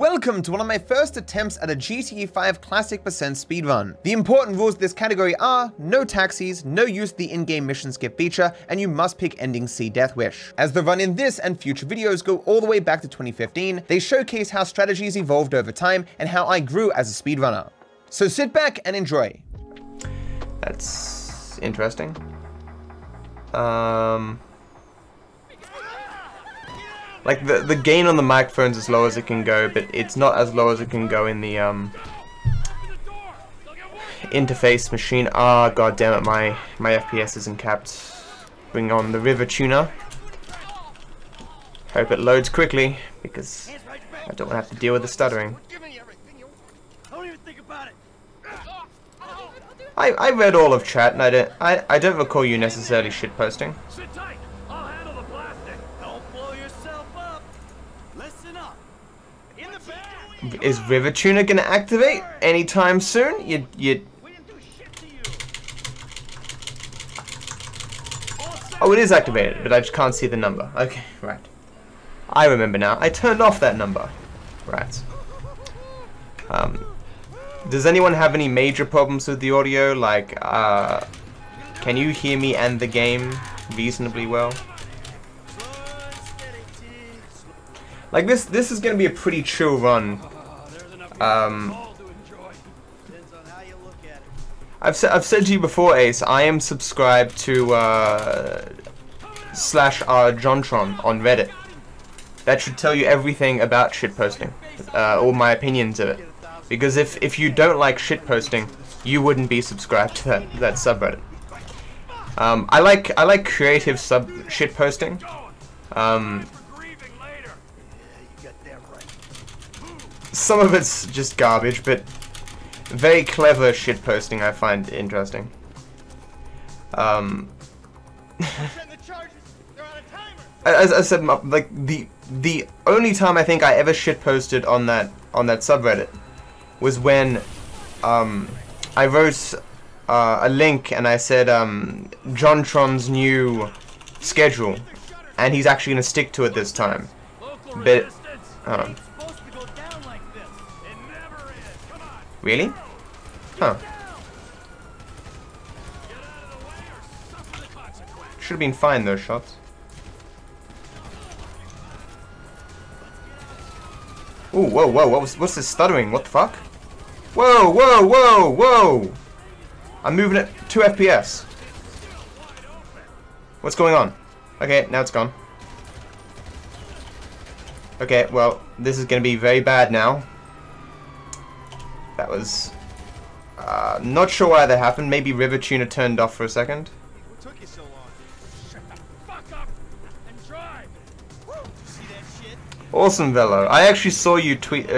Welcome to one of my first attempts at a GTA 5 Classic % speedrun. The important rules of this category are no taxis, no use of the in-game mission skip feature, and you must pick ending C Death Wish. As the run in this and future videos go all the way back to 2015, they showcase how strategies evolved over time and how I grew as a speedrunner. So sit back and enjoy. That's interesting. Like the gain on the microphone's as low as it can go, but it's not as low as it can go in the interface machine. Ah, god damn it, my FPS isn't capped. Bring on the river tuner. Hope it loads quickly because I don't want to have to deal with the stuttering. I read all of chat and I don't recall you necessarily shitposting. Is River Tuner gonna activate anytime soon? Oh, it is activated, but I just can't see the number. Okay, right. I remember now. I turned off that number. Right. Does anyone have any major problems with the audio? Like, can you hear me and the game reasonably well? Like this is gonna be a pretty chill run. I've said to you before, Ace. I am subscribed to /JohnTron on Reddit. That should tell you everything about shitposting, all my opinions of it. Because if you don't like shitposting, you wouldn't be subscribed to that subreddit. I like creative shitposting. Some of it's just garbage, but very clever shitposting I find interesting. As I said, like the only time I think I ever shitposted on that subreddit was when I wrote a link and I said JohnTron's new schedule, and he's actually gonna stick to it this time. But really? Huh. Should have been fine, those shots. Ooh, whoa, what's this stuttering? What the fuck? Whoa! I'm moving at 2 FPS. What's going on? Okay, now it's gone. Okay, well, this is gonna be very bad now. That was not sure why that happened. Maybe River Tuner turned off for a second. What took you so long? Shut the fuck up and drive. See that shit? Awesome, Velo. I actually saw you tweet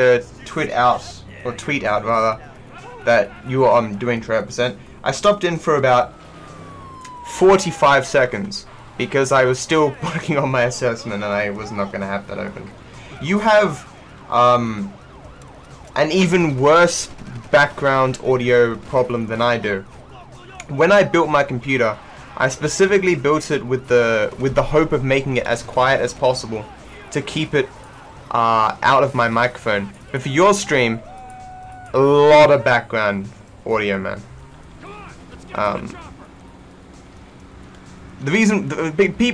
out rather that you were doing 12%. I stopped in for about 45 seconds because I was still working on my assessment and I was not going to have that open. You have an even worse background audio problem than I do. When I built my computer, I specifically built it with the hope of making it as quiet as possible to keep it out of my microphone. But for your stream, a lot of background audio, man. The reason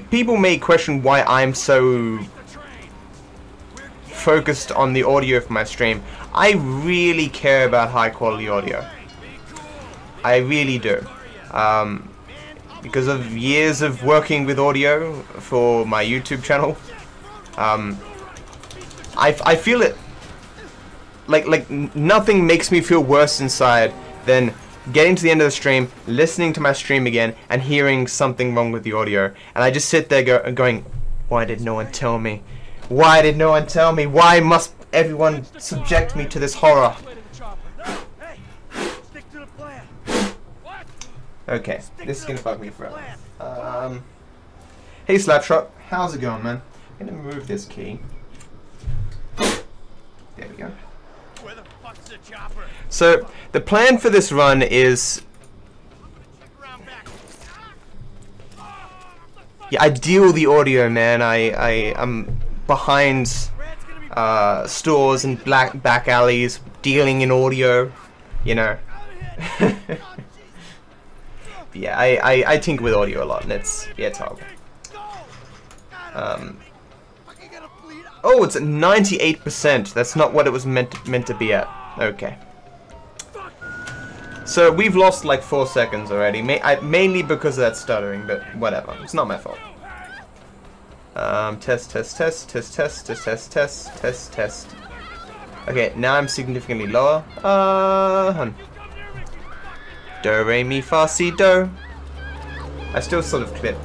people may question why I'm so focused on the audio for my stream. I really care about high quality audio. I really do. Because of years of working with audio for my YouTube channel, I feel it. Like nothing makes me feel worse inside than getting to the end of the stream, listening to my stream again, and hearing something wrong with the audio. And I just sit there going, why did no one tell me? Why did no one tell me? Why must everyone subject me to this horror? Okay, this is gonna bug me forever. Hey Slapshot, how's it going, man? I'm gonna move this key. There we go. So the plan for this run is, yeah, I deal the audio, man. I'm behind stores and back alleys dealing in audio, you know. Yeah, I tinker with audio a lot, and it's horrible. Oh, it's at 98%. That's not what it was meant to be at. Okay. So we've lost like 4 seconds already, mainly because of that stuttering, but whatever. It's not my fault. Test. Okay, now I'm significantly lower. Do, re, mi, fa, si, do. I still sort of clip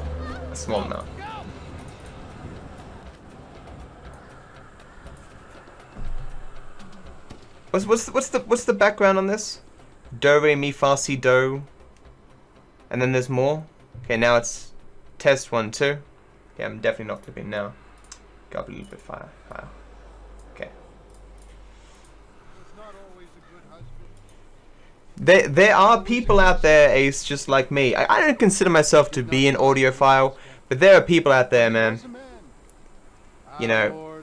a small amount. What's the background on this? Do, re, mi, fa, si, do. And then there's more. Okay, now it's test 1, 2. Okay, I'm definitely not clipping now. Go up a little bit higher. Okay. There are people out there, Ace, just like me. I don't consider myself to be an audiophile, but there are people out there, man. You know,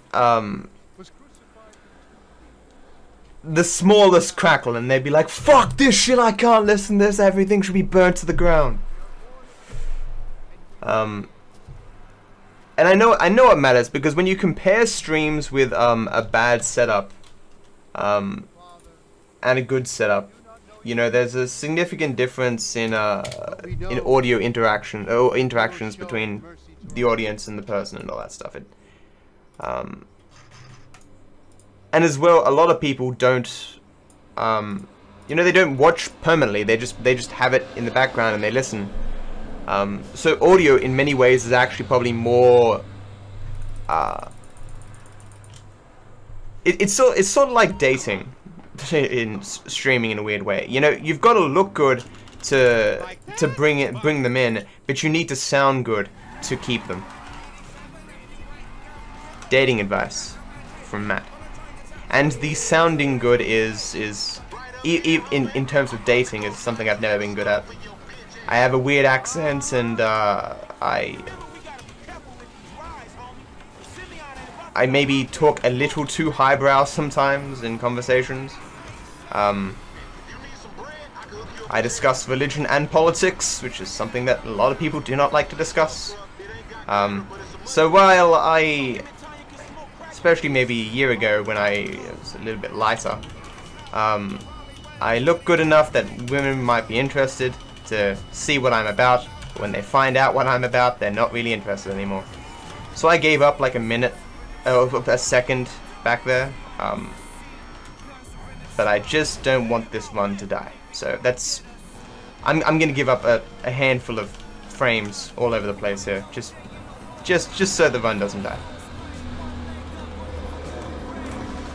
the smallest crackle, and they'd be like, "Fuck this shit! I can't listen to this. Everything should be burnt to the ground." And I know it matters, because when you compare streams with a bad setup and a good setup, you know, there's a significant difference in audio interactions between the audience and the person and all that stuff. And as well, a lot of people don't, you know, they don't watch permanently. They just have it in the background and they listen. So audio, in many ways, is actually probably more. It's sort of like dating in streaming in a weird way. You know, you've got to look good to bring them in, but you need to sound good to keep them. Dating advice from Matt. And the sounding good is in terms of dating, is something I've never been good at. I have a weird accent, and I maybe talk a little too highbrow sometimes in conversations. I discuss religion and politics, which is something that a lot of people do not like to discuss. So while especially maybe a year ago when I was a little bit lighter, I look good enough that women might be interested to see what I'm about. When they find out what I'm about, they're not really interested anymore. So I gave up like a second back there. But I just don't want this run to die. So that's, I'm gonna give up a handful of frames all over the place here, just so the run doesn't die.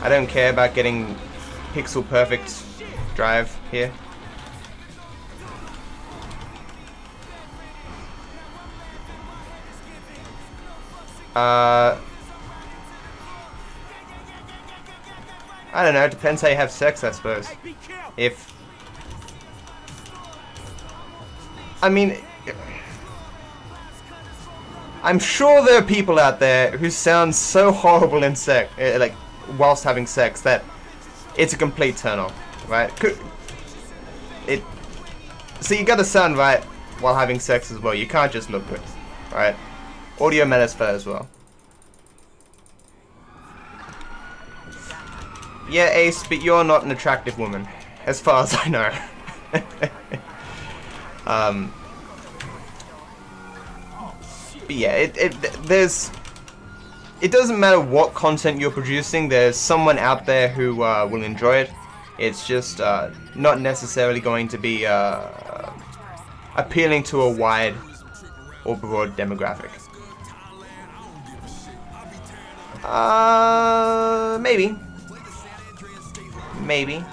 I don't care about getting pixel perfect drive here. I don't know, it depends how you have sex, I suppose. I mean, I'm sure there are people out there who sound so horrible in sex, like, whilst having sex, that it's a complete turn-off, right? So you gotta sound right while having sex as well. You can't just look good, right? Audio matters for as well. Yeah, Ace, but you're not an attractive woman, as far as I know. But yeah, it doesn't matter what content you're producing. There's someone out there who will enjoy it. It's just not necessarily going to be appealing to a wide or broad demographic. Maybe.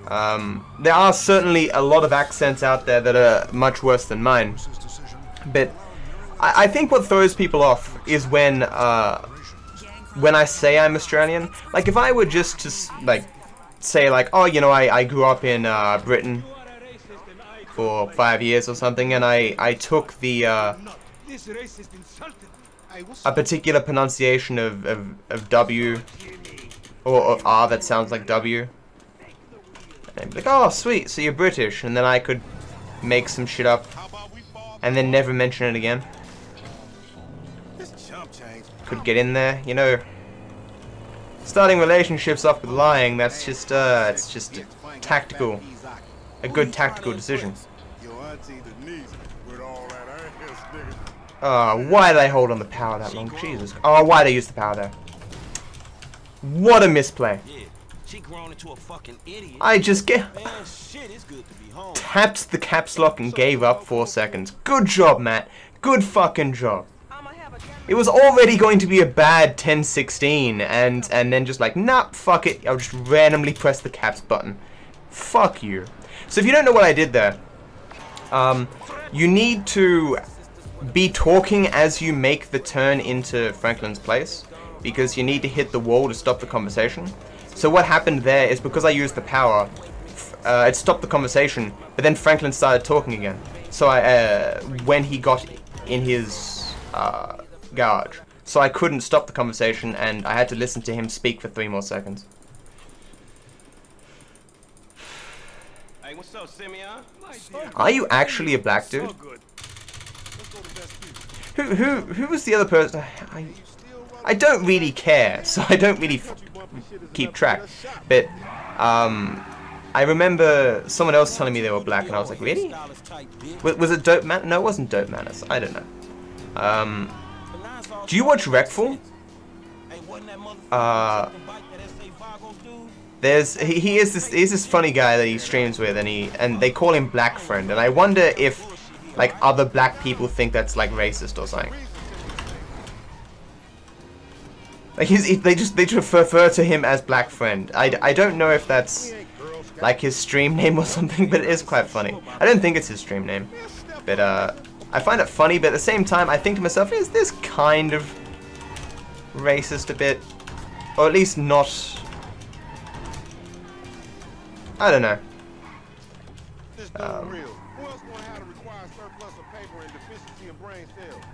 There are certainly a lot of accents out there that are much worse than mine. But I think what throws people off is when I say I'm Australian. Like, if I were just to say like, oh, you know, I grew up in Britain for 5 years or something, and I took the a particular pronunciation of W or R that sounds like W. And I'd be like, oh sweet, so you're British, and then I could make some shit up and then never mention it again. Could get in there, you know. Starting relationships off with lying, that's just it's just tactical, a good tactical decision. Why did I hold on the power that long? Jesus. Oh, why did I use the power there? What a misplay. I just tapped the caps lock and gave up 4 seconds. Good job, Matt. Good fucking job. It was already going to be a bad 10-16, and then just like, nah, fuck it. I'll just randomly press the caps button. Fuck you. So if you don't know what I did there, you need to be talking as you make the turn into Franklin's place, because you need to hit the wall to stop the conversation. So what happened there is, because I used the power, it stopped the conversation, but then Franklin started talking again. So when he got in his garage, so I couldn't stop the conversation, and I had to listen to him speak for 3 more seconds. Hey, what's up, Simeon? Are you actually a black dude? Who was the other person? I don't really care, so I don't really keep track. But I remember someone else telling me they were black, and I was like, really? Was it Dope Man? No, it wasn't Dope Manners. I don't know. Do you watch Wreckful? He's this funny guy that he streams with, and they call him Black Friend, and I wonder if like other black people think that's like racist or something. Like they just refer to him as Black Friend. I don't know if that's like his stream name or something, but it is quite funny. I don't think it's his stream name, but I find it funny. But at the same time, I think to myself, is this kind of racist a bit, or at least not? I don't know.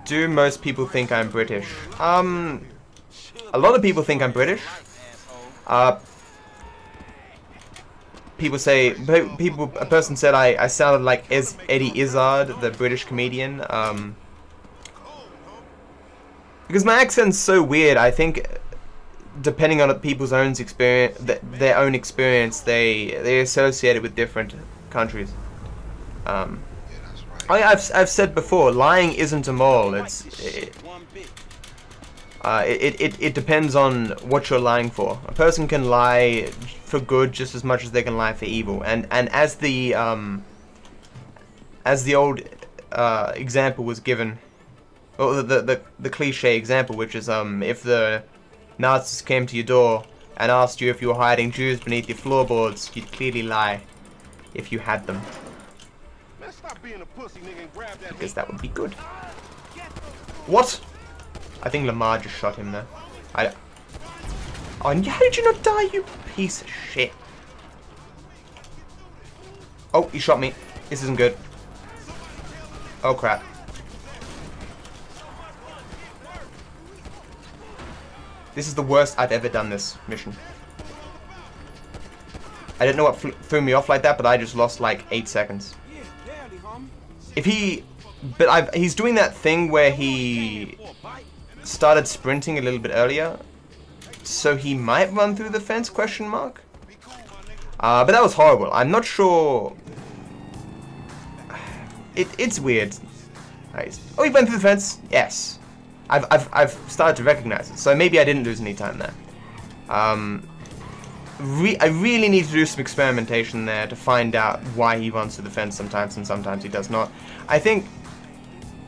Do most people think I'm British? A lot of people think I'm British. People say, a person said I sounded like Eddie Izzard, the British comedian. Because my accent's so weird, I think, depending on people's own experience, their own experience, they associate it with different countries. I've said before, lying isn't a moral. It depends on what you're lying for. A person can lie for good just as much as they can lie for evil. And as the old example was given, or the cliche example, which is if the Nazis came to your door and asked you if you were hiding Jews beneath your floorboards, you'd clearly lie if you had them. Because that would be good. What? I think Lamar just shot him there. Oh, how did you not die, you piece of shit? Oh, he shot me. This isn't good. Oh, crap. This is the worst I've ever done this mission. I didn't know what threw me off like that, but I just lost like 8 seconds. He's doing that thing where he started sprinting a little bit earlier, so he might run through the fence, question mark. But that was horrible. I'm not sure. It's weird. Oh, he went through the fence. Yes, I've started to recognize it. So maybe I didn't lose any time there. I really need to do some experimentation there to find out why he runs through the fence sometimes and sometimes he does not. I think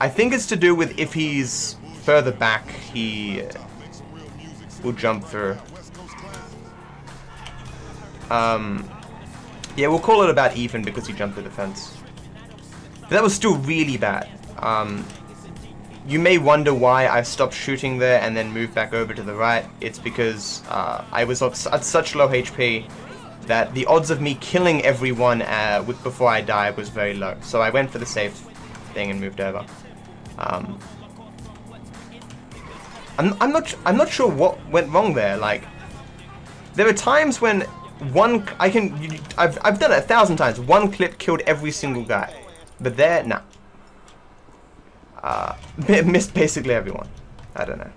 it's to do with if he's further back, he will jump through. Yeah, we'll call it about even because he jumped through the fence. But that was still really bad. You may wonder why I stopped shooting there and then moved back over to the right. It's because I was at such low HP that the odds of me killing everyone before I died was very low. So I went for the safe thing and moved over. I'm not sure what went wrong there. Like, there are times when I've done it 1,000 times. One clip killed every single guy, but there, nah. Missed basically everyone. I don't know.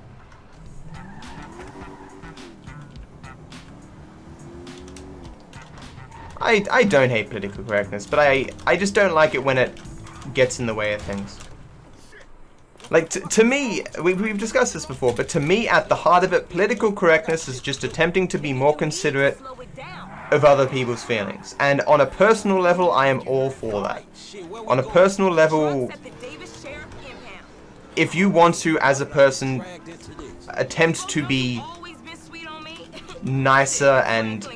I don't hate political correctness, but I just don't like it when it gets in the way of things. Like, to me, we've discussed this before, but to me, at the heart of it, political correctness is just attempting to be more considerate of other people's feelings. And on a personal level, I am all for that. On a personal level, if you want to, as a person, attempt to be nicer and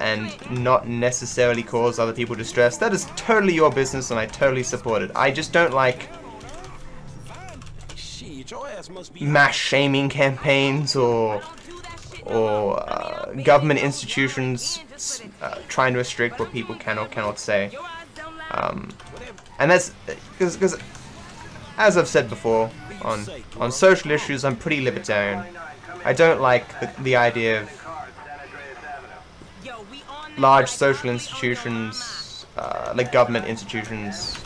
not necessarily cause other people distress, that is totally your business, and I totally support it. I just don't like mass shaming campaigns or government institutions trying to restrict what people can or cannot say. And that's because, as I've said before, on social issues, I'm pretty libertarian. I don't like the idea of large social institutions, like government institutions,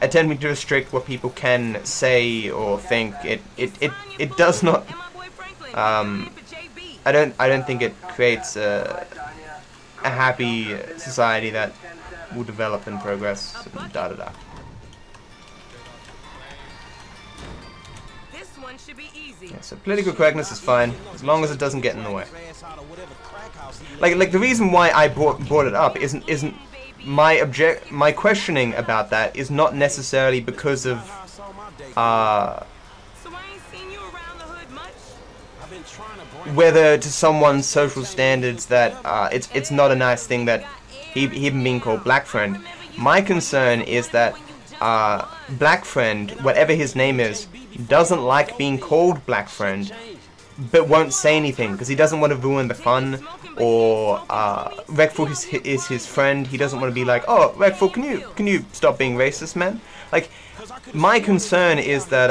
attempting to restrict what people can say or think. It does not. I don't think it creates a happy society that will develop and progress. And da da da. Yeah, so political correctness is fine as long as it doesn't get in the way. Like the reason why I brought it up isn't my questioning about that is not necessarily because of whether to someone's social standards that it's not a nice thing that he being called Black Friend. My concern is that Black Friend, whatever his name is, doesn't like being called Black Friend, but won't say anything because he doesn't want to ruin the fun. Or Rekful is his friend. He doesn't want to be like, oh, Rekful, can you stop being racist, man? Like, my concern is that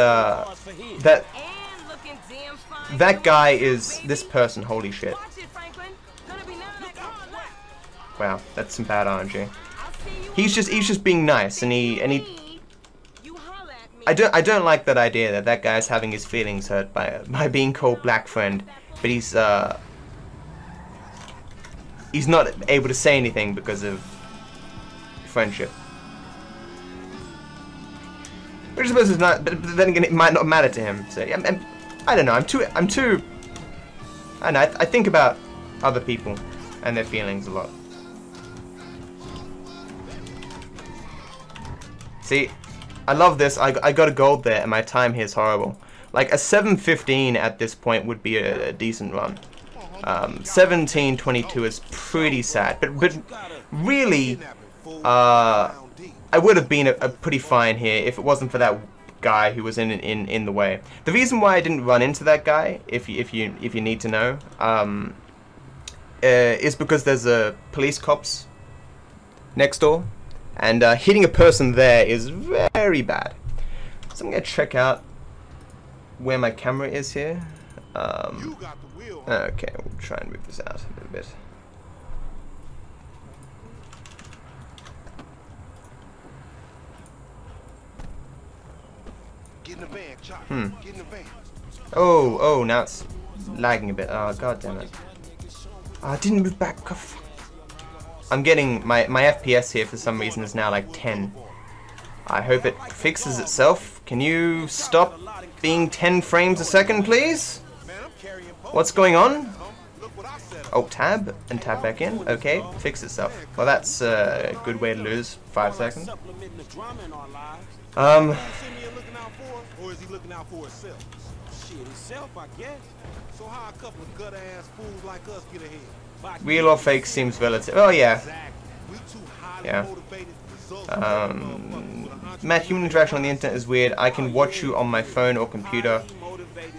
that guy is this person. Holy shit! Wow, that's some bad RNG. He's just being nice, and he. I don't like that idea that guy's having his feelings hurt by being called Black Friend, but he's not able to say anything because of friendship. Which I suppose is not, but then again, it might not matter to him. So I don't know. I'm too. I don't know. I think about other people and their feelings a lot. See, I love this. I got a gold there, and my time here is horrible. Like a 7:15 at this point would be a decent run. 17:22 is pretty sad, but really, I would have been a pretty fine here if it wasn't for that guy who was in the way. The reason why I didn't run into that guy, if you need to know, is because there's a police cops next door, and hitting a person there is very bad. So I'm gonna check out where my camera is here. Okay, we'll try and move this out a little bit. Oh, now it's lagging a bit. Oh, god damn it. I didn't move back. Oh, fuck. I'm getting my FPS here for some reason is now like 10. I hope it fixes itself. Can you stop being 10 frames a second, please? What's going on? Oh, tab and tab back in. Okay, fix itself. Well, that's a good way to lose 5 seconds. Real or fake seems relative. Oh yeah. Yeah. Matt, human interaction on the internet is weird. I can watch you on my phone or computer,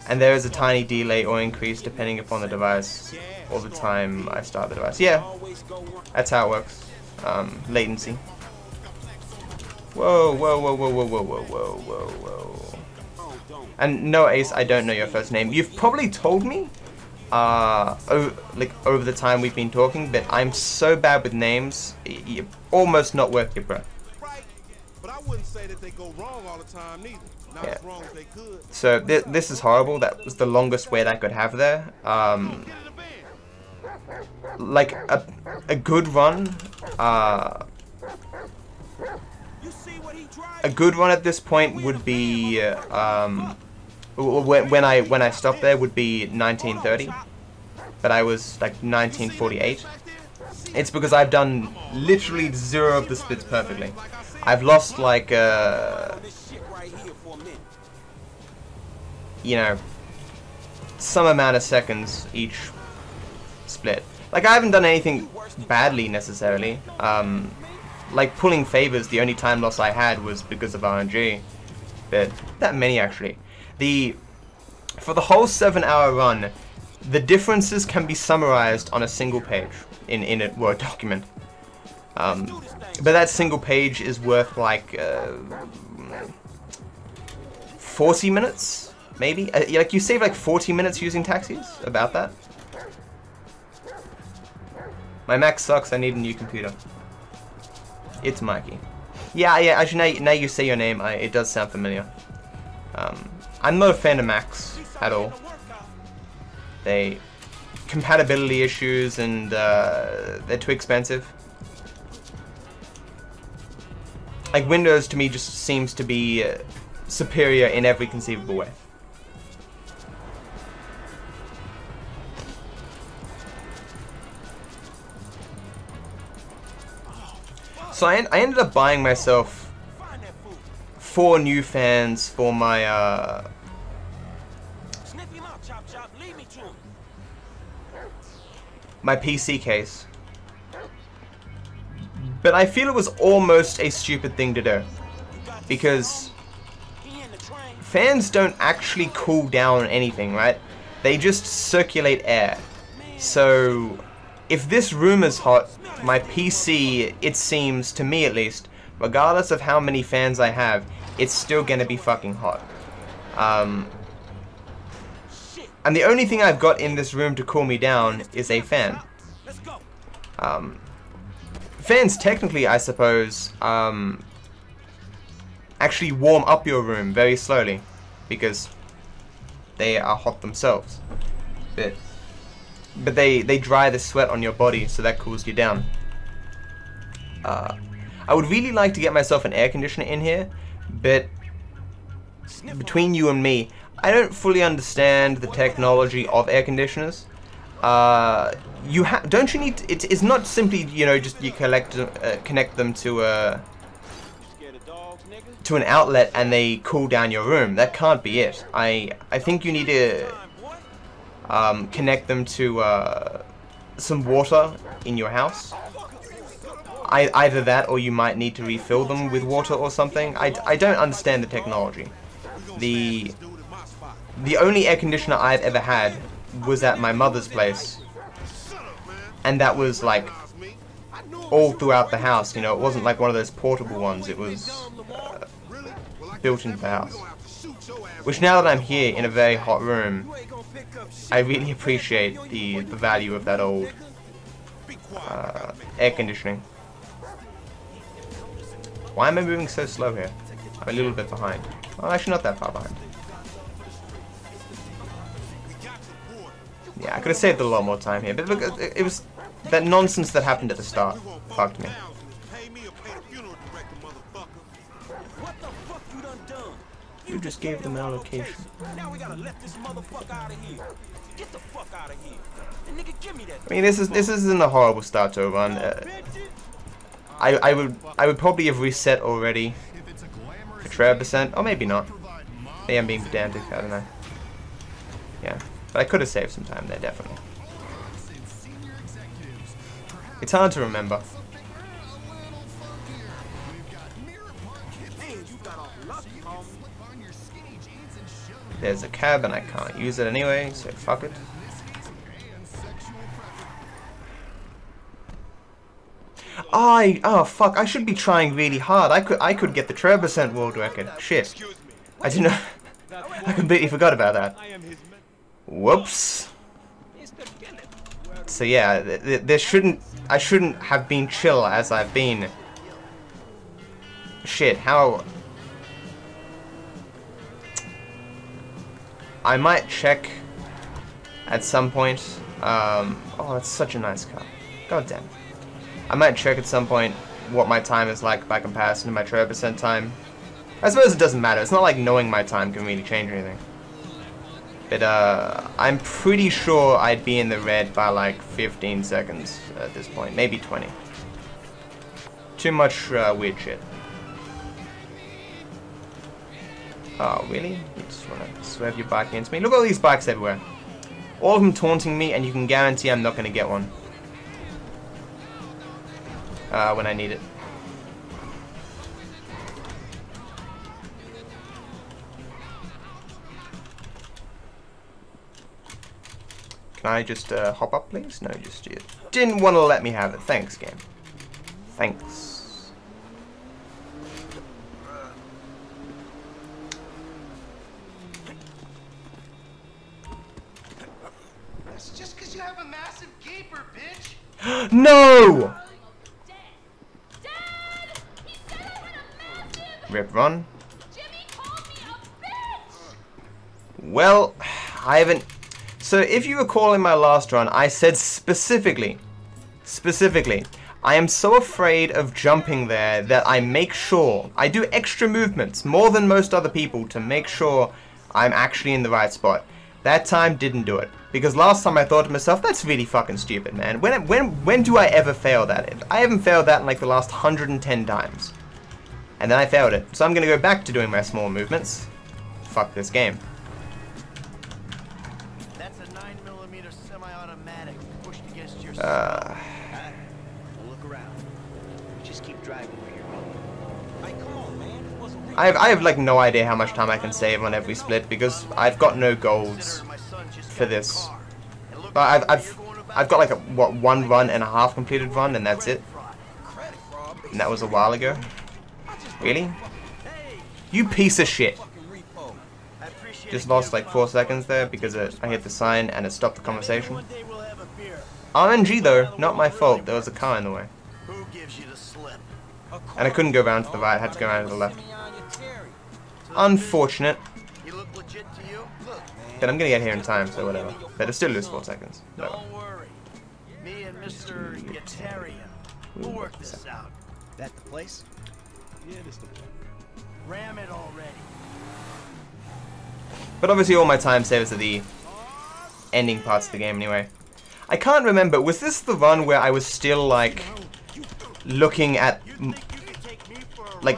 and there is a tiny delay or increase depending upon the device or the time I start the device. Yeah, that's how it works. Latency. Whoa, whoa, whoa, whoa, whoa, whoa, whoa, whoa, whoa, whoa. And no, Ace, I don't know your first name. You've probably told me, like over the time we've been talking, but I'm so bad with names, you're almost not worth your breath. Right, but I wouldn't say that they go wrong all the time neither. Not as wrong as they could. So this is horrible. That was the longest wait I could have there. Like a good run. A good run at this point would be when I stopped there would be 1930, but I was like 1948. It's because I've done literally 0 of the splits perfectly. I've lost like you know, some amount of seconds each split. Like I haven't done anything badly necessarily. Like pulling favors, the only time loss I had was because of RNG. But that many actually. For the whole 7-hour run, the differences can be summarized on a single page in a Word document. But that single page is worth like 40 minutes, maybe? Like you save like 40 minutes using taxis, about that. My Mac sucks, I need a new computer. It's Mikey. Yeah, actually now you say your name, it does sound familiar. I'm not a fan of Macs at all. Compatibility issues and they're too expensive. Like Windows to me just seems to be superior in every conceivable way. So I ended up buying myself 4 new fans for my my PC case. But I feel it was almost a stupid thing to do, because fans don't actually cool down anything, right? They just circulate air. So if this room is hot, my PC, it seems, to me at least, regardless of how many fans I have, it's still gonna be fucking hot. And the only thing I've got in this room to cool me down is a fan. Fans technically, I suppose, actually warm up your room very slowly, because they are hot themselves. But they dry the sweat on your body, so that cools you down. I would really like to get myself an air conditioner in here, but between you and me, I don't fully understand the technology of air conditioners. Don't you need? It's not simply, you know, just you connect them to an outlet and they cool down your room. That can't be it. I think you need to connect them to some water in your house. Either that, or you might need to refill them with water or something. I don't understand the technology. The only air conditioner I've ever had was at my mother's place, and that was like all throughout the house. You know, it wasn't like one of those portable ones. It was built into the house. Which, now that I'm here in a very hot room, I really appreciate the value of that old air conditioning. Why am I moving so slow here? I'm a little bit behind. Well, actually not that far behind. Yeah, I could have saved a lot more time here, but look, it was that nonsense that happened at the start fucked me. You just gave them our location. I mean, this isn't a horrible start to a run. I would probably have reset already. A Trevor%, or maybe not. Maybe I'm being pedantic, I don't know. Yeah, but I could have saved some time there, definitely. It's hard to remember. There's a cab and I can't use it anyway, so fuck it. Oh fuck, I should be trying really hard. I could get the Trevor% world record. Shit. I didn't know. I completely forgot about that. I am his man. Whoops. Mr. Kenneth. So yeah, I shouldn't have been chill as I've been. Shit, how... I might check at some point. Oh, that's such a nice car. God damn. I might check at some point what my time is like by comparison to my trailer percent time. I suppose it doesn't matter. It's not like knowing my time can really change anything. But I'm pretty sure I'd be in the red by like 15 seconds at this point. Maybe 20. Too much weird shit. Oh, really? You just want to swerve your bike against me? Look at all these bikes everywhere. All of them taunting me, and you can guarantee I'm not going to get one. When I need it. Can I just hop up, please? No, just you didn't want to let me have it. Thanks, game. Thanks. That's just because you have a massive gaper, bitch. No! Dad! He said I had a massive... Rip run. Jimmy called me a bitch! Well, I haven't... So if you recall in my last run, I said specifically, I am so afraid of jumping there that I make sure, I do extra movements, more than most other people, to make sure I'm actually in the right spot. That time didn't do it. Because last time I thought to myself, that's really fucking stupid, man. When do I ever fail that? I haven't failed that in like the last 110 times. And then I failed it. So I'm going to go back to doing my small movements. Fuck this game. That's a 9mm semi-automatic pushed against your Look around. Just keep driving where you're going. Hey, come on, man. It wasn't real. I have like no idea how much time I can save on every split because I've got no golds for this. But I've got like a one run and a half completed run, and that's it. And that was a while ago. Really? You piece of shit. Just lost like 4 seconds there because I hit the sign and it stopped the conversation. RNG though, not my fault. There was a car in the way. Who gives you the slip? And I couldn't go around to the right. I had to go around to the left. Unfortunate. You look legit to you? Look, But I'm gonna get here in time, so whatever. Better still lose 4 seconds. Whatever. don't worry. Me and Mr. Yetarian, we'll work this out. That the place? Yeah, this the one. Ram it already. But obviously all my time saves are the ending parts of the game anyway. I can't remember, was this the run where I was still like looking at, like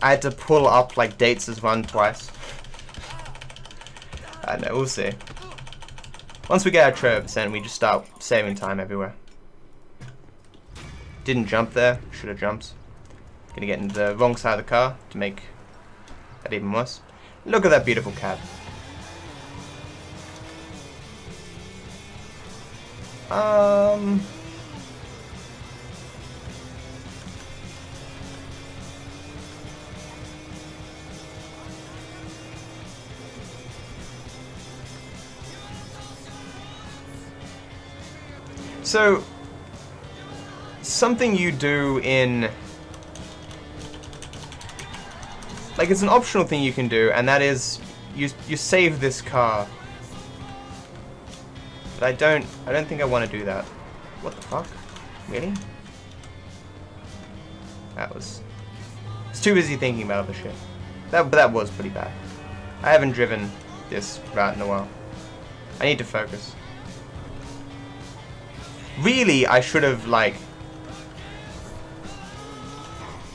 I had to pull up like Dates' run twice? I don't know, we'll see. Once we get our trailer percent, we just start saving time everywhere. Didn't jump there, should have jumped. Gonna get into the wrong side of the car to make that even worse. Look at that beautiful cab. So, something you do in, like, it's an optional thing you can do, and that is you save this car. But I don't think I want to do that. What the fuck? Really? I was too busy thinking about other shit. But that was pretty bad. I haven't driven this route in a while. I need to focus. Really, I should have, like...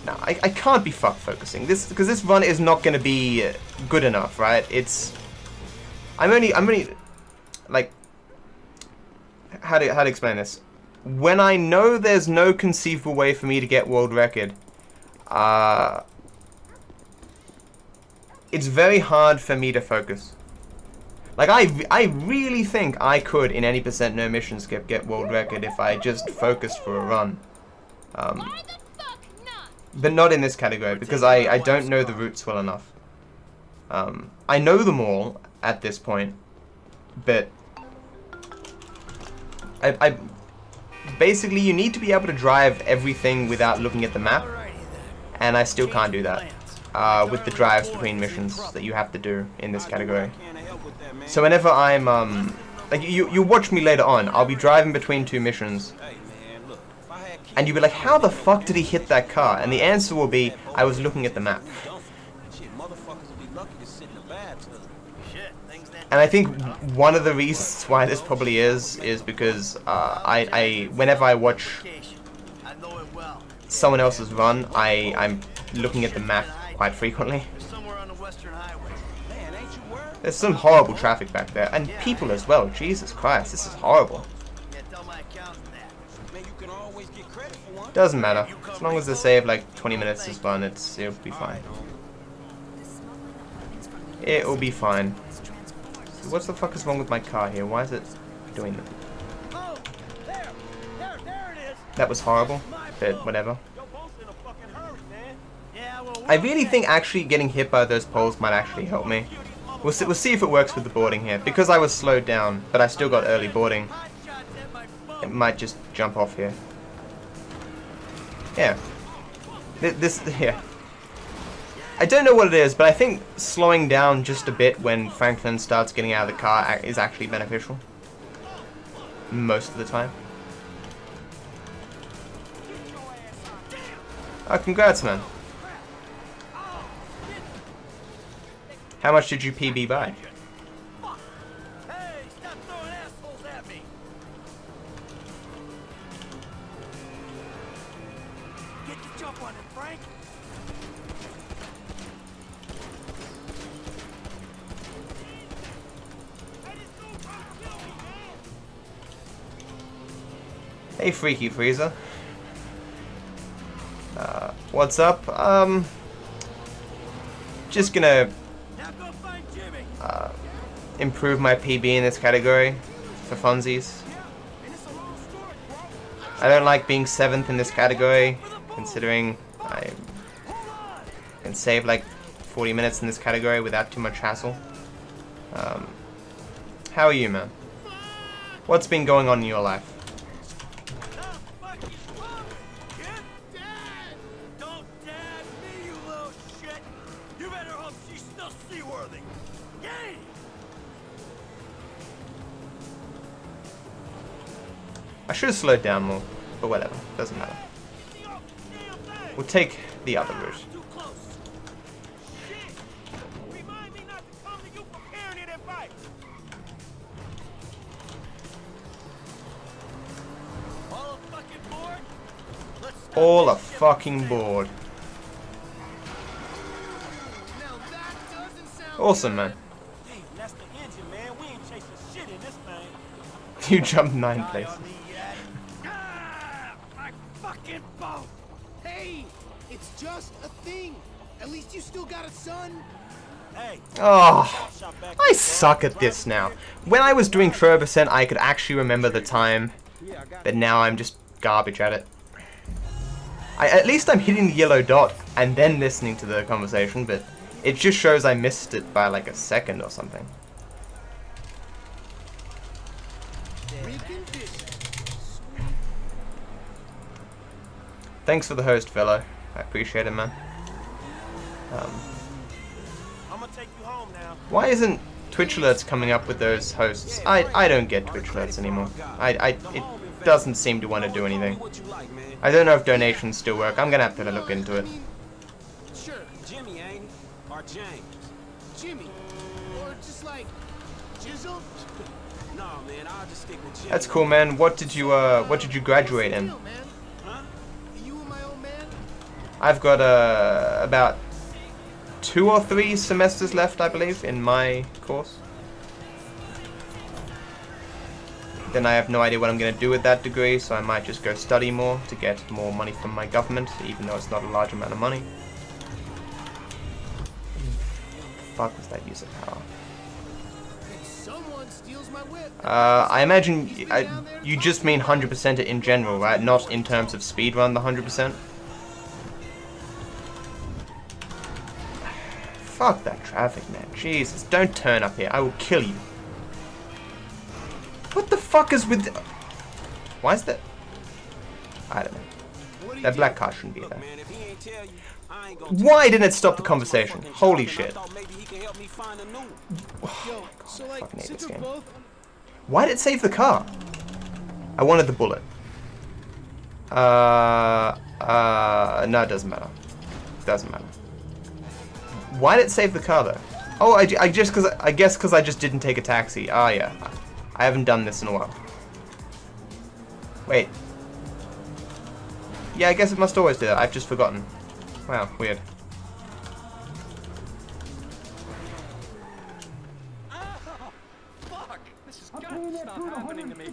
No, I can't be focusing. Because this run is not going to be good enough, right? I'm only, like... How to explain this? When I know there's no conceivable way for me to get world record, it's very hard for me to focus. Like, I really think I could, in any % no mission skip, get world record if I just focused for a run. Why the fuck not? But not in this category, because I don't know the routes well enough. I know them all at this point, but I basically you need to be able to drive everything without looking at the map, and I still can't do that with the drives between missions that you have to do in this category. So whenever I'm like you watch me later on, I'll be driving between two missions, and you'll be like, how the fuck did he hit that car? And the answer will be, I was looking at the map. And I think one of the reasons why this probably is because whenever I watch someone else's run, I'm looking at the map quite frequently. There's some horrible traffic back there, and people as well. Jesus Christ, this is horrible. Doesn't matter. As long as they save like 20 minutes this run, it'll be fine. It'll be fine. So what the fuck is wrong with my car here? Why is it doing that? That was horrible, but whatever. I really think actually getting hit by those poles might actually help me. We'll see if it works with the boarding here. Because I was slowed down, but I still got early boarding, it might just jump off here. Yeah. Yeah. I don't know what it is, but I think slowing down just a bit when Franklin starts getting out of the car is actually beneficial. Most of the time. Oh, congrats, man. How much did you PB by? Hey, stop throwing assholes at me. Get the jump on it, Frank. Hey, Freaky Freezer. What's up? Just gonna improve my PB in this category for funsies. I don't like being 7th in this category, considering I can save like 40 minutes in this category without too much hassle. How are you, man? What's been going on in your life? I should have slowed down more, but whatever, doesn't matter. We'll take the other route. All a fucking board. Awesome, man. You jumped 9 places. Hey, it's just a thing. At least you still got a son. Hey. Oh, I suck at this now. When I was doing Turbo%, I could actually remember the time, but now I'm just garbage at it. At least I'm hitting the yellow dot and then listening to the conversation, but it just shows I missed it by like a second or something. Thanks for the host, fellow. I appreciate it, man. Why isn't Twitch alerts coming up with those hosts? I don't get Twitch alerts anymore. It doesn't seem to want to do anything. I don't know if donations still work. I'm gonna have to look into it. Sure, Jimmy, ain't it? Or James? Jimmy, or just like Jizzle. No, man, I'll just stick with Jimmy. That's cool, man. What did you graduate in? I've got about 2 or 3 semesters left, I believe, in my course. Then I have no idea what I'm going to do with that degree, so I might just go study more to get more money from my government, even though it's not a large amount of money. Fuck was that use of power? I imagine you just mean 100% it in general, right? Not in terms of speedrun the 100%. Fuck that traffic, man. Jesus, don't turn up here. I will kill you. What the fuck is with... Why is that... I don't know. That black car shouldn't be there. Why didn't it stop the conversation? Holy shit. Oh, So like, fucking hate since this we're game. both Why did it save the car? I wanted the bullet. No, it doesn't matter. Doesn't matter. Why did it save the car though? Oh, I guess because I just didn't take a taxi. Ah, yeah. I haven't done this in a while. Wait. Yeah, I guess it must always do that. I've just forgotten. Wow, weird. Fuck! This is gotta stop happening to me.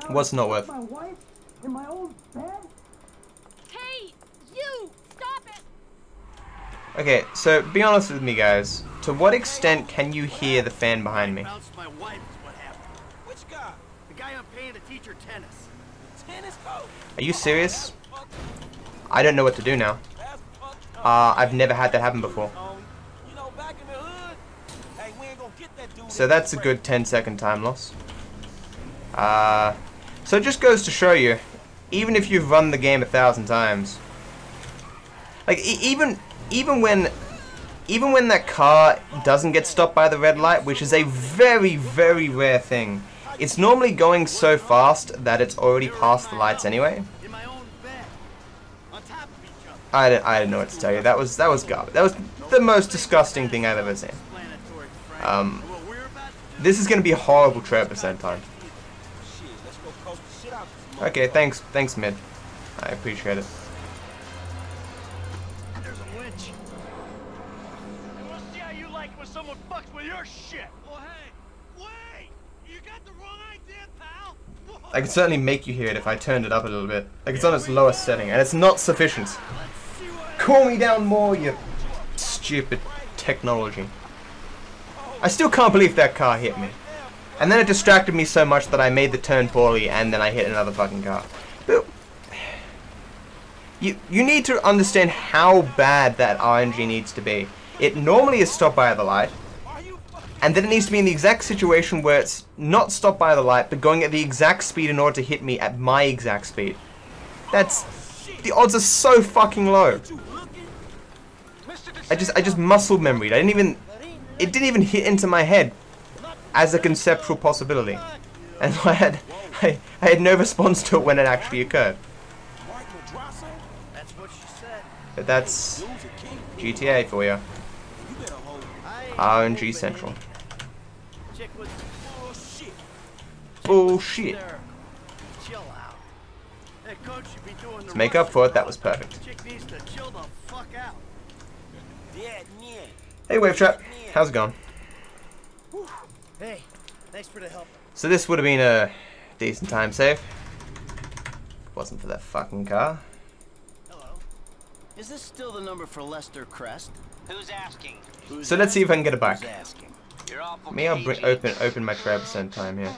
What's not worth? Hey, you! Stop it! Okay, so be honest with me, guys. To what extent can you hear the fan behind me? Bounced my wife is what happened. Which guy? The guy I'm paying to teach her tennis. Tennis coach? Are you serious? I don't know what to do now. I've never had that happen before. You know, back in the hood, hey, we ain't gonna get that dude. So that's a good 10-second time loss. So it just goes to show you, even if you've run the game 1,000 times, like even when that car doesn't get stopped by the red light, which is a very, very rare thing, it's normally going so fast that it's already past the lights anyway. In my own bed. On top of each other. I don't know what to tell you. That was garbage. That was the most disgusting thing I've ever seen. Explanatory frame. What we're about to do. This is gonna be a horrible trip at the time. Shit, let's go coach the shit out this motherfucker. Okay, thanks, Mid. I appreciate it. There's a winch. And we'll see how you like it when someone fucks with your shit. Oh, hey, wait! You got the wrong idea, pal. I can certainly make you hear it if I turned it up a little bit. Like, it's on its lowest setting, and it's not sufficient. Cool me down more, you stupid technology. I still can't believe that car hit me. And then it distracted me so much that I made the turn poorly, and then I hit another fucking car. But you need to understand how bad that RNG needs to be. It normally is stopped by the light, and then it needs to be in the exact situation where it's not stopped by the light, but going at the exact speed in order to hit me at my exact speed. The odds are so fucking low. I just muscle memoried. It didn't even hit into my head as a conceptual possibility, and I had no response to it when it actually occurred. That's what she said. But that's GTA for you. RNG Central. Chick with Bullshit. there. Chill out. Hey, coach, you be doing the To make up for it, that was perfect. Chick needs to chill the fuck out. Hey Wave Trap, how's it going? Hey, thanks for the help. So this would have been a decent time save. Wasn't for that fucking car. Hello. Is this still the number for Lester Crest? Who's asking? So let's see if I can get it back. Who's asking? You're awful Maybe I'll cagey. open my Travis time here.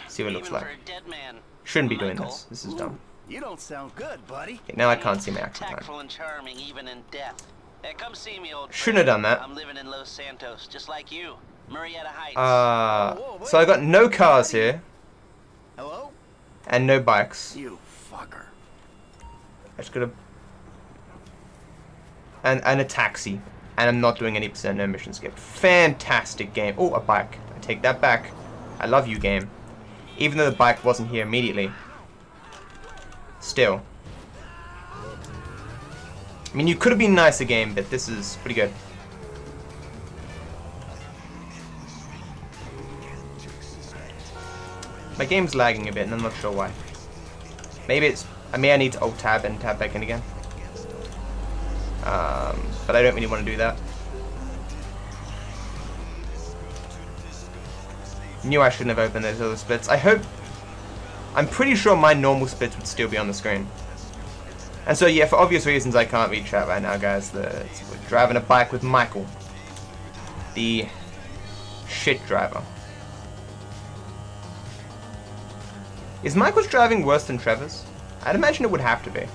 See what it looks Even like. for a dead man. Shouldn't be doing Michael. this. This is dumb. You don't sound good, buddy. Okay, now I can't see my actual time. Tactful and charming, even in death. Hey, come see me, old Shouldn't have friend. done that. I'm living in Los Santos, just like you. Marietta Heights. So I got no cars here, Hello? and no bikes. You fucker. I just got a... And a taxi. And I'm not doing any % no mission skip. Fantastic game. Oh, a bike. I take that back. I love you, game. Even though the bike wasn't here immediately. Still. I mean, you could have been nicer, game, but this is pretty good. My game's lagging a bit, and I'm not sure why. Maybe it's... I need to alt-tab and tab back in again. But I don't really want to do that. Knew I shouldn't have opened those other splits. I'm pretty sure my normal splits would still be on the screen. And so yeah, for obvious reasons I can't read chat right now, guys. We're driving a bike with Michael. The shit driver. Is Michael's driving worse than Trevor's? I'd imagine it would have to be.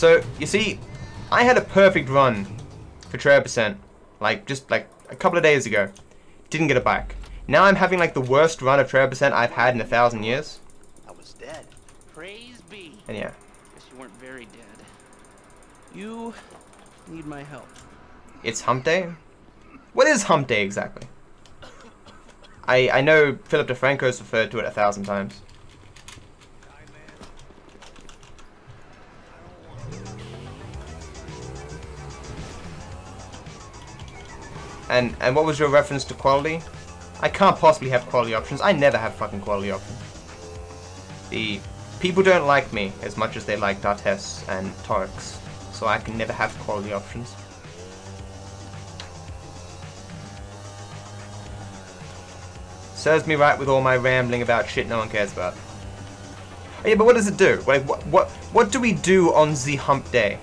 So, you see, I had a perfect run for Trevor%, like, just like a couple of days ago. Didn't get a bike. Now I'm having like the worst run of Trevor% I've had in 1,000 years. I was dead. Praise be. And yeah. Guess you weren't very dead. You need my help. It's hump day? What is hump day exactly? I know Philip DeFranco's referred to it 1,000 times. And what was your reference to quality? I can't possibly have quality options. I never have fucking quality options. The people don't like me as much as they like D'Artes and Torix, so I can never have quality options. Serves me right with all my rambling about shit no one cares about. Oh, yeah, but what does it do? Like, what do we do on the hump day?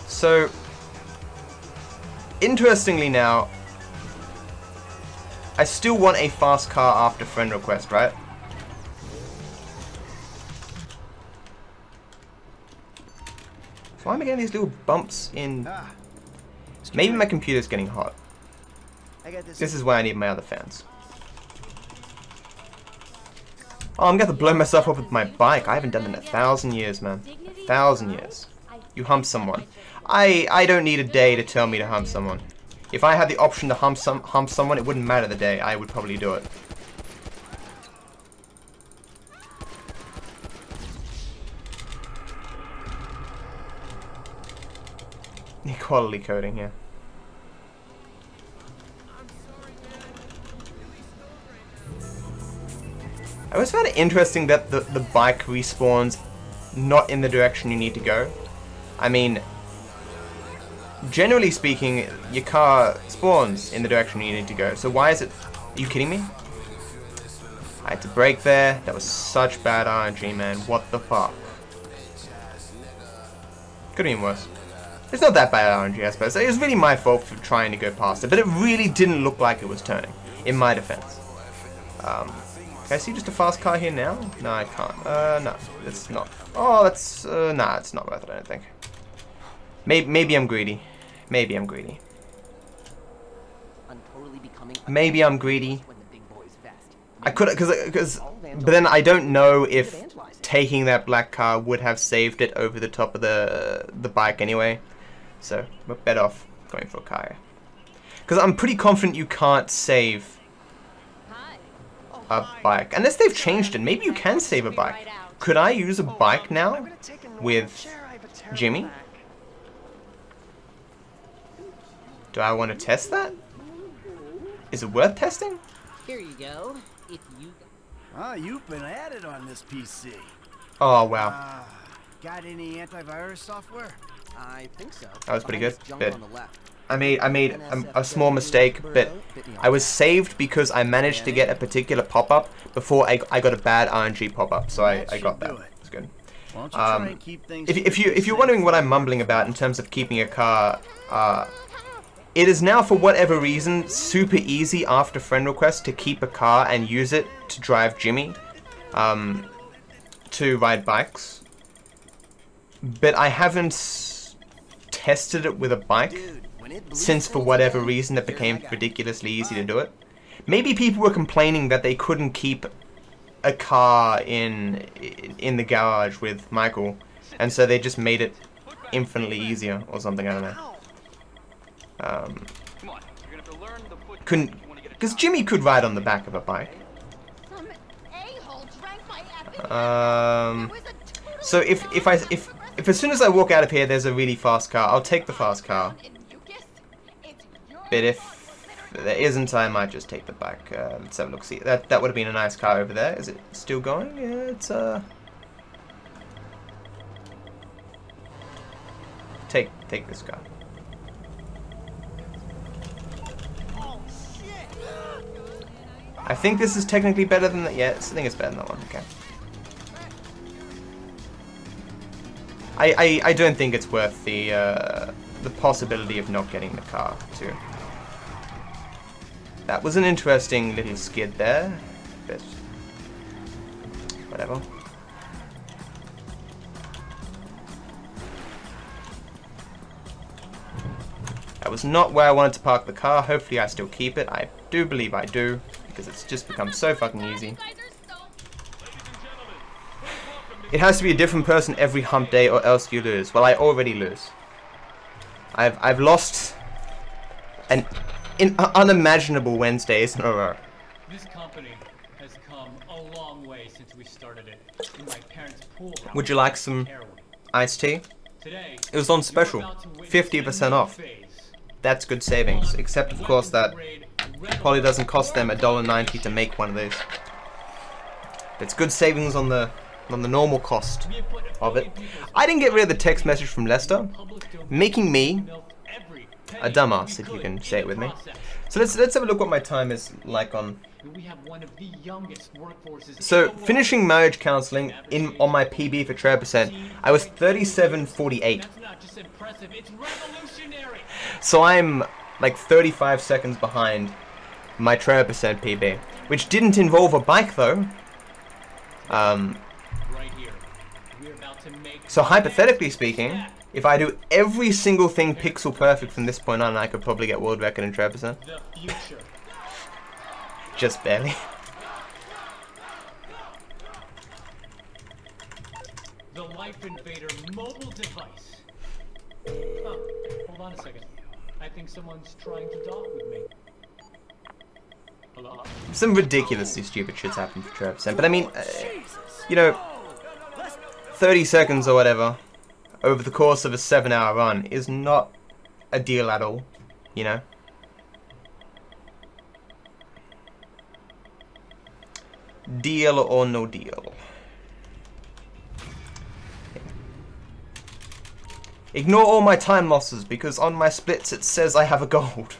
So, interestingly now, I still want a fast car after friend request, right? So why am I getting these little bumps in? Maybe my computer's getting hot. This is why I need my other fans. Oh, I'm gonna blow myself up with my bike. I haven't done it in 1,000 years, man. 1,000 years. You hump someone. I don't need a day to tell me to hump someone. If I had the option to hump someone, it wouldn't matter the day. I would probably do it. Equality coding, yeah. I always found it interesting that the bike respawns not in the direction you need to go. I mean, generally speaking, your car spawns in the direction you need to go. So why is it... Are you kidding me? I had to brake there. That was such bad RNG, man. What the fuck? Could have been worse. It's not that bad RNG, I suppose. It was really my fault for trying to go past it. But it really didn't look like it was turning, in my defense. Can I see just a fast car here now? No, I can't. No, it's not. Oh, that's... nah, it's not worth it, I don't think. Maybe I'm greedy. Maybe I'm greedy. Maybe I'm greedy. I could, but then I don't know if taking that black car would have saved it over the top of the bike anyway. So we're better off going for a car. Because I'm pretty confident you can't save a bike unless they've changed it. Maybe you can save a bike. Could I use a bike now with Jimmy? Do I want to test that? Is it worth testing? Here you go. If you... Ah, you've been at it on this PC. Oh, wow. Got any antivirus software? I think so. That was pretty good. But I made a small mistake, but I was saved because I managed to get a particular pop-up before I got a bad RNG pop-up, so I got that. It's good. If you're wondering what I'm mumbling about in terms of keeping a car, it is now, for whatever reason, super easy after friend request to keep a car and use it to drive Jimmy, to ride bikes. But I haven't tested it with a bike since, for whatever reason, it became ridiculously easy to do it. Maybe people were complaining that they couldn't keep a car in the garage with Michael, and so they just made it infinitely easier or something. I don't know. Couldn't, because Jimmy could ride on the back of a bike. So if as soon as I walk out of here there's a really fast car, I'll take the fast car. But if there isn't, I might just take the bike. Let's have a look. See, that would have been a nice car over there. Is it still going? Yeah, it's take this car. I think this is technically better than that. Yeah, I think it's better than that one. Okay. I don't think it's worth the possibility of not getting the car too. That was an interesting little skid there, but whatever. That was not where I wanted to park the car. Hopefully I still keep it. I do believe I do, because it's just become so fucking easy. It has to be a different person every hump day or else you lose. Well, I already lose. I've lost an unimaginable Wednesdays in a row. This company has come a long way since we started it. In my parents' pool house. Would you like some iced tea? Today, it was on special, 50% off. That's good savings, except of course that probably doesn't cost them $1.90 to make one of these. It's good savings on the normal cost of it. I didn't get rid of the text message from Lester, making me a dumbass, if you can say it with me. So let's have a look what my time is like on. So finishing marriage counseling on my PB for Trevor%, I was 37:48. So I'm like 35 seconds behind my Trevor% PB, which didn't involve a bike though. So hypothetically speaking, if I do every single thing pixel perfect from this point on, I could probably get world record in Trevor%. Just barely. The Life Invader mobile device. Oh, hold on a second. I think someone's trying to talk with me. Hello? Some ridiculously stupid shit's happened for Trevor%, but I mean, you know, 30 seconds or whatever over the course of a 7-hour run is not a deal at all, you know? Deal or no deal. Ignore all my time losses because on my splits it says I have a gold.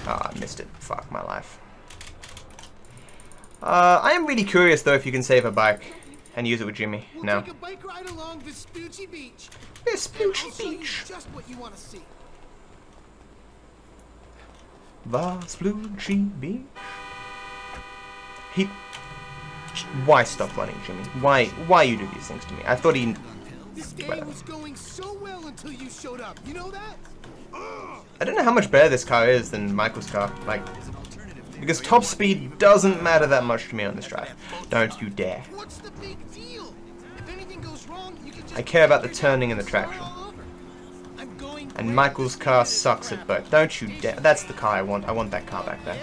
Ah, I missed it. Fuck my life. I am really curious though if you can save a bike and use it with Jimmy. No. Take a bike ride along the Spoochy Beach. This Spoochy Beach. Just what you want to see. The Spoochy Beach. Why stop running, Jimmy? Why you do these things to me? I thought he. This game was going so well until you showed up. You know that? I don't know how much better this car is than Michael's car. Like, because top speed doesn't matter that much to me on this drive. Don't you dare. What's the big deal? If anything goes wrong, you can just I care about the turning and the traction. And Michael's car sucks at both. Don't you dare. That's the car I want. I want that car back there.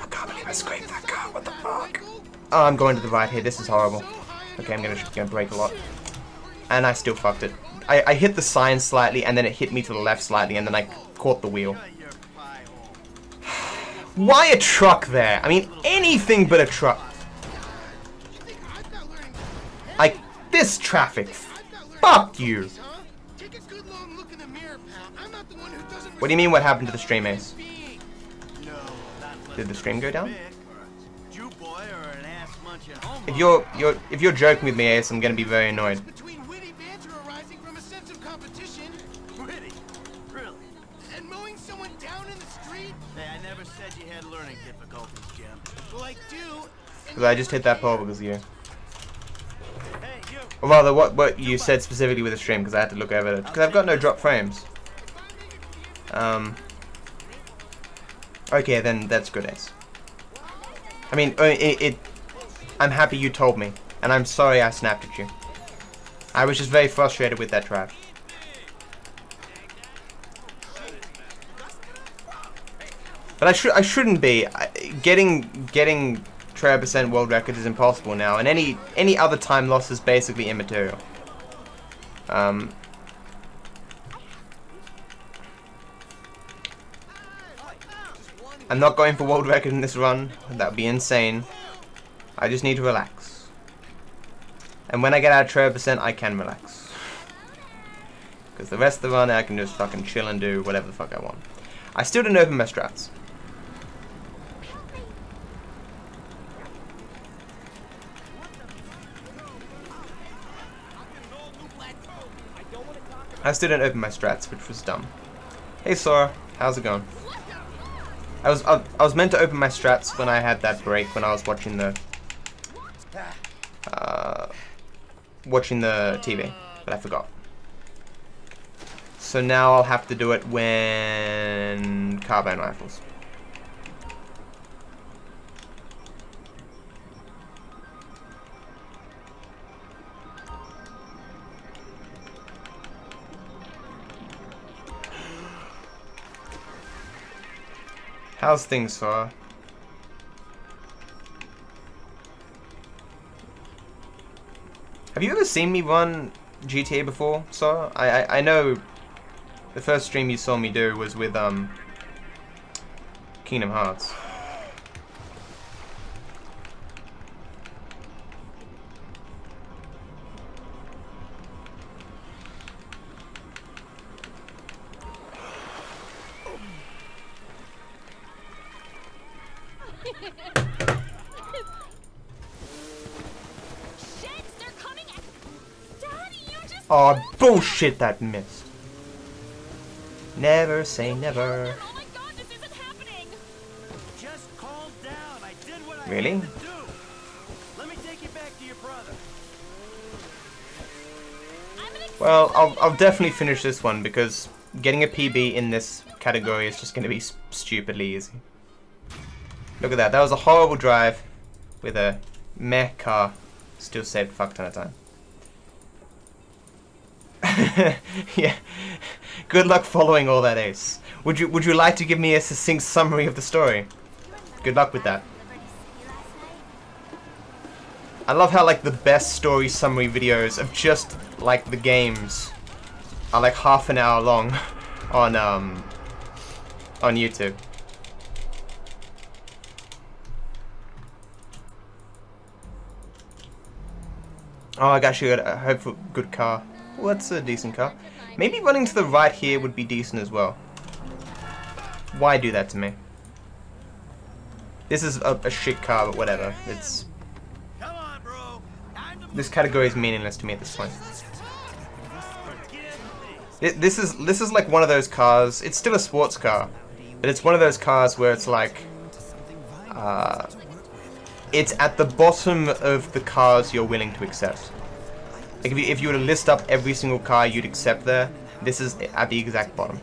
I can't believe I scraped that car. What the fuck? Oh, I'm going to the right here. This is horrible. Okay, I'm gonna brake a lot. And I still fucked it. I hit the sign slightly, and then it hit me to the left slightly, and then I caught the wheel. Why a truck there? I mean, anything but a truck. Like, this traffic. Fuck you. What do you mean what happened to the stream, Ace? Did the stream go down? If you're joking with me, Ace, I'm gonna be very annoyed. Because I just hit that pole because of you. Or rather, what you said specifically with the stream, because I had to look over it. Because I've got no drop frames. Okay, then that's good, Ace. I mean, I'm happy you told me, and I'm sorry I snapped at you. I was just very frustrated with that drive. But I shouldn't be. Getting Trevor% world record is impossible now, and any other time loss is basically immaterial. I'm not going for world record in this run. That would be insane. I just need to relax. And when I get out of trailer percent, I can relax. Because the rest of the run, I can just fucking chill and do whatever the fuck I want. I still didn't open my strats. I still didn't open my strats, which was dumb. Hey Sora, how's it going? I was meant to open my strats when I had that break when I was watching the TV, but I forgot. So now I'll have to do it when carbine rifles. How's things, Sora? Have you ever seen me run GTA before, Sora? I know the first stream you saw me do was with Kingdom Hearts. Oh, bullshit, that missed. Never say never. Oh my god, this isn't happening! Just calm down. I did what I Really? had to do. Let me take you back to your brother. Well, I'll definitely finish this one because getting a PB in this category is just going to be stupidly easy. Look at that. That was a horrible drive with a meh car. Still saved a fuck ton of time. Yeah. Good luck following all that, Ace. Would you like to give me a succinct summary of the story? Good luck with that. I love how like the best story summary videos of just like the games are like half an hour long on YouTube. Oh, I actually got a hopeful good car. Well, that's a decent car. Maybe running to the right here would be decent as well. Why do that to me? This is a shit car, but whatever. It's... Come on, bro. This category is meaningless to me at this point. This is like one of those cars. It's still a sports car, but it's one of those cars where it's like... it's at the bottom of the cars you're willing to accept. Like if you were to list up every single car you'd accept there, this is at the exact bottom.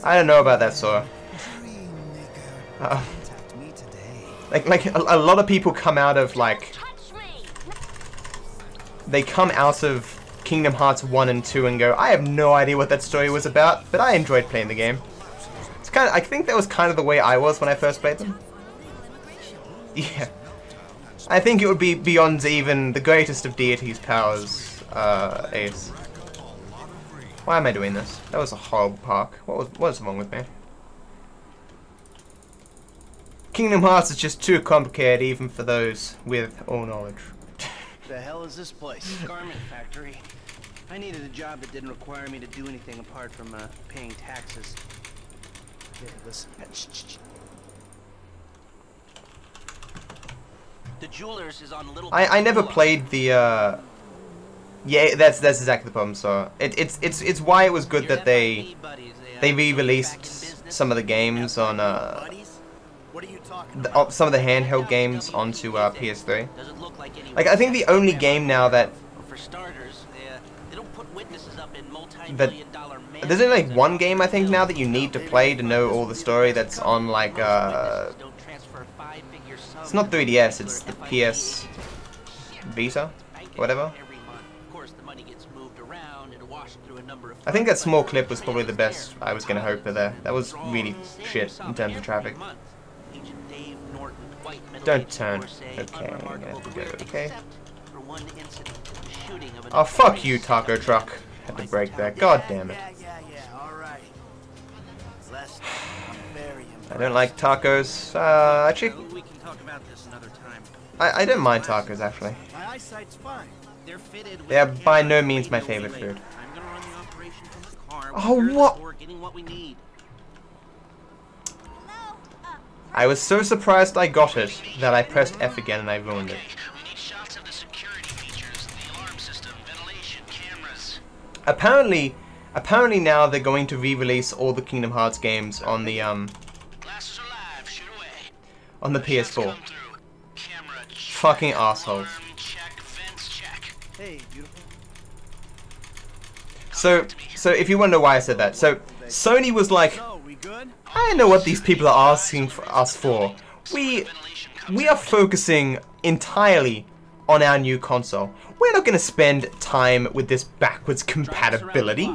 I don't know about that, Sora. Like a lot of people come out of like... They come out of Kingdom Hearts 1 and 2 and go, I have no idea what that story was about, but I enjoyed playing the game. It's kind of, I think that was kind of the way I was when I first played them. Yeah. I think it would be beyond even the greatest of deities' powers, Ace. Why am I doing this? That was a horrible park. What was wrong with me? Kingdom Hearts is just too complicated even for those with all knowledge. The hell is this place? Garment factory. I needed a job that didn't require me to do anything apart from paying taxes. Here, listen. The jewelers is on Little. I never played the. Yeah, that's exactly the problem. So it's why it was good that they re-released some of the games on some of the handheld games onto PS3. Like I think the only game now that there's only like one game I think now that you need to play to know all the story that's on like it's not 3DS, it's the PS Vita, whatever. I think that small clip was probably the best I was gonna hope for there. That was really shit in terms of traffic. Don't turn. Okay, I'm gonna have to go, okay. Oh, fuck you, taco truck. Had to break that. God damn it. I don't like tacos. Actually, We can talk about this another time. I don't mind tacos, actually. My eyesight's fine. They're fitted with They are a by camera no means my radio favorite relay. food. I'm gonna run the operation from the car. Oh, We're at the what? store getting what we need. I was so surprised I got it that I pressed F again and I ruined it. We need shots of the security features, the alarm system, ventilation, cameras. Apparently now they're going to re-release all the Kingdom Hearts games on the Glasses are live, shoot away. on the Shots PS4. come through. Camera check. Fucking assholes. Alarm check, vents check. Hey, beautiful. So if you wonder why I said that, so Sony was like, So, we good? I know what these people are asking for us for. We are focusing entirely on our new console. We're not going to spend time with this backwards compatibility.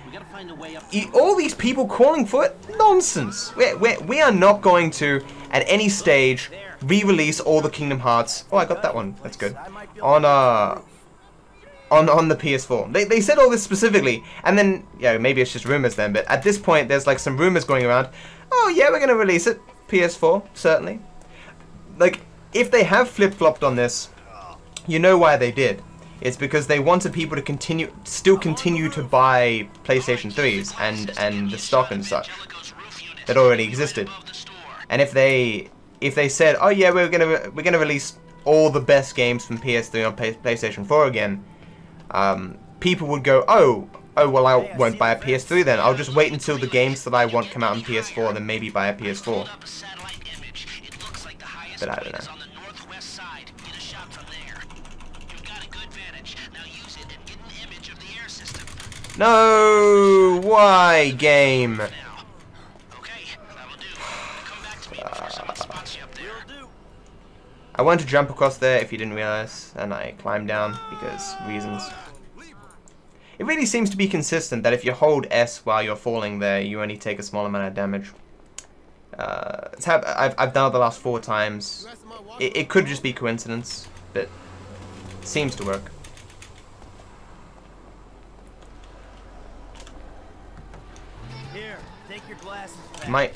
We gotta find a way up. All these people calling for it, nonsense. We are not going to, at any stage, re-release all the Kingdom Hearts. Oh, I got that one. That's good. On the PS4. They said all this specifically, and then, yeah, maybe it's just rumors then, but at this point there's like some rumors going around. Oh yeah, we're gonna release it. PS4, certainly. Like, if they have flip-flopped on this, you know why they did. It's because they wanted people to still continue to buy PlayStation 3s and the stock and such that already existed. And if they said, oh yeah, we're gonna release all the best games from PS3 on PlayStation 4 again, people would go, oh well, I won't buy a PS3 then. I'll just wait until the games that I want come out on PS4 and then maybe buy a PS4. But I don't know. No! Why, game? I wanted to jump across there if you didn't realize, and I climbed down because reasons. It really seems to be consistent that if you hold S while you're falling there, you only take a small amount of damage. I've done it the last 4 times. It could just be coincidence, but it seems to work. Here, take your glasses back. My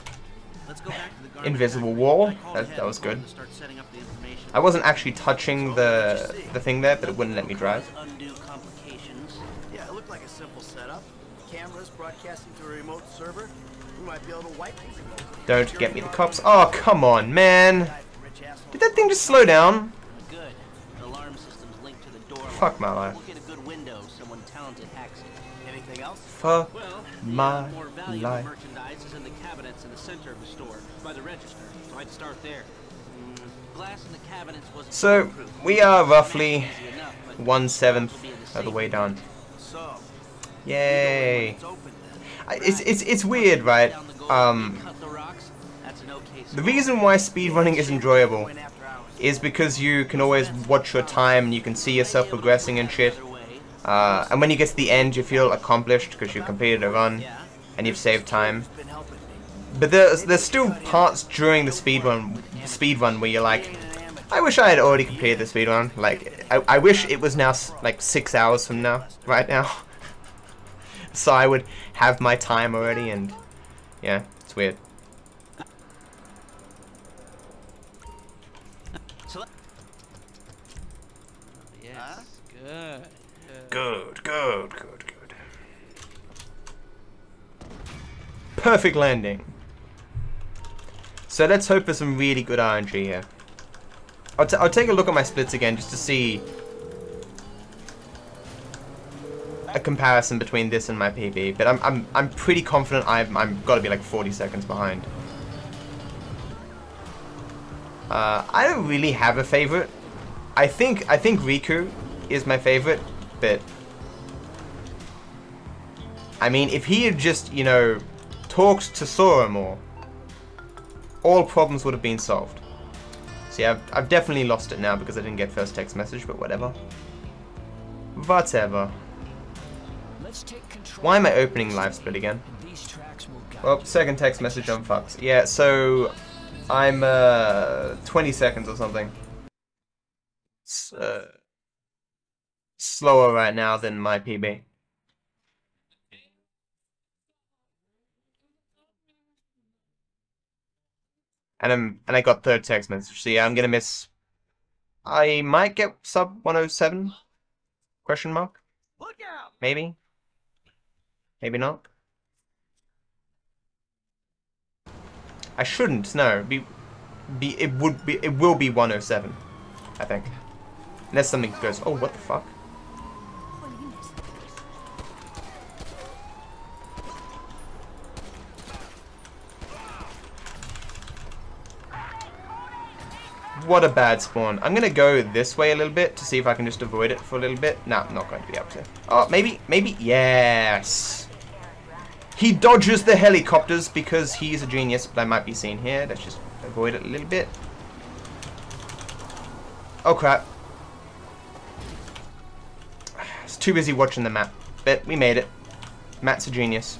Let's go back to the garment invisible factory. wall, I called that ahead was good. to start setting up the information. I wasn't actually touching the thing there, but it wouldn't let me drive. Undo complications. Yeah, it looked like a simple setup. Cameras broadcasting to a remote server. We might be able to wipe these remotes. Don't get me the cops. Oh, come on, man. Did that thing just slow down? Good. The alarm system's linked to the door. Fuck my life. We'll get a good window. Someone talented hacks it. Anything else? Fuck Well, my more valuable life. merchandise is in the cabinets in the center of the store, by the register. So I'd start there. Glass in the cabinets wasn't So, foolproof. we are roughly Easy enough, but 1/7 will be in the of the safe. way down. So, Yay. it's open then. It's weird, right? Down the gold, cut the rocks. That's an okay The reason why speedrunning is enjoyable Going after hours. is because you can always watch your time and you can see yourself progressing and shit. And when you get to the end, you feel accomplished because you completed a run and you've saved time. Been helping me. But there's still parts during the speedrun where you're like, I wish I had already completed the speedrun. Like, I wish it was now like 6 hours from now, right now. So I would have my time already, and yeah, it's weird. Yes, good. Good. Perfect landing. So let's hope for some really good RNG here. I'll take a look at my splits again just to see a comparison between this and my PB, but I'm pretty confident I'm got to be like 40 seconds behind. I don't really have a favorite. I think Riku is my favorite, but I mean, if he had just, you know, talked to Sora more, all problems would have been solved. See, I've definitely lost it now because I didn't get first text message, but whatever. Whatever. Why am I opening live split again? Well, second text message on fucks. Yeah, so I'm 20 seconds or something. Slower right now than my PB. And I got third text message. So yeah, I'm gonna miss. I might get sub 107? Question mark? Look out! Maybe. Maybe not. I shouldn't. No. It will be 107. I think. Unless something goes. Oh, what the fuck? What a bad spawn. I'm gonna go this way a little bit to see if I can just avoid it for a little bit. No, I'm not going to be able to. Oh, maybe. Yes. He dodges the helicopters because he's a genius, but I might be seen here. Let's just avoid it a little bit. Oh, crap. I was too busy watching the map, but we made it. Matt's a genius.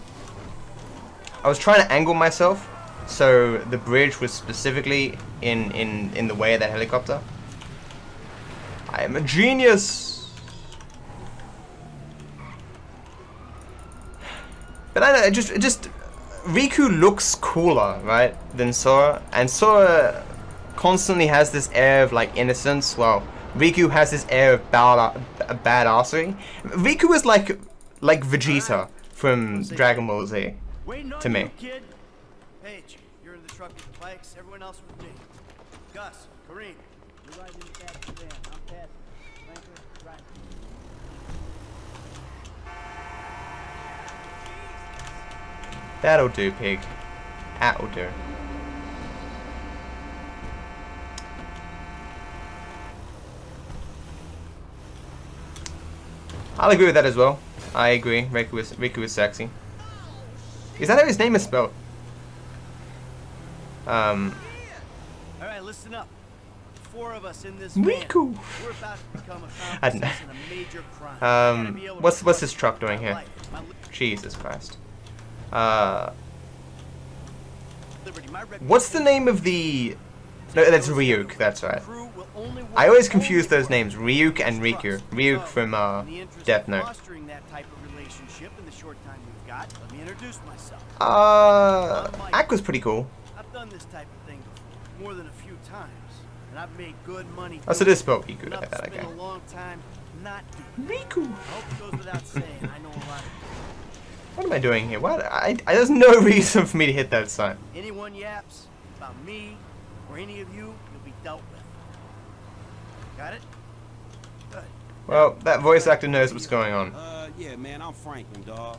I was trying to angle myself so the bridge was specifically in the way of that helicopter. I am a genius. But I know, just Riku looks cooler, right, than Sora, and Sora constantly has this air of like innocence. Well, Riku has this air of badassery. Riku is like Vegeta from Dragon Ball Z to me. Paige, you're in the truck with the bikes. Everyone else with me. Gus, Kareem, you're riding in the back of the van. I'm passing. Flanker, right. That'll do, pig. That'll do. I'll agree with that as well. I agree. Riku is sexy. Is that how his name is spelled? Alright, listen up. 4 of us in this van. Riku. We're about to become accomplices in a major crime. What's this truck doing here? Jesus Christ. What's the name of the... No, that's Ryuk, that's right. I always confuse those names, Ryuk and Riku. Ryuk from Death Note. Aqua's pretty cool. I've done this type of thing more than a few times, and I've made good money. Oh, so it is spelled Riku. I bet, okay. A long time not doing Riku. I hope it goes without saying. I know a lot. What am I doing here? What? There's no reason for me to hit that sign. Anyone yaps about me or any of you, you'll be dealt with. Got it? Good. Well, that voice actor knows what's going on. Yeah, man, I'm Franklin, dog.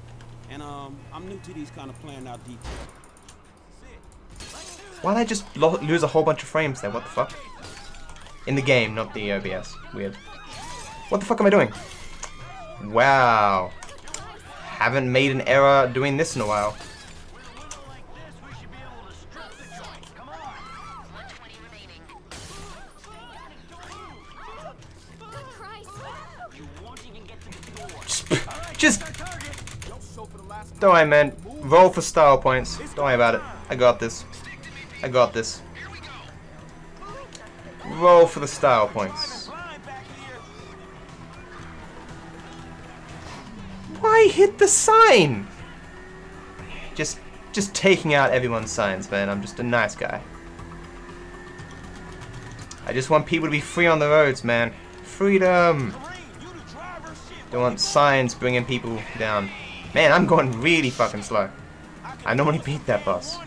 And I'm new to these kind of planned out details. Why'd I just lose a whole bunch of frames there? What the fuck? In the game, not the OBS. Weird. What the fuck am I doing? Wow. Haven't made an error doing this in a while. Just don't worry, man. Roll for style points. Don't worry about it. I got this. I got this. Roll for the style points. Why hit the sign? Just taking out everyone's signs, man. I'm just a nice guy. I just want people to be free on the roads, man. Freedom. Don't want signs bringing people down. Man, I'm going really fucking slow. I normally beat that bus.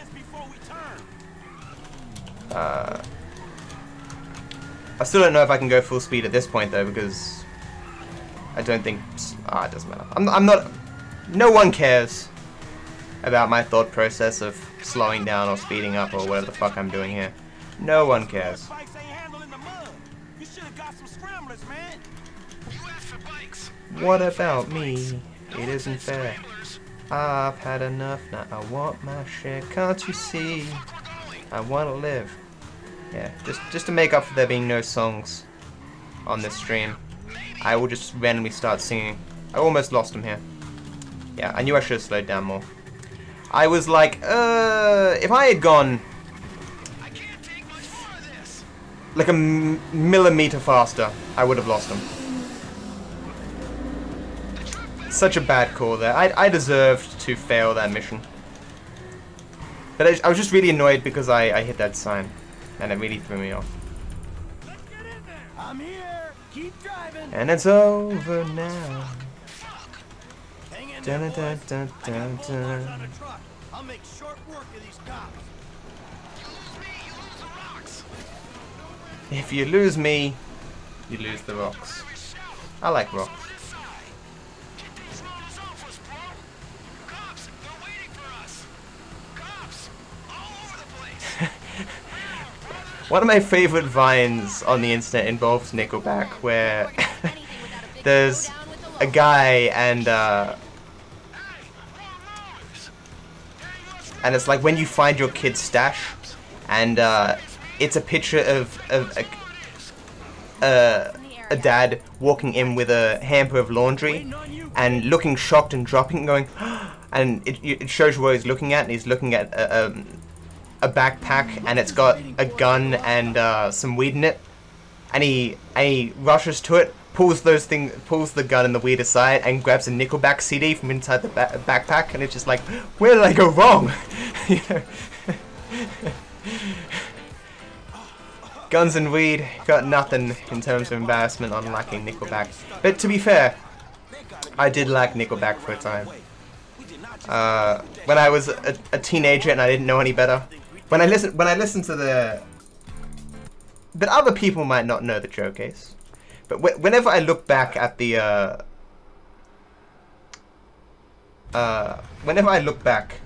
I still don't know if I can go full speed at this point though, because I don't think... it doesn't matter. I'm not... No one cares about my thought process of slowing down or speeding up or whatever the fuck I'm doing here. No one cares. What about me? It isn't fair. I've had enough, now I want my share. Can't you see? I want to live. Yeah, just to make up for there being no songs on this stream, I will just randomly start singing. I almost lost him here. Yeah, I knew I should have slowed down more. I was like, if I had gone like a millimeter faster, I would have lost him. Such a bad call there. I deserved to fail that mission. But I was just really annoyed because I hit that sign, and it really threw me off. I'm here. Keep driving. And it's over now. Hang in Dun, there, dun, boys. dun, I got dun, bulldogs dun. on a truck. I'll make short work of these cops. If you lose me, you lose the rocks. I like rocks. One of my favorite vines on the internet involves Nickelback, where there's a guy and it's like when you find your kid's stash, and it's a picture of a dad walking in with a hamper of laundry and looking shocked and dropping and going and it shows you what he's looking at, and he's looking at a backpack, and it's got a gun and some weed in it, and he rushes to it, pulls the gun and the weed aside, and grabs a Nickelback CD from inside the backpack, and it's just like, where did I go wrong? You know? Guns and weed, got nothing in terms of embarrassment on liking Nickelback. But to be fair, I did like Nickelback for a time. When I was a teenager and I didn't know any better. When I listened to the... But other people might not know the joke case. But whenever I look back at the... whenever I look back...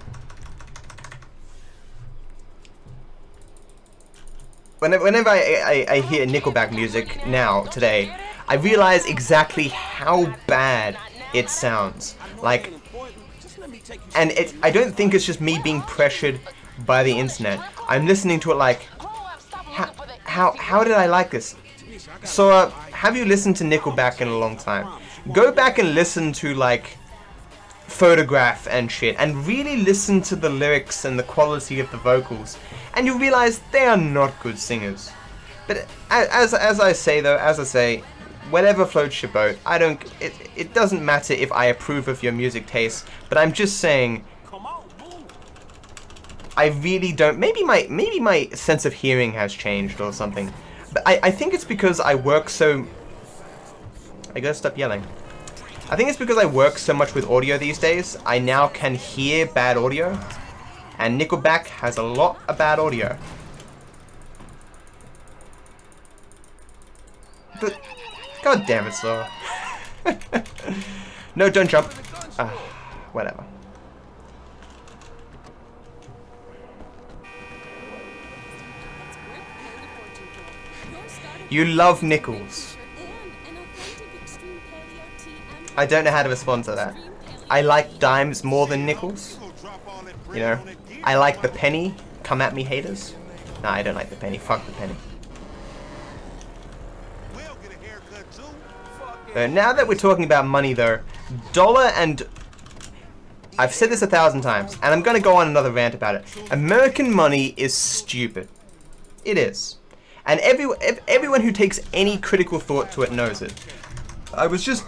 Whenever I hear Nickelback music now, today, I realize exactly how bad it sounds. Like... And I don't think it's just me being pressured by the internet. I'm listening to it like, how did I like this? So, have you listened to Nickelback in a long time? Go back and listen to, like, Photograph and shit, and really listen to the lyrics and the quality of the vocals, and you realize they are not good singers. But as I say, whatever floats your boat. It doesn't matter if I approve of your music taste, but I'm just saying, I really don't. Maybe my sense of hearing has changed or something. But I think it's because I work so. I gotta stop yelling. I think it's because I work so much with audio these days. I now can hear bad audio, and Nickelback has a lot of bad audio. But God damn it, Saw. No, don't jump. Whatever. You love nickels. I don't know how to respond to that. I like dimes more than nickels. You know, I like the penny. Come at me, haters. Nah, I don't like the penny. Fuck the penny. Now that we're talking about money, though, dollar and... I've said this 1,000 times, and I'm gonna go on another rant about it. American money is stupid. It is. And everyone who takes any critical thought to it knows it. I was just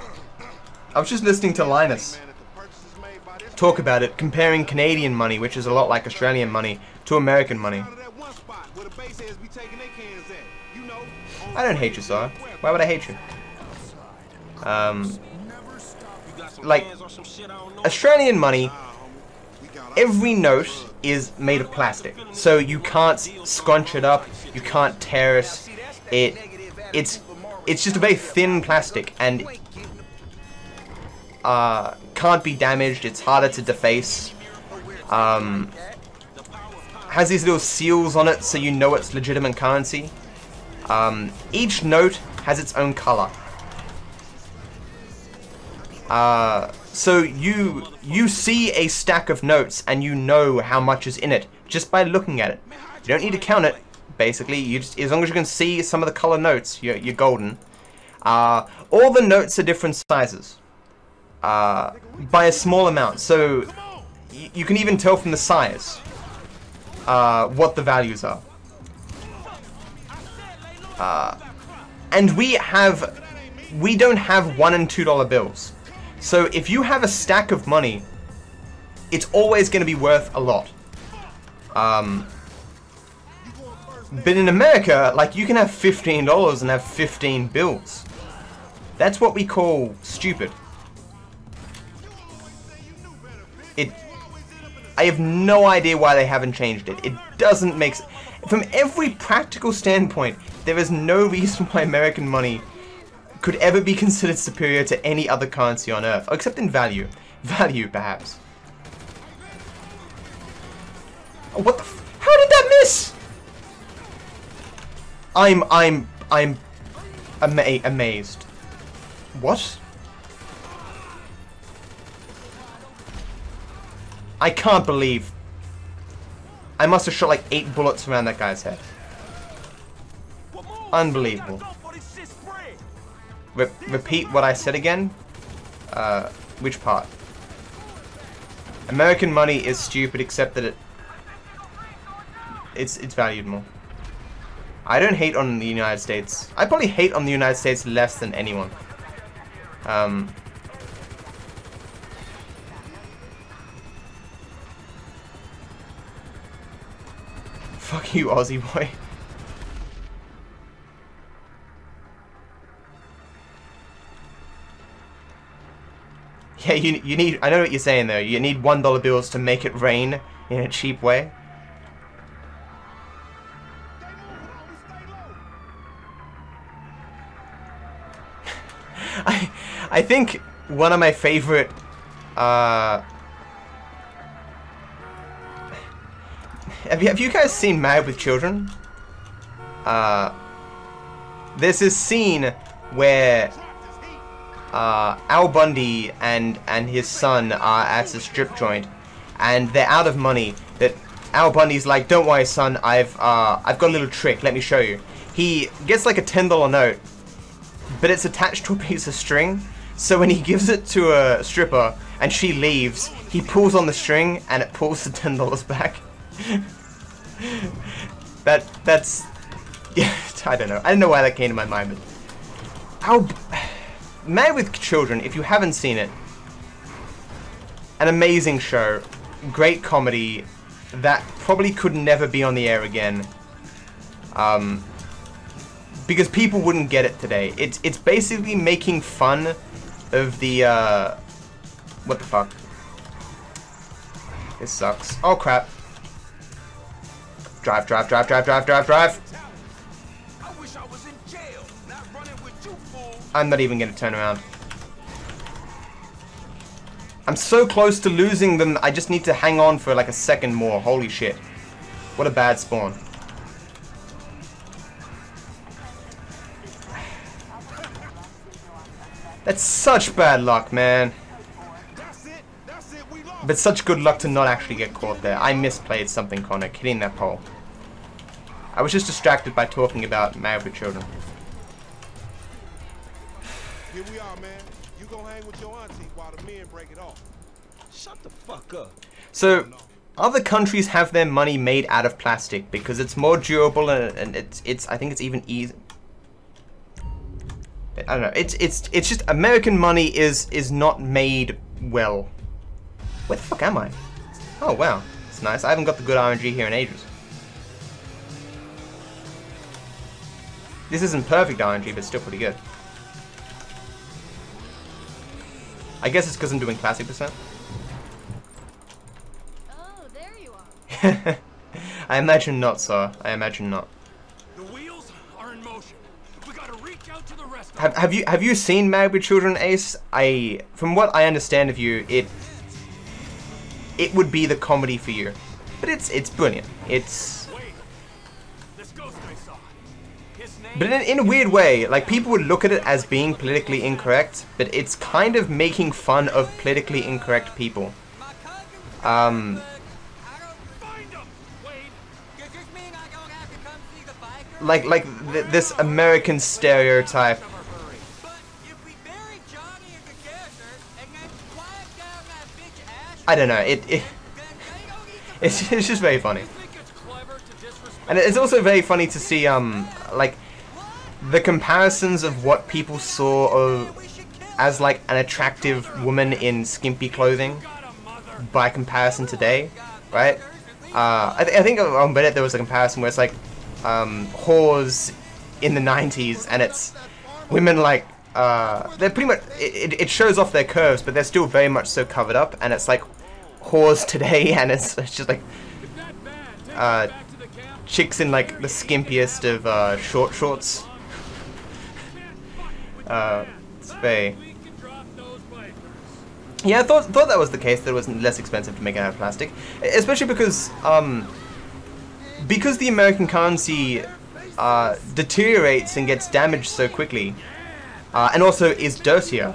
listening to Linus talk about it, comparing Canadian money, which is a lot like Australian money, to American money. I don't hate you, sir. Why would I hate you? Like, Australian money, every note is made of plastic, so you can't scrunch it up, you can't tear it. It's just a very thin plastic, and can't be damaged. It's harder to deface. Has these little seals on it, so you know it's legitimate currency. Each note has its own color. So you see a stack of notes and you know how much is in it just by looking at it. You don't need to count it. Basically, you just, as long as you can see some of the color notes, you're golden. All the notes are different sizes by a small amount, so you can even tell from the size what the values are. And we don't have $1 and $2 bills. So if you have a stack of money, it's always going to be worth a lot. But in America, like, you can have $15 and have 15 bills. That's what we call stupid. I have no idea why they haven't changed it. It doesn't make sense. From every practical standpoint, there is no reason why American money could ever be considered superior to any other currency on Earth, except in value. Value, perhaps. Oh, what the f— how did that miss? I'm amazed. What? I can't believe. I must have shot like 8 bullets around that guy's head. Unbelievable. Repeat what I said again? Which part? American money is stupid, except that it's valued more. I don't hate on the United States. I probably hate on the United States less than anyone. Fuck you, Aussie boy. Yeah, you need— I know what you're saying though. You need $1 bills to make it rain in a cheap way. I think one of my favorite have you guys seen Married with Children? There's this scene where Al Bundy and his son are at a strip joint, and they're out of money. That Al Bundy's like, "Don't worry, son. I've got a little trick. Let me show you." He gets like a $10 note, but it's attached to a piece of string. So when he gives it to a stripper and she leaves, he pulls on the string and it pulls the $10 back. That's yeah. I don't know. I don't know why that came to my mind, but Married with Children, if you haven't seen it, an amazing show, great comedy that probably could never be on the air again, because people wouldn't get it today. It's basically making fun of the what the fuck? This sucks. Oh crap! Drive! I wish I was in jail, not running with you fools. I'm not even gonna turn around. I'm so close to losing them, I just need to hang on for like a second more. Holy shit. What a bad spawn. That's such bad luck, man. But such good luck to not actually get caught there. I misplayed something, Connor, hitting that pole. I was just distracted by talking about Married with Children. Here we are, man. You go hang with your auntie while the men break it off. Shut the fuck up. So, other countries have their money made out of plastic because it's more durable and it's I think it's even easy. I don't know. It's just American money is not made well. Where the fuck am I? Oh wow, it's nice. I haven't got the good RNG here in ages. This isn't perfect RNG, but still pretty good. I guess it's because I'm doing classic percent. Oh, there you are. I imagine not, sir. I imagine not. The wheels are in motion. We gotta reach out to the rest. Have you seen Married with Children, Ace? From what I understand of you, it would be the comedy for you, but it's brilliant. It's but in a weird way, like people would look at it as being politically incorrect, but it's kind of making fun of politically incorrect people. Like this American stereotype. I don't know. It's just very funny, and it's also very funny to see like the comparisons of what people saw as like an attractive woman in skimpy clothing by comparison today, right? I think on Reddit there was a comparison where it's like whores in the 90s, and it's women like they're pretty much it shows off their curves, but they're still very much so covered up, and it's like whores today, and it's just like chicks in like the skimpiest of short shorts. It's very... Yeah, I thought that was the case, that it was less expensive to make it out of plastic. Especially because the American currency deteriorates and gets damaged so quickly, and also is dirtier,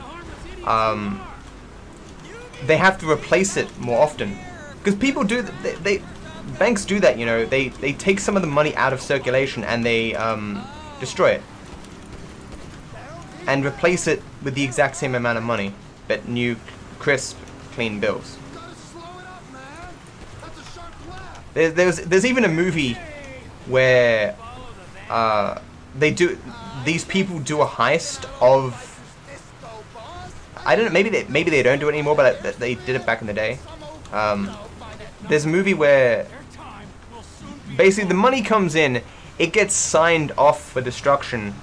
they have to replace it more often. Because people do, banks do that, you know, they take some of the money out of circulation and they destroy it. And replace it with the exact same amount of money, but new, crisp, clean bills. There's even a movie where these people do a heist of, I don't know, maybe they don't do it anymore, but they did it back in the day. There's a movie where basically the money comes in, it gets signed off for destruction,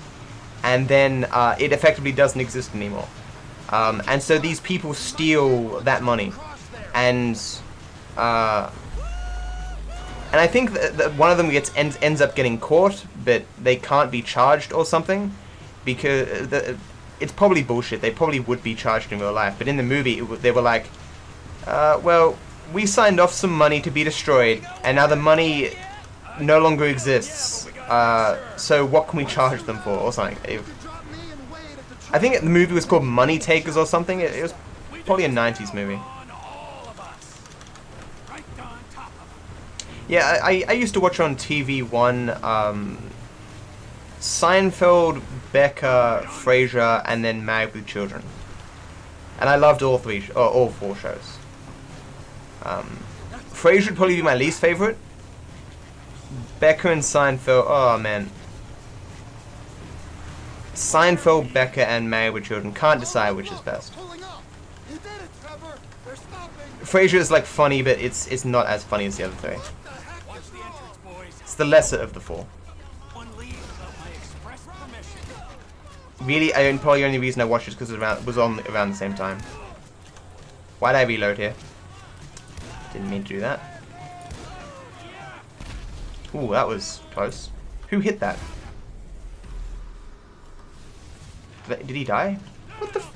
and then it effectively doesn't exist anymore. And so these people steal that money, and I think that one of them ends up getting caught, but they can't be charged or something, because it's probably bullshit. They probably would be charged in real life, but in the movie they were like, well, we signed off some money to be destroyed, and now the money no longer exists. So what can we charge them for, or something? I think the movie was called Money Takers or something. It was probably a 90s movie. Yeah, I used to watch on TV1 Seinfeld, Becca, Frasier, and then Married with Children. And I loved all four shows. Frasier would probably be my least favorite. Becca and Seinfeld, oh man. Seinfeld, Becca, and Married with Children. Can't decide which is best. Frasier is like funny, but it's not as funny as the other three. It's the lesser of the four. Really, probably the only reason I watched it is because it was on around the same time. Why'd I reload here? Didn't mean to do that. Ooh, that was close. Who hit that? Did he die? What the f—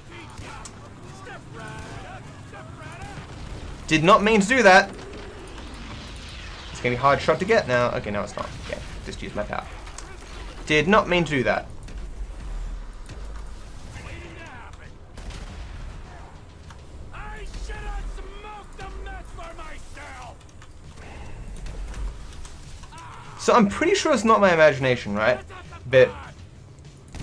Did not mean to do that! It's gonna be a hard shot to get now. Okay, no it's not. Okay, just use my power. Did not mean to do that. So I'm pretty sure it's not my imagination, right? But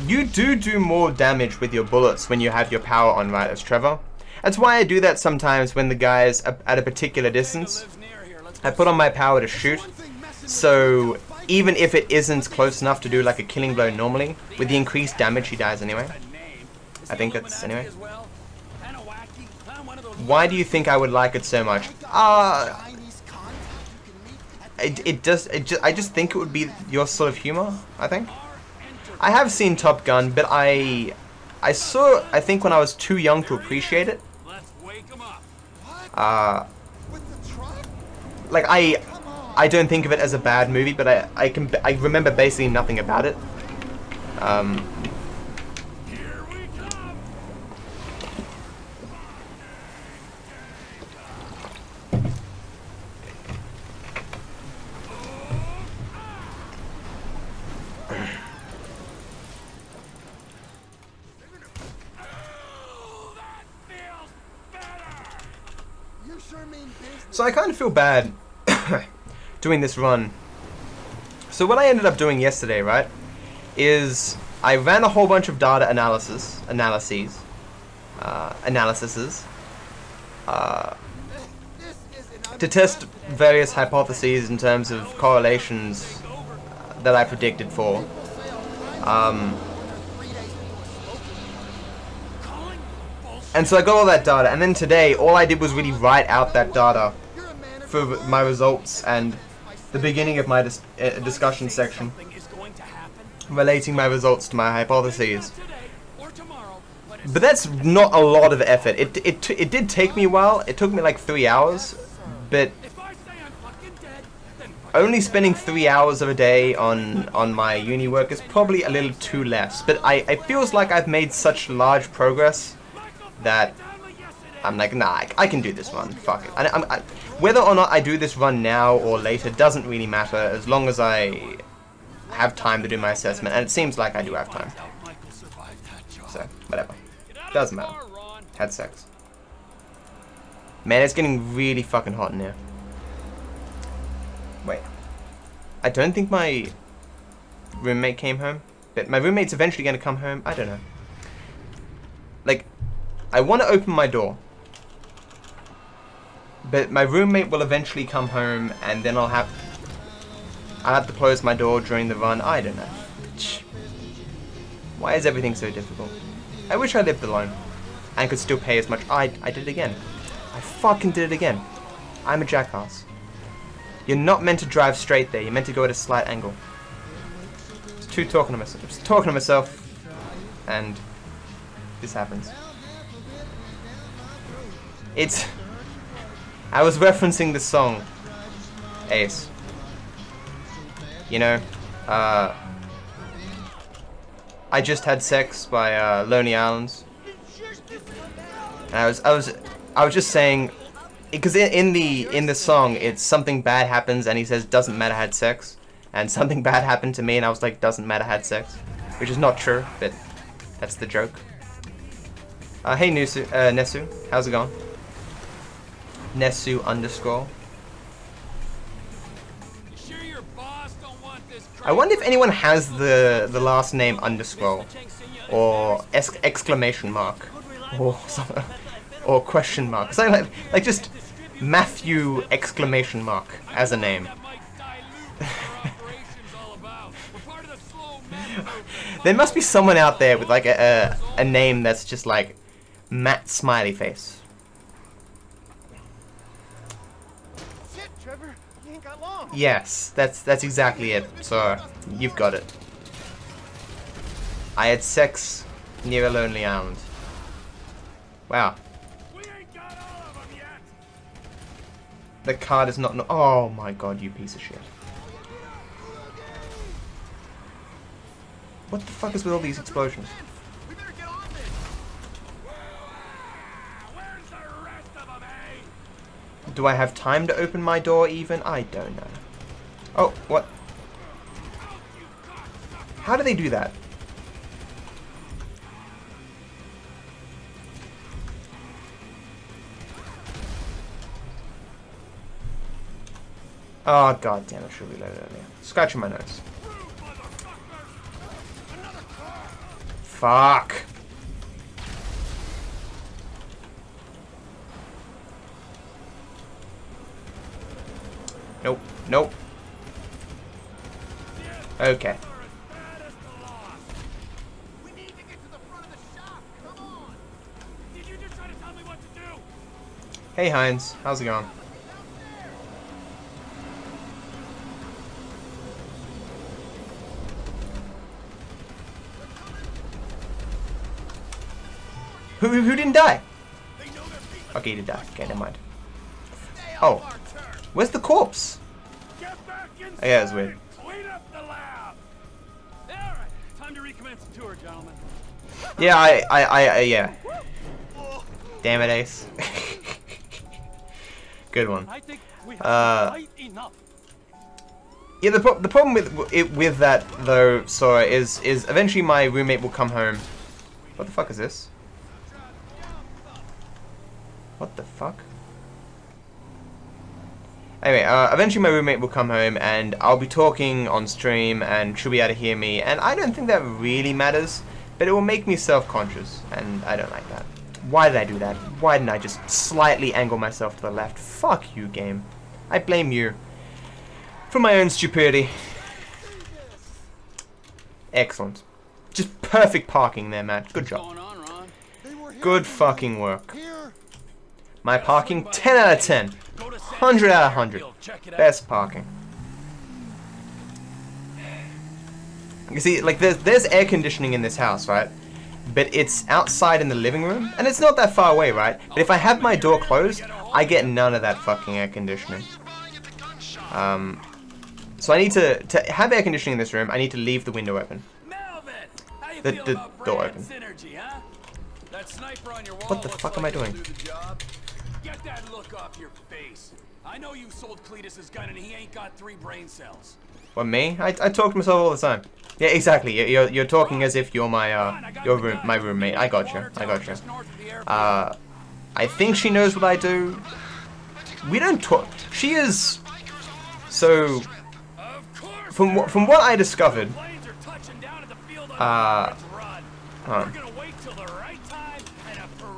you do more damage with your bullets when you have your power on, right, as Trevor? That's why I do that sometimes when the guy's at a particular distance. I put on my power to shoot, so even if it isn't close enough to do like a killing blow normally, with the increased damage he dies anyway. I think that's, anyway. Why do you think I would like it so much? I just think it would be your sort of humor, I think. I have seen Top Gun, but I think when I was too young to appreciate it. Like I don't think of it as a bad movie, but I remember basically nothing about it. So I kind of feel bad doing this run. So what I ended up doing yesterday, right, is I ran a whole bunch of data analyses to test various hypotheses in terms of correlations that I predicted for. And so I got all that data, and then today all I did was really write out that data for my results and the beginning of my discussion section, relating my results to my hypotheses. But that's not a lot of effort. It did take me a while. It took me like 3 hours, but only spending 3 hours of a day on my uni work is probably a little too less. But I feels like I've made such large progress that I'm like, nah, I can do this run. Fuck it. Whether or not I do this run now or later doesn't really matter as long as I have time to do my assessment, and it seems like I do have time. So, whatever. Doesn't matter. Had sex. Man, it's getting really fucking hot in here. Wait. I don't think my roommate came home, but my roommate's eventually going to come home. I don't know. Like, I want to open my door, but my roommate will eventually come home, and then I'll have to close my door during the run. I don't know. Why is everything so difficult? I wish I lived alone and could still pay as much. I did it again. I fucking did it again. I'm a jackass. You're not meant to drive straight there. You're meant to go at a slight angle. Just talking to myself, and this happens. I was referencing the song Ace. You know, I Just Had Sex by Lonely Islands. And I was just saying, because in the song it's something bad happens and he says doesn't matter had sex, and something bad happened to me and I was like doesn't matter had sex, which is not true, but that's the joke. Hey Nesu, how's it going? Nesu _. I wonder if anyone has the last name _ or exclamation mark or something, or question mark. So like just Matthew exclamation mark as a name. There must be someone out there with like a name that's just like Matt smiley face. Shit, Trevor, you ain't got long. Yes, that's exactly it. So you've got it. I had sex near a lonely island. Wow. We ain't got all of them yet. The card is not. Oh my god, you piece of shit. What the fuck is with all these explosions? We better get on this. Where's the rest of them, eh? Do I have time to open my door even? I don't know. Oh, what? How do they do that? Oh god damn it, should reload it earlier. Scratching my nose. Fuck. Nope, nope. Okay. We need to get to the front of the shop. Come on. Did you just try to tell me what to do? Hey Heinz, how's it going? Who didn't die? Okay, he did die. Okay, never mind. Oh, where's the corpse? Oh, yeah, it's weird. Clean up the lab. All right, time to recommence the tour, gentlemen. Yeah, yeah. Damn it, Ace. Good one. I think we have quite enough. Yeah, the problem with that though, Sora, is eventually my roommate will come home. What the fuck is this? What the fuck? Anyway, eventually my roommate will come home and I'll be talking on stream and she'll be able to hear me, and I don't think that really matters, but it will make me self-conscious and I don't like that. Why did I do that? Why didn't I just slightly angle myself to the left? Fuck you, game. I blame you for my own stupidity. Excellent. Just perfect parking there, Matt. Good job. Good fucking work. My parking, 10 out of 10. 100 out of 100. Best parking. You see, like, there's air conditioning in this house, right? But it's outside in the living room, and it's not that far away, right? But if I have my door closed, I get none of that fucking air conditioning. So I need to have air conditioning in this room. I need to leave the window open. The door open. What the fuck am I doing? Get that look off your face. I know you sold Cletus's gun and he ain't got 3 brain cells. What, me? I talk to myself all the time. Yeah, exactly. You're talking as if you're my my roommate. I got you. I got you. I think she knows what I do. We don't talk. She is. So, from what I discovered,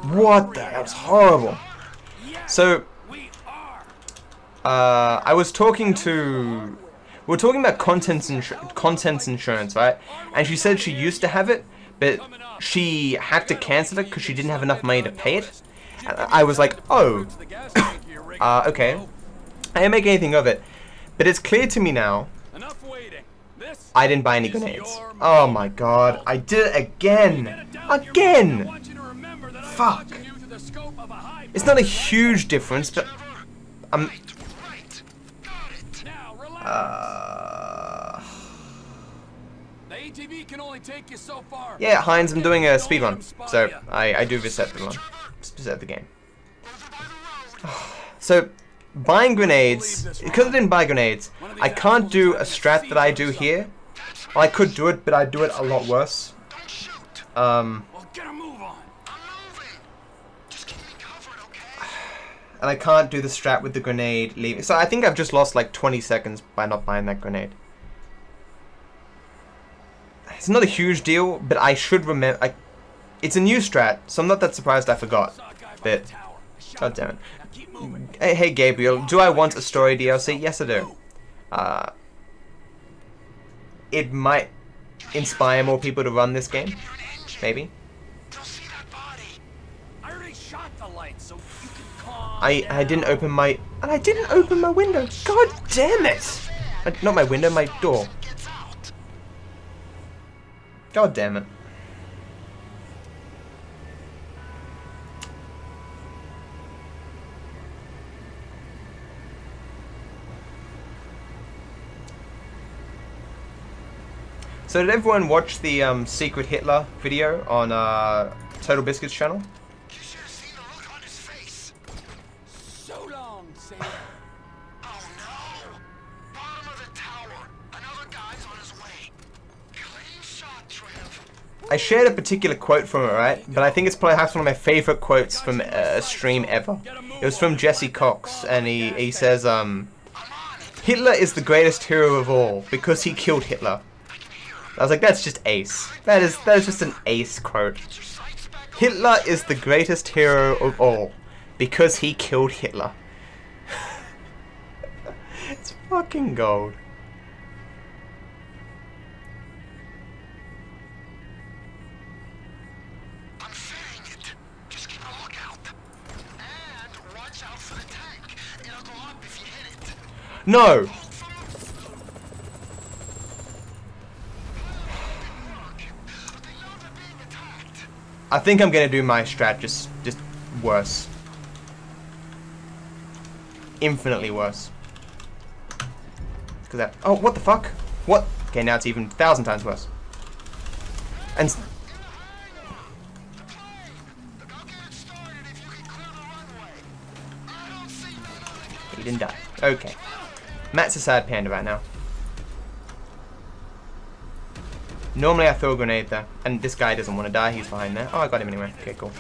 what the? That was horrible. So, I was talking to. We were talking about contents insurance, right? And she said she used to have it, but she had to cancel it because she didn't have enough money to pay it. And I was like, oh, okay. I didn't make anything of it, but it's clear to me now. I didn't buy any grenades. Oh my god, I did it again! Again! Fuck. It's not a huge difference, but yeah, Heinz, I'm doing a speedrun, so I do reset the game. So, buying grenades, because I didn't buy grenades, I can't do a strat that I do here. Well, I could do it, but I'd do it a lot worse. And I can't do the strat with the grenade leaving. So I think I've just lost like 20 seconds by not buying that grenade. It's not a huge deal, but I should remember. It's a new strat, so I'm not that surprised I forgot. But, god damn it. Hey Gabriel, do I want a story DLC? Yes I do. It might inspire more people to run this game. Maybe. I didn't open my... And I didn't open my window. God damn it! Not my window, my door. God damn it. So did everyone watch the Secret Hitler video on Total Biscuit's channel? I shared a particular quote from it, right? But I think it's probably one of my favorite quotes from a stream ever. It was from Jesse Cox, and he says, Hitler is the greatest hero of all because he killed Hitler. I was like, that's just ace. That is just an ace quote. Hitler is the greatest hero of all because he killed Hitler. It's fucking gold. No! I think I'm gonna do my strat just worse. Infinitely worse. Cause that. Oh, what the fuck? What? Okay, now it's even 1,000 times worse. And. He didn't die. Okay. Matt's a sad panda right now. Normally I throw a grenade there, and this guy doesn't want to die, he's behind there. Oh, I got him anyway. Okay, cool.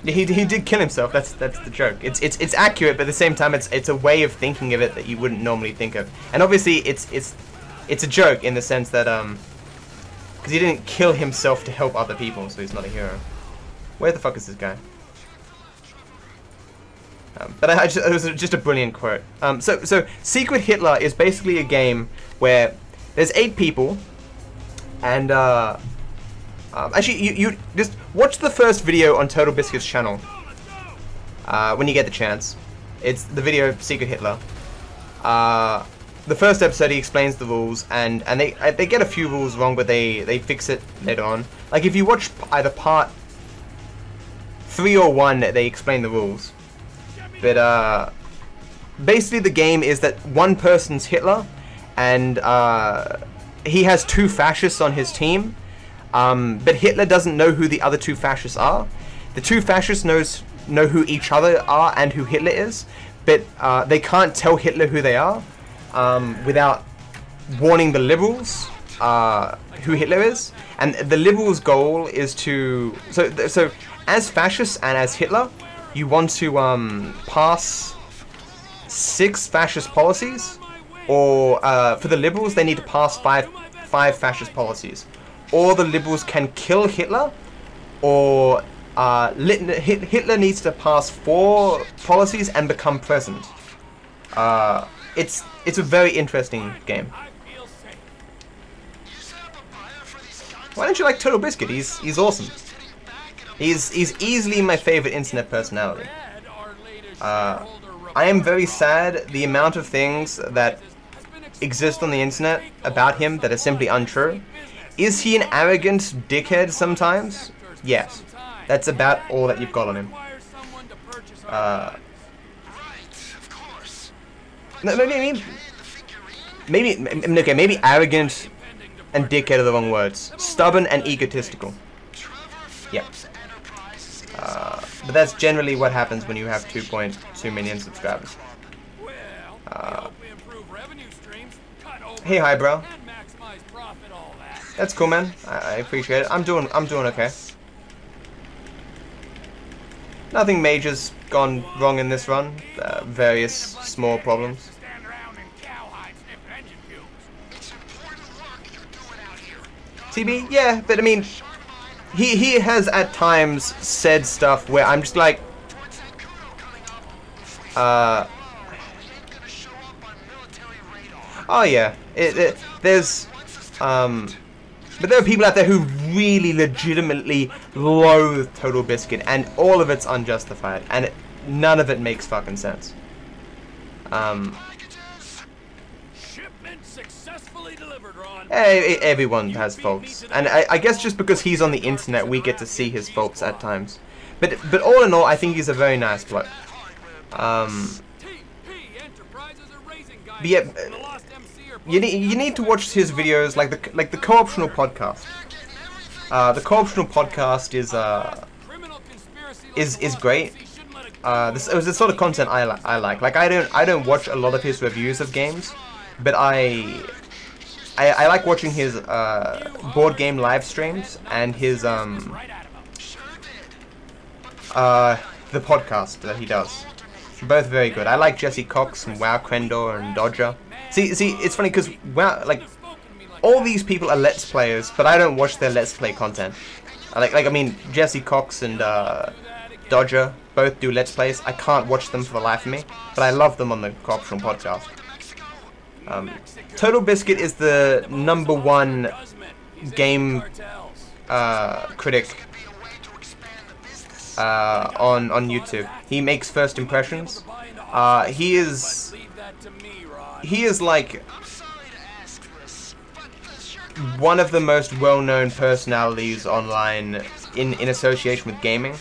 Yeah, he did kill himself. That's the joke. It's accurate, but at the same time, it's a way of thinking of it that you wouldn't normally think of. And obviously, it's a joke in the sense that because he didn't kill himself to help other people, so he's not a hero. Where the fuck is this guy? But it was just a brilliant quote. So Secret Hitler is basically a game where There's 8 people, and actually, you just watch the first video on Total Biscuit's channel when you get the chance. It's the video Secret Hitler. The first episode, he explains the rules, and they get a few rules wrong, but they fix it later on. Like if you watch either part 3 or 1, they explain the rules. But basically, the game is that one person's Hitler, and he has 2 fascists on his team. But Hitler doesn't know who the other 2 fascists are. The 2 fascists know who each other are and who Hitler is, but they can't tell Hitler who they are without warning the liberals who Hitler is. And the liberals' goal is to so as fascists and as Hitler, you want to pass 6 fascist policies, or for the liberals, they need to pass 5 fascist policies. Or the liberals can kill Hitler, or Hitler needs to pass 4 policies and become president. It's a very interesting game. Why don't you like Total Biscuit? He's awesome. He's easily my favorite internet personality. I am very sad the amount of things that exist on the internet about him that are simply untrue. Is he an arrogant dickhead sometimes? Yes. That's about all that you've got on him. Maybe arrogant and dickhead are the wrong words. Stubborn and egotistical. Yep. But that's generally what happens when you have 2.2 million subscribers. Hey, highbrow. That's cool, man. I appreciate it. I'm doing okay. Nothing major's gone wrong in this run. Various small problems. TB, yeah, but I mean, he has at times said stuff where I'm just like, oh yeah, there's but there are people out there who really legitimately loathe Total Biscuit, and all of it's unjustified, and none of it makes fucking sense. Hey, everyone has faults, and I guess just because he's on the internet, we get to see his faults at times. But all in all, I think he's a very nice bloke. But yeah, you need to watch his videos, like the Co-optional podcast. The Co-optional podcast is great. This is the sort of content I like. Like I don't watch a lot of his reviews of games, but I like watching his board game live streams and his the podcast that he does. Both very good. I like Jesse Cox and Wow Crendor and Dodger. See, it's funny because wow, like all these people are Let's Players, but I don't watch their Let's Play content. I mean, Jesse Cox and Dodger both do Let's Plays. I can't watch them for the life of me, but I love them on the Co-optional podcast. Total Biscuit is the #1 game critic on YouTube. He makes first impressions. He is like one of the most well-known personalities online in association with gaming.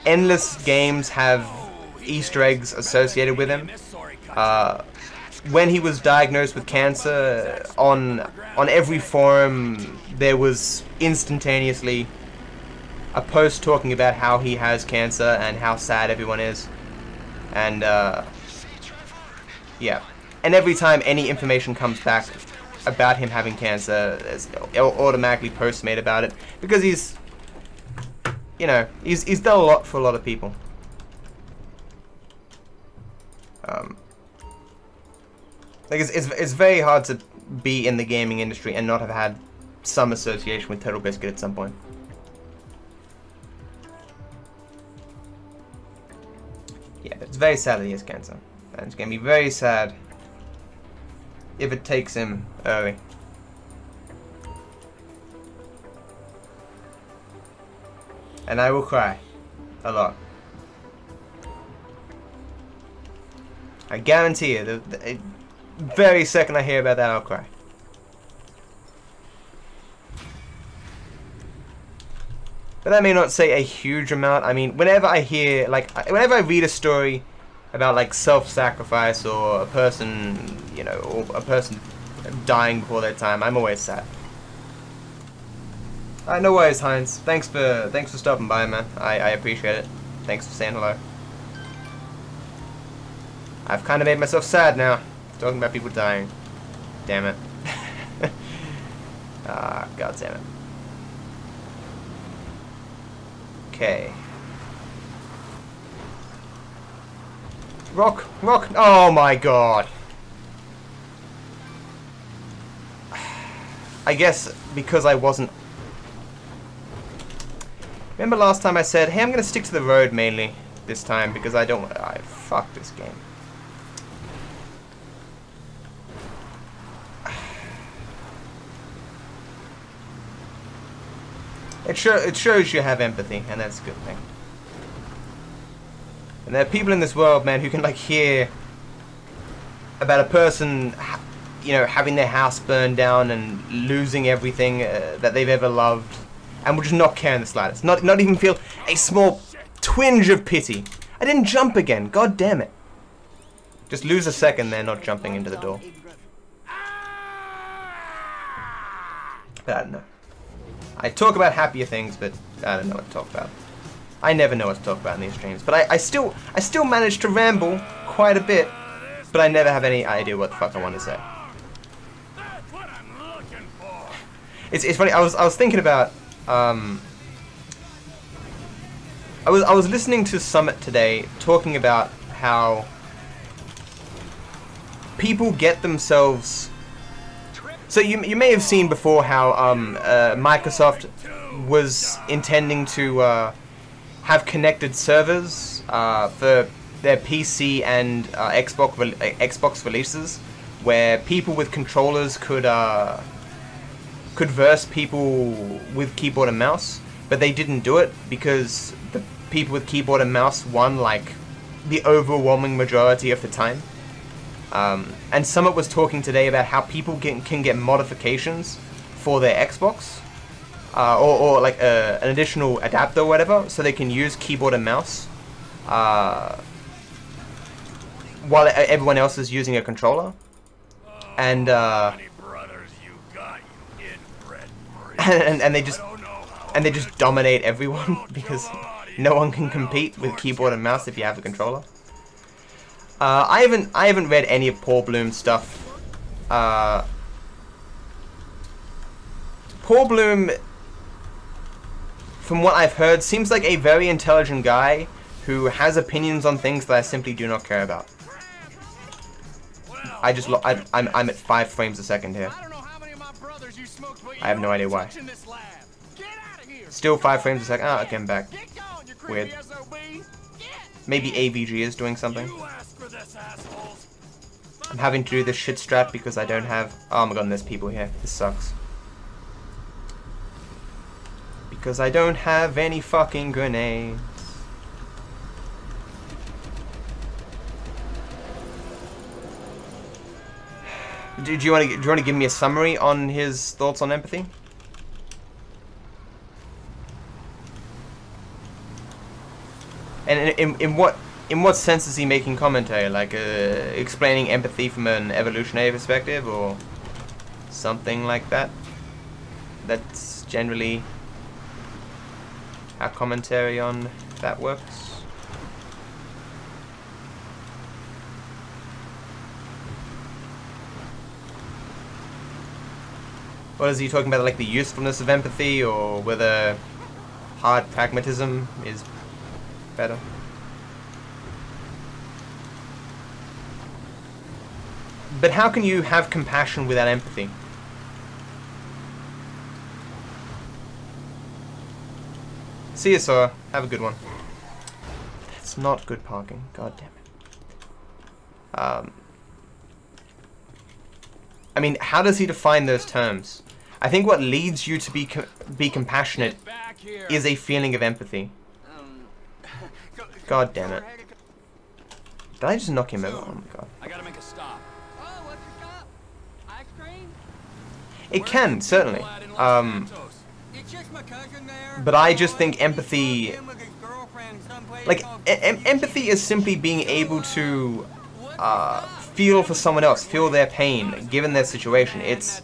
Endless games have Easter eggs associated with him. When he was diagnosed with cancer, on every forum there was instantaneously a post talking about how he has cancer and how sad everyone is. And yeah, and every time any information comes back about him having cancer, there's automatically posts made about it, because he's, you know, he's done a lot for a lot of people. Like it's very hard to be in the gaming industry and not have had some association with Total Biscuit at some point. Yeah, it's very sad that he has cancer. And it's gonna be very sad if it takes him early. And I will cry a lot. I guarantee you, the very second I hear about that, I'll cry. But that may not say a huge amount. I mean, whenever I hear, like, whenever I read a story about, like, self-sacrifice or a person, you know, or a person dying before their time, I'm always sad. No worries, Heinz. Thanks for stopping by, man. I appreciate it. Thanks for saying hello. I've kind of made myself sad now, talking about people dying. Damn it. God damn it. Okay. Rock. Oh my god. I guess because I wasn't... Remember last time I said, hey, I'm gonna stick to the road mainly this time because I don't... fuck this game. It shows you have empathy, and that's a good thing. And there are people in this world, man, who can, like, hear about a person, you know, having their house burned down and losing everything that they've ever loved, and will just not care in the slightest. Not even feel a small twinge of pity. I didn't jump again, god damn it. Just lose a second there, not jumping into the door. But I don't know. I talk about happier things, but I don't know what to talk about. I never know what to talk about in these streams. But I still manage to ramble quite a bit, but I never have any idea what the fuck I want to say. It's funny. I was thinking about I was listening to Summit today talking about how people get themselves. So you may have seen before how Microsoft was intending to have connected servers for their PC and Xbox releases, where people with controllers could verse people with keyboard and mouse, but they didn't do it because the people with keyboard and mouse won like the overwhelming majority of the time. And Summit was talking today about how people can get modifications for their Xbox, or like an additional adapter or whatever, so they can use keyboard and mouse while everyone else is using a controller. And and they just dominate everyone because no one can compete with keyboard and mouse if you have a controller. I haven't read any of Paul Bloom's stuff. Paul Bloom, from what I've heard, seems like a very intelligent guy who has opinions on things that I simply do not care about. I'm at 5 frames a second here. I have no idea why. Still 5 frames a second. Oh, okay, I'm back. Weird. Maybe AVG is doing something. I'm having to do this shit strat because I don't have... Oh my god, and there's people here. This sucks. Because I don't have any fucking grenades. Do you want to give me a summary on his thoughts on empathy? And in what sense is he making commentary? Like explaining empathy from an evolutionary perspective, or something like that? That's generally how commentary on that works. What is he talking about, like the usefulness of empathy, or whether hard pragmatism is better? But how can you have compassion without empathy? See you, Sora. Have a good one. That's not good parking. God damn it. I mean, how does he define those terms? I think what leads you to be compassionate is a feeling of empathy. God damn it. Did I just knock him over? Oh my god. I gotta make a stop. Oh, what's your stop? Ice cream? It can, certainly. It's just my cousin there. But I just think empathy... Like, empathy is simply being able to feel for someone else, feel their pain, given their situation. It's...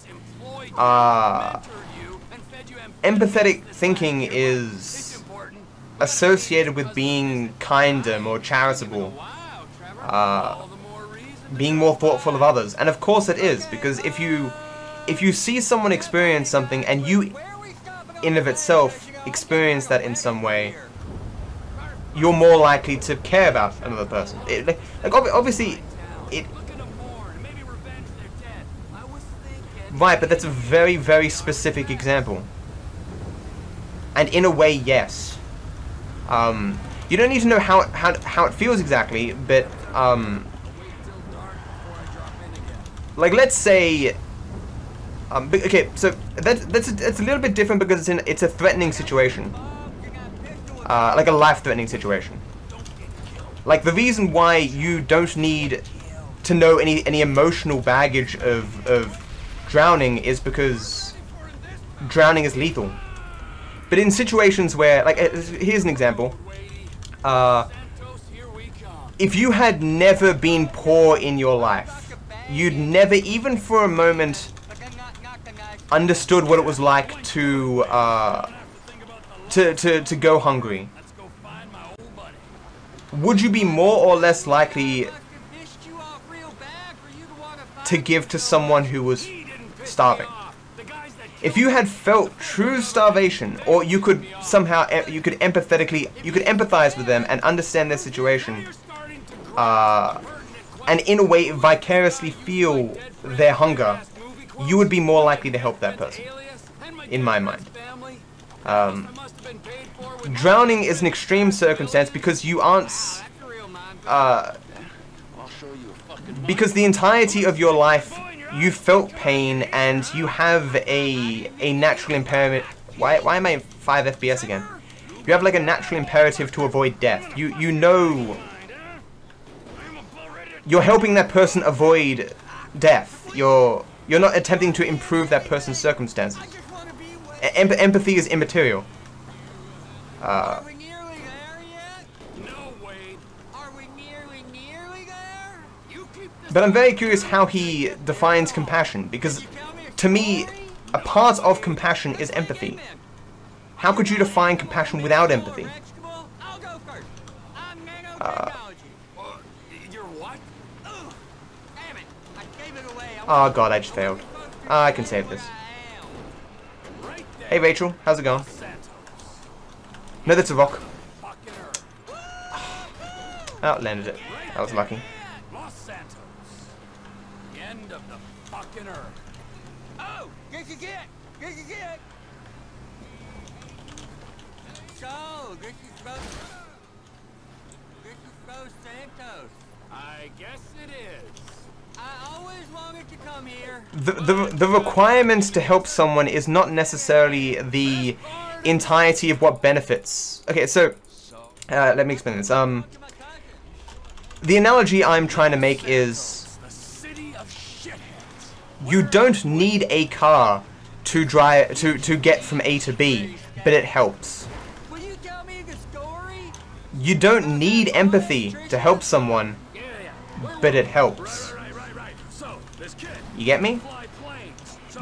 empathetic thinking is associated with being kinder, more charitable, being more thoughtful of others. And of course it is, because if you see someone experience something and you in of itself experience that in some way, you're more likely to care about another person. Obviously it... Right, but that's a very, very specific example. And in a way, yes. You don't need to know how it feels exactly, but like, let's say, okay, so that's a little bit different because it's a threatening situation, like a life-threatening situation. Like, the reason why you don't need to know any emotional baggage of drowning is because drowning is lethal. But in situations where, like, here's an example. If you had never been poor in your life, you'd never, even for a moment, understood what it was like to go hungry. Would you be more or less likely to give to someone who was starving? If you had felt true starvation, or you could somehow, you could empathize with them and understand their situation, and in a way vicariously feel their hunger, you would be more likely to help that person, in my mind. Drowning is an extreme circumstance because you aren't, because the entirety of your life you felt pain and you have a natural impairment. Why am I 5 FPS again? You have like a natural imperative to avoid death. You know you're helping that person avoid death. You're not attempting to improve that person's circumstances. Empathy is immaterial. But I'm very curious how he defines compassion, because to me, a part of compassion is empathy. How could you define compassion without empathy? Oh god, I just failed. I can save this. Hey Rachel, how's it going? No, that's a rock. Oh, landed it. That was lucky. Oh, get. So, this is Los Santos. I guess it is. I always wanted to come here. The requirement to help someone is not necessarily the entirety of what benefits. Okay, so let me explain this. The analogy I'm trying to make is, you don't need a car to drive to get from A to B, but it helps. Will you tell me the story? You don't need empathy to help someone, but it helps. You get me?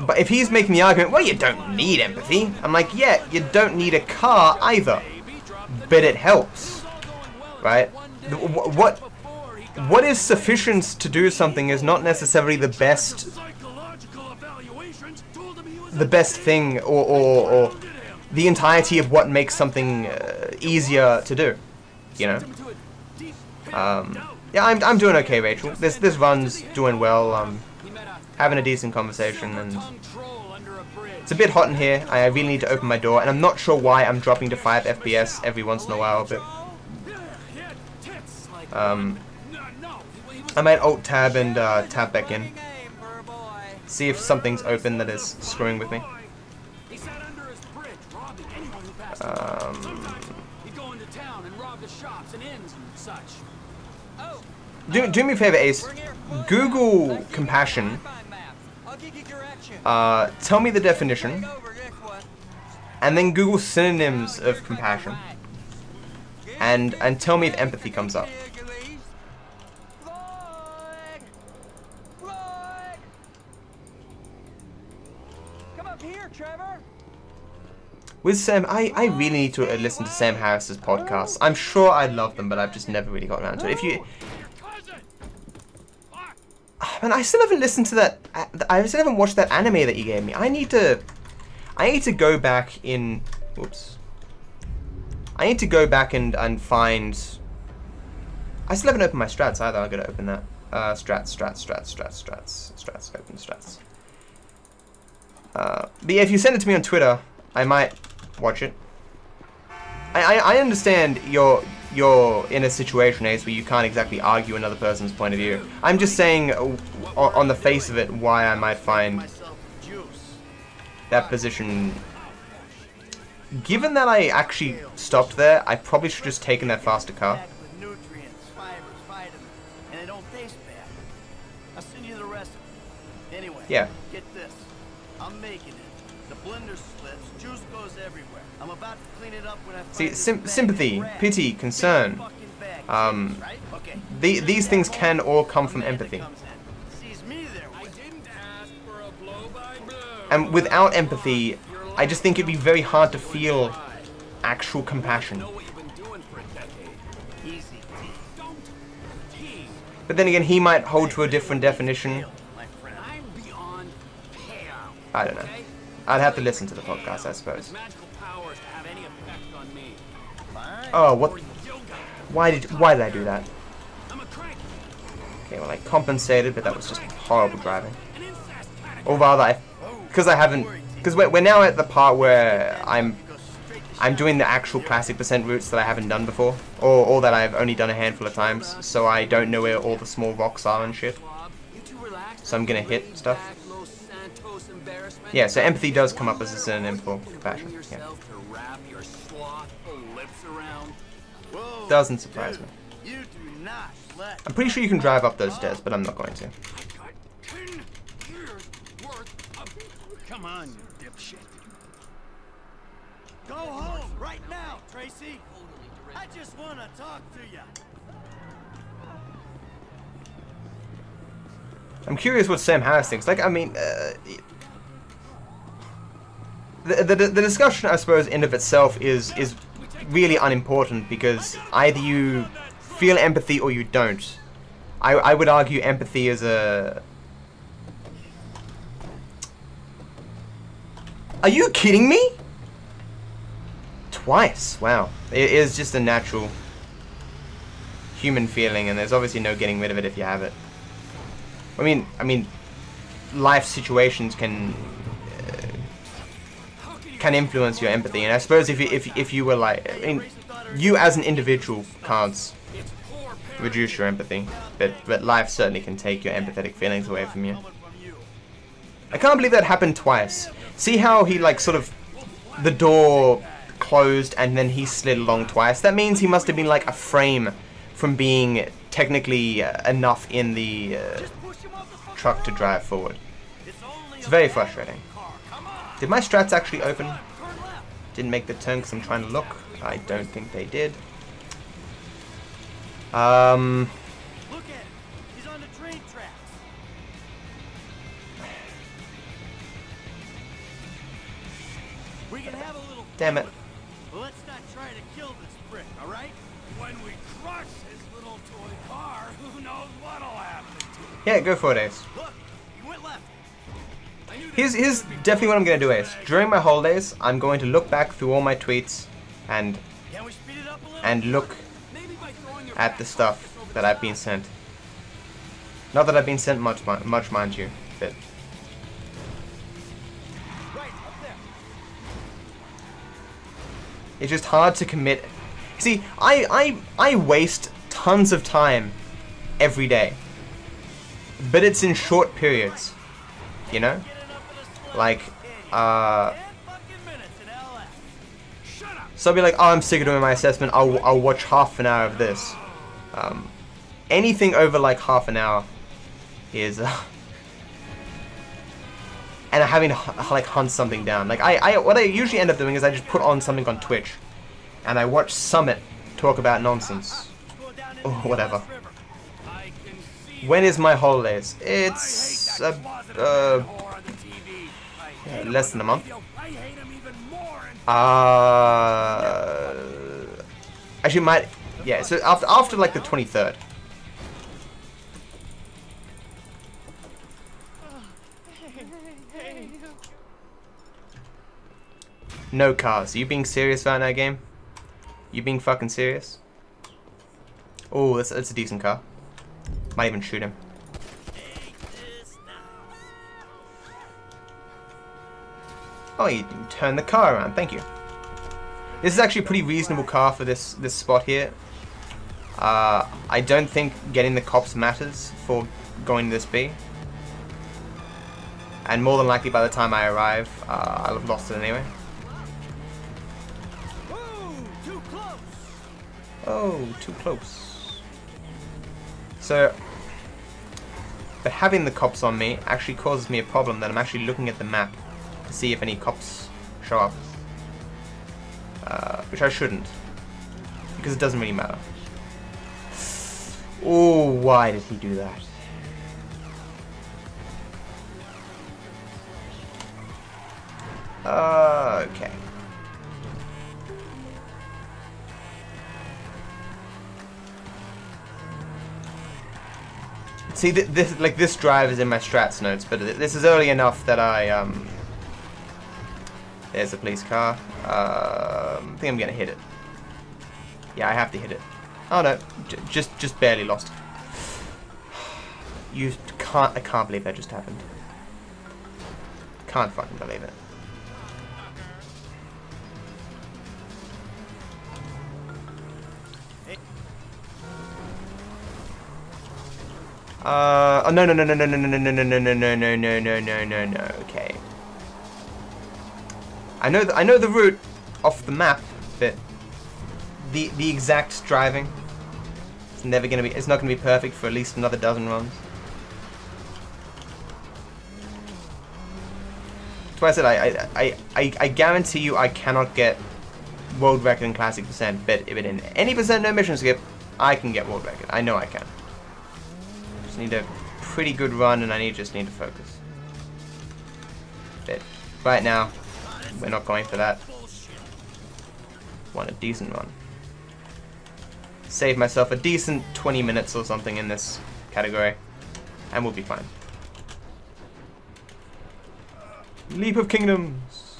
But if he's making the argument, well, you don't need empathy, I'm like, yeah, you don't need a car either, but it helps, right? What is sufficient to do something is not necessarily the best thing, or the entirety of what makes something easier to do, you know? Yeah, I'm doing okay, Rachel. This run's doing well. Having a decent conversation, and it's a bit hot in here. I really need to open my door, and I'm not sure why I'm dropping to 5 FPS every once in a while, but I might alt tab and tab back in. See if something's open that is screwing with me. He sat under his bridge, robbing anyone who passed him. He'd go into town and rob the shops and inns and such. Oh. Do me a favor, Ace. Google compassion. Tell me the definition. And then Google synonyms of compassion. And tell me if empathy comes up. Come up here, Trevor. With Sam, I really need to listen to Sam Harris's podcasts. I'm sure I love them, but I've just never really gotten around to it. If you... Man, I still haven't listened to that... I still haven't watched that anime that you gave me. I need to go back in... Whoops. I need to go back and find... I still haven't opened my strats either. I'm gonna open that. Strats. Open strats. But yeah, if you send it to me on Twitter, I might watch it. I understand you're in a situation, Ace, where you can't exactly argue another person's point of view. I'm just saying, on the face of it, why I might find that position... Given that I actually stopped there, I probably should have just taken that faster car. Yeah. Get this. I'm making it. The blender slips, juice goes everywhere. I'm about to clean it up when I See, sympathy, pity, concern. These things can all come from empathy. And without empathy, I just think it'd be very hard to feel actual compassion. But then again, he might hold to a different definition. I don't know. I'd have to listen to the podcast, I suppose. Oh, what? Why did I do that? Okay, well, I compensated, but that was just horrible driving. Or rather, because we're now at the part where I'm doing the actual classic percent routes that I haven't done before, or that I've only done a handful of times, so I don't know where all the small rocks are and shit. So I'm gonna hit stuff. Yeah, so empathy does come up as a synonym for compassion. Yeah. Doesn't surprise me. I'm pretty sure you can drive up those stairs, but I'm not going to. Come on, you dipshit. Go home right now, Tracy. I just want to talk to you. I'm curious what Sam Harris thinks. Like, I mean, the discussion, I suppose, in of itself is really unimportant, because either you feel empathy or you don't. I would argue empathy is a... Are you kidding me? Twice, wow. It is just a natural human feeling, and there's obviously no getting rid of it if you have it. I mean, life situations can influence your empathy, and I suppose if you were like, I mean, you as an individual can't reduce your empathy, but life certainly can take your empathetic feelings away from you. I can't believe that happened twice. See how he, like, sort of, the door closed and then he slid along twice? That means he must have been like a frame from being technically enough in the truck to drive forward. It's very frustrating. Did my strats actually open? Didn't make the turn because I'm trying to look. I don't think they did. Look at him. He's on the train tracks. We can have a little... Damn it. Well, let's not try to kill this prick, all right? When we crush his little toy car, who knows what'll happen to him? Yeah, go for it, Ace. Look, you went left. Here's definitely what I'm going to do, Ace. During my holidays, I'm going to look back through all my tweets and look at the stuff that I've been sent. Not that I've been sent much, mind you, but... It's just hard to commit. See, I waste tons of time every day, but it's in short periods. you know? Like, so I'll be like, oh, I'm sick of doing my assessment, I'll watch half an hour of this. Anything over like half an hour is, and having to like hunt something down. Like what I usually end up doing is I just put on something on Twitch, and I watch Summit talk about nonsense, or whatever. When is my holidays? It's less than a month. Actually, might, yeah. So after like the 23rd. No cars. Are you being serious right now, game? You being fucking serious? Oh, that's a decent car. Might even shoot him. Oh, you turned the car around. Thank you. This is actually a pretty reasonable car for this spot here. I don't think getting the cops matters for going to this B. And more than likely by the time I arrive, I'll have lost it anyway. Oh, too close. So, but having the cops on me actually causes me a problem that I'm actually looking at the map to see if any cops show up. Which I shouldn't, because it doesn't really matter. Oh, why did he do that? Okay. See, this drive is in my strats notes, but this is early enough that I there's a police car. I think I'm gonna hit it. Yeah, I have to hit it. Oh no, just barely lost. You can't. I can't believe that just happened. Can't fucking believe it. Oh no. Okay. I know the route off the map, but the exact driving, it's never gonna be. It's not gonna be perfect for at least another dozen runs. That's why I said I guarantee you I cannot get world record in classic percent, but if it in any percent no mission skip, I can get world record. I know I can. Just need a pretty good run, and I just need to focus. But right now, we're not going for that. Want a decent run. Save myself a decent 20 minutes or something in this category, and we'll be fine. Leap of Kingdoms.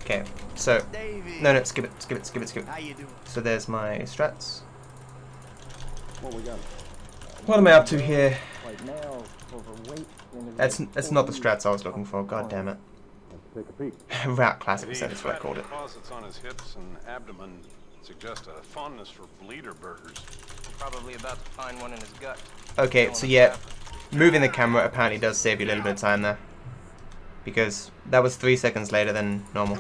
Okay, so no, skip it. How you doing? So there's my strats. What am I up to here? That's not the strats I was looking for. God damn it. Rat classic percent is what I called it. Deposits on his hips and abdomen suggest a fondness for bleeder burgers. Probably about to find one in his gut. Okay, so yeah, moving the camera apparently does save you a little bit of time there, because that was 3 seconds later than normal.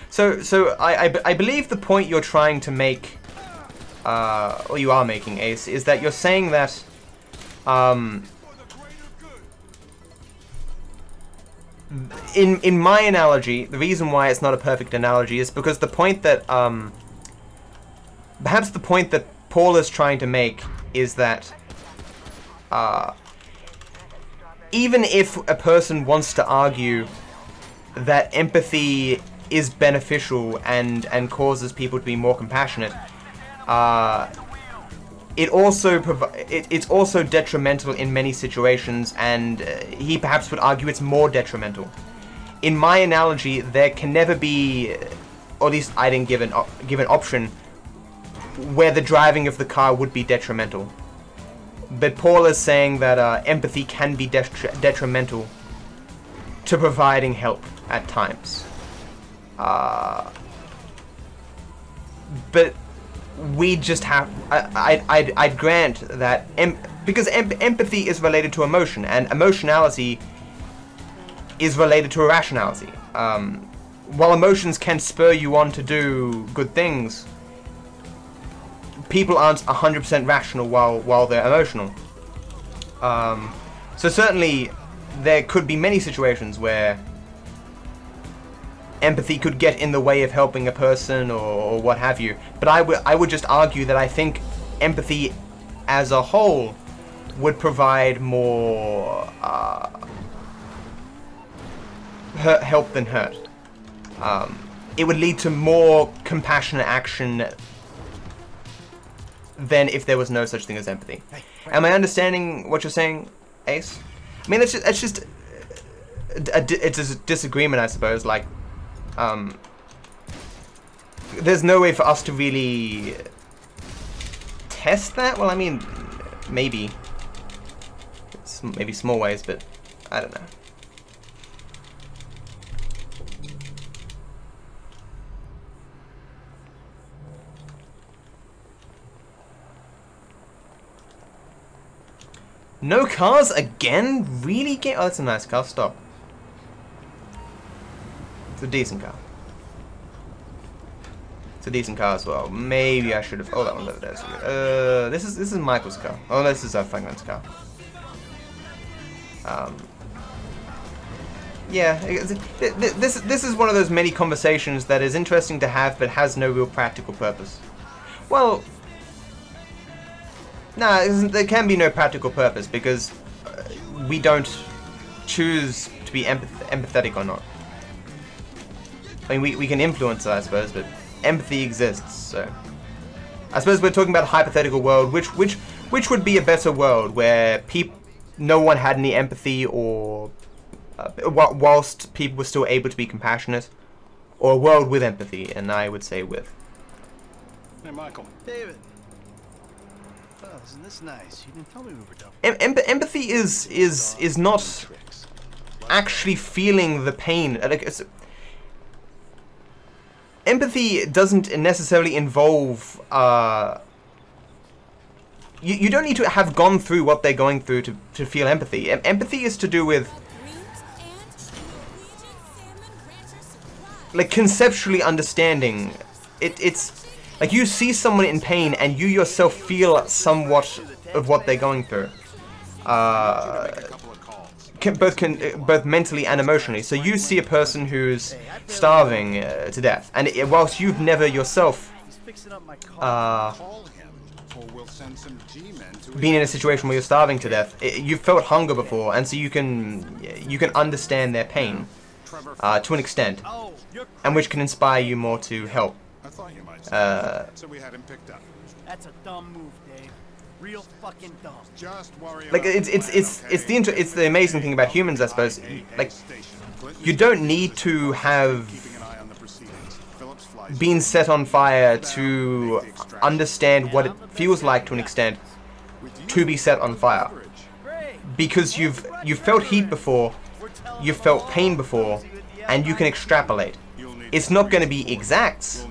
So I believe the point you're trying to make, or you are making, Ace, is that you're saying that, in my analogy, the reason why it's not a perfect analogy is because the point that, perhaps the point that Paul is trying to make is that even if a person wants to argue that empathy is beneficial and causes people to be more compassionate, it's also detrimental in many situations, and he perhaps would argue it's more detrimental. In my analogy, there can never be, or at least I didn't give an option where the driving of the car would be detrimental. But Paul is saying that empathy can be detrimental to providing help at times. But we just have, I'd grant that, because empathy is related to emotion, and emotionality is related to irrationality. While emotions can spur you on to do good things, people aren't 100% rational while they're emotional. So certainly there could be many situations where empathy could get in the way of helping a person or what have you. But I would just argue that I think empathy as a whole would provide more help than hurt. It would lead to more compassionate action than if there was no such thing as empathy. Am I understanding what you're saying, Ace? I mean, it's just it's a disagreement, I suppose. Like, there's no way for us to really test that. Well, I mean, maybe small ways, but I don't know. No cars again? Really? Oh, that's a nice car. Stop. It's a decent car. It's a decent car as well. Maybe I should have. Oh, that one's over there. This is Michael's car. Oh, this is Franklin's car. Yeah. This is one of those many conversations that is interesting to have, but has no real practical purpose. Well. Nah, there can be no practical purpose because we don't choose to be empathetic or not. I mean, we can influence it, I suppose, but empathy exists. So, I suppose we're talking about a hypothetical world, which would be a better world where no one had any empathy, or whilst people were still able to be compassionate, or a world with empathy, and I would say with. Hey, Michael. David. Oh, isn't this nice? You didn't tell me we were done. Empathy is not actually feeling the pain. Like, empathy doesn't necessarily involve. You don't need to have gone through what they're going through to feel empathy. Empathy is to do with, like, conceptually understanding. It's like you see someone in pain and you yourself feel somewhat of what they're going through, both mentally and emotionally. So you see a person who's starving to death, and whilst you've never yourself been in a situation where you're starving to death, you've felt hunger before, and so you can understand their pain to an extent, and which can inspire you more to help. So we had him picked up. That's a dumb move, Dave. Real fucking dumb. Just worry like it's the amazing thing about humans, I suppose. Like, you don't need to have been set on fire to understand what it feels like to an extent to be set on fire, because you've felt heat before, you've felt pain before, and you can extrapolate. It's not going to be exact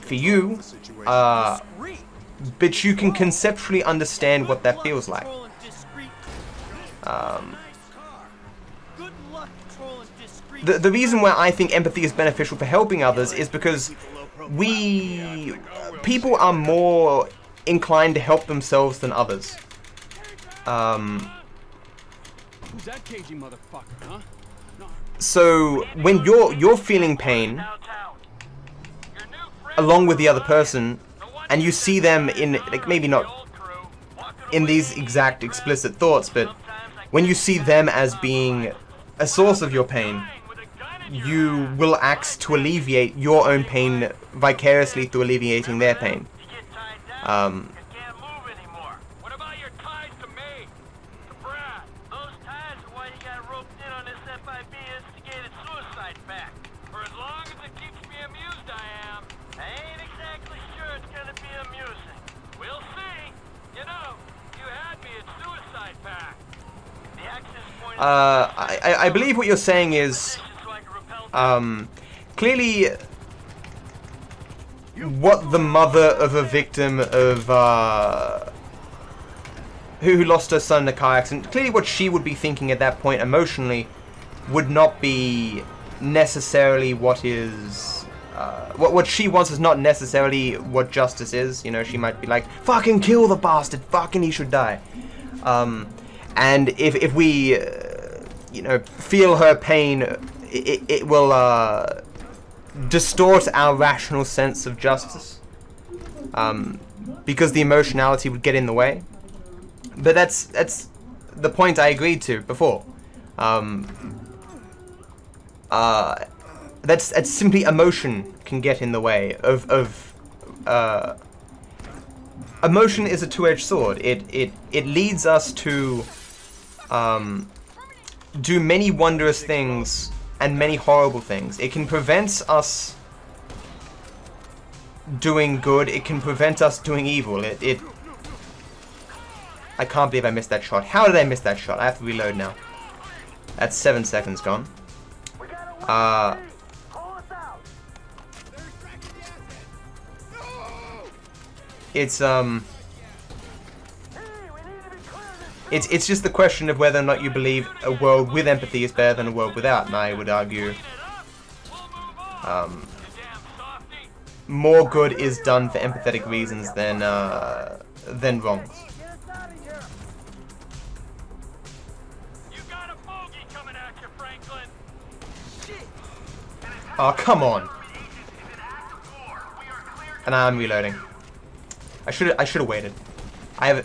for you, but you can conceptually understand what that feels like. The reason why I think empathy is beneficial for helping others is because people are more inclined to help themselves than others. Who's that cagey motherfucker, huh? So when you're feeling pain along with the other person, and you see them in, like, maybe not in these exact explicit thoughts, but when you see them as being a source of your pain, you will act to alleviate your own pain vicariously through alleviating their pain. I believe what you're saying is, clearly, what the mother of a victim of, who lost her son in a car accident, clearly what she would be thinking at that point emotionally would not be necessarily what is, what she wants is not necessarily what justice is. You know, she might be like, fucking kill the bastard, fucking he should die. And if we, you know, feel her pain, it will distort our rational sense of justice, because the emotionality would get in the way. But that's the point I agreed to before. That's simply emotion can get in the way of emotion is a two-edged sword. It leads us to do many wondrous things and many horrible things. It can prevent us doing good. It can prevent us doing evil. I can't believe I missed that shot. How did I miss that shot? I have to reload now. That's 7 seconds gone. It's just the question of whether or not you believe a world with empathy is better than a world without, and I would argue more good is done for empathetic reasons than wrongs. Oh, come on! And I'm reloading. I should have waited. I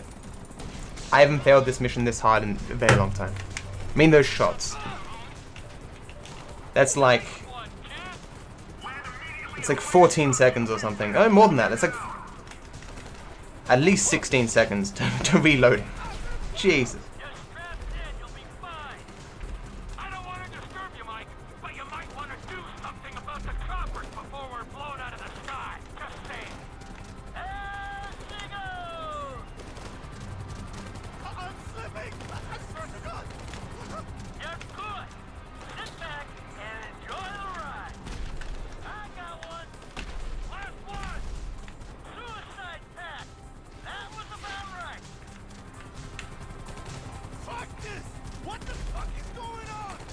haven't failed this mission this hard in a very long time. I mean, those shots. That's like... It's like 14 seconds or something. Oh, more than that. It's like... At least 16 seconds to reload it. Jesus.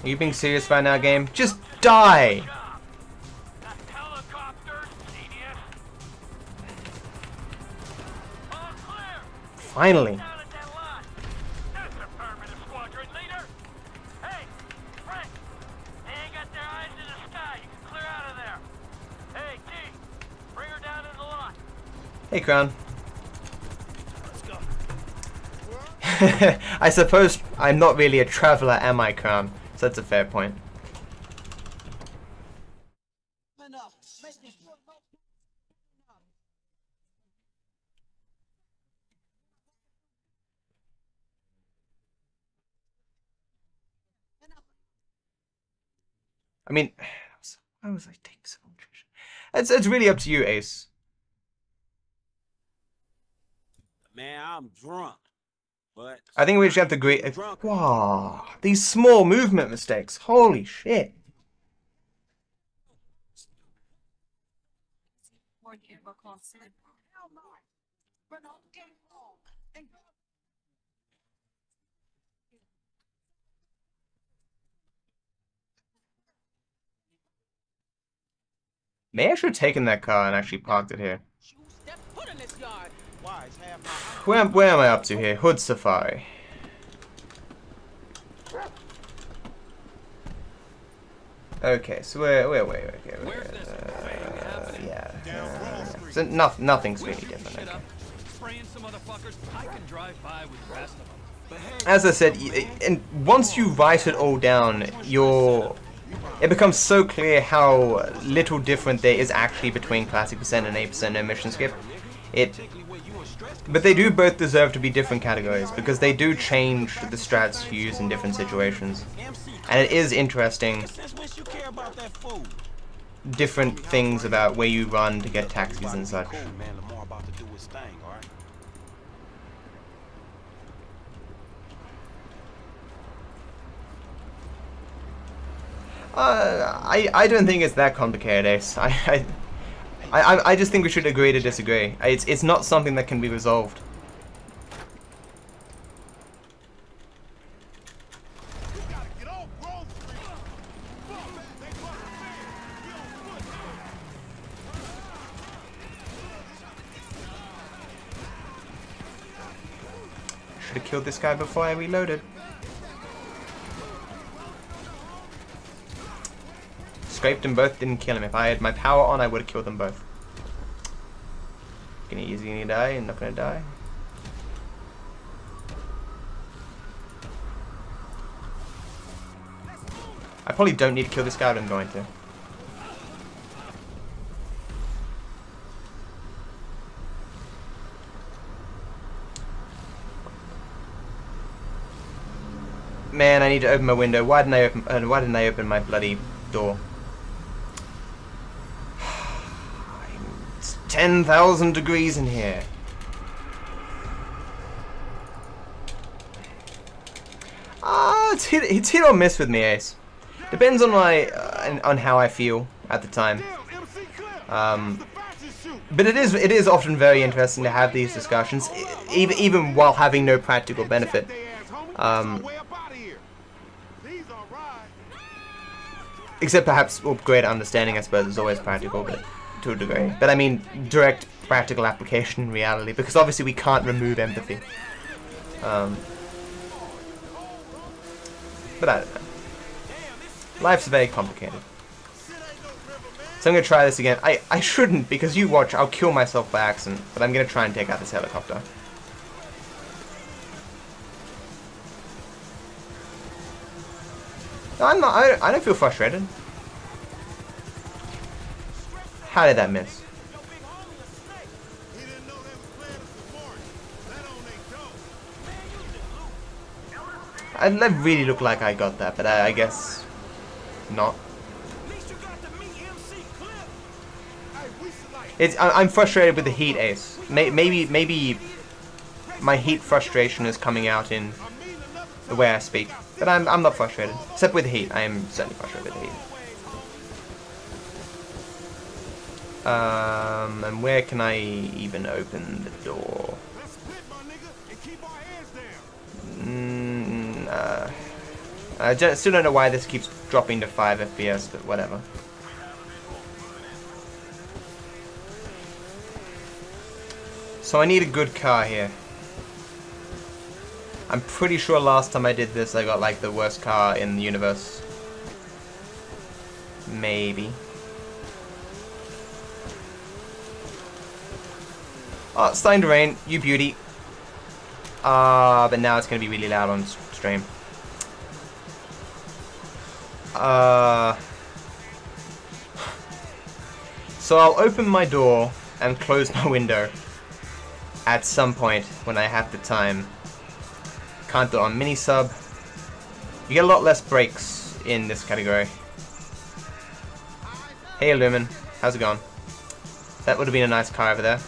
Are you being serious right now, game? Just die! Finally. Hey, Crown. I suppose I'm not really a traveler, am I, Crown? So that's a fair point. I mean, why was I taking so much? It's really up to you, Ace. Man, I'm drunk. But I think we just have to agree. Wow, these small movement mistakes. Holy shit. May I should have taken that car and actually parked it here. Where am I up to here? Hood Safari. Okay, so wait. Yeah. So nothing's really different. Okay. As I said, and once you write it all down, it becomes so clear how little different there is actually between Classic Percent and 8% no mission skip. But they do both deserve to be different categories, because they do change the strats you use in different situations. And it is interesting, different things about where you run to get taxis and such. I don't think it's that complicated, Ace. I just think we should agree to disagree. It's not something that can be resolved. Should have killed this guy before I reloaded. Scraped them both, didn't kill him. If I had my power on, I would have killed them both. Is he gonna die? I'm not gonna die. I probably don't need to kill this guy, but I'm going to. Man, I need to open my window. Why didn't I open my bloody door? It's 10,000 degrees in here. It's hit or miss with me, Ace. Depends on on how I feel at the time. But it is often very interesting to have these discussions, even while having no practical benefit. Except perhaps, well, greater understanding, I suppose, is always practical, but to a degree. But I mean, direct practical application in reality, because obviously we can't remove empathy. But I don't know. Life's very complicated. So I'm going to try this again. I shouldn't, because you watch, I'll kill myself by accident, but I'm going to try and take out this helicopter. I don't feel frustrated. How did that miss? That really looked like I got that, but I guess not. I'm frustrated with the heat, Ace. Maybe my heat frustration is coming out in the way I speak. But I'm not frustrated. Except with the heat. I am certainly frustrated with the heat. And where can I even open the door? I still don't know why this keeps dropping to 5 FPS, but whatever. So I need a good car here. I'm pretty sure last time I did this I got like the worst car in the universe. Maybe. Oh, it's starting to rain. You beauty. But now it's going to be really loud on stream. So I'll open my door and close my window at some point when I have the time. Can't do it on mini sub. You get a lot less breaks in this category. Hey Lumen, how's it going? That would have been a nice car over there.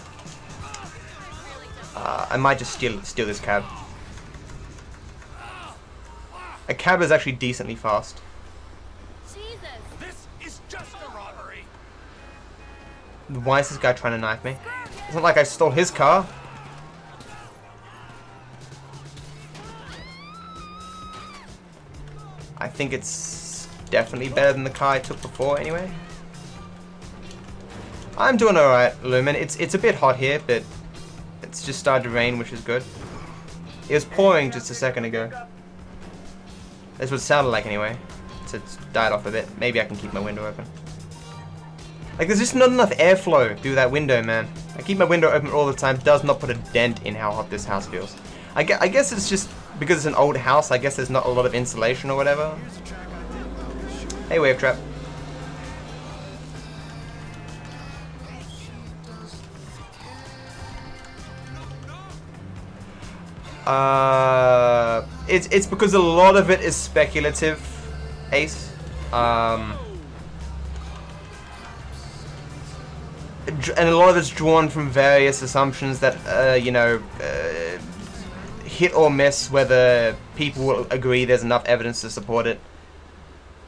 I might just steal this cab. A cab is actually decently fast. This is just a robbery. Why is this guy trying to knife me? It's not like I stole his car. I think it's definitely better than the car I took before anyway. I'm doing alright, Lumen. It's a bit hot here, but it's just started to rain, which is good. It was pouring just a second ago. That's what it sounded like anyway. So it's died off a bit. Maybe I can keep my window open. Like, there's just not enough airflow through that window, man. I keep my window open all the time. Does not put a dent in how hot this house feels. I guess it's just because it's an old house. I guess there's not a lot of insulation or whatever. Hey, Wave Trap. It's because a lot of it is speculative, Ace. And a lot of it's drawn from various assumptions that, you know, hit or miss whether people will agree there's enough evidence to support it.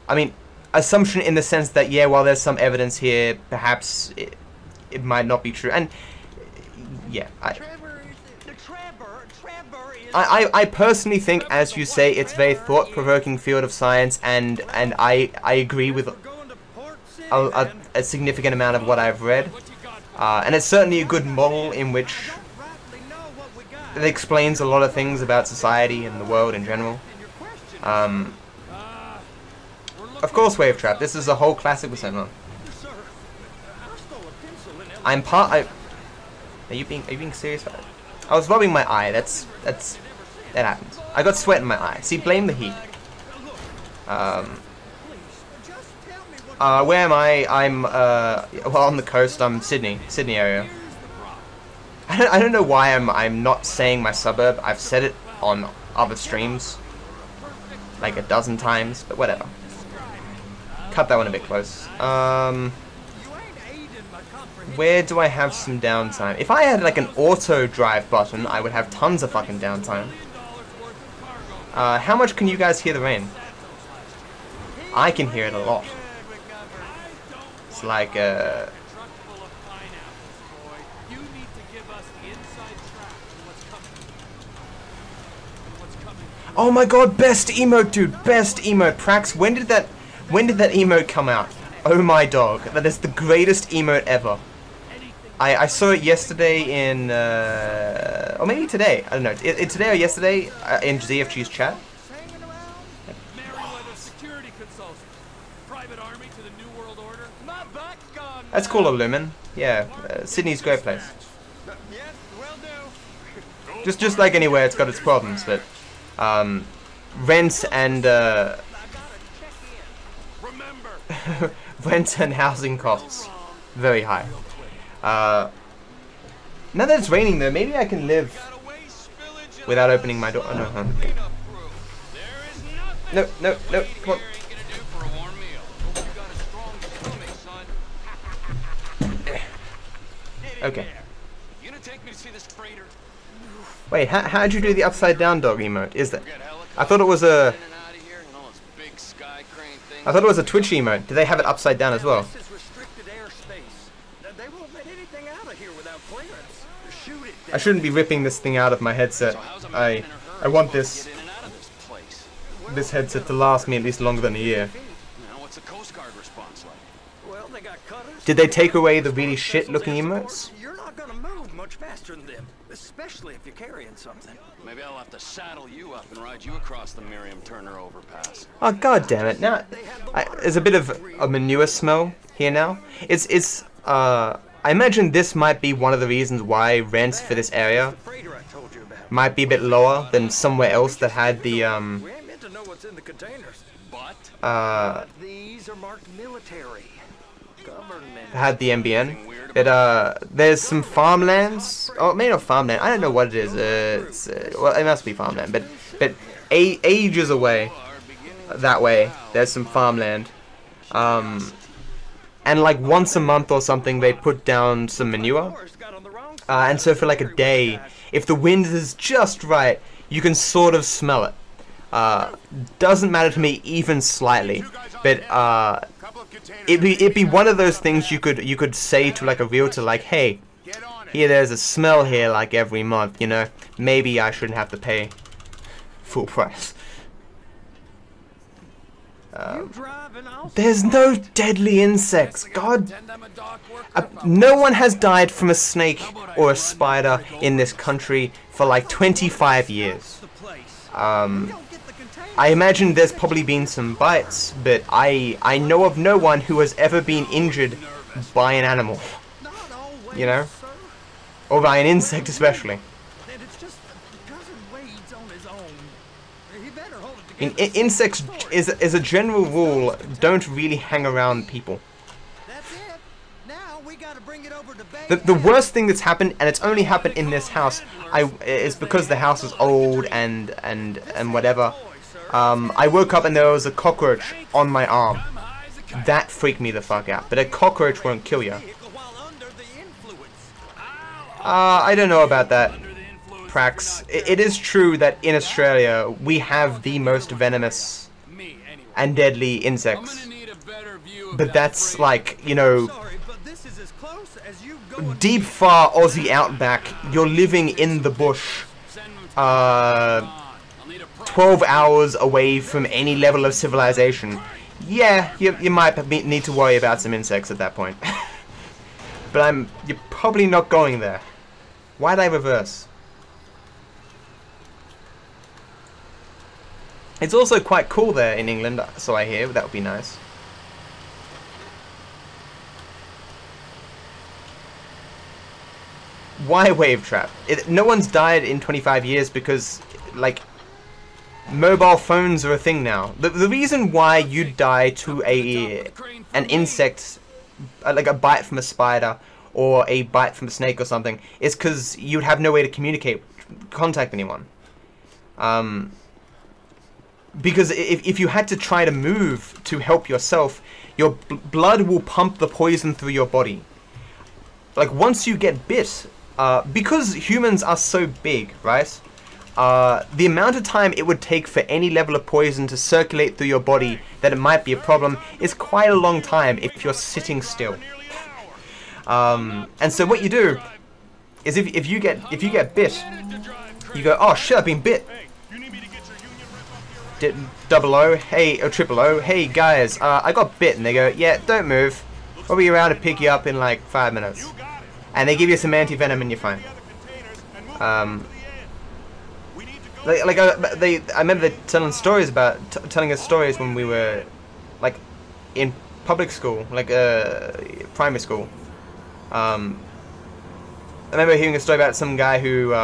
I mean, assumption in the sense that, yeah, while there's some evidence here, perhaps it might not be true. And, yeah, I personally think, as you say, it's a very thought-provoking field of science, and I agree with a significant amount of what I've read. And it's certainly a good model in which it explains a lot of things about society and the world in general. Of course, Wave Trap. This is a whole classic percent run. Are you being serious? I was rubbing my eye. That happens. I got sweat in my eye. See, blame the heat. Where am I? I'm well, on the coast. I'm Sydney area. I don't know why I'm not saying my suburb. I've said it on other streams like a dozen times, but whatever. Cut that one a bit close. Where do I have some downtime? If I had like an auto drive button, I would have tons of fucking downtime. How much can you guys hear the rain? I can hear it a lot. It's like oh my god, best emote, dude, best emote. Prax, when did that emote come out? Oh my dog, that is the greatest emote ever. I saw it yesterday in or maybe today, I don't know, today or yesterday in ZFG's chat. That's cool, Lumen. Yeah, Sydney's a great place. Just like anywhere, it's got its problems, but rent and rent and housing costs very high. Now that it's raining, though, maybe I can live without opening my door. Oh, no, okay. No, come on. Okay. Wait, how'd you do the upside down dog emote? Is that? I thought it was a Twitch emote. Do they have it upside down as well? I shouldn't be ripping this thing out of my headset. I want this headset to last me at least longer than a year. Did they take away the really shit looking emotes? You're not gonna move much faster than them, especially if you're carrying something. Maybe I'll have to saddle you up and ride you across the Miriam Turner overpass. Oh god damn it! Now, there's a bit of a manure smell here now. I imagine this might be one of the reasons why rents for this area might be a bit lower than somewhere else that had the these are marked military. had the MBN. But there's some farmlands. Oh, maybe not farmland. I don't know what it is. Well, it must be farmland. But ages away, that way, there's some farmland. And like once a month or something, they put down some manure. And so for like a day, if the wind is just right, you can sort of smell it. Doesn't matter to me even slightly, but it'd be one of those things you could say to like a realtor, like, hey, here there's a smell here like every month, you know, maybe I shouldn't have to pay full price. There's no deadly insects. God, no one has died from a snake or a spider in this country for like 25 years. I imagine there's probably been some bites, but I know of no one who has ever been injured by an animal, you know, or by an insect especially. Insects, as a general rule, don't really hang around people. The worst thing that's happened, and it's only happened in this house, is because the house is old and whatever. I woke up and there was a cockroach on my arm. That freaked me the fuck out. But a cockroach won't kill you. I don't know about that, Prax. It is true that in Australia we have the most venomous and deadly insects. But that's like, you know, deep far Aussie outback. You're living in the bush. 12 hours away from any level of civilization. Yeah, you might need to worry about some insects at that point. But you're probably not going there. Why'd I reverse? It's also quite cool there in England, so I hear. That would be nice. Why wave trap? No one's died in 25 years because, like, mobile phones are a thing now. The reason why you die to an insect, like a bite from a spider or a bite from a snake or something, is because you'd have no way to contact anyone. Because if you had to try to move to help yourself, your blood will pump the poison through your body. Like, once you get bit, because humans are so big, right? The amount of time it would take for any level of poison to circulate through your body that it might be a problem is quite a long time if you're sitting still. And so what you do is if you get bit, you go, oh shit, I've been bit. Double O, hey, or triple O, hey guys, I got bit, and they go, yeah, don't move. We'll be around to pick you up in like 5 minutes. And they give you some anti-venom and you're fine. I remember telling stories about telling us stories when we were like in public school, like primary school. I remember hearing a story about some guy who,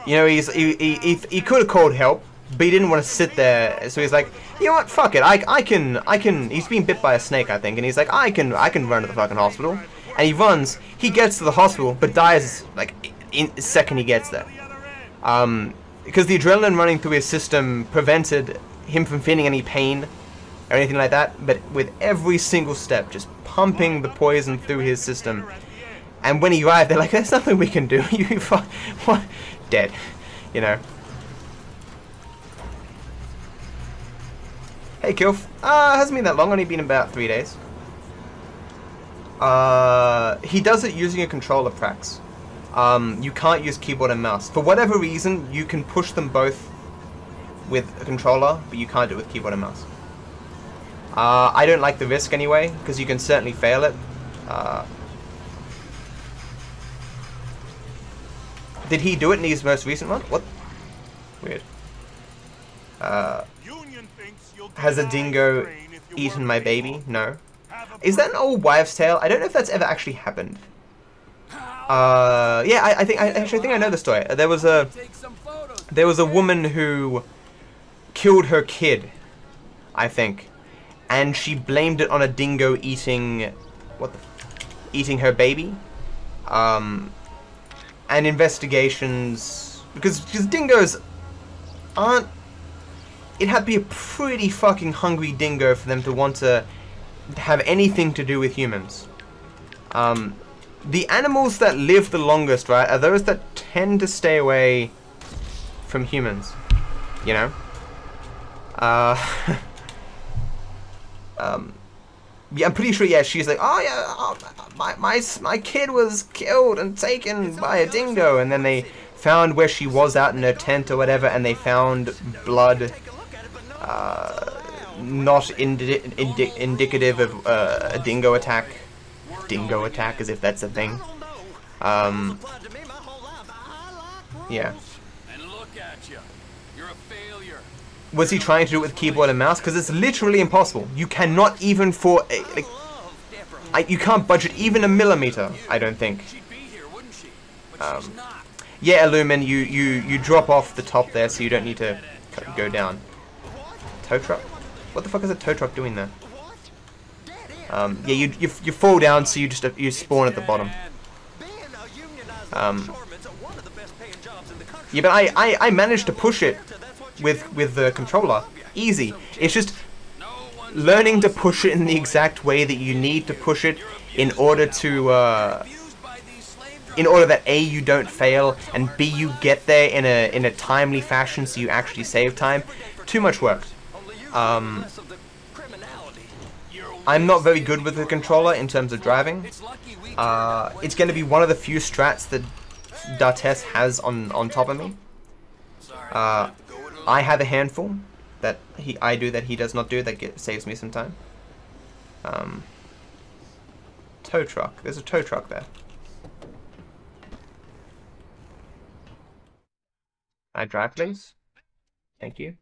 you know, he could have called help, but he didn't want to sit there, so he's like, you know what, fuck it, I can. He's been bit by a snake, I think, and he's like, I can run to the fucking hospital. And he runs, he gets to the hospital, but dies like in the second he gets there. Because the adrenaline running through his system prevented him from feeling any pain or anything like that, but with every single step, just pumping the poison through his system. And when he arrived, they're like, there's nothing we can do. You what? Dead, you know. Hey, Kilf. Hasn't been that long, only been about 3 days. He does it using a controller, Prax. You can't use keyboard and mouse. For whatever reason, you can push them both with a controller, but you can't do it with keyboard and mouse. I don't like the risk anyway, because you can certainly fail it. Did he do it in his most recent one? What? Weird. Has a dingo eaten my baby? No. Is that an old wives' tale? I don't know if that's ever actually happened. Yeah, I actually think I know the story. There was a woman who killed her kid, I think, and she blamed it on a dingo eating eating her baby. And investigations, because dingoes aren't. It had to be a pretty fucking hungry dingo for them to want to have anything to do with humans. The animals that live the longest, right, are those that tend to stay away from humans, you know? Yeah, I'm pretty sure, yeah, she's like, oh yeah, my kid was killed and taken by a dingo, and then they found where she was out in her tent or whatever, and they found blood, not indicative of a dingo attack. Dingo attack, as if that's a thing. Yeah. Was he trying to do it with keyboard and mouse? Because it's literally impossible. You cannot even You can't budget even a millimeter, I don't think. Yeah, Illumin, you drop off the top there, so you don't need to go down. Tow truck? What the fuck is a tow truck doing there? Yeah, you fall down, so you spawn at the bottom. Yeah, but I managed to push it with the controller. Easy. It's just learning to push it in the exact way that you need to push it in order to in order that A, you don't fail, and B, you get there in a timely fashion so you actually save time. Too much work. I'm not very good with the controller in terms of driving. It's going to be one of the few strats that D'Artes has on top of me. I have a handful that I do that he does not do that saves me some time. Tow truck. There's a tow truck there. I drive, please. Thank you.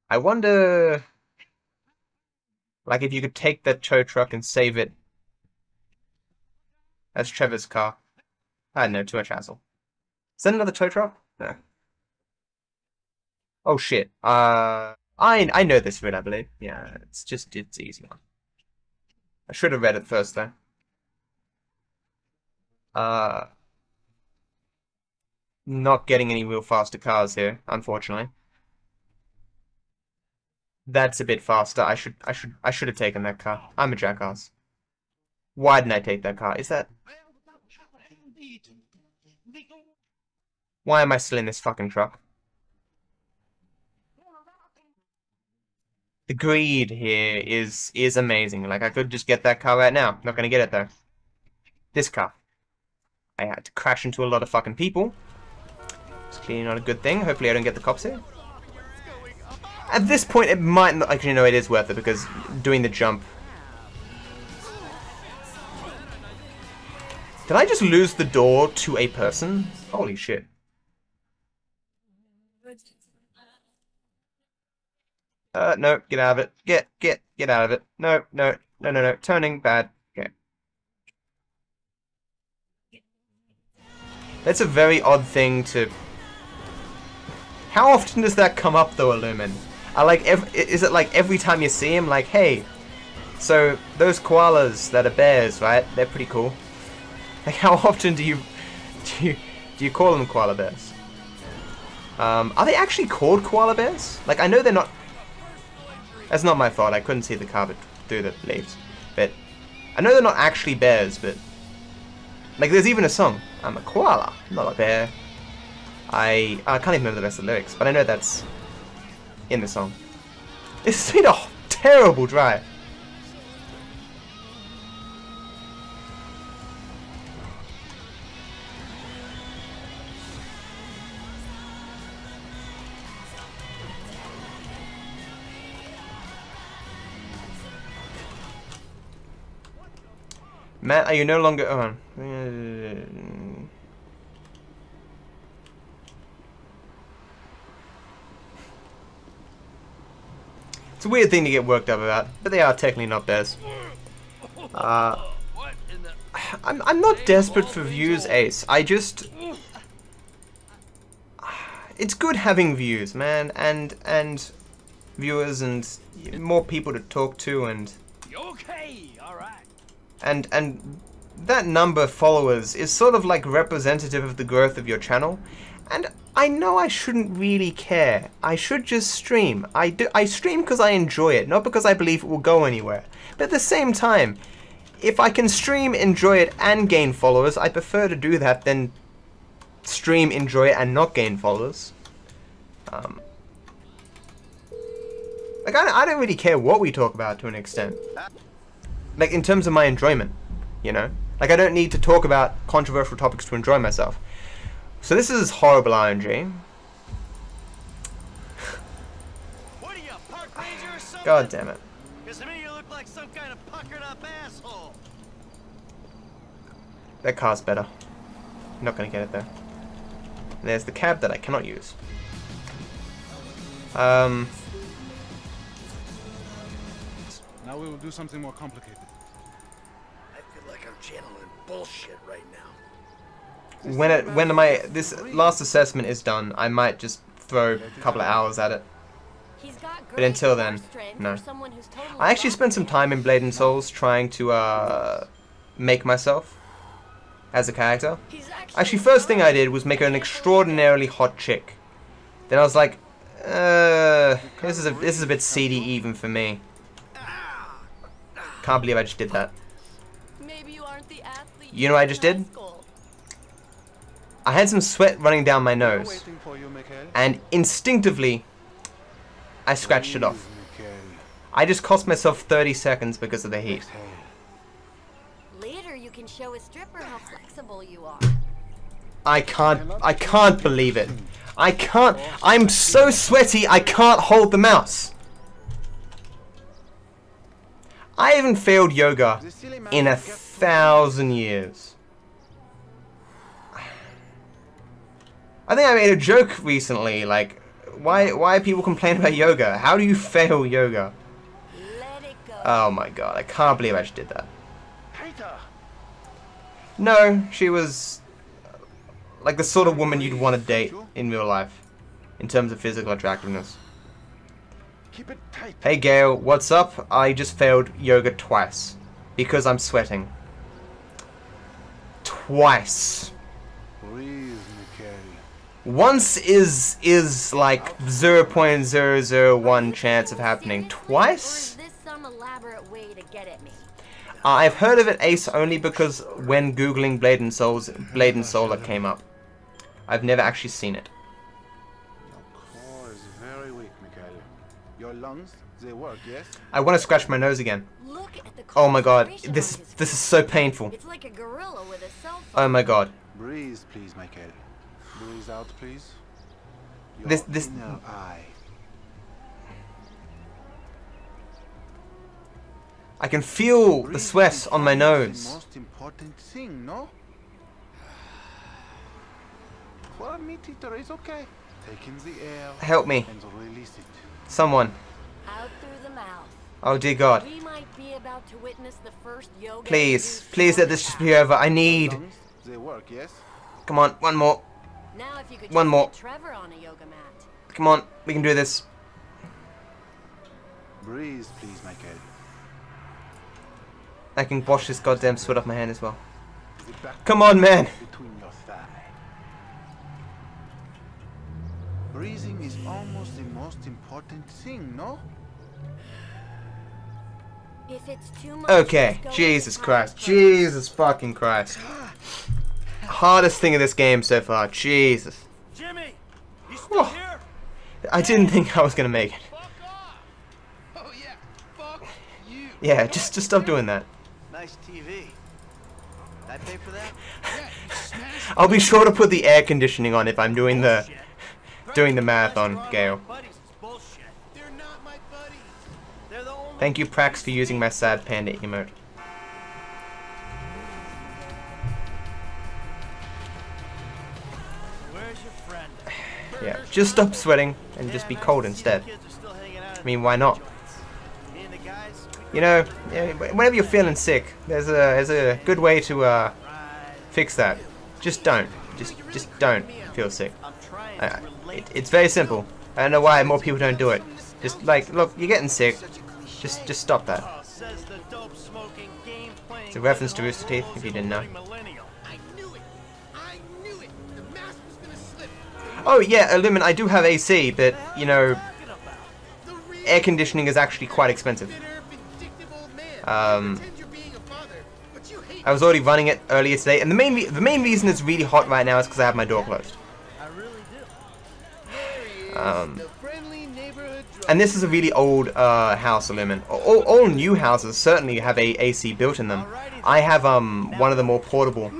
I wonder, like, if you could take that tow truck and save it. That's Trevor's car. I don't know, too much hassle. Is that another tow truck? No. Oh shit. I know this bit, I believe. Yeah, it's an easy one. I should have read it first though. Not getting any real faster cars here, unfortunately. That's a bit faster. I should have taken that car. I'm a jackass. Why didn't I take that car? Is that... Why am I still in this fucking truck? The greed here is amazing. Like, I could just get that car right now. Not gonna get it though. This car. I had to crash into a lot of fucking people. It's clearly not a good thing. Hopefully I don't get the cops here. At this point, it might not... Actually, no, it is worth it, because doing the jump... Did I just lose the door to a person? Holy shit. No, get out of it. Get out of it. No. Turning, bad. Okay. That's a very odd thing to... How often does that come up, though, Illumin? Is it like every time you see him, like, hey, so those koalas that are bears, right? They're pretty cool. Like, how often do you call them koala bears? Are they actually called koala bears? Like, I know they're not. That's not my fault. I couldn't see the carpet through the leaves, but I know they're not actually bears. But like, there's even a song. I'm a koala, not a bear. I can't even remember the rest of the lyrics, but I know that's in the song. It's been a terrible drive. Matt, are you no longer on? It's a weird thing to get worked up about, but they are technically not bears. I'm not desperate for views, Ace. I just... It's good having views, man, and viewers and more people to talk to, and... Okay, all right. And that number of followers is sort of like representative of the growth of your channel. And I know I shouldn't really care. I should just stream. I stream because I enjoy it, not because I believe it will go anywhere. But at the same time, if I can stream, enjoy it, and gain followers, I prefer to do that than stream, enjoy it, and not gain followers. Like, I don't really care what we talk about to an extent. Like, in terms of my enjoyment, you know? Like, I don't need to talk about controversial topics to enjoy myself. So this is horrible RNG. What are you, park ranger or something? God damn it. Because to me you look like some kind of puckered up asshole. That car's better. Not gonna get it there. And there's the cab that I cannot use. we will do something more complicated. I feel like I'm channeling bullshit right now. When this last assessment is done, I might just throw a couple of hours at it. But until then, no. I actually spent some time in Blade and Souls trying to make myself as a character. Actually, first thing I did was make an extraordinarily hot chick. Then I was like, this is a bit seedy even for me. Can't believe I just did that. You know what I just did? I had some sweat running down my nose, and instinctively, I scratched it off. I just cost myself 30 seconds because of the heat. Later, you can show a stripper how flexible you are. I can't believe it. I'm so sweaty, I can't hold the mouse. I haven't failed yoga in 1,000 years. I think I made a joke recently, like, why people complain about yoga? How do you fail yoga? Oh my god, I can't believe I just did that. No, she was like the sort of woman you'd want to date in real life, in terms of physical attractiveness. Hey Gail, what's up? I just failed yoga twice, because I'm sweating. Twice. Once is like 0.001 chance of happening. Twice? I've heard of it, Ace, only because when googling Blade and Solar came up. I've never actually seen it. Your lungs, they work, yes? I want to scratch my nose again. Oh my god, this is so painful. It's like a gorilla with a cell phone. Oh my god. Breathe, please, Michael. Breathe out, please. This inner eye. I can feel the sweat on my nose. The most important thing, no? For a meat eater, it's okay. Take in the air. Help me. And release it. Someone. Out through the mouth. Oh dear God. We might be about to witness the first yoga. Please, please let this just be over. I need. They work, yes? Come on, one more. Now if you could one more. Get Trevor on a yoga mat. Come on, we can do this. Breathe, please, Michael. I can wash this goddamn sweat off my hand as well. Come on, man. Between your thigh. Breathing is almost the most important thing, no? If it's too much, okay, Jesus Christ. Jesus fucking Christ. Hardest thing in this game so far. Jesus. Jimmy, you still here? I didn't think I was gonna make it. Fuck off. Oh yeah, fuck you. Yeah, just stop doing that. Nice TV. I pay for that? I'll be sure to put the air conditioning on if I'm doing the marathon, Gale. Thank you, Prax, for using my sad panda emote. Yeah, just stop sweating and just be cold instead. I mean, why not? You know, whenever you're feeling sick, there's a good way to fix that. Just don't. Just don't feel sick. It's very simple. I don't know why more people don't do it. Just like, look, you're getting sick. Just stop that. It's a reference to Rooster Teeth, if you didn't know. Oh yeah, Lumen, I do have AC, but you know, air conditioning is actually quite expensive. I was already running it earlier today, and the main reason it's really hot right now is because I have my door closed. And this is a really old house, Lumen. All new houses certainly have a AC built in them. I have one of the more portable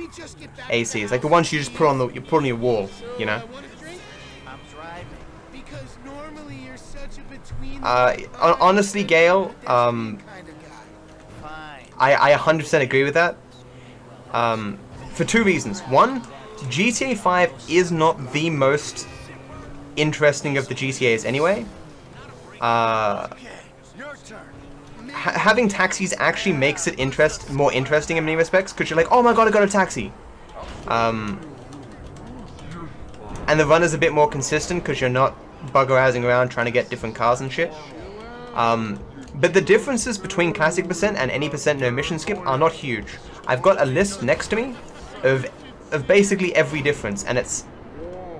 ACs, like the ones you just put on your wall, you know. Honestly, Gale, I 100% agree with that. For two reasons. One, GTA 5 is not the most interesting of the GTAs anyway. having taxis actually makes it more interesting in many respects, because you're like, oh my god, I got a taxi. And the run is a bit more consistent because you're not bugger-azzing around trying to get different cars and shit. But the differences between classic percent and any percent no mission skip are not huge. I've got a list next to me of basically every difference, and it's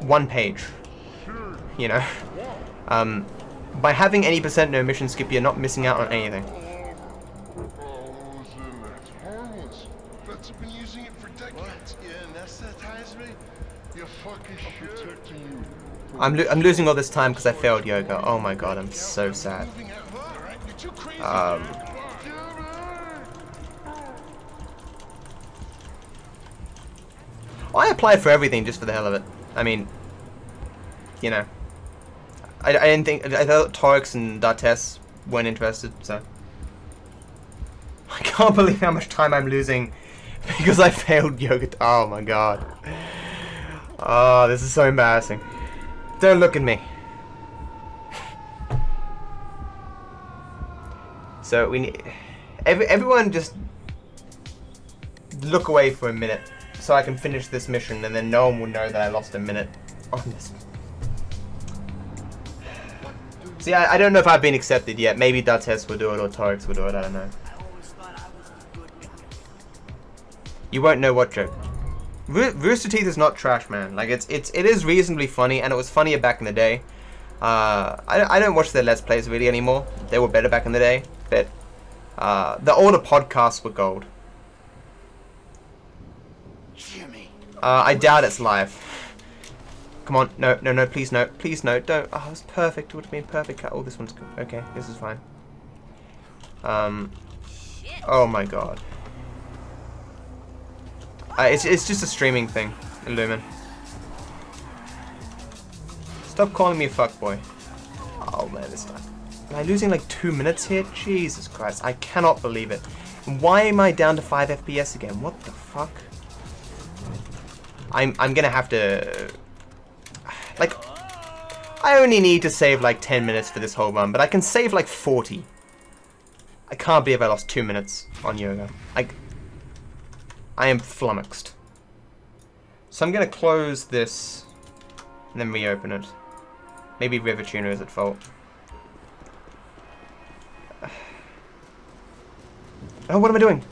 1 page. You know, by having any percent no mission skip, you're not missing out on anything. I'm losing all this time because I failed yoga. Oh my god, I'm so sad. I applied for everything just for the hell of it. I mean, you know, I didn't think, I thought Torx and Dartes weren't interested, so. I can't believe how much time I'm losing because I failed yoga. Oh my god. Oh, this is so embarrassing. Don't look at me. So we need everyone just look away for a minute so I can finish this mission, and then no one will know that I lost a minute on this. See, I don't know if I've been accepted yet. Maybe Dartes will do it or Torx will do it. I don't know. You won't know what joke. Rooster Teeth is not trash, man. Like it is reasonably funny, and it was funnier back in the day. I don't watch their Let's Plays really anymore. They were better back in the day, but the older podcasts were gold. I doubt it's live. Come on, no, please no, don't. Oh, it's perfect. It would have been perfect. Oh, this one's good. Okay, this is fine. Oh my god. It's just a streaming thing, Illumin. Stop calling me a fuckboy. Oh man, this time. Am I losing like 2 minutes here? Jesus Christ, I cannot believe it. Why am I down to 5 FPS again? What the fuck? I'm gonna have to... Like, I only need to save like 10 minutes for this whole run, but I can save like 40. I can't believe I lost 2 minutes on yoga. I am flummoxed. So I'm gonna close this and then reopen it. Maybe River Tuner is at fault. Oh, what am I doing?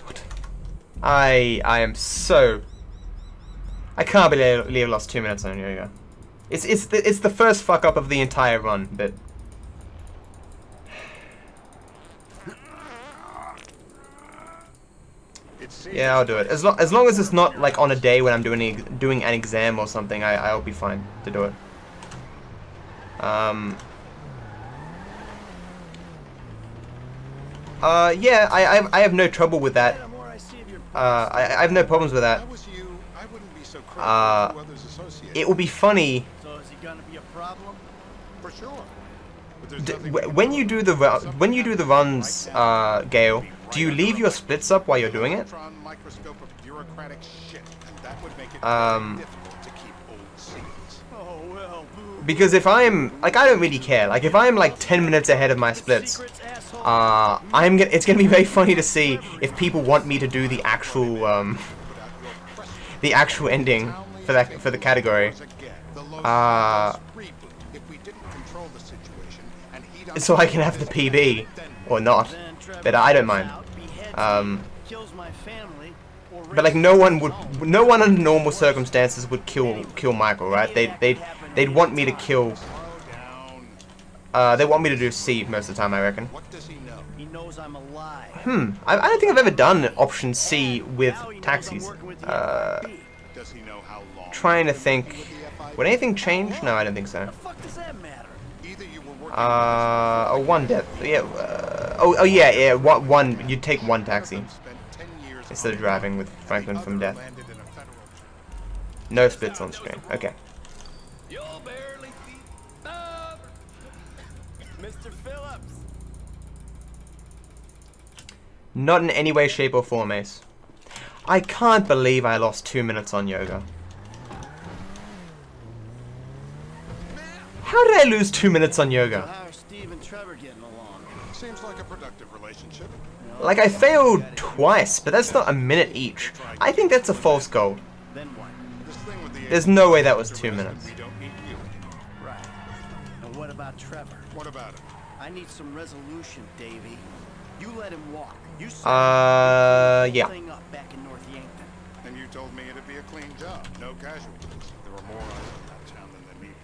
What? I am so... I can't believe I lost 2 minutes on yoga. It's the first fuck up of the entire run, but yeah, I'll do it. As long as it's not like on a day when I'm doing an exam or something, I'll be fine to do it. Yeah, I have no trouble with that. I have no problems with that. It will be funny. So is he gonna be a problem? For sure. When you do the runs, Gale, do you leave your splits up while you're doing it? Because if I'm like, I don't really care. Like if I'm like 10 minutes ahead of my splits, it's gonna be very funny to see if people want me to do the actual ending for the category. So I can have the PB or not, but I don't mind. But like no one under normal circumstances would kill Michael, right? They'd want me to kill. They want me to do C most of the time, I reckon. I don't think I've ever done option C with taxis. Trying to think. Would anything change? No, I don't think so. One death. Yeah. Oh yeah. One. You'd take one taxi instead of driving with Franklin from death. No splits on screen. Okay. Mr. Phillips. Not in any way, shape, or form, Ace. I can't believe I lost 2 minutes on yoga. How did I lose 2 minutes on yoga? How are Steve and Trevor getting along? Seems like a productive relationship. Like, I failed twice, but that's not a minute each. I think that's a false goal. Then what? There's no way that was 2 minutes. We don't need you. Right. And what about Trevor? What about it? I need some resolution, Davey. You let him walk. You Yeah. thing up back in North Yankton. And you told me it'd be a clean job, no casualties. There were more eyes on that town than they needed.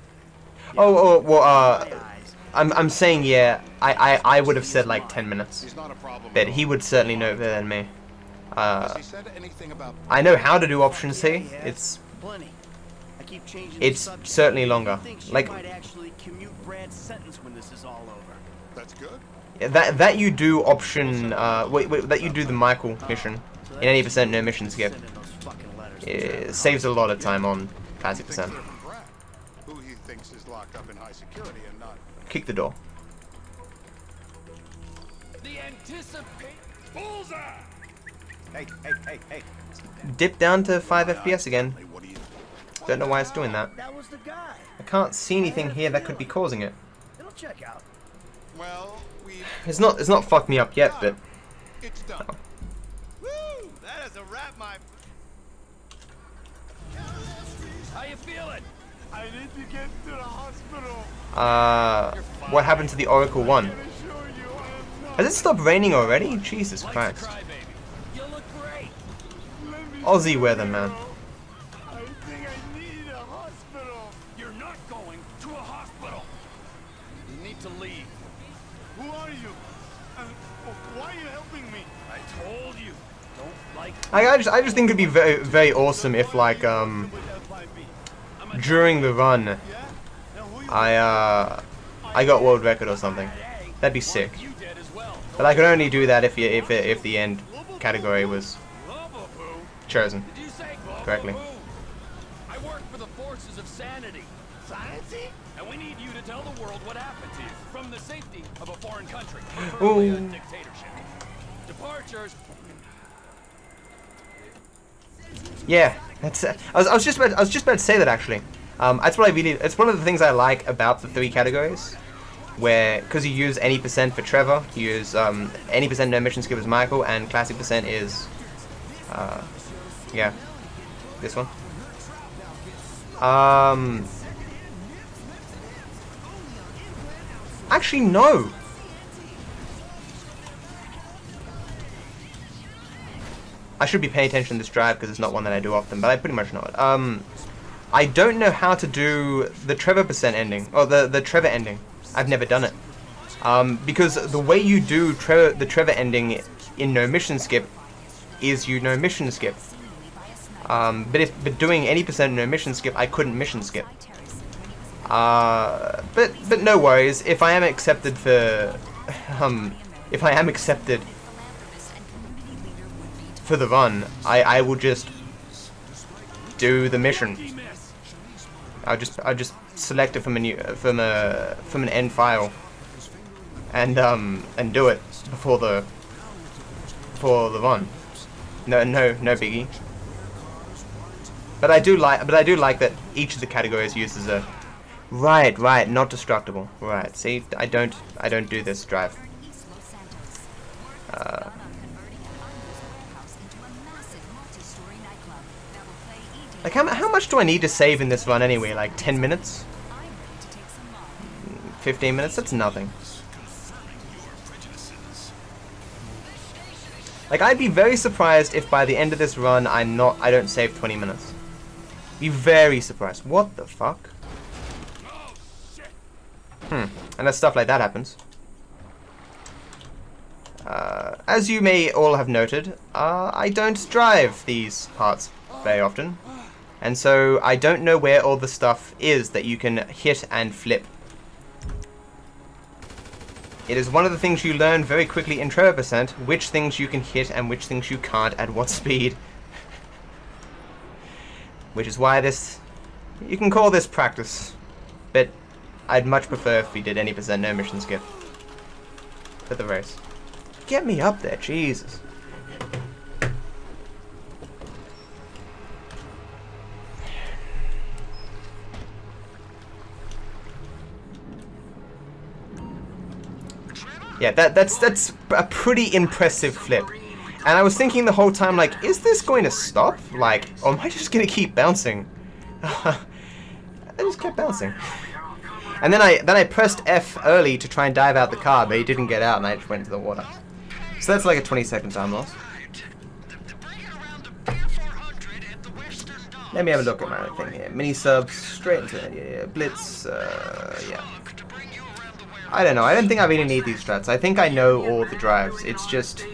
I'm saying, yeah, I would have said like 10 minutes. He's not a problem. But he would certainly know better than me. Has he said anything about I know how to do option C. Plenty. I keep changing It's the subject. certainly longer. He thinks you Like might actually commute Brad's sentence when this is all over. That's good. that you do option that you do the Michael mission in 80% no mission skip. It saves a lot of time on classic percent. Who he thinks is locked up in high security and not. Kick the door. The anticipate bullseye. Hey. Dip down to 5 FPS again. Don't know why it's doing that. That was the guy. I can't see anything here that could be causing it. It'll check out. Well, we. It's not fucked me up yet, but. It's done. Oh. Woo! That is a wrap, my. How you feeling? I need to get to the hospital. What happened to the Oracle 1? Has it stopped raining already? Jesus Christ. You look great. Aussie weather, man. I think I need a hospital. You're not going to a hospital. You need to leave. Who are you? Why are you helping me? I told you. Don't like. I just think it'd be very, very awesome if, like, during the run, I got world record or something. That'd be sick. But I could only do that if the end category was chosen correctly. I work for the forces of sanity. Sanity? And we need you to tell the world what happened to you from the safety of a foreign country, Ooh. preferably a dictatorship. Departures. Yeah, that's. I was just about to say that actually. That's what I really. It's one of the things I like about the 3 categories, where because you use any percent for Trevor, you use any percent no mission skip as Michael, and classic percent is, yeah, this one. Actually, no. I should be paying attention to this drive because it's not one that I do often, but I pretty much know it. I don't know how to do the Trevor percent ending, or the Trevor ending. I've never done it. Because the way you do the Trevor ending in no mission skip is you no mission skip. But doing any percent no mission skip, I couldn't mission skip. But no worries. If I am accepted for, if I am accepted for the run, I will just do the mission. I'll just select it from an end file and do it before the run. No biggie. But I do like that each of the categories uses a right, not destructible. Right. See, I don't do this drive. Like, how much do I need to save in this run anyway? Like 10 minutes? 15 minutes? That's nothing. Like, I'd be very surprised if by the end of this run I don't save 20 minutes. Be very surprised. What the fuck? And that stuff like that happens. As you may all have noted, I don't drive these parts very often. And so I don't know where all the stuff is that you can hit and flip. It is one of the things you learn very quickly in Trevor percent, which things you can hit and which things you can't at what speed. Which is why you can call this practice. But I'd much prefer if we did any percent no mission skip for the race. Get me up there, Jesus. Yeah, that's a pretty impressive flip. And I was thinking the whole time, like, is this going to stop? Like, or am I just going to keep bouncing? I just kept bouncing. And then I pressed F early to try and dive out the car, but he didn't get out, and I just went into the water. So that's like a 20-second time loss. Let me have a look at my thing here. Mini subs, straight into it. Yeah, blitz, yeah. I don't know. I don't think I really need these strats. I think I know all the drives. It's just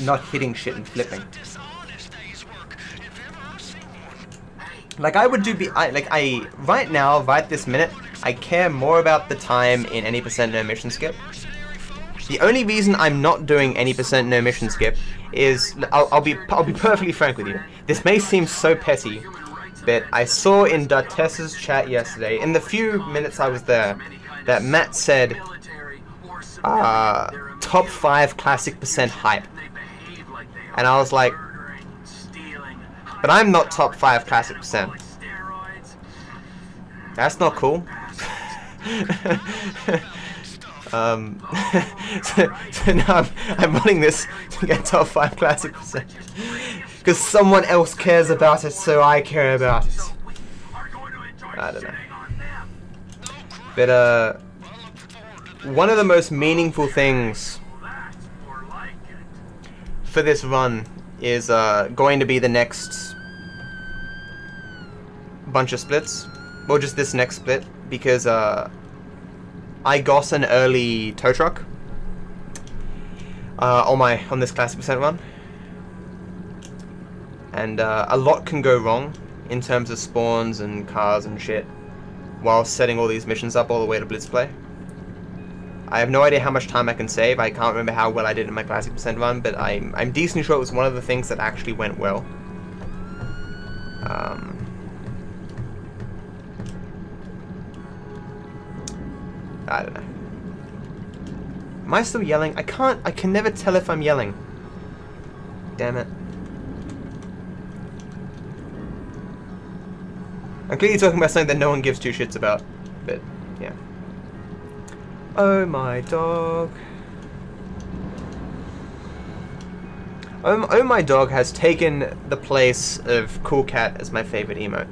not hitting shit and flipping. Like I would do, right now, right this minute, I care more about the time in any % no mission skip. The only reason I'm not doing any % no mission skip is, I'll be perfectly frank with you. This may seem so petty, but I saw in Dartessa's chat yesterday, in the few minutes I was there, that Matt said, top 5 classic % hype. And I was like, but I'm not top 5 classic %. That's not cool. So now I'm running this to get top 5 classic %. Because someone else cares about it, so I care about it. I don't know. But, one of the most meaningful things for this run is going to be the next bunch of splits. Well, just this next split, because I got an early tow truck on this classic % run, and a lot can go wrong in terms of spawns and cars and shit while setting all these missions up all the way to blitz play. I have no idea how much time I can save. I can't remember how well I did in my classic % run, but I'm decently sure it was one of the things that actually went well. I don't know. Am I still yelling? I can never tell if I'm yelling. Damn it. I'm clearly talking about something that no one gives two shits about, but yeah. Oh my dog. Oh my dog has taken the place of Cool Cat as my favorite emote.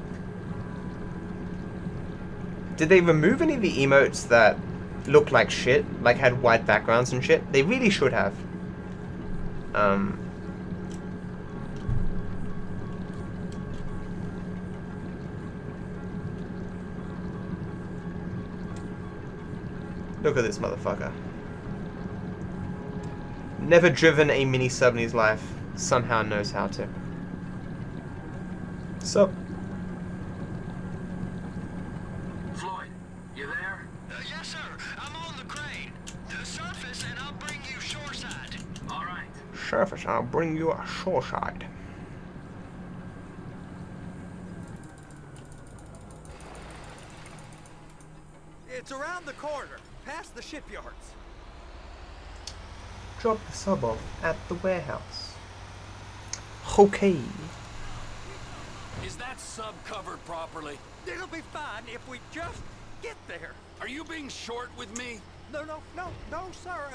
Did they remove any of the emotes that looked like shit, like had white backgrounds and shit? They really should have. Look at this motherfucker. Never driven a mini sub in his life, somehow knows how to. Sup? Floyd, you there? Yes, sir. I'm on the crane. Surface, and I'll bring you shoreside. All right. Surface, I'll bring you a shoreside. It's around the corner, past the shipyards. Drop the sub off at the warehouse. Okay. Is that sub covered properly? It'll be fine if we just get there. Are you being short with me? No, sir.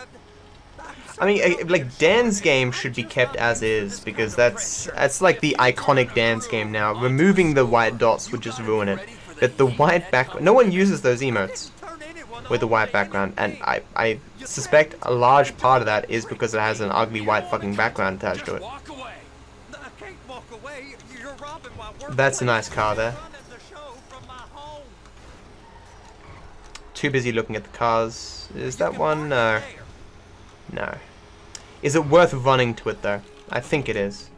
I mean, like, Dan's game should be kept as is, because that's like the iconic Dan's game now. Removing the white dots would just ruin it. But the white background, no one uses those emotes with the white background, and I suspect a large part of that is because it has an ugly white fucking background attached to it. That's a nice car there. Too busy looking at the cars. Is that one? No. No. Is it worth running to it though? I think it is.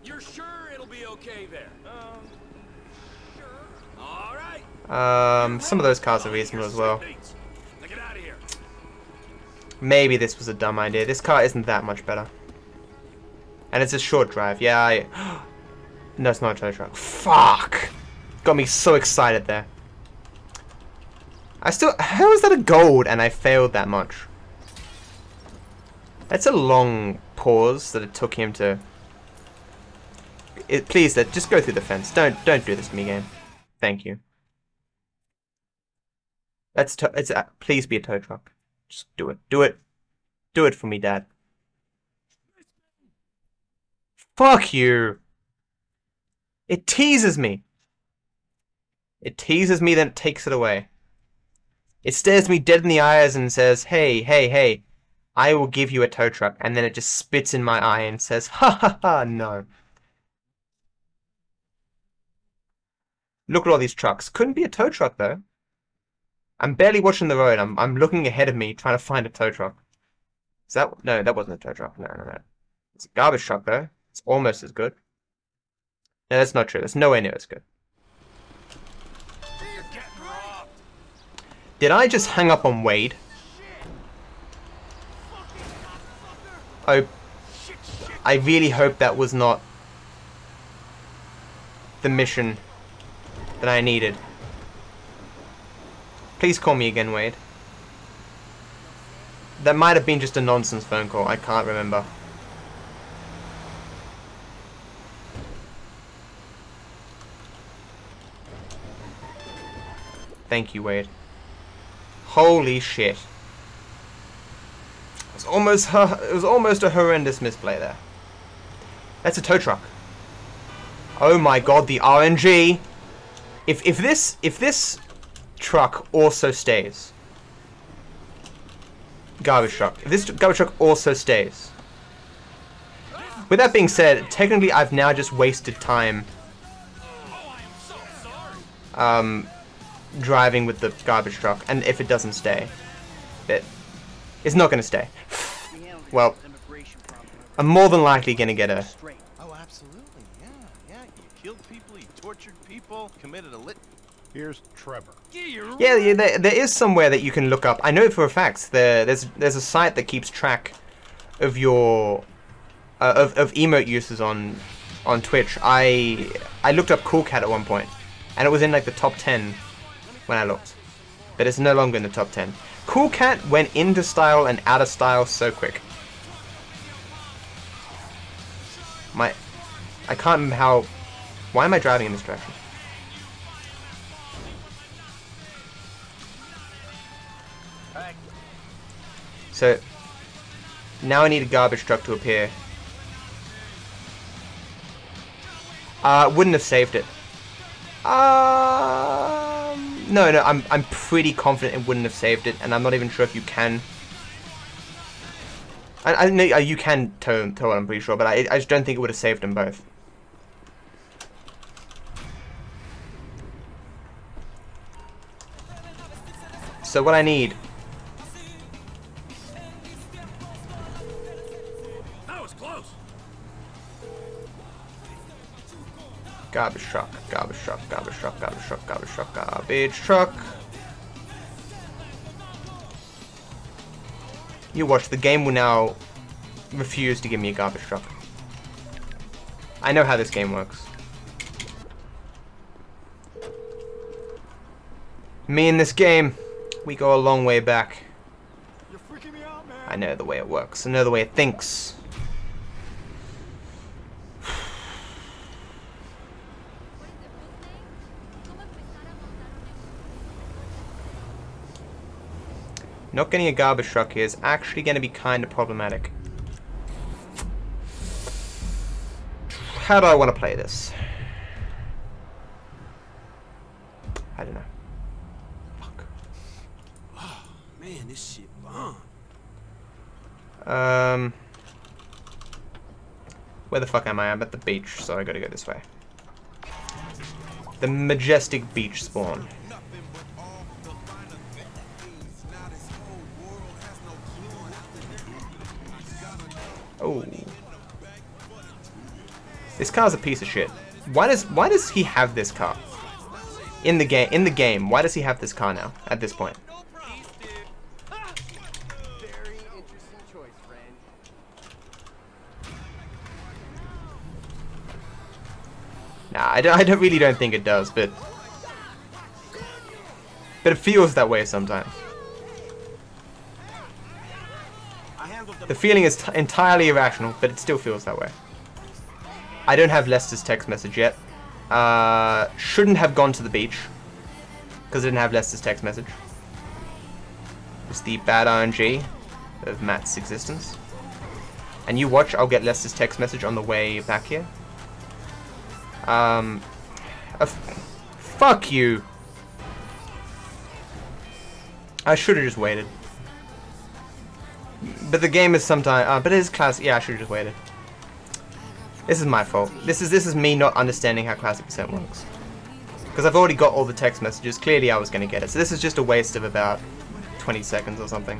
You're sure it'll be okay there? Sure. All right. Some of those cars are reasonable as well. Maybe this was a dumb idea. This car isn't that much better. And it's a short drive. Yeah, no, it's not a tow truck. Fuck! Got me so excited there. How is that a gold and I failed that much? That's a long pause that it took him to... Please, just go through the fence. Don't do this to me, game. Thank you. Please be a tow truck. Just do it. Do it. Do it for me, Dad. Fuck you. It teases me. It teases me, then it takes it away. It stares me dead in the eyes and says, hey, hey, hey, I will give you a tow truck. And then it just spits in my eye and says, ha ha ha, no. Look at all these trucks. Couldn't be a tow truck, though. I'm barely watching the road. I'm looking ahead of me, trying to find a tow truck. Is that... No, that wasn't a tow truck. No, no, no. It's a garbage truck, though. It's almost as good. No, that's not true. That's nowhere near as good. Did I just hang up on Wade? Oh, I really hope that was not the mission that I needed. Please call me again, Wade. That might have been just a nonsense phone call. I can't remember. Thank you, Wade. Holy shit. It was almost a horrendous misplay there. That's a tow truck. Oh my god, the RNG. If this truck also stays. Garbage truck. If this garbage truck also stays. With that being said, technically I've now just wasted time driving with the garbage truck, and if it doesn't stay, it's not going to stay. Well, I'm more than likely going to get a... Oh, absolutely, yeah. You killed people, you tortured people, committed a lit... Here's Trevor. Yeah, there is somewhere that you can look up. I know for a fact there's a site that keeps track of your of emote uses on Twitch. I looked up Cool Cat at one point, and it was in like the top 10 when I looked, but it's no longer in the top 10. Cool Cat went into style and out of style so quick. I can't remember how... Why am I driving in this direction? So, now I need a garbage truck to appear. Wouldn't have saved it. No, I'm pretty confident it wouldn't have saved it, and I'm not even sure if you can. I know you can tow it, I'm pretty sure, but I just don't think it would have saved them both. So what I need... That was close. Garbage truck, garbage truck, garbage truck, garbage truck, garbage truck, garbage truck. You watch, the game will now refuse to give me a garbage truck. I know how this game works. Me and this game, we go a long way back. You're freaking me out, man. I know the way it works. I know the way it thinks. Not getting a garbage truck here is actually going to be kind of problematic. How do I want to play this? I don't know. Fuck. Oh, man, this shit bomb. Where the fuck am I? I'm at the beach, so I gotta go this way. The majestic beach spawn. Oh. This car's a piece of shit. Why does he have this car? In the game, why does he have this car now, at this point? Very interesting choice, friend. Nah, I really don't think it does, but it feels that way sometimes. The feeling is entirely irrational, but it still feels that way. I don't have Lester's text message yet. Shouldn't have gone to the beach, because I didn't have Lester's text message. was the bad RNG of Matt's existence. And you watch, I'll get Lester's text message on the way back here. Fuck you. I should have just waited. But the game is sometimes, but it is classic. Yeah, I should have just waited. This is my fault. This is me not understanding how classic percent works. Because I've already got all the text messages. Clearly, I was going to get it. So this is just a waste of about 20 seconds or something.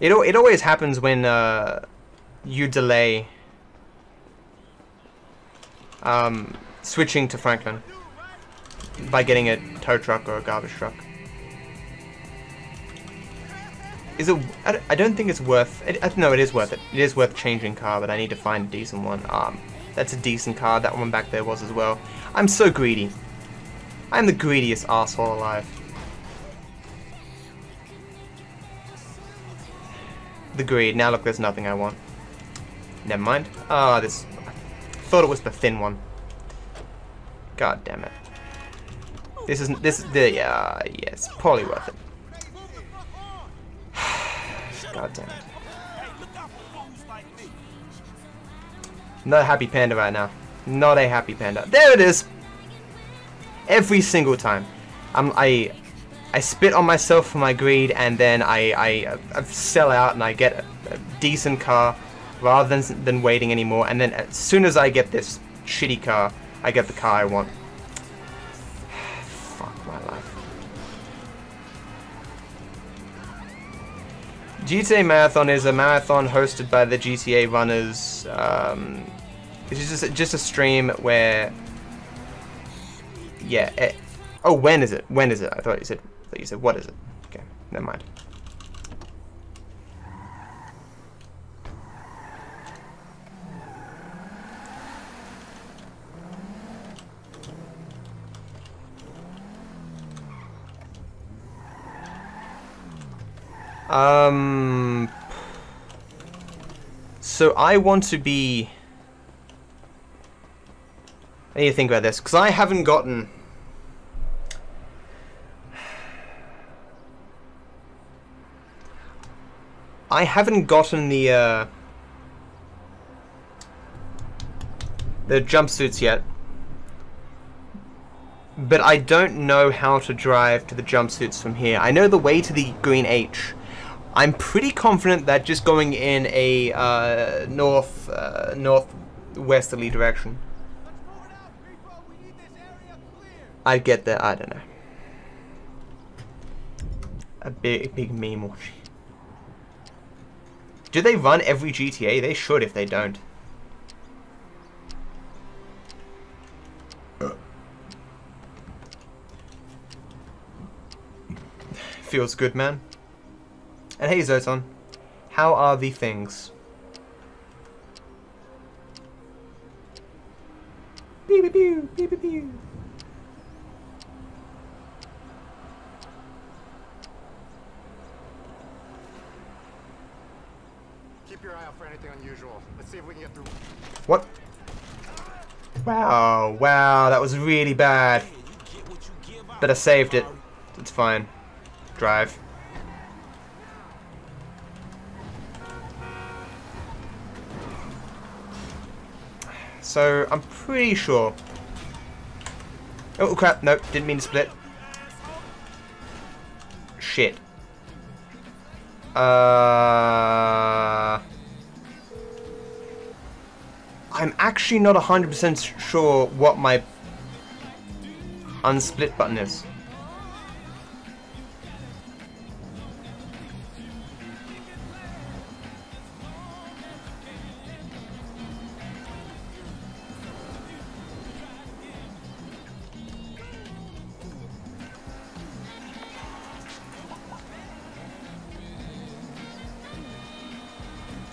It always happens when you delay switching to Franklin by getting a tow truck or a garbage truck. Is it? I don't think it's worth. No, it is worth it. It is worth changing car, but I need to find a decent one. That's a decent car. That one back there was as well. I'm so greedy. I'm the greediest asshole alive. The greed. Now look, there's nothing I want. Never mind. Ah, this. I thought it was the thin one. God damn it. This isn't. This. Yeah. Yes. Probably worth it. God damn it. Not a happy panda right now. Not a happy panda. There it is. Every single time. I spit on myself for my greed, and then I sell out and I get a decent car rather than waiting anymore. And then as soon as I get this shitty car, I get the car I want. Fuck my life. GTA Marathon is a marathon hosted by the GTA runners. It's just a stream where, yeah. Oh, when is it? When is it? I thought you said. What is it? Okay, never mind. So I want to be. I need to think about this because I haven't gotten. I haven't gotten the jumpsuits yet, but I don't know how to drive to the jumpsuits from here. I know the way to the green H. I'm pretty confident that just going in a northwesterly direction, I'd get there. I don't know. A big meme watching. Do they run every GTA? They should if they don't. Feels good, man. And hey, Zoton. How are the things? Beep beep beep beep beep beep. Keep your eye out for anything unusual. Let's see if we can get through. What? Wow, wow, that was really bad. But I saved it. It's fine. Drive. So, I'm pretty sure. Oh crap, no, didn't mean to split. Shit. I'm actually not 100% sure what my unsplit button is.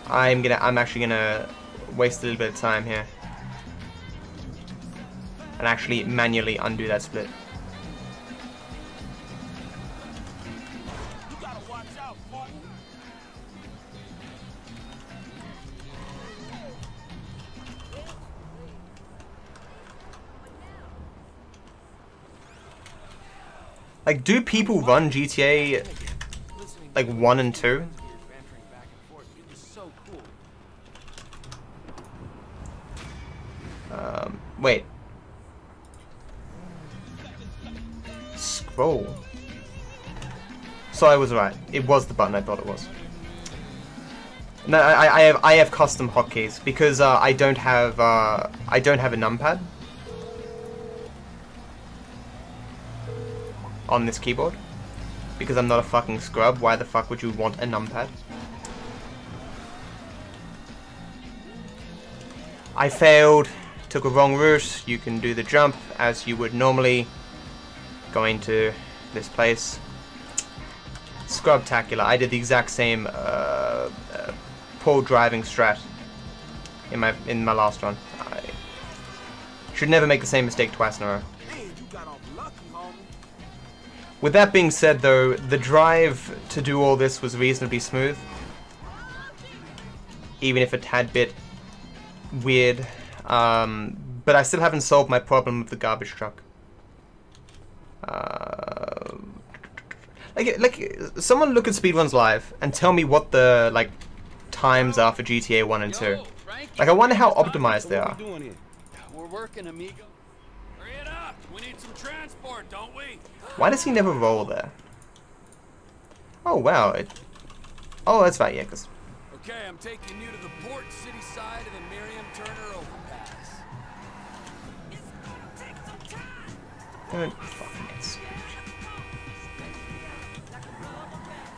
I'm actually gonna waste a little bit of time here and actually manually undo that split. Like, do people run GTA like 1 and 2? Wait. Scroll. So I was right. It was the button I thought it was. No, I have custom hotkeys because I don't have a numpad on this keyboard because I'm not a fucking scrub. Why the fuck would you want a numpad? I failed. Took a wrong route. You can do the jump as you would normally going to this place. Scrubtacular. I did the exact same poor driving strat in my last run. I should never make the same mistake twice in a row. With that being said though, the drive to do all this was reasonably smooth. Even if a tad bit weird. But I still haven't solved my problem with the garbage truck. Like, someone look at Speedruns live and tell me what the, like, times are for GTA 1 and 2. Like, I wonder how optimized they are. We're working, amigo. Hurry it up. We need some transport, don't we? Why does he never roll there? Oh, wow. Oh, that's right, yeah, because... Okay, I'm taking you to the port city side of the Miriam Turner overpass. Don't fucking get screwed.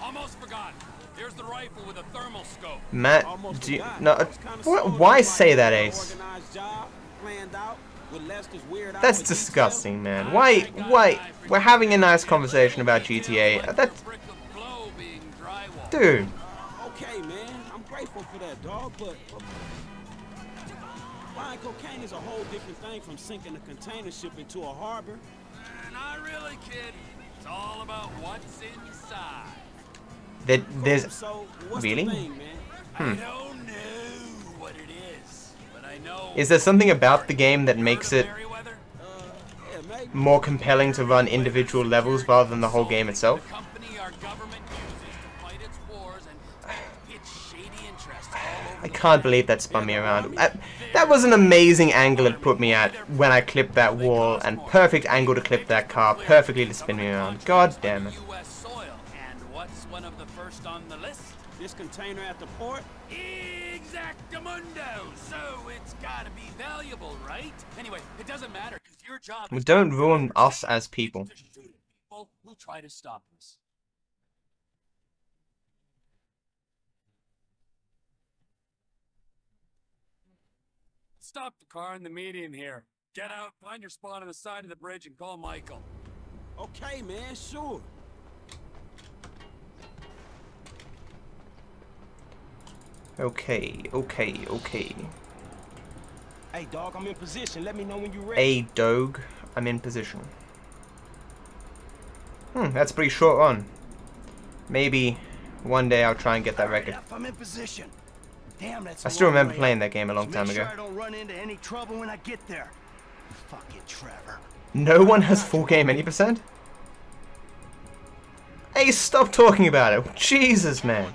Almost forgot. Here's the rifle with a thermal scope. Matt, do you, no, why say that, Ace? That's disgusting, man. Why, we're having a nice conversation about GTA. That's... Dude. Okay, man, I'm grateful for that, dog, but buying cocaine is a whole different thing from sinking a container ship into a harbor. Not really, kid. It's all about what's inside. There's so really? Thing, I don't know what it is, but I know. Is there something about the game that makes it more compelling to run individual levels rather than the whole game itself? I can't believe that spun me around. That was an amazing angle it put me at when I clipped that wall, and perfect angle to clip that car, perfectly to spin me around. God damn it. And what's one of the first on the list? This container at the port? Exactamundo! So it's gotta be valuable, right? Anyway, it doesn't matter, because your job is... Don't ruin us as people. People will try to stop us. Stop the car in the median here. Get out, find your spot on the side of the bridge, and call Michael. Okay, man, sure. Okay. Hey, dog, I'm in position. Let me know when you're ready. Hey, dog, I'm in position. That's a pretty short run. Maybe one day I'll try and get that record. I'm in position. Damn, that's I still remember playing that game a long time ago. Make sure I don't run into any trouble when I get there. Fucking Trevor. No one has full game any percent? Hey, stop talking about it. Jesus, man.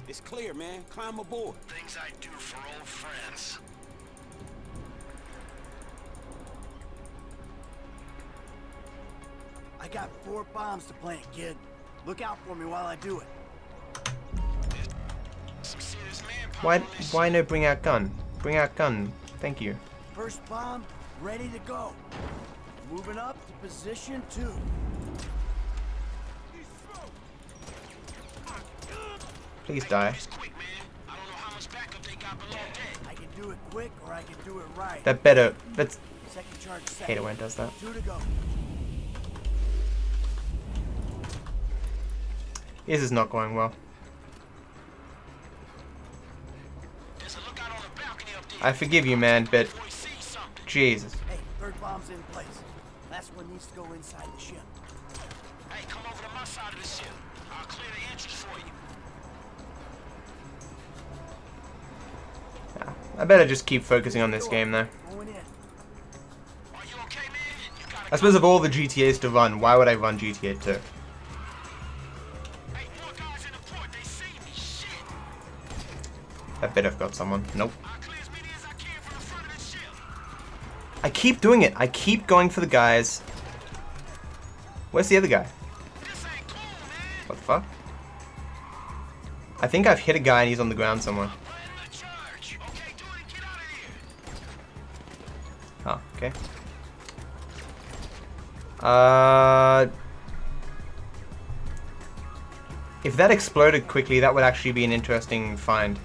It's clear, man. Climb aboard. Things I do for old friends. I got 4 bombs to plant, kid. Look out for me while I do it. Why no bring out gun? Bring out gun. Thank you. First bomb, ready to go. Moving up to position 2. Please die. I can do it quick or I can do it right. That better. That's. Second charge, Hate it when it does that. 2 to go. This is not going well. I forgive you, man, but Jesus. Hey, third bomb's in place. Last one needs to go inside the ship. Hey, come over to my side of the ship. I'll clear the entrance for you. Yeah, I better just keep focusing on this game, though. Going in. Are you okay, man? You got I suppose of all the GTAs to run, why would I run GTA 2? I bet I've got someone. Nope. I keep doing it. I keep going for the guys. Where's the other guy? What the fuck? I think I've hit a guy and he's on the ground somewhere. Oh, okay. If that exploded quickly, that would actually be an interesting find.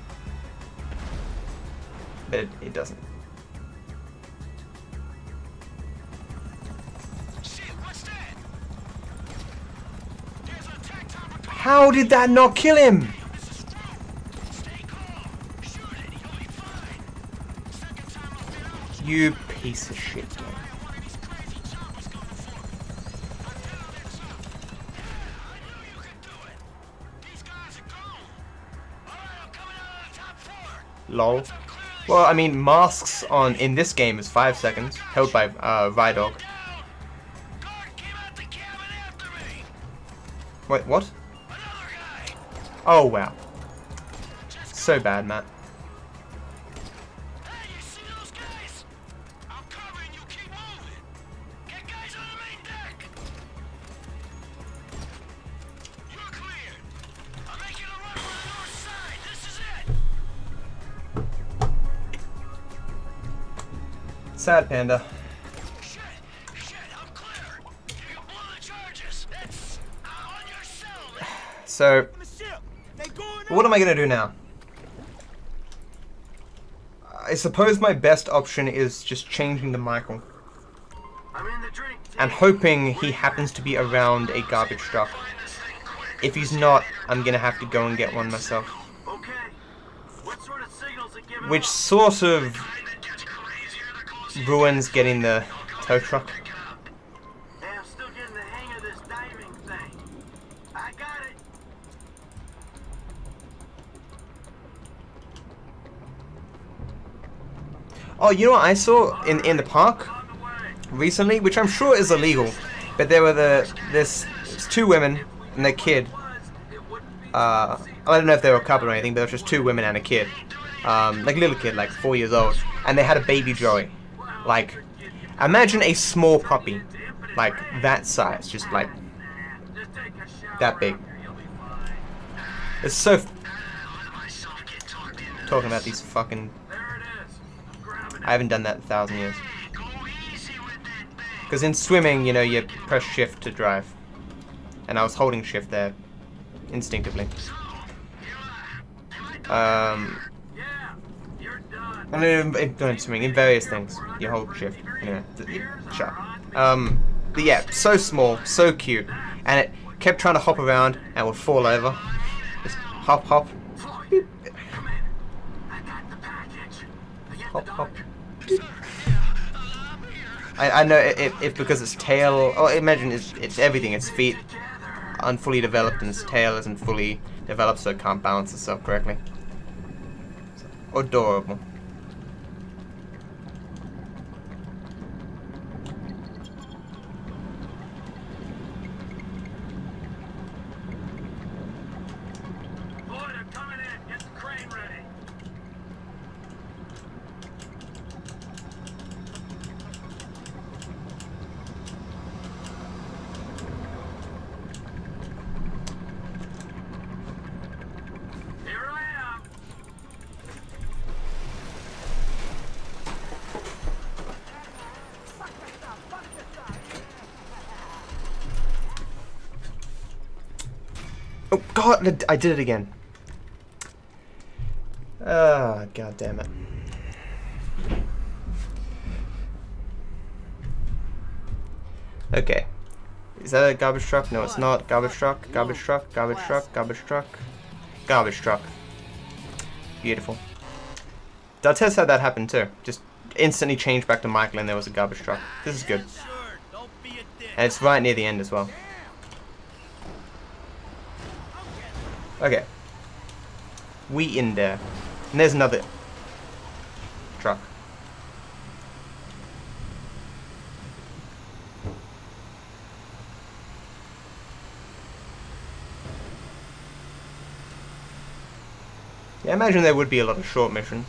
But it doesn't. How did that not kill him? You piece of shit, game. Lol. Well, I mean, masks on in this game is 5 seconds, held by Rydog. Wait, what? Oh wow. So bad, Matt. Sad panda. So, what am I gonna do now? I suppose my best option is just changing to Michael. And hoping he happens to be around a garbage truck. If he's not, I'm gonna have to go and get one myself. Which sort of ruins getting the tow truck. Hey, I'm still getting the hang of this diving thing. I got it. Oh, you know what I saw in the park recently, which I'm sure is illegal, but there were this two women and their kid. I don't know if they were a couple or anything, but there was just two women and a kid, like a little kid, like 4 years old, and they had a baby Joey. Like, imagine a small puppy, like that size, just like that big. It's so talking about these fucking. I haven't done that in 1,000 years. Because in swimming, you know, you press shift to drive, and I was holding shift there instinctively. And in swimming, in various things, you hold shift. Anyway, shut up. But yeah, so small, so cute, and it kept trying to hop around and would fall over. Just hop, hop. Beep. Hop, hop. I know if because its tail. Oh, imagine it's everything. Its feet aren't fully developed, and its tail isn't fully developed, so it can't balance itself correctly. Adorable. Oh god, I did it again. Ah, god damn it. Okay. Is that a garbage truck? No, it's not. Garbage truck, garbage truck, garbage truck, garbage truck. Garbage truck. Beautiful. Dantes had that happen too. Just instantly changed back to Michael and there was a garbage truck. This is good. And it's right near the end as well. Okay. We in there. And there's another truck. Yeah, I imagine there would be a lot of short missions.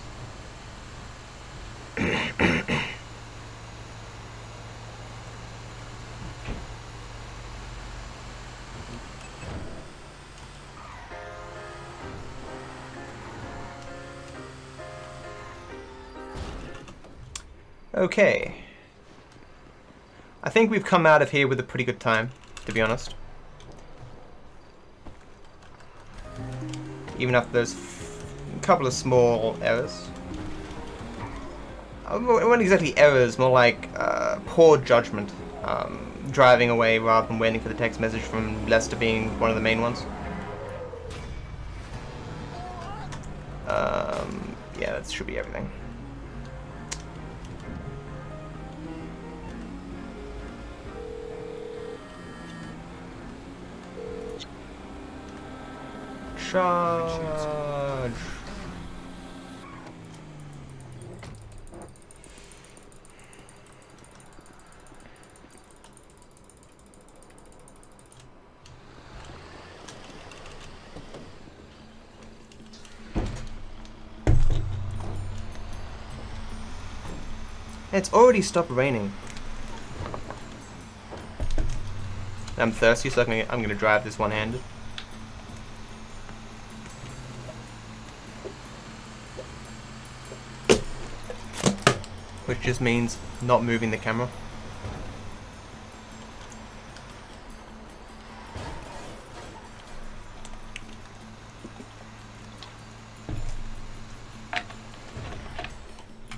Okay. I think we've come out of here with a pretty good time, to be honest. Even after those couple of small errors. It weren't exactly errors, more like poor judgment. Driving away rather than waiting for the text message from Lester being one of the main ones. Yeah, that should be everything. Charge. It's already stopped raining. I'm thirsty, so I'm gonna drive this one-handed. Which just means not moving the camera.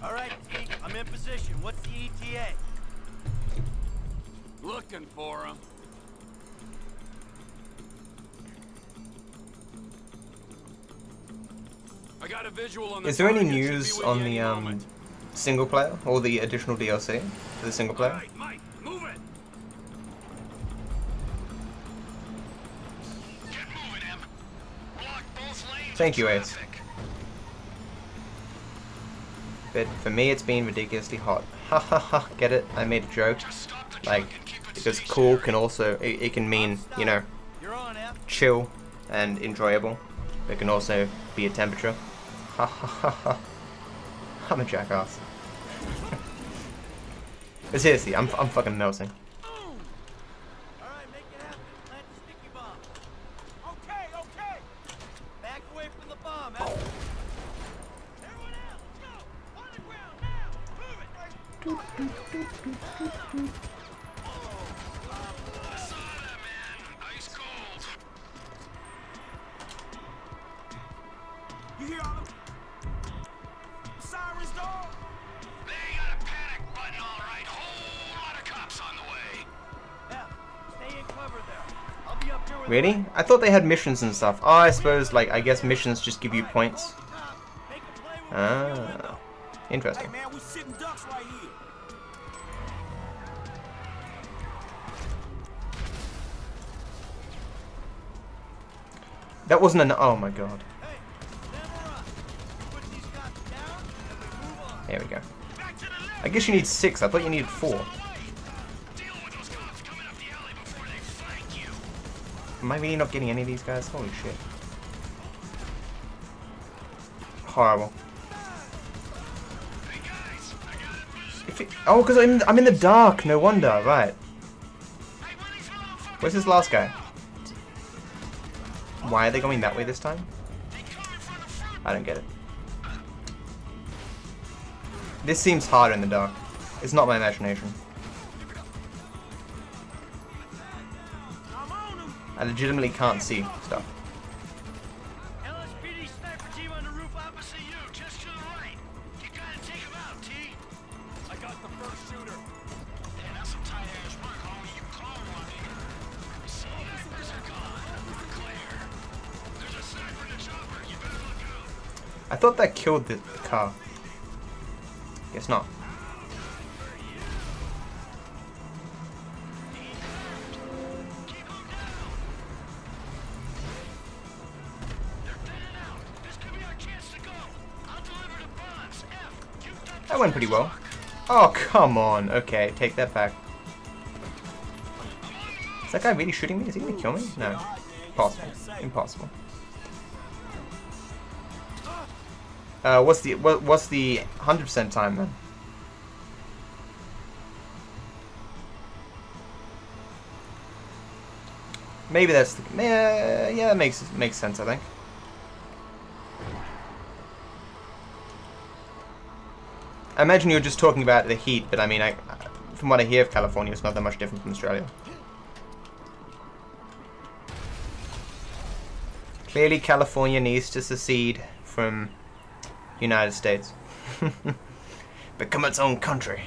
Alright, T, I'm in position. What's the ETA? Looking for him. I got a visual on the Is there any news on the single player or the additional DLC for the single player? Right, Mike, move it. Get moving, Em. Block both lanes. Thank you, Ace. But for me, it's been ridiculously hot. Ha ha ha! Get it? I made a joke. Like, because cool can also it can mean, you know, chill and enjoyable. It can also be a temperature. Ha ha ha ha! I'm a jackass. But seriously, I'm fucking melting. Alright, make it happen. Plant the sticky bomb. Okay, okay. Back away from the bomb. Everyone else, go! On the ground now! Move it! You hear all them sirens, dog? They got a panic button, all right. Whole lot of cops on the way. Yeah, stay in cover there. I'll be up here with Really? I thought they had missions and stuff. Oh, I suppose, like, I guess missions just give you points. Ah, interesting. Hey man, we sitting ducks right here. That wasn't an. Oh my god. There we go. I guess you need 6. I thought you needed 4. Am I really not getting any of these guys? Holy shit. Horrible. Oh, because I'm in the dark. No wonder. Right. Where's this last guy? Why are they going that way this time? I don't get it. This seems harder in the dark. It's not my imagination. I legitimately can't see stuff. LSPD sniper team on the roof opposite you, just to the right. You gotta take him out, T. I got the first shooter. Man, that's some tight ass work, homie. You call one here. See, there's a gun. We're clear. There's a sniper in the chopper. You better look out. I thought that killed the car. Guess not. That went pretty well. Oh, come on. Okay, take that back. Is that guy really shooting me? Is he gonna kill me? No. Impossible. Impossible. What's the 100% time then? Maybe that's the, yeah, that makes sense, I think. I imagine you're just talking about the heat, but I mean, from what I hear of California, it's not that much different from Australia. Clearly, California needs to secede from United States. Become its own country.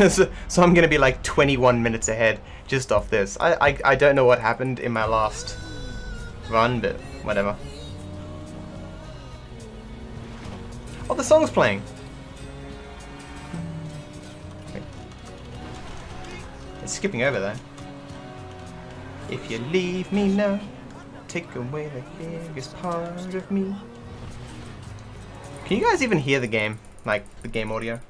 So I'm gonna be like 21 minutes ahead just off this. I don't know what happened in my last run, but whatever. Oh, the song's playing. It's skipping over there. If you leave me now, take away the biggest part of me. Can you guys even hear the game? Like, the game audio?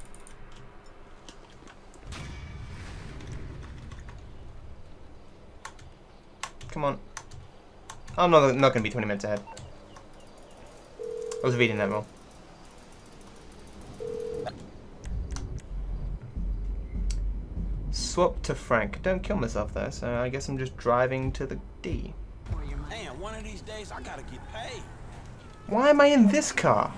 Come on. I'm not going to be 20 minutes ahead. I was reading that wrong. Swap to Frank. Don't kill myself there, so I guess I'm just driving to the D. Man, one of these days I gotta get paid. Why am I in this car?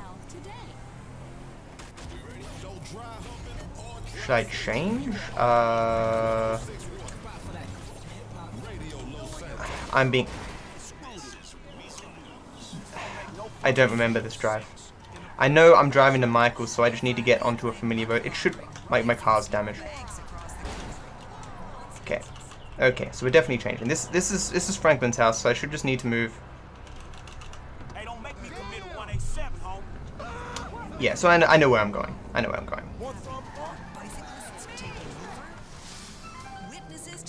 Should I change? I'm being... I don't remember this drive. I know I'm driving to Michael's, so I just need to get onto a familiar road. It should... my car's damaged. Okay. Okay, so we're definitely changing. This is Franklin's house, so I should just need to move. Hey, don't make me commit 187, home. Yeah, so I know where I'm going. I know where I'm going.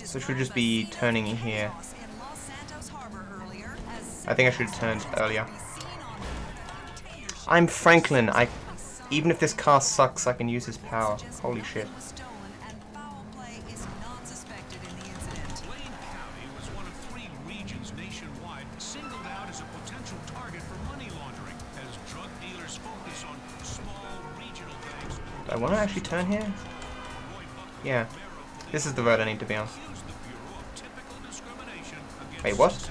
So should just be turning in here. I think I should have turned earlier. I'm Franklin. Even if this car sucks, I can use his power. Holy shit. Do I want to actually turn here? Yeah. This is the road I need to be on. Wait, what?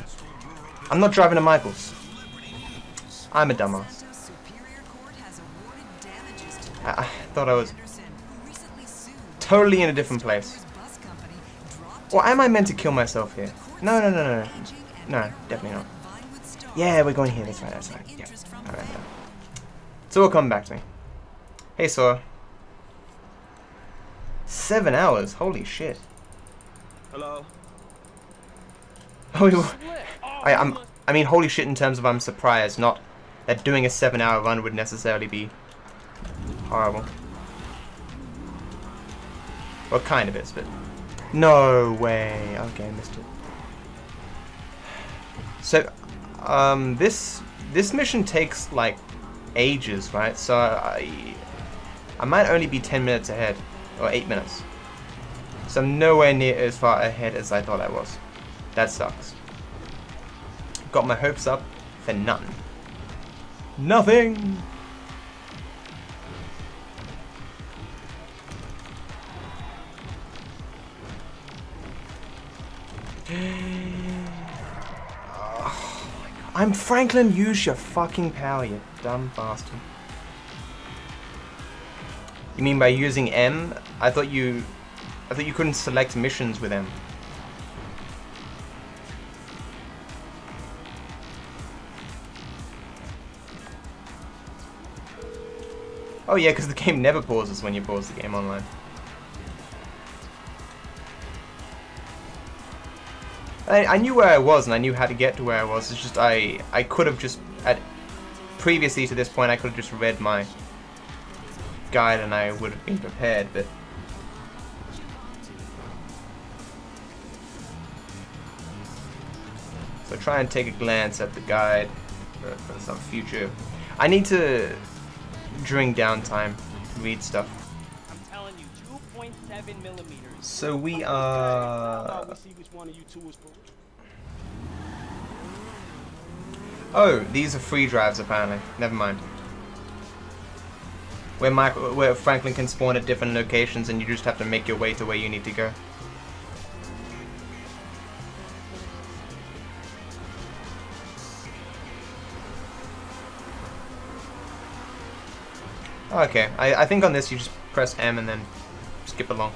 I'm not driving to Michael's. I'm a dumbass. I thought I was totally in a different place. Or am I meant to kill myself here? No. No, definitely not. Yeah, we're going here. That's right, that's right. Yeah. Alright, yeah. So we'll come back to me. Hey, Sora. 7 hours? Holy shit. Hello? Oh, I mean, holy shit in terms of I'm surprised, not that doing a 7-hour run would necessarily be horrible. Well, kind of is, but... No way. Okay, I missed it. So, this mission takes, like, ages, right? So, I might only be 10 minutes ahead. Or 8 minutes. So I'm nowhere near as far ahead as I thought I was. That sucks. Got my hopes up for nothing. Nothing! I'm Franklin, use your fucking power, you dumb bastard. You mean by using M? I thought you couldn't select missions with M. Oh yeah, because the game never pauses when you pause the game online. I knew where I was and I knew how to get to where I was. It's just I could have just previously to this point I could have just read my guide and I would have been prepared, but so try and take a glance at the guide for some future. I need to, during downtime, read stuff. I'm telling you, 2.7 millimeters. So we are... Oh, these are free drives apparently. Never mind. Where Franklin can spawn at different locations and you just have to make your way to where you need to go. Okay, I think on this you just press M and then skip along.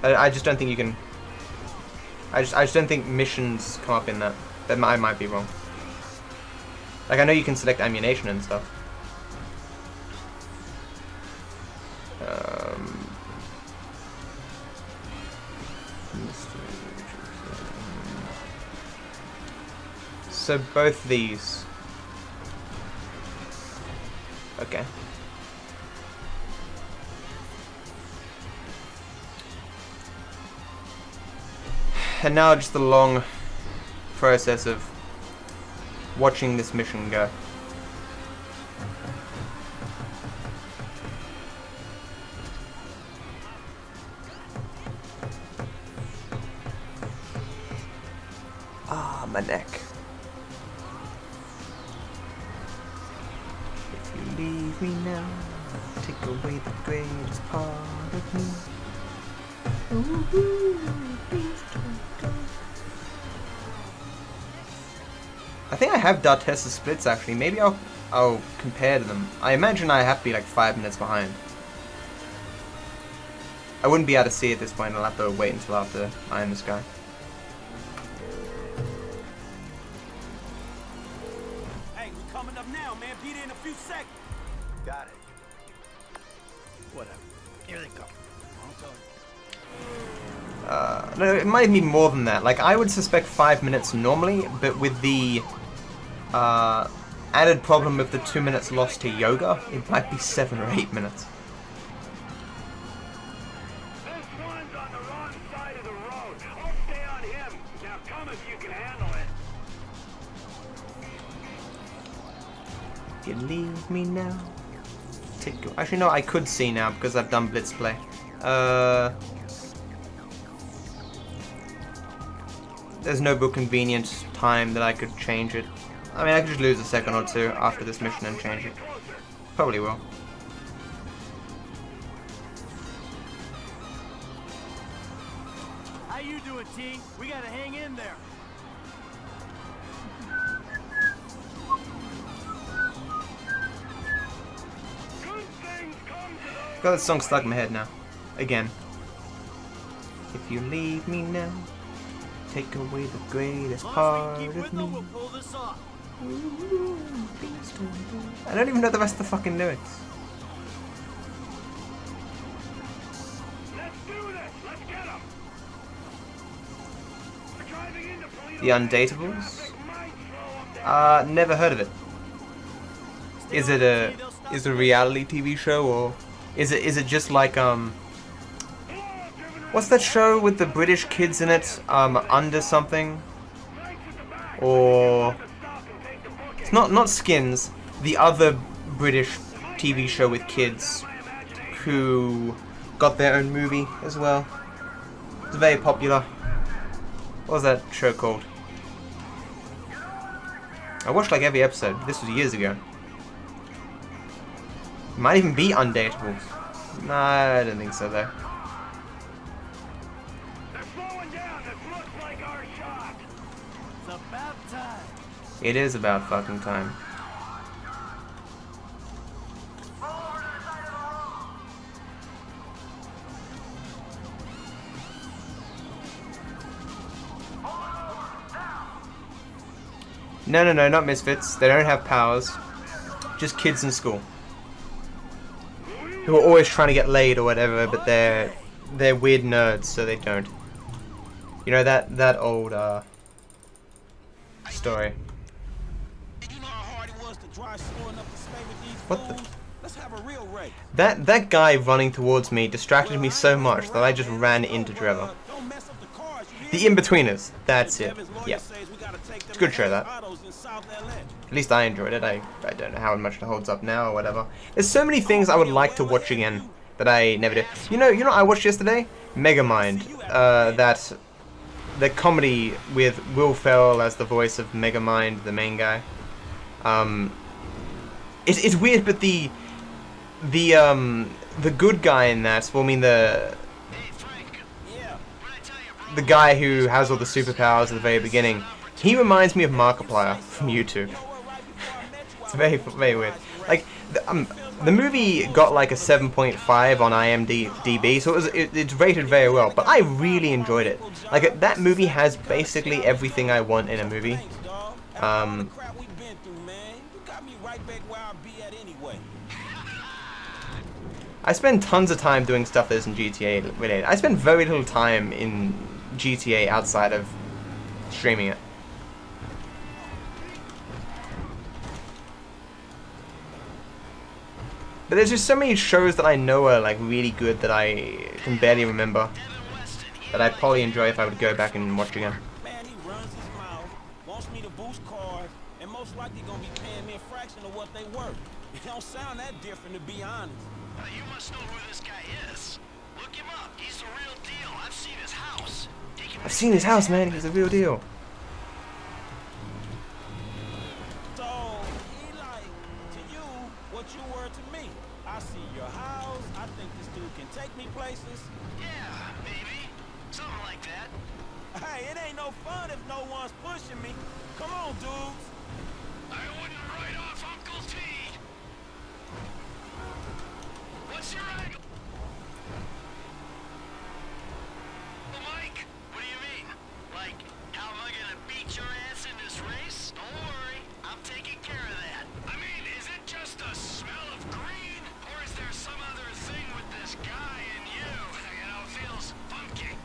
I just don't think you can... I just don't think missions come up in that. I might be wrong. Like, I know you can select ammunition and stuff. So both these. Okay. And now just the long process of watching this mission go. Ah, my neck. If you leave me now, take away the greatest part of me. Ooh, please don't go. I think I have DeJota's splits actually. Maybe I'll compare to them. I imagine I have to be like 5 minutes behind. I wouldn't be able to see at this point. I'll have to wait until after I am this guy. Hey, we're coming up now, man. Be there in a few seconds. Got it. Whatever. Here they come. No, it might be more than that. Like, I would suspect 5 minutes normally, but with the added problem of the 2 minutes lost to yoga, it might be 7 or 8 minutes. This one's on the wrong side of the road. I'll stay on him. Now come if you can handle it. If you leave me now, actually no, I could see now because I've done blitz play. There's no real convenient time that I could change it. I mean, I could just lose a second or two after this mission and change it. Probably will. How you doing, T? We gotta hang in there. Got that song stuck in my head now. Again. If you leave me now, take away the greatest part of me. I don't even know the rest of the fucking lyrics. Let's do this. Let's get him. We're driving into police. The Undatables? Never heard of it. Is it a reality TV show, or is it just like what's that show with the British kids in it? Under something? Or it's not Skins, the other British TV show with kids who got their own movie as well. It's very popular. What was that show called? I watched like every episode. This was years ago. It might even be Undatables. Nah, I don't think so though. It is about fucking time. No, not misfits. They don't have powers. Just kids in school who are always trying to get laid or whatever, but they're weird nerds, so they don't. You know that old story. What the? That guy running towards me distracted me so much that I just ran into Trevor. The In-Betweeners. That's it. Yeah. It's a good show, that. At least I enjoyed it. I don't know how much it holds up now or whatever. There's so many things I would like to watch again that I never did. You know what I watched yesterday? Megamind. That the comedy with Will Ferrell as the voice of Megamind, the main guy. It's weird, but the good guy in that, well, I mean the guy who has all the superpowers at the very beginning, he reminds me of Markiplier from YouTube. It's very, very weird. Like, the movie got like a 7.5 on IMDb, so it's rated very well, but I really enjoyed it. Like, that movie has basically everything I want in a movie. I spend tons of time doing stuff that isn't GTA related. I spend very little time in GTA outside of streaming it. But there's just so many shows that I know are like really good that I can barely remember, that I'd probably enjoy if I would go back and watch again. Man, he runs his mouth, wants me to boost cars, and most likely gonna be paying me a fraction of what they worth. It don't sound that different, to be honest. You must know who this guy is. Look him up. He's the real deal. I've seen his house. I've seen his house, man. He's a real deal. So, he like, to you, what you were to me. I see your house. I think this dude can take me places. Yeah, maybe. Something like that. Hey, it ain't no fun if no one's pushing me. Come on, dudes. I wouldn't write off Uncle T. What's your angle? Mike, what do you mean? Like, how am I gonna beat your ass in this race? Don't worry, I'm taking care of that. I mean, is it just a smell of green? Or is there some other thing with this guy and you? You know, feels funky.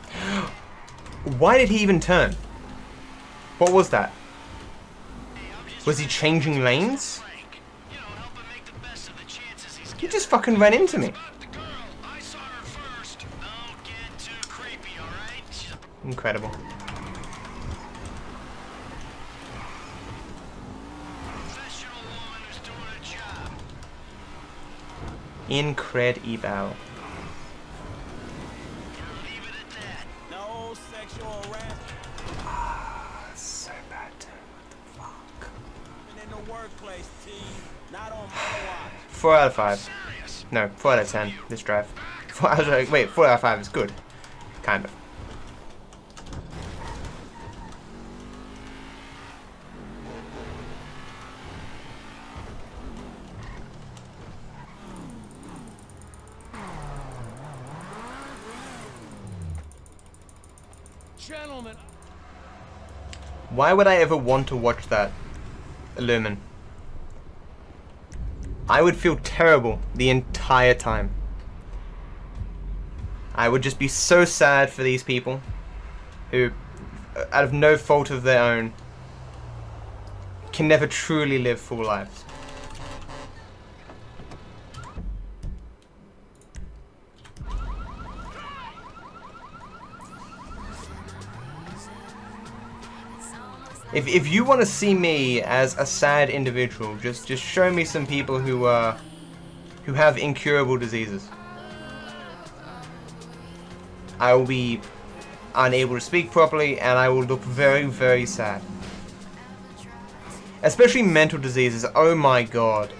Why did he even turn? What was that? Was he changing lanes? He just fucking ran into me. Incredible. Incredible. No sexual harassment. So bad. What the fuck? In the workplace, T. Not on my watch. 4 out of 5. No, 4 out of 10. This drive. 4 out of, wait, 4 out of 5 is good. Kind of. Gentlemen. Why would I ever want to watch that, Lumen? I would feel terrible the entire time. I would just be so sad for these people who, out of no fault of their own, can never truly live full lives. If you want to see me as a sad individual, just show me some people who have incurable diseases. I will be unable to speak properly, and I will look very, very sad. Especially mental diseases. Oh my god,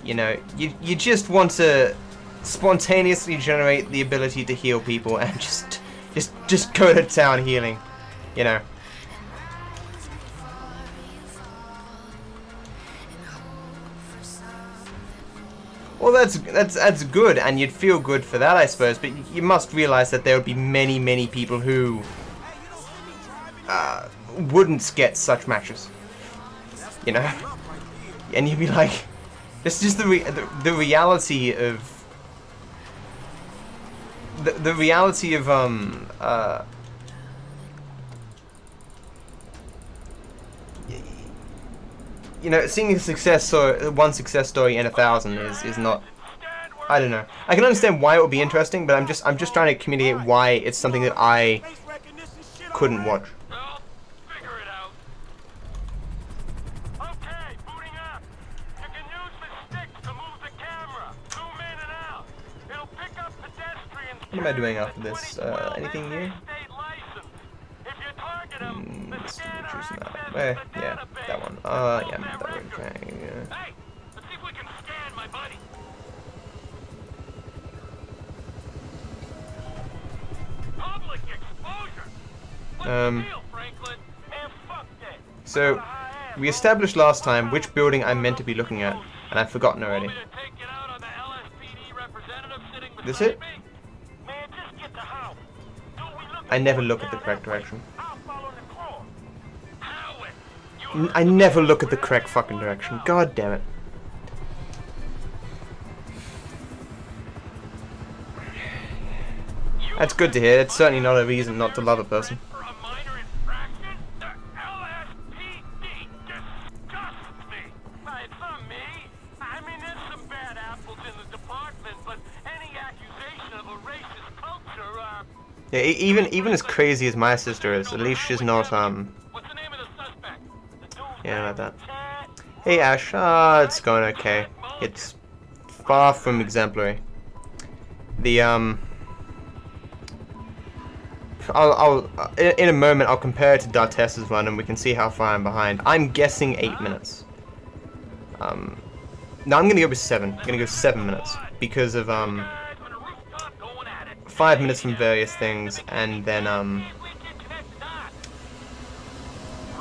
you know, you just want to spontaneously generate the ability to heal people and just go to town healing, you know. Well, that's good, and you'd feel good for that, I suppose. But you must realize that there would be many, many people who wouldn't get such matches, you know. And you'd be like, this is just the reality of. The reality of you know, seeing a one success story in 1,000 is not. I don't know. I can understand why it would be interesting, but I'm just trying to communicate why it's something that I couldn't watch. What am I doing after this? Anything new? Let's choose that. Where? Yeah, that one. Yeah, that one. Yeah. So, we established last time which building I'm meant to be looking at, and I've forgotten already. This it? I never look at the correct direction. I never look at the correct fucking direction. God damn it. That's good to hear. It's certainly not a reason not to love a person. Yeah, even as crazy as my sister is, at least she's not, yeah, like that. Hey Ash, it's going okay. It's far from exemplary. The, in a moment I'll compare it to D'Artessa's run and we can see how far I'm behind. I'm guessing 8 minutes. No, I'm gonna go with 7. I'm gonna go 7 minutes because of, 5 minutes from various things, and then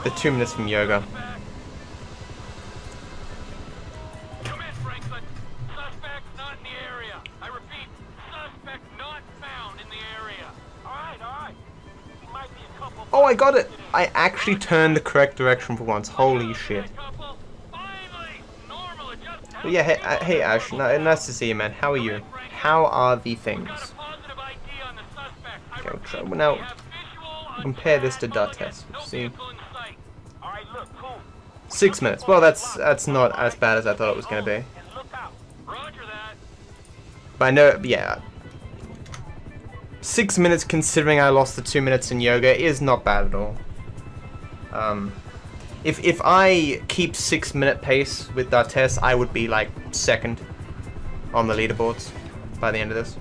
the 2 minutes from yoga. Oh, I got it! I actually turned the correct direction for once. Holy shit. But yeah, hey Ash, nice to see you, man. How are you? How are the things? Okay, so now compare this to D'Artessa. See, 6 minutes. Well, that's not as bad as I thought it was going to be. But I know, yeah, 6 minutes considering I lost the 2 minutes in yoga is not bad at all. If I keep 6 minute pace with D'Artessa, I would be like second on the leaderboards by the end of this.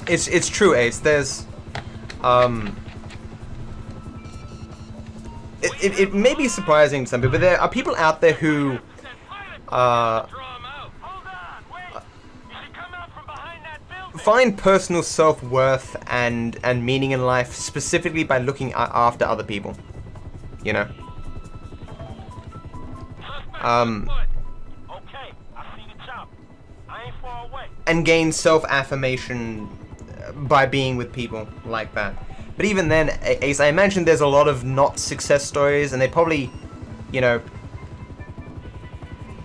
It's true, Ace. There's it may be surprising to some people, but there are people out there who find personal self-worth and meaning in life specifically by looking after other people, you know. And gain self-affirmation by being with people like that. But even then, Ace, I imagine there's a lot of not success stories, and they probably, you know,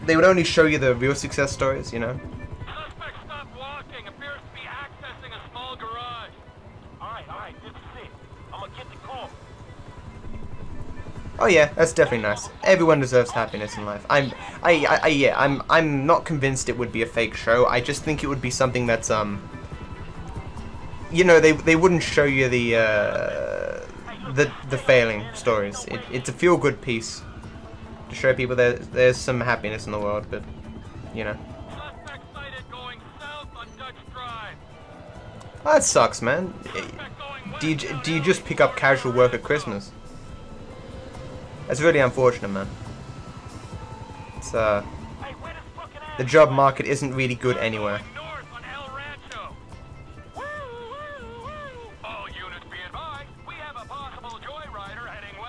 they would only show you the real success stories, you know. Suspect stopped walking. Appears to be accessing a small garage. All right, this is it. I'm gonna get the call. Oh yeah, that's definitely nice. Everyone deserves happiness in life. I'm not convinced it would be a fake show. I just think it would be something that's you know, they wouldn't show you the failing stories. It's a feel-good piece to show people there's some happiness in the world, but you know. Oh, that sucks, man. Do you just pick up casual work at Christmas? That's really unfortunate, man. It's the job market isn't really good anywhere.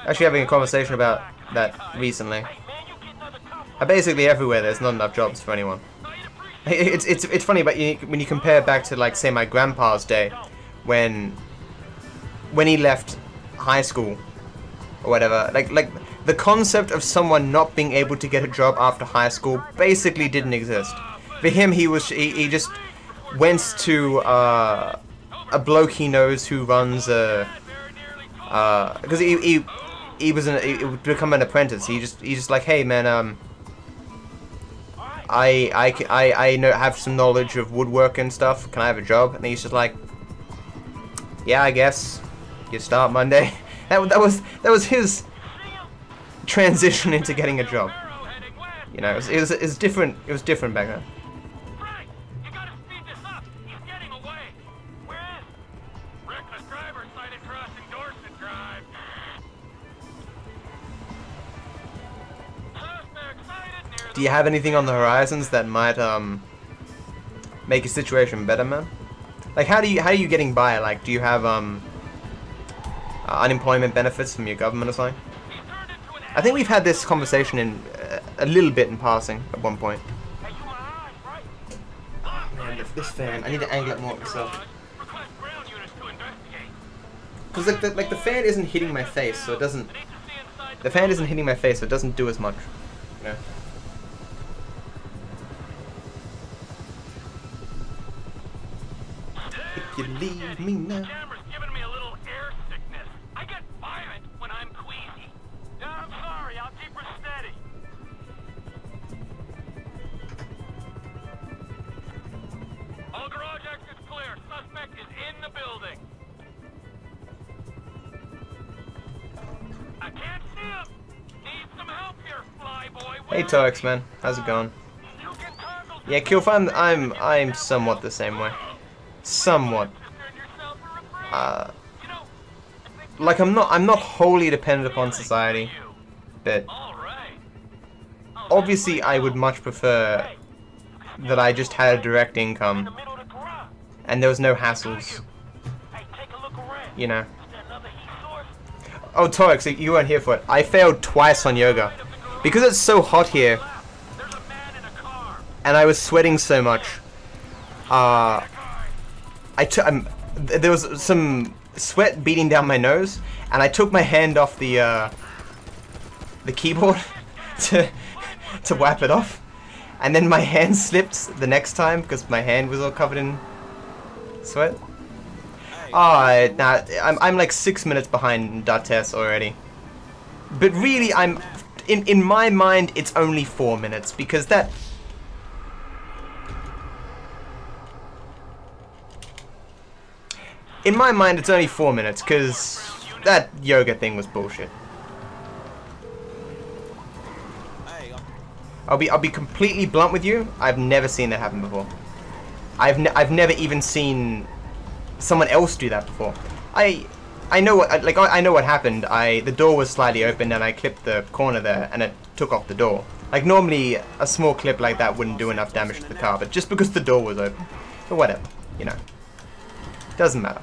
Actually having a conversation about that recently. Basically everywhere there's not enough jobs for anyone. It's funny, but when you compare back to, like, say, my grandpa's day, when he left high school or whatever, like the concept of someone not being able to get a job after high school basically didn't exist. For him, he just went to a bloke he knows who runs a because he would become an apprentice. He's just like, hey man, I have some knowledge of woodwork and stuff. Can I have a job? And he's just like, Yeah, I guess you start Monday. that was his transition into getting a job. You know, it was different. It was different back then. Frank, you gotta speed this up. He's getting away. Where is? Reckless driver sighted crossing Dorset Drive. Suspect sighted near. Do you have anything on the horizons that might make your situation better, man? Like, how are you getting by? Like, do you have unemployment benefits from your government or something? I think we've had this conversation in a little bit in passing at one point. Oh, man, this fan, I need to angle it more myself. Because like the fan isn't hitting my face, so it doesn't. The fan isn't hitting my face, so it doesn't do as much. You know? If you leave me now. All garage exits clear. Suspect is in the building. I can't see him. Need some help here, flyboy. Hey Torx, man, how's it going? Yeah, Killfan, I'm somewhat the same way. Somewhat. Like I'm not wholly dependent upon society, but obviously I would much prefer that I just had a direct income and there was no hassles, you know. Oh, Torx, you weren't here for it. I failed twice on yoga because it's so hot here and I was sweating so much. There was some sweat beating down my nose, and I took my hand off the keyboard to wipe it off, and then my hand slipped the next time because my hand was all covered in sweat. I'm like 6 minutes behind Dates already, but really I'm in my mind it's only 4 minutes because that. In my mind, it's only 4 minutes, because that yoga thing was bullshit. I'll be completely blunt with you. I've never seen that happen before. I've never even seen someone else do that before. I know what I know what happened. The door was slightly open, and I clipped the corner there, and it took off the door. Like normally, a small clip like that wouldn't do enough damage to the car, but just because the door was open, but whatever, you know, doesn't matter.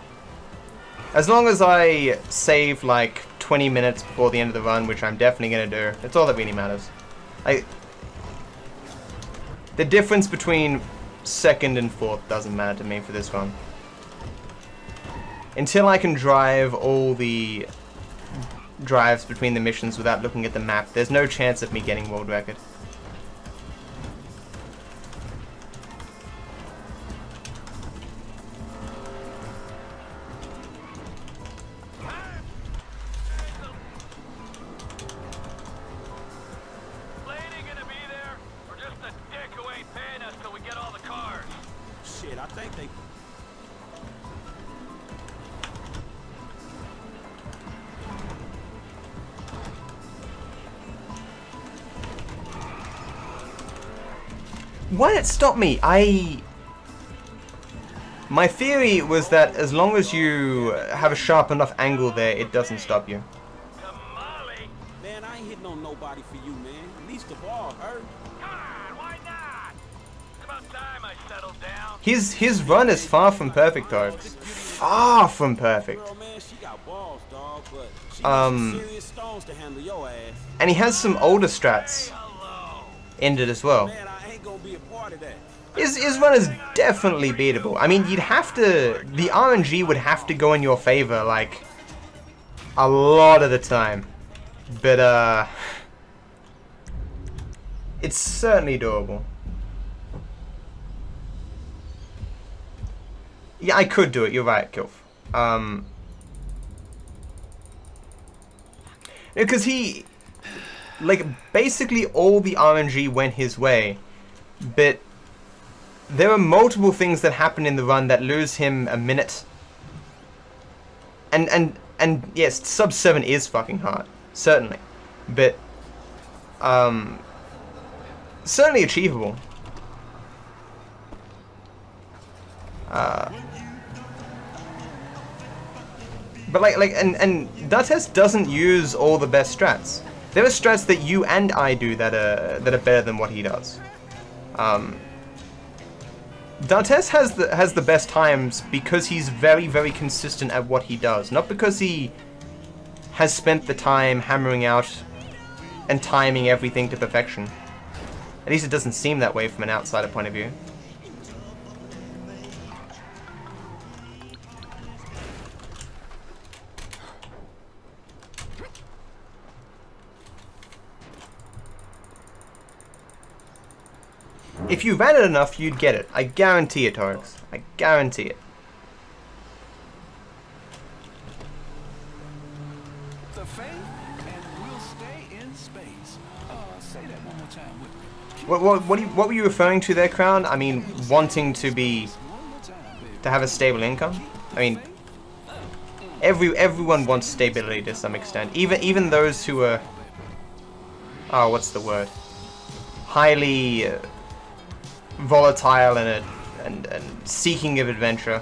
As long as I save like 20 minutes before the end of the run, which I'm definitely going to do, that's all that really matters. The difference between second and fourth doesn't matter to me for this run. Until I can drive all the drives between the missions without looking at the map, there's no chance of me getting world record. Why did it stop me? My theory was that as long as you have a sharp enough angle there, it doesn't stop you. Man, I ain't hitting on nobody for you, man. At least the ball hurt. Come on, why not? It's about time I settled down. His run is far from perfect, though. Far from perfect. Girl, man, she got balls, dog, but she got some serious stones to handle your ass. And he has some older strats in it as well. Man, I ain't gonna be a part of that. His run is definitely beatable. I mean, you'd have to... The RNG would have to go in your favor, like, a lot of the time. But, it's certainly doable. Yeah, I could do it. You're right, Kilf. Because he... Like, basically all the RNG went his way. But there are multiple things that happen in the run that lose him a minute. And yes, sub 7 is fucking hard, certainly, but certainly achievable. But and Dartes doesn't use all the best strats. There are strats that you and I do that are better than what he does. Dartes has the best times because he's very, very consistent at what he does, not because he has spent the time hammering out and timing everything to perfection. At least it doesn't seem that way from an outsider point of view. If you ran it enough, you'd get it. I guarantee it, Torix. I guarantee it. The faith and we'll stay in space. Say that one more time with me. What were you referring to there, Crown? I mean, wanting to have a stable income. I mean, everyone wants stability to some extent. Even those who are, oh, what's the word? Highly volatile and seeking of adventure.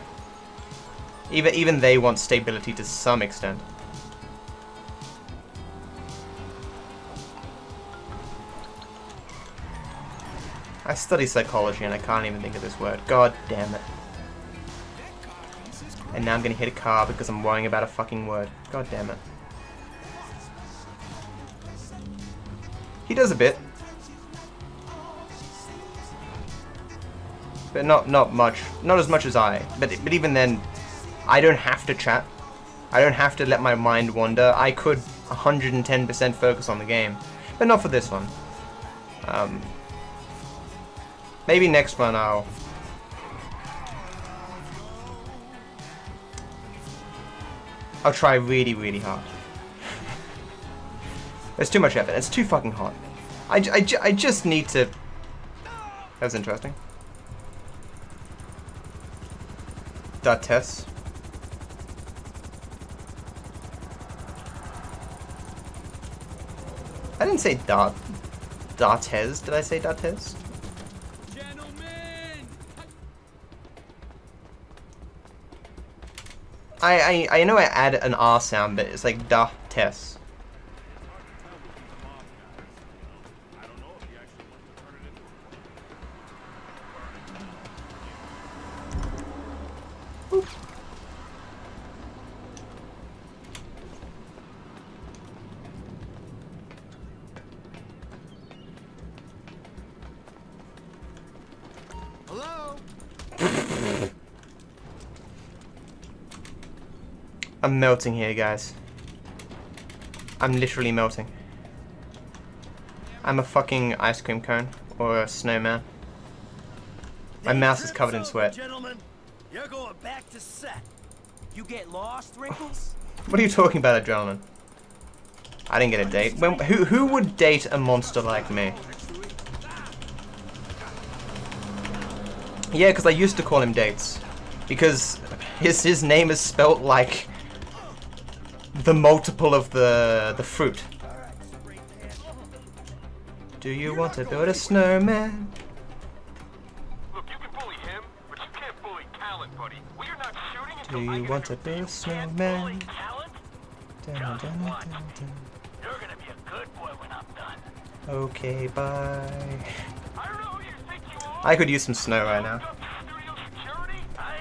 Even they want stability to some extent. I study psychology and I can't even think of this word. God damn it. And now I'm gonna hit a car because I'm worrying about a fucking word. God damn it. He does a bit. But not much. Not as much as I. But even then, I don't have to chat. I don't have to let my mind wander. I could 110% focus on the game. But not for this one. Maybe next one I'll try really, really hard. There's too much effort. It's too fucking hot. I just need to... That was interesting. Dartes. I didn't say Dartes. Did I say Dartes? I know I add an R sound, but it's like Dartes. I'm melting here, guys. I'm literally melting. I'm a fucking ice cream cone or a snowman. My mouse is covered in sweat. Gentlemen, you're going back to set. You get lost, Wrinkles? What are you talking about, Adrenaline? I didn't get a date. Who would date a monster like me? Yeah, because I used to call him Dates. Because his name is spelt like the multiple of the fruit. Do you want to build a snowman? Look, you can bully him, but you can't bully talent, buddy. We are not shooting Do you want to build a snowman? You're gonna be a good boy when I'm done. Okay, bye. I could use some snow right now.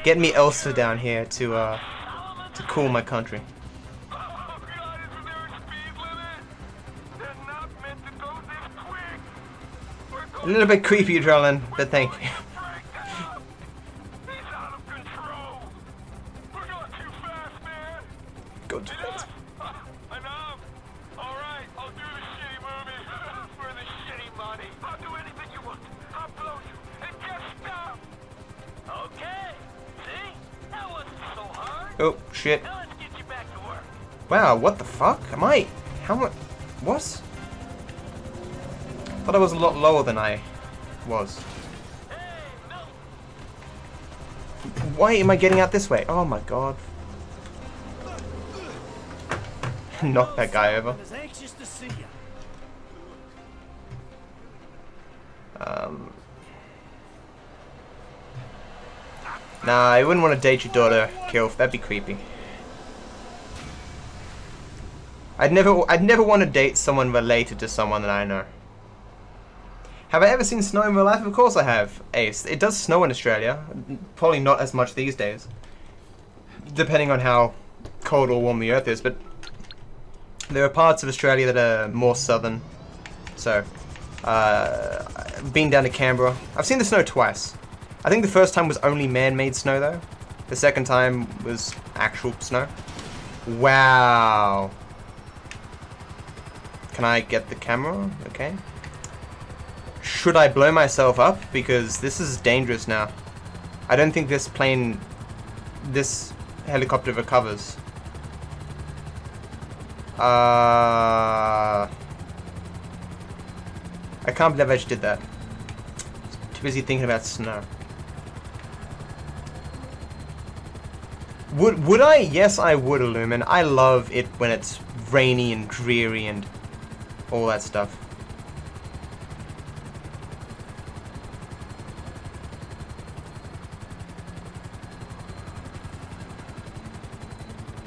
Get me Elsa down here to cool my country. A little bit creepy, Adrenaline, but thank you. Go to bed. Oh, shit. Wow, what the fuck? Am I... How much... What? Thought I was a lot lower than I was. Why am I getting out this way? Oh my god. Knock that guy over. Anxious to see you. Nah, I wouldn't want to date your daughter, Crowolf. That'd be creepy. I'd never want to date someone related to someone that I know. Have I ever seen snow in real life? Of course I have, Ace. It does snow in Australia. Probably not as much these days, depending on how cold or warm the earth is, but there are parts of Australia that are more southern. So, been down to Canberra. I've seen the snow twice. I think the first time was only man-made snow though. The second time was actual snow. Wow. Can I get the camera? Okay. Should I blow myself up? Because this is dangerous now. I don't think this helicopter recovers. I can't believe I just did that. Too busy thinking about snow. Would I? Yes, I would, Illumin. I love it when it's rainy and dreary and all that stuff.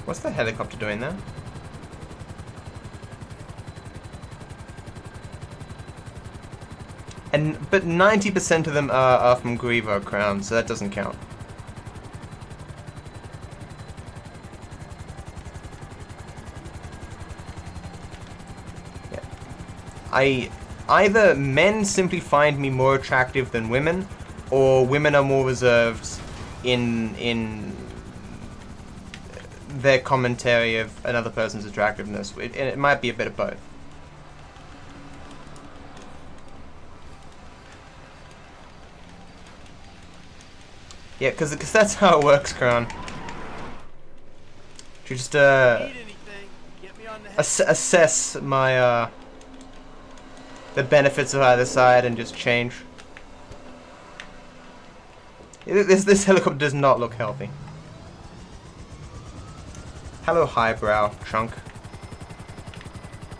What's the helicopter doing there? But 90% of them are from Grievo Crown, so that doesn't count. Either men simply find me more attractive than women, or women are more reserved in their commentary of another person's attractiveness. It might be a bit of both. Yeah, because that's how it works, Crown. You just assess my the benefits of either side and just change. This helicopter does not look healthy. Hello, highbrow chunk.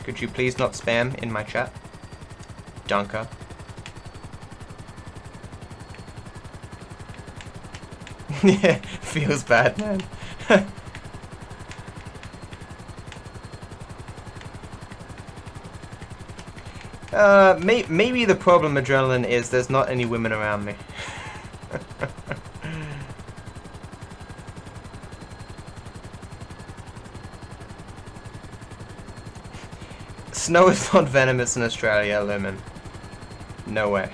Could you please not spam in my chat? Dunker. Yeah, feels bad, man. Maybe the problem, Adrenaline, is there's not any women around me. Snow is not venomous in Australia, Lemon. No way.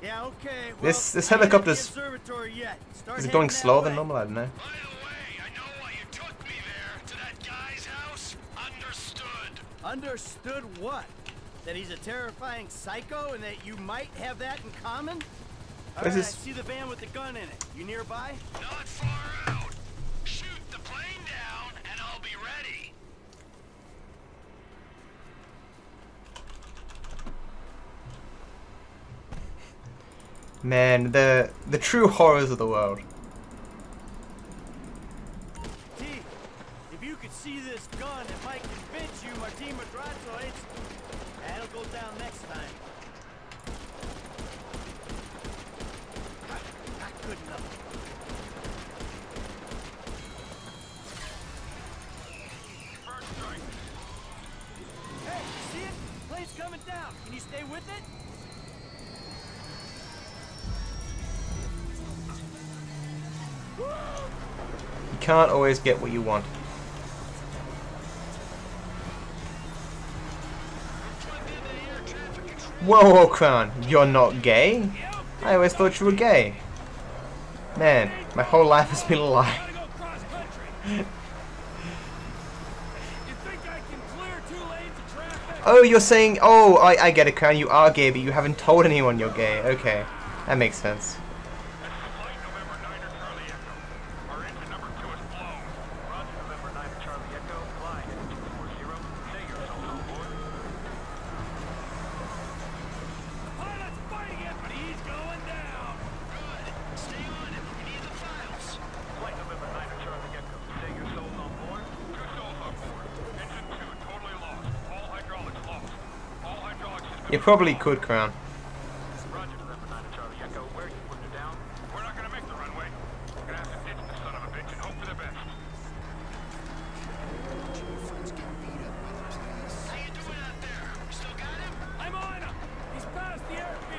Yeah, okay. Well, This helicopter's... Is it going slower than normal? I don't know. Understood what? That he's a terrifying psycho and that you might have that in common? Alright, I see the van with the gun in it. You nearby? Not far out. Shoot the plane down and I'll be ready. Man, the true horrors of the world. T, if you could see this gun, it might convince you Martin Madrazo ain't... That'll go down next time. Not good enough. Hey, see it? Plane's coming down. Can you stay with it? You can't always get what you want. Whoa, Crown, you're not gay? I always thought you were gay. Man, my whole life has been a lie. Oh, you're saying, oh, I get it, Crown, you are gay, but you haven't told anyone you're gay. Okay, that makes sense. You probably could, Crown.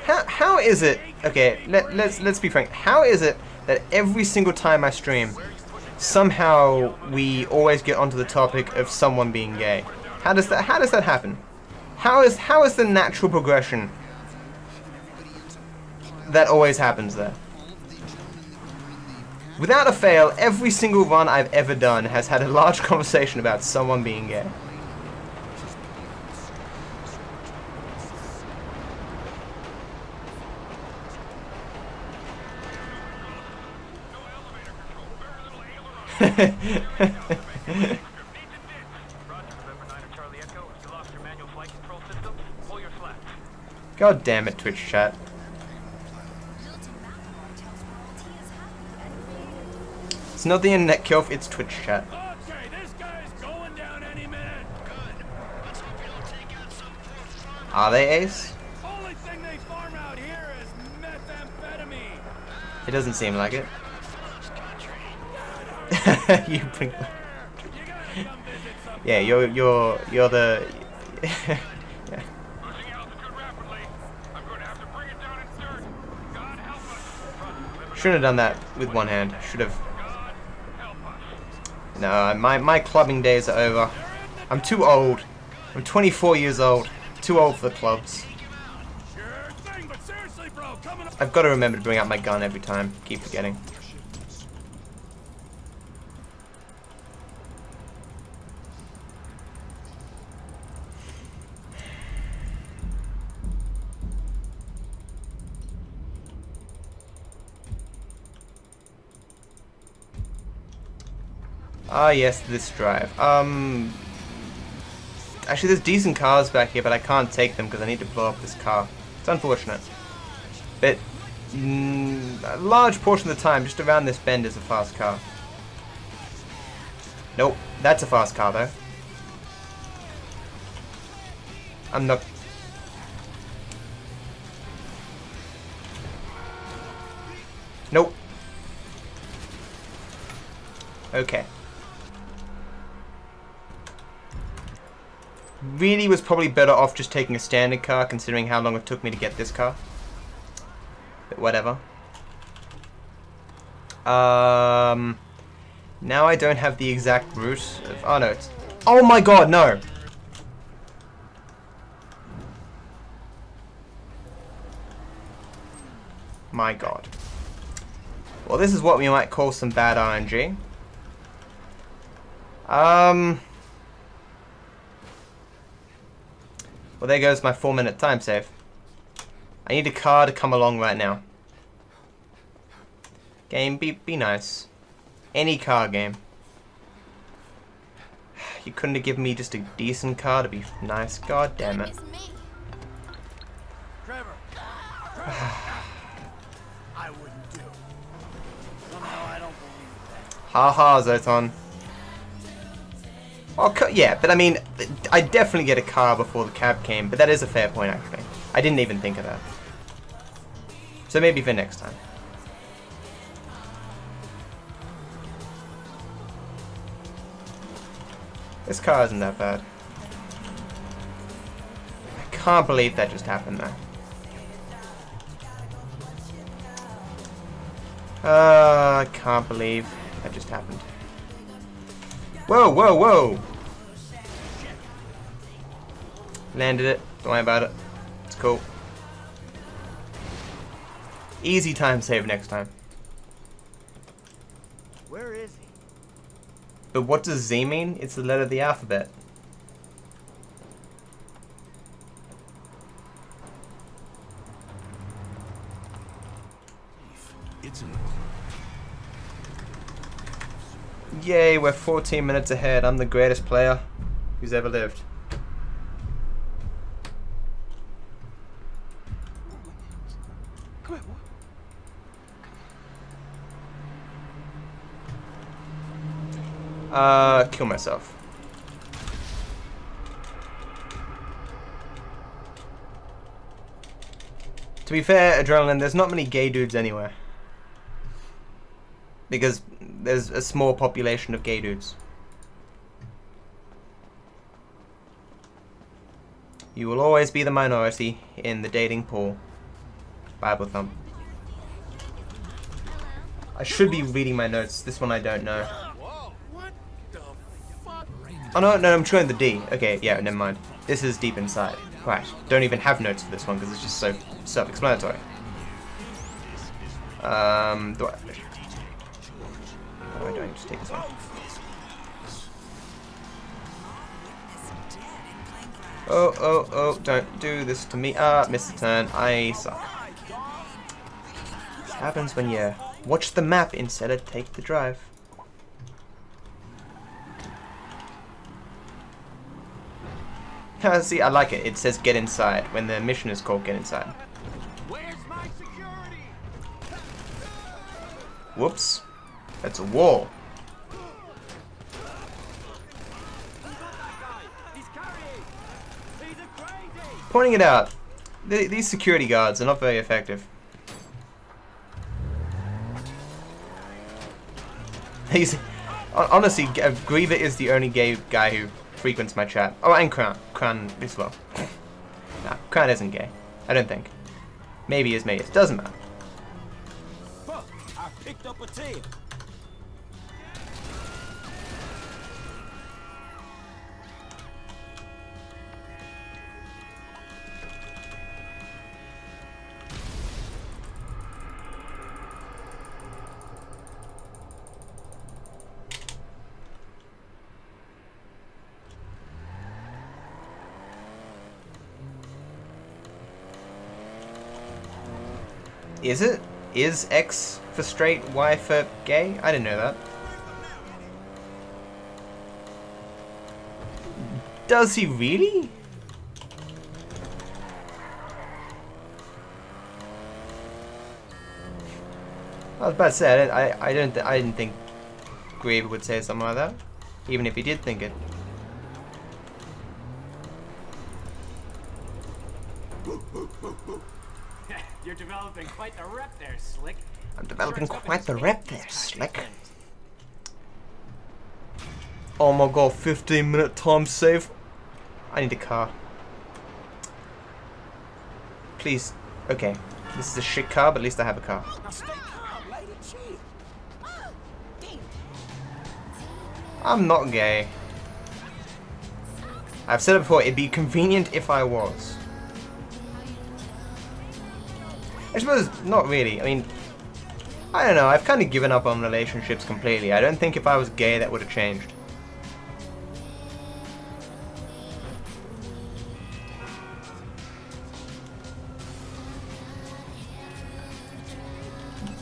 How is it? Okay, let's be frank. How is it that every single time I stream, somehow we always get onto the topic of someone being gay? How does that happen? How is the natural progression that always happens there? Without a fail, every single run I've ever done has had a large conversation about someone being gay. God damn it, Twitch chat. It's not the internet, Crowolf, it's Twitch chat. Okay, this guy's going down any minute. Good. Let's hope you don't take out some poor farmer. Are they, Ace? Only thing they farm out here is methamphetamine. It doesn't seem like it. You bring. Yeah, you're the. Yeah. Shouldn't have done that with one hand. Should have. No, my clubbing days are over. I'm too old. I'm 24 years old. Too old for the clubs. I've got to remember to bring out my gun every time. Keep forgetting. Ah, yes, this drive. Actually, there's decent cars back here, but I can't take them because I need to blow up this car. It's unfortunate. But a large portion of the time, just around this bend is a fast car. Nope, that's a fast car, though. I'm not... Nope. Okay. Really was probably better off just taking a standard car, considering how long it took me to get this car. But whatever. Now I don't have the exact route of... Oh no, it's... Oh my god, no! My god. Well, this is what we might call some bad RNG. Well, there goes my 4-minute time save. I need a car to come along right now. Game, be nice. Any car game. You couldn't have given me just a decent car to be nice. God damn it. Trevor. I wouldn't do. Somehow I don't believe that. Haha, Zoton. Oh, yeah, but I mean, I definitely get a car before the cab came, but that is a fair point, actually. I didn't even think of that. So maybe for next time. This car isn't that bad. I can't believe that just happened there. I can't believe that just happened. Whoa, whoa, whoa! Landed it. Don't worry about it. It's cool. Easy time save next time. Where is he? But what does Z mean? It's the letter of the alphabet. It's in Yay, we're 14 minutes ahead. I'm the greatest player who's ever lived. Kill myself. To be fair, Adrenaline, there's not many gay dudes anywhere. Because there's a small population of gay dudes. You will always be the minority in the dating pool. Bible thump. I should be reading my notes. This one I don't know. Oh no, I'm trying the D. Okay, yeah, never mind. This is deep inside. Right, don't even have notes for this one because it's just so self-explanatory. Do I don't just take this one. Oh, don't do this to me. Missed the turn. I suck. This happens when you watch the map instead of take the drive. See, I like it. It says get inside when the mission is called get inside. Where's my security? Whoops. That's a wall. Pointing it out, these security guards are not very effective. Honestly, Griever is the only gay guy who frequents my chat. Oh, and Crown. Crown as well. Nah, Crown isn't gay. I don't think. Maybe he is, maybe it doesn't matter. I picked up a tail. Is it? Is X for straight, Y for gay? I didn't know that. Does he really? I was about to say I didn't think Griever would say something like that, even if he did think it. You're developing quite the rep there, Slick. I'm developing quite the rep there, Slick. Oh my god, 15-minute time save. I need a car. Please. Okay. This is a shit car, but at least I have a car. I'm not gay. I've said it before, it'd be convenient if I was. I suppose, not really. I mean, I don't know, I've kind of given up on relationships completely. I don't think if I was gay that would have changed.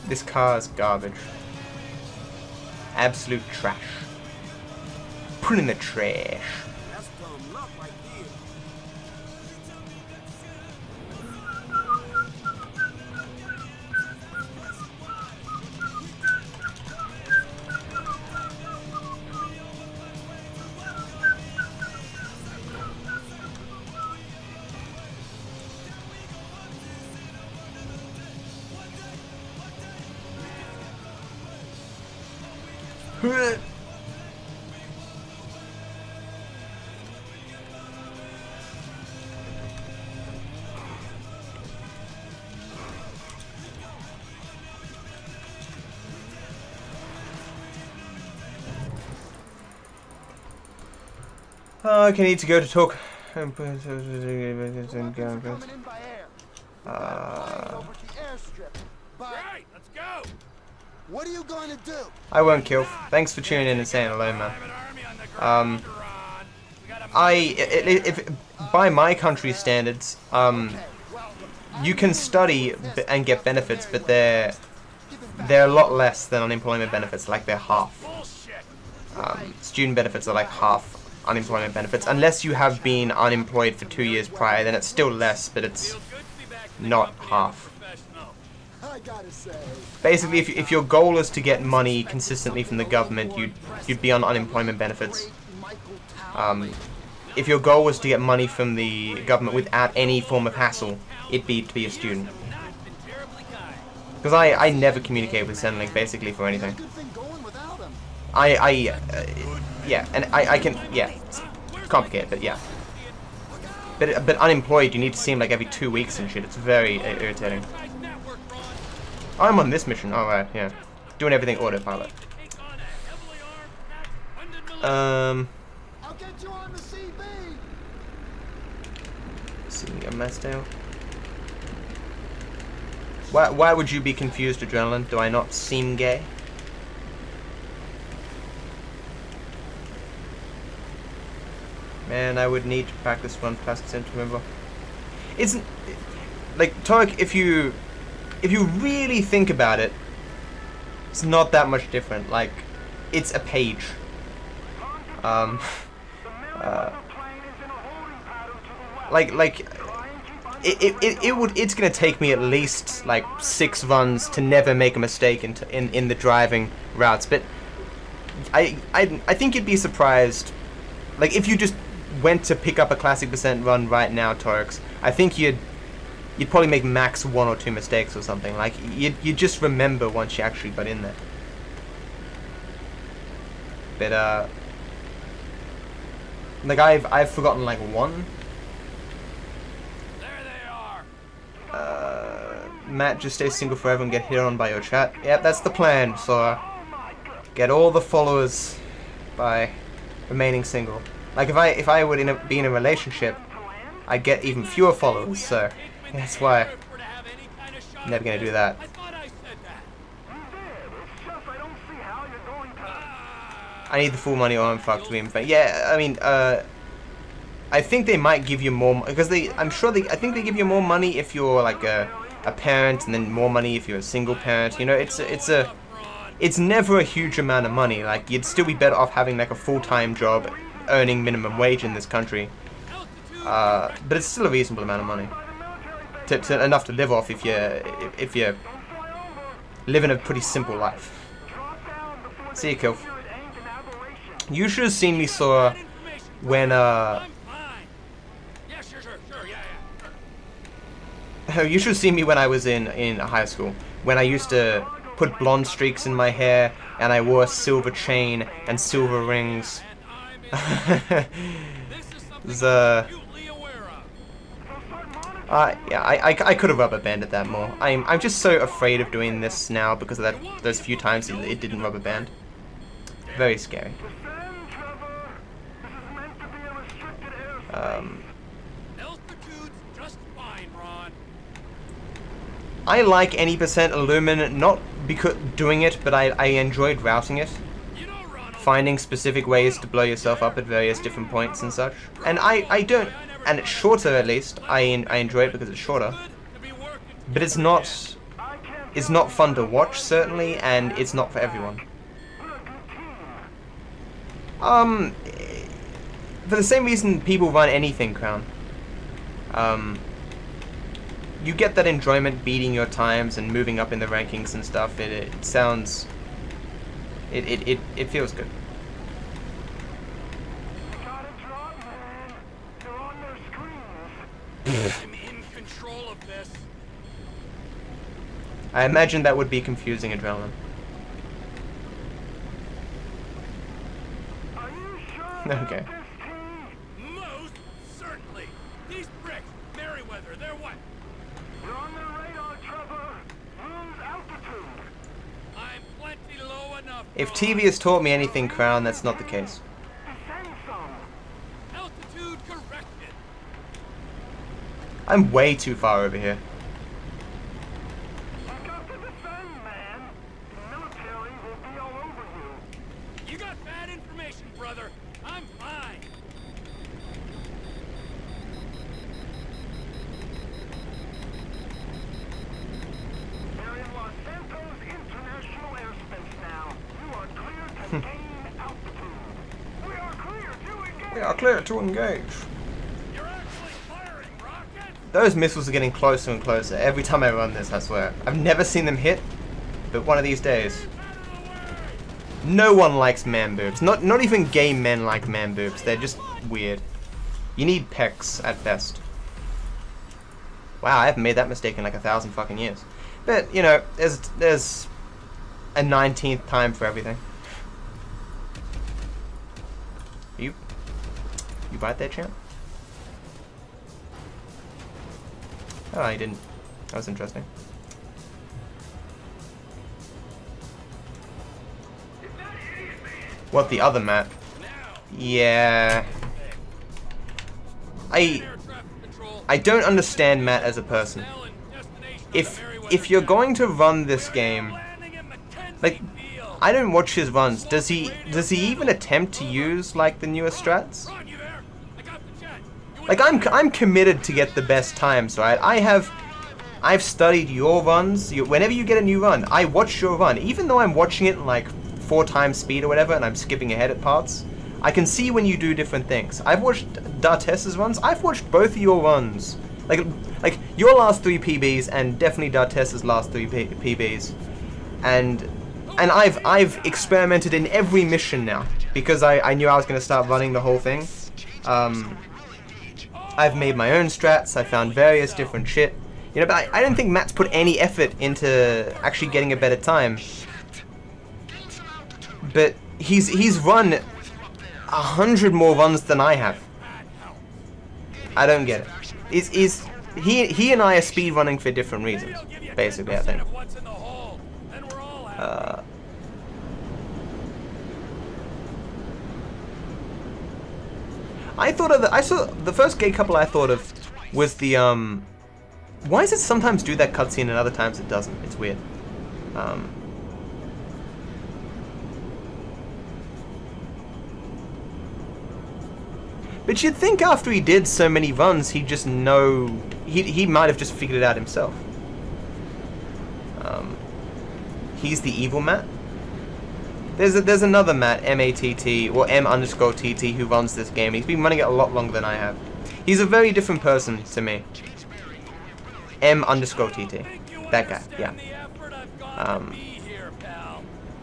This car is garbage. Absolute trash. Put it in the trash. Oh, okay, need to go to talk. Right, let's go. What are you going to do? I won't kill. Thanks for tuning in and saying hello, man. If by my country's standards, you can study and get benefits, but they're a lot less than unemployment benefits. Like they're half. Student benefits are like half unemployment benefits, unless you have been unemployed for 2 years prior. Then it's still less, but it's not half. Basically, if your goal is to get money consistently from the government, you'd be on unemployment benefits. If your goal was to get money from the government without any form of hassle, it'd be to be a student. Because I never communicate with Centrelink basically for anything. Yeah, and I can, yeah, it's complicated, but yeah. But unemployed, you need to see him like every 2 weeks and shit. It's very irritating. Oh, I'm on this mission. All right, yeah, doing everything autopilot. I'll get you on the CV. Seeing a messed out. Why would you be confused, Adrenaline? Do I not seem gay? Man, I would need to practice one past to remember. Isn't like Torque? If you really think about it, it's not that much different. Like, it's a page. It's gonna take me at least like 6 runs to never make a mistake in the driving routes. But I think you'd be surprised, like if you just went to pick up a classic percent run right now, Torx, I think you'd probably make max 1 or 2 mistakes or something. Like you just remember once you actually got in there. But like I've forgotten like 1. Matt, just stay single forever and get hit on by your chat. Yep, that's the plan, so get all the followers by remaining single. Like if I would be in a relationship, I'd get even fewer followers, so that's why I'm never gonna do that. I need the full money or I'm fucked. But yeah, I mean, I think they might give you more because I think they give you more money if you're like a parent, and then more money if you're a single parent. You know, it's never a huge amount of money. Like you'd still be better off having like a full-time job, earning minimum wage in this country. But it's still a reasonable amount of money, enough to live off if you're living a pretty simple life. See you, Kilf. You should have seen me, Sora, when you should have seen me when I was in high school, when I used to put blonde streaks in my hair and I wore a silver chain and silver rings. Yeah, I could have rubber banded that more. I'm just so afraid of doing this now because of those few times it didn't rubber band. Very scary. I like any percent Illumin, not because doing it, but I enjoyed routing it. Finding specific ways to blow yourself up at various different points and such. And I don't, and it's shorter at least. I enjoy it because it's shorter. But it's not fun to watch, certainly, and it's not for everyone. For the same reason people run anything, Crown. You get that enjoyment beating your times and moving up in the rankings and stuff. It sounds... It feels good. I'm in control of this. I imagine that would be confusing, Adrenaline. Okay. Most certainly. These bricks, Merryweather, they're what? You're on the radar, Trevor. Lose altitude. I'm plenty low enough. If TV has taught me anything, Crown, that's not the case. Altitude corrected. I'm way too far over here. You got to defend, man. The military will be all over you. You got bad information, brother. I'm fine. They're in Los Santos International Airspace now. You are clear to gain altitude. We are clear to engage. We are clear to engage. You're actually firing rockets? Those missiles are getting closer and closer every time I run this, I swear. I've never seen them hit, but one of these days. No one likes man boobs. Not even gay men like man boobs. They're just weird. You need pecs at best. Wow, I haven't made that mistake in like 1,000 fucking years. But, you know, there's a 19th time for everything. You bite there, champ? Oh, I didn't. That was interesting. What, the other map? Yeah. I don't understand Matt as a person. If you're going to run this game, like, I don't watch his runs. Does he even attempt to use like the newer strats? Like, I'm committed to get the best times, right? I've studied your runs. Whenever you get a new run, I watch your run, even though I'm watching it like 4 times speed or whatever, and I'm skipping ahead at parts. I can see when you do different things. I've watched D'Artessa's runs. I've watched both of your runs, like your last 3 PBs and definitely D'Artessa's last 3 PBs, and I've experimented in every mission now because I knew I was going to start running the whole thing. I've made my own strats. I found various different shit. You know, but I don't think Matt's put any effort into actually getting a better time. But he's run 100 more runs than I have. I don't get it. He and I are speedrunning for different reasons, basically, I think. I saw the first gay couple I thought of was the why does it sometimes do that cutscene and other times it doesn't? It's weird. But you'd think after he did so many runs, he'd just know. He might have just figured it out himself. He's the evil Matt. There's another Matt, M-A-T-T, or M_TT, who runs this game. He's been running it a lot longer than I have. He's a very different person to me. M_TT. That guy, yeah.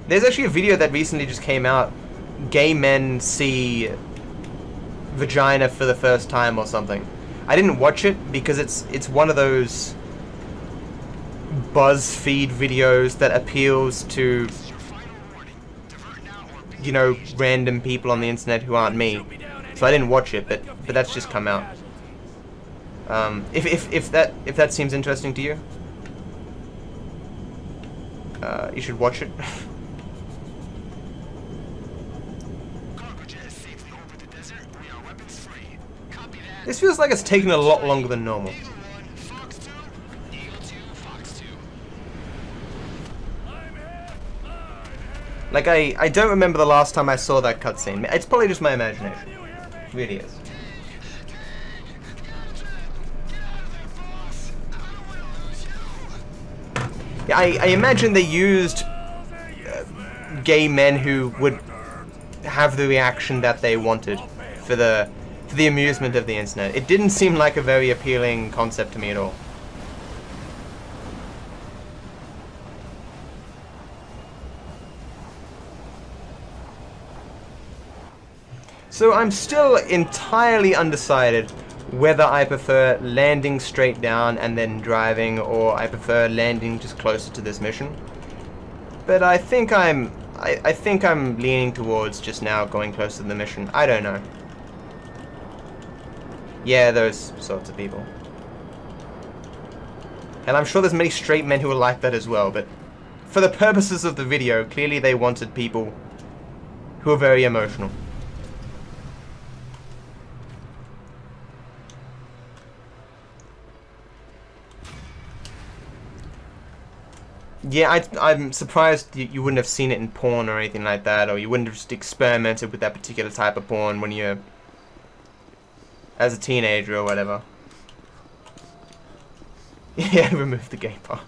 There's actually a video that recently just came out. Gay men see vagina for the first time or something. I didn't watch it because it's one of those BuzzFeed videos that appeals to, you know, random people on the internet who aren't me. So I didn't watch it, but that's just come out. If that seems interesting to you, you should watch it. This feels like it's taken a lot longer than normal. Like, I don't remember the last time I saw that cutscene. It's probably just my imagination. It really is. Yeah, I imagine they used gay men who would have the reaction that they wanted for the amusement of the internet. It didn't seem like a very appealing concept to me at all. So I'm still entirely undecided whether I prefer landing straight down and then driving, or I prefer landing just closer to this mission. But I think I'm leaning towards just now going closer to the mission. I don't know. Yeah, those sorts of people. And I'm sure there's many straight men who are like that as well, but for the purposes of the video, clearly they wanted people who are very emotional. Yeah, I'm surprised you wouldn't have seen it in porn or anything like that, or you wouldn't have just experimented with that particular type of porn when you're as a teenager or whatever. Yeah, remove the gay part.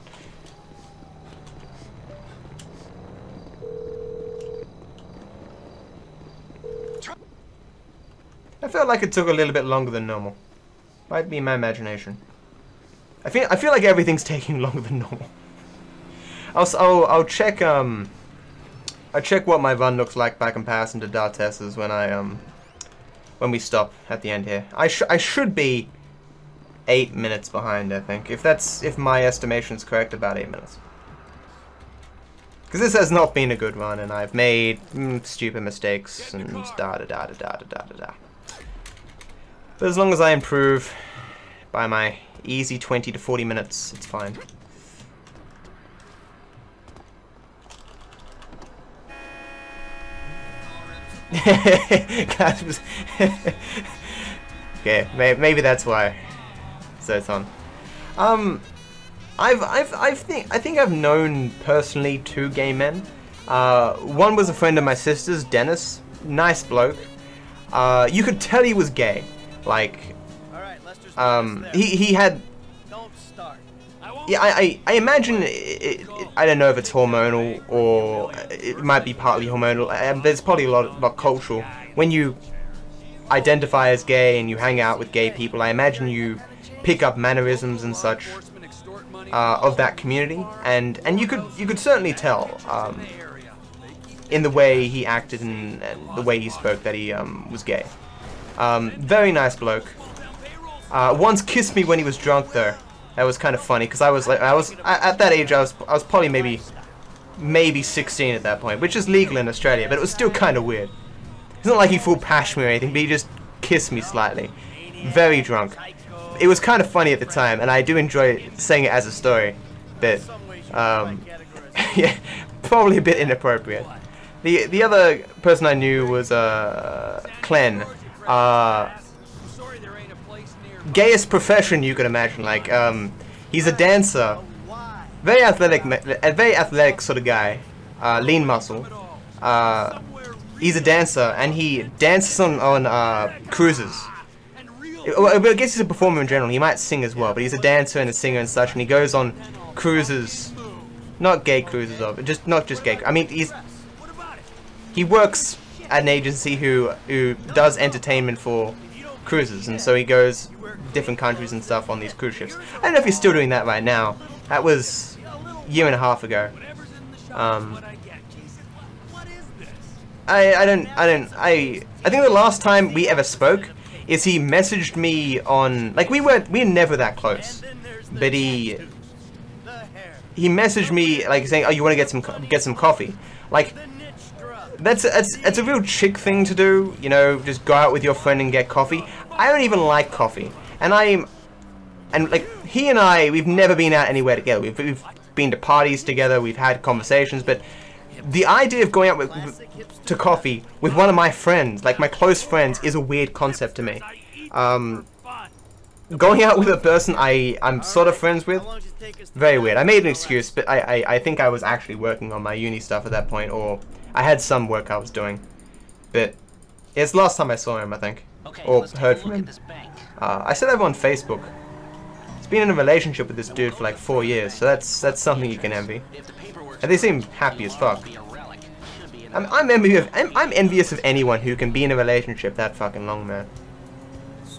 I felt like it took a little bit longer than normal. Might be my imagination. I feel like everything's taking longer than normal. I'll check what my run looks like by comparison to D'Artessa's when we stop at the end here. I should be 8 minutes behind, I think. If my estimation is correct, about 8 minutes. Because this has not been a good run, and I've made stupid mistakes and da-da-da-da-da-da-da-da. But as long as I improve by my easy 20 to 40 minutes, it's fine. Okay, maybe that's why. So it's on. I think I've known personally 2 gay men. One was a friend of my sister's, Dennis. Nice bloke. You could tell he was gay. Like, he had. Yeah, I imagine I don't know if it's hormonal or it might be partly hormonal. There's probably a lot cultural. When you identify as gay and you hang out with gay people, I imagine you pick up mannerisms and such of that community, and you could certainly tell in the way he acted and the way he spoke that he was gay. Very nice bloke. Once kissed me when he was drunk though. That was kind of funny because I was at that age I was probably maybe 16 at that point, which is legal in Australia, but it was still kind of weird. It's not like he full pashed me or anything, but he just kissed me slightly. Very drunk. It was kind of funny at the time, and I do enjoy saying it as a story, but yeah, probably a bit inappropriate. The other person I knew was Clen. Gayest profession you could imagine. Like, he's a dancer, very athletic sort of guy, lean muscle. He's a dancer, and he dances on cruises. I guess he's a performer in general. He might sing as well, but he's a dancer and a singer and such, and he goes on cruises, not gay cruises, but not just gay. I mean, he works at an agency who does entertainment for cruises, and so he goes different countries and stuff on these cruise ships. I don't know if he's still doing that right now. That was a year and a half ago. I think the last time we ever spoke is he messaged me on, like, we're never that close, but he messaged me like saying, oh, you want to get some coffee. Like, that's a real chick thing to do, you know, just go out with your friend and get coffee. I don't even like coffee, and like, he and I, we've never been out anywhere together. We've been to parties together, we've had conversations, but the idea of going out to coffee with one of my friends, like my close friends, is a weird concept to me. Going out with a person I'm sort of friends with, very weird. I made an excuse, but I think I was actually working on my uni stuff at that point, or I had some work I was doing. But it's the last time I saw him, I think, or heard from him. I said that on Facebook. He's been in a relationship with this dude for like 4 years, so that's something you can envy. And they seem happy as fuck. I'm envious of anyone who can be in a relationship that fucking long, man.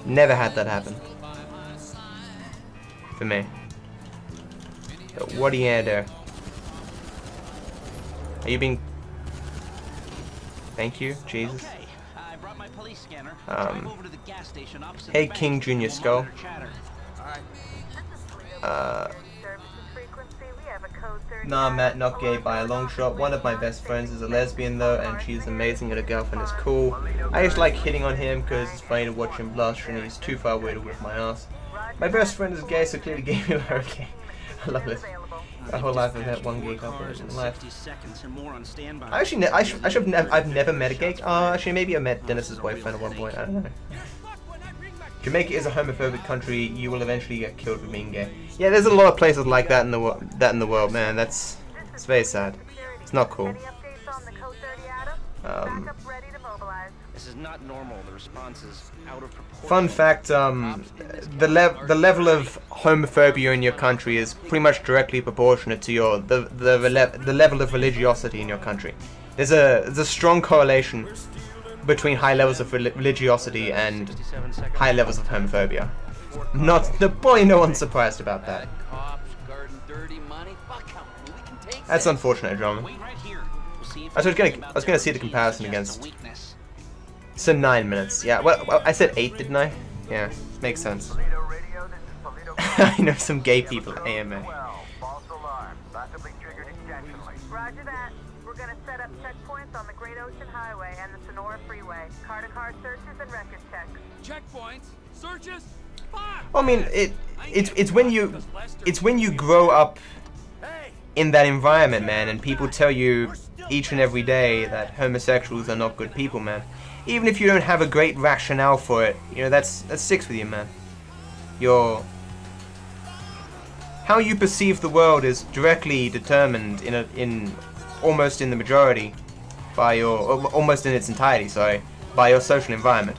Never had that happen. For me. But what are you gonna do? Are you being... Thank you, Jesus. Hey, King Junior Skull. Nah, Matt, not gay by a long shot. One of my best friends is a lesbian though, and she's amazing and her girlfriend is cool. I just like hitting on him because it's funny to watch him blush and he's too far away to whip my ass. My best friend is gay, so clearly gay people are okay. I love this. My whole life I've had one gay couple in life. Actually, I've never met a gay. Actually, maybe I met Dennis's boyfriend at one point. I don't know. Jamaica is a homophobic country. You will eventually get killed for being gay. Yeah, there's a lot of places like that in the world, man. It's very sad. It's not cool. This is not normal. The response is out of proportion. Fun fact: the level of homophobia in your country is pretty much directly proportionate to the level of religiosity in your country. There's a strong correlation between high levels of religiosity and high levels of homophobia. Probably no one's surprised about that. That's unfortunate, drama. I was gonna see the comparison against. So 9 minutes. Yeah. Well, I said 8, didn't I? Yeah. Makes sense. I know some gay people. AMA. Roger that. We're gonna set up checkpoints on the Great Ocean Highway and the Sonora Freeway. Car-to-car searches and record checks. Checkpoints? Searches? Fuck! Well, I mean, it's when you grow up in that environment, man, and people tell you each and every day that homosexuals are not good people, man. Even if you don't have a great rationale for it, you know, that sticks with you, man. How you perceive the world is directly determined almost in the majority by almost in its entirety, sorry, by your social environment.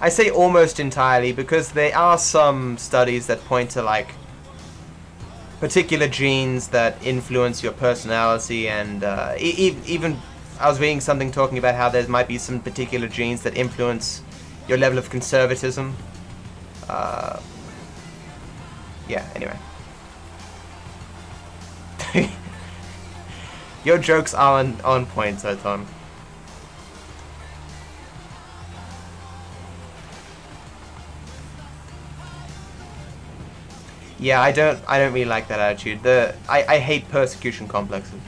I say almost entirely because there are some studies that point to like particular genes that influence your personality, and even I was reading something talking about how there might be some particular genes that influence your level of conservatism. Yeah, anyway. Your jokes are on point, so Tom. Yeah, I don't really like that attitude. I hate persecution complexes.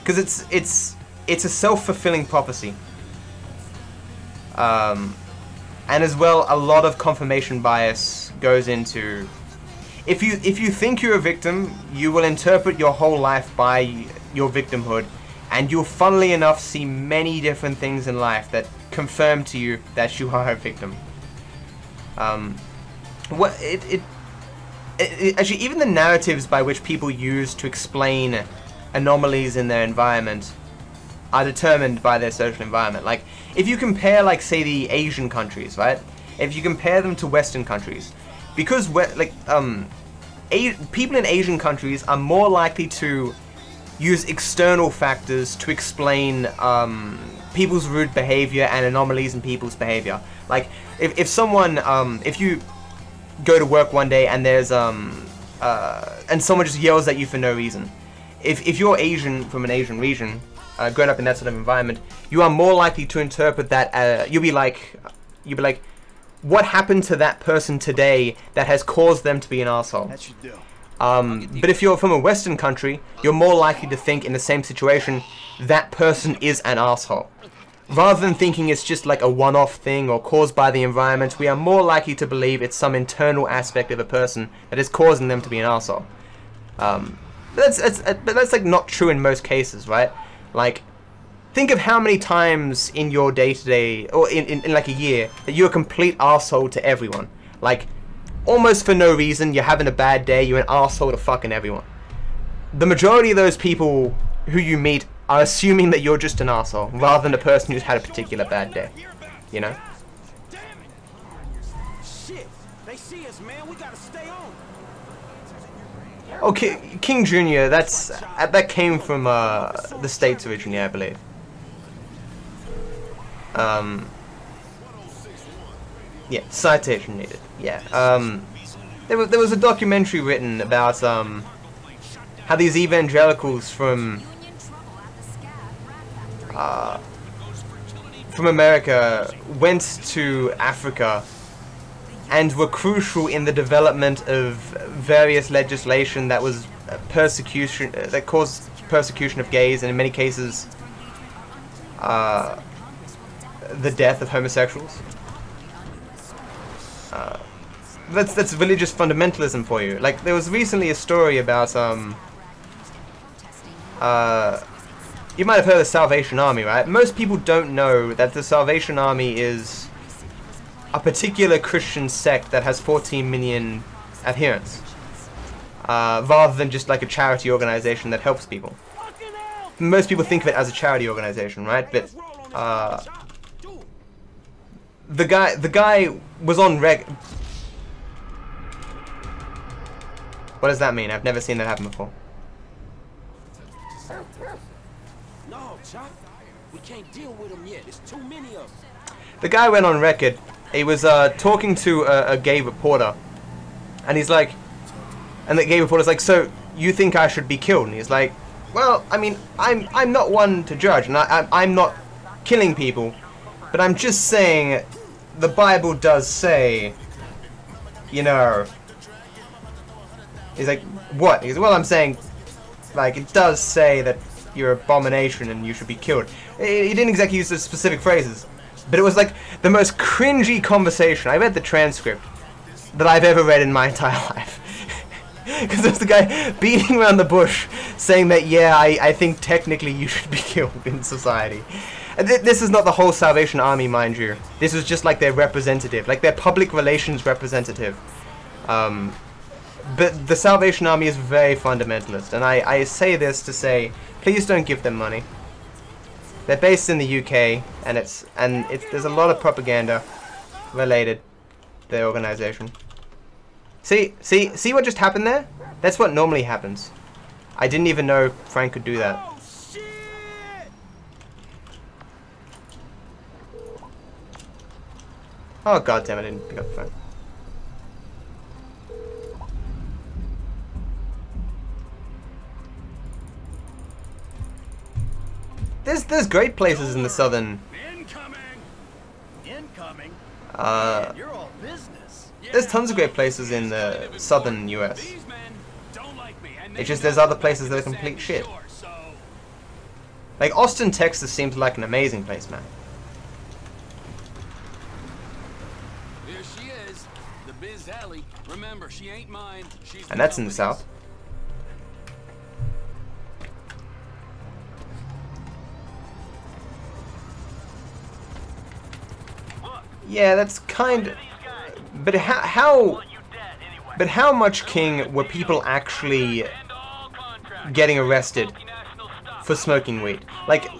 Because it's a self-fulfilling prophecy. And as well, a lot of confirmation bias goes into, if you think you're a victim, you will interpret your whole life by your victimhood, and you'll funnily enough see many different things in life that confirm to you that you are a victim. Actually, even the narratives by which people use to explain anomalies in their environment are determined by their social environment. Like, if you compare, like, say, the Asian countries, right? If you compare them to Western countries, because people in Asian countries are more likely to use external factors to explain people's rude behavior and anomalies in people's behavior. Like, if someone, if you go to work one day and there's and someone just yells at you for no reason. If you're Asian, from an Asian region, growing up in that sort of environment, you are more likely to interpret that. You'll be like, what happened to that person today that has caused them to be an asshole? That should do. But if you're from a Western country, you're more likely to think in the same situation that person is an asshole. Rather than thinking it's just like a one-off thing or caused by the environment, we are more likely to believe it's some internal aspect of a person that is causing them to be an arsehole. But that's like not true in most cases, right? Like, think of how many times in your day-to-day, or in like a year, that you're a complete arsehole to everyone. Like, almost for no reason, you're having a bad day, you're an arsehole to fucking everyone. The majority of those people who you meet are assuming that you're just an arsehole, rather than a person who's had a particular bad day. You know? Shit, they see us, man. We gotta stay on. Okay, King Jr., that came from the States originally, I believe. Yeah, citation needed. Yeah. There was a documentary written about how these evangelicals from America went to Africa and were crucial in the development of various legislation that was persecution, that caused persecution of gays, and in many cases the death of homosexuals. That's religious fundamentalism for you. Like, there was recently a story about you might have heard of the Salvation Army, right? Most people don't know that the Salvation Army is a particular Christian sect that has 14 million adherents, rather than just like a charity organization that helps people. Most people think of it as a charity organization, right? But the guy was on What does that mean? I've never seen that happen before. No, Chuck. We can't deal with them yet. There's too many of them. The guy went on record. He was talking to a gay reporter, and he's like, and the gay reporter's like, "So you think I should be killed?" And he's like, "Well, I mean, I'm not one to judge, and I'm not killing people, but I'm just saying the Bible does say, you know, he's like, what? He goes, well, I'm saying, like, it does say that you're an abomination and you should be killed. He didn't exactly use the specific phrases, but it was like the most cringy conversation. I read the transcript that I've ever read in my entire life. Because there's the guy beating around the bush saying that, yeah, I think technically you should be killed in society. And this is not the whole Salvation Army, mind you. This was just like their representative, like their public relations representative. But the Salvation Army is very fundamentalist, and I say this to say, please don't give them money. They're based in the UK, and there's a lot of propaganda related to their organization. See what just happened there? That's what normally happens. I didn't even know Frank could do that. Oh god damn it, I didn't pick up the phone. There's great places in the southern. Incoming. You're all business. There's tons of great places in the southern US. It's just there's other places that are complete shit. Like Austin, Texas seems like an amazing place, man. Here she is, the Biz Alley. Remember, she ain't mine. She's And that's in the south. Yeah, that's kind of... But how much, King, were people actually getting arrested for smoking weed? Like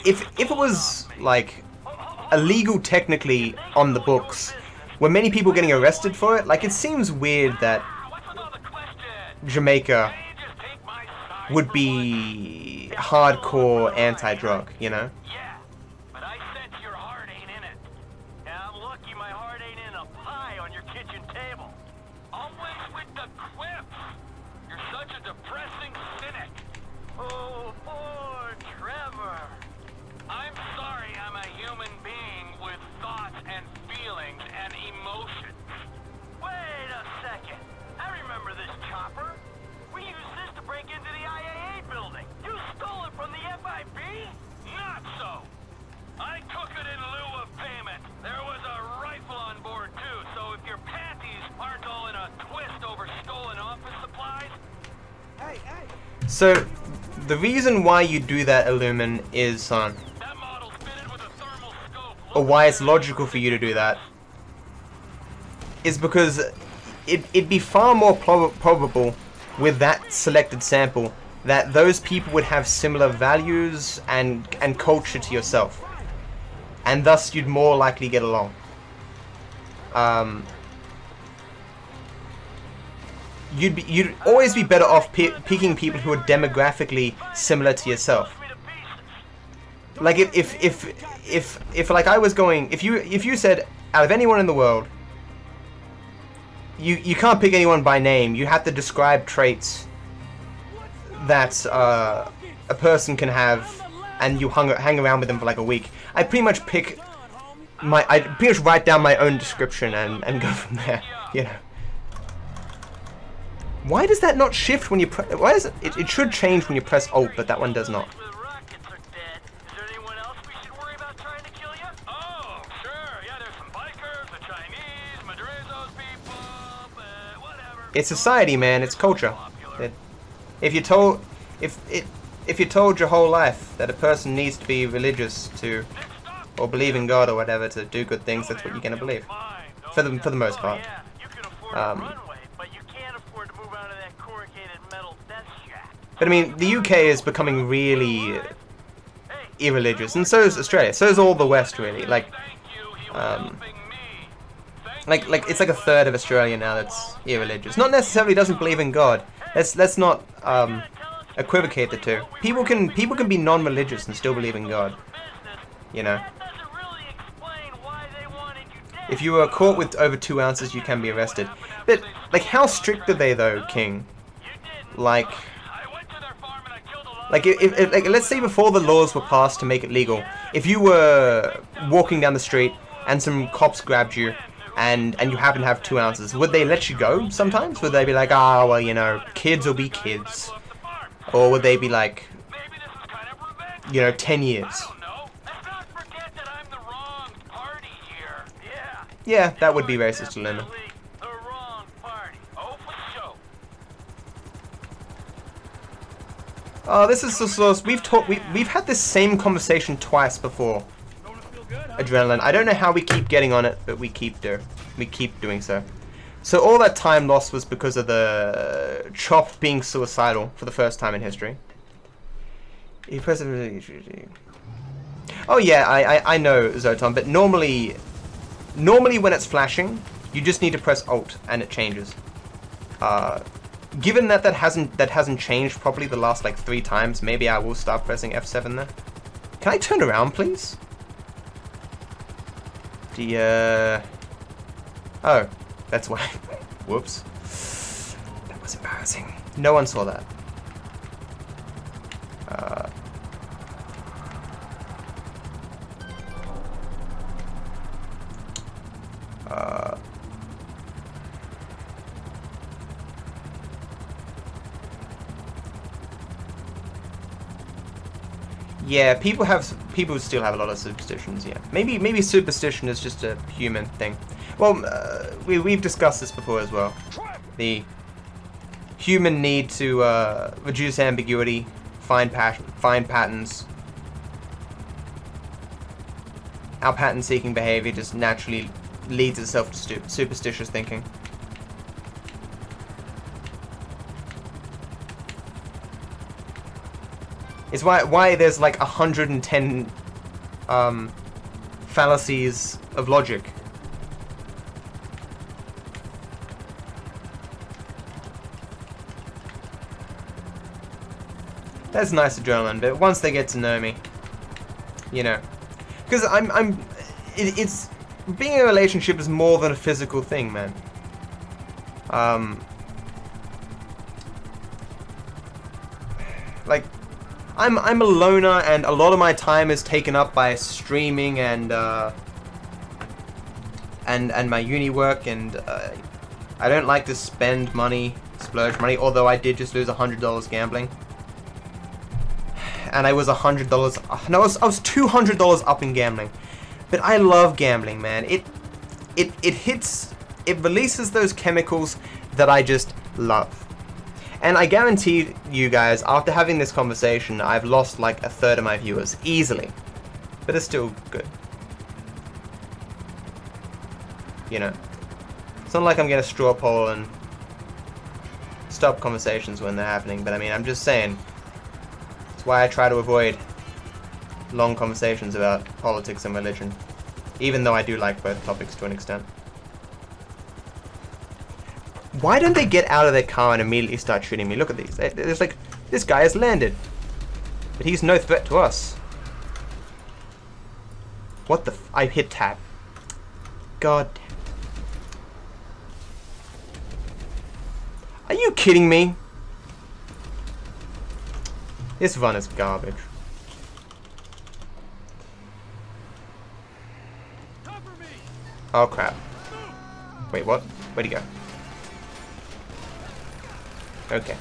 if it was, like, illegal technically on the books, were many people getting arrested for it? Like, it seems weird that Jamaica would be hardcore anti-drug, you know? So, the reason why you do that, Illumin, is, or why it's logical for you to do that, is because it'd be far more probable with that selected sample that those people would have similar values and culture to yourself, and thus you'd more likely get along. You'd always be better off picking people who are demographically similar to yourself. Like if like I was going, if you said out of anyone in the world, you can't pick anyone by name. You have to describe traits that a person can have, and you hang around with them for like a week. I pretty much I pretty much write down my own description and go from there. You know. Why does that not shift when you press? Why does it should change when you press Alt, but that one does not. It's society, man. It's culture. If you're told your whole life that a person needs to be religious to, or believe in God or whatever to do good things, that's what you're gonna believe. For the most part. But I mean, the UK is becoming really irreligious, and so is Australia. So is all the West, really. Like it's like a third of Australia now that's irreligious. Not necessarily doesn't believe in God. Let's not equivocate the two. People can be non-religious and still believe in God. You know. If you are caught with over 2 ounces, you can be arrested. But like, how strict are they though, King? Like if let's say before the laws were passed to make it legal, if you were walking down the street and some cops grabbed you and you happen to have 2 ounces, would they let you go sometimes? Would they be like, ah, well, you know, kids will be kids? Or would they be like, you know, 10 years? Yeah, that would be racist dilemma. Oh, this is so we've had this same conversation twice before. Adrenaline. I don't know how we keep getting on it, but we keep doing so. So all that time lost was because of the Chop being suicidal for the first time in history. Oh yeah, I know, Zoton, but normally when it's flashing, you just need to press Alt and it changes. Given that that hasn't changed probably the last like 3 times, maybe I will start pressing F7 there. Can I turn around, please? Oh, that's why. Whoops. That was embarrassing. No one saw that. Yeah, people still have a lot of superstitions. Yeah, maybe superstition is just a human thing. Well, we've discussed this before as well. The human need to reduce ambiguity, find patterns. Our pattern-seeking behavior just naturally leads itself to superstitious thinking. It's why there's like 110 fallacies of logic. That's nice adrenaline, but once they get to know me, you know, because it's being in a relationship is more than a physical thing, man. Like, I'm a loner, and a lot of my time is taken up by streaming and my uni work, and I don't like to spend money, splurge money. Although I did just lose $100 gambling, and I was $100. No, I was $200 up in gambling. But I love gambling, man. It releases those chemicals that I just love. And I guarantee you guys, after having this conversation, I've lost like 1/3 of my viewers, easily. But it's still good. You know, it's not like I'm gonna straw poll and stop conversations when they're happening, but I mean, I'm just saying, it's why I try to avoid long conversations about politics and religion, even though I do like both topics to an extent. Why don't they get out of their car and immediately start shooting me? Look at these. It's like, this guy has landed. But he's no threat to us. What the I hit tab. God damn it. Are you kidding me? This run is garbage. Oh crap. Wait, what? Where'd he go? Okay.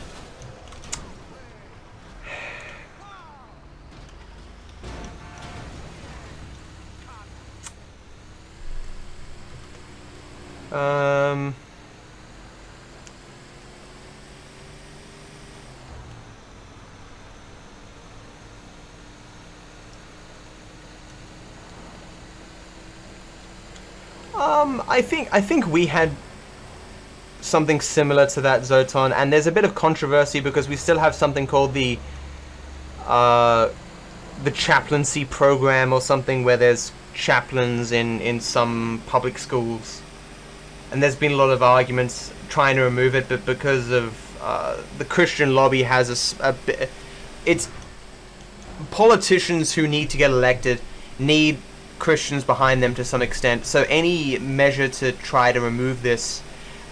I think we had something similar to that, Zoton, and there's a bit of controversy because we still have something called the chaplaincy program or something, where there's chaplains in some public schools, and there's been a lot of arguments trying to remove it, but because of the Christian lobby has it's politicians who need to get elected need Christians behind them to some extent, so any measure to try to remove this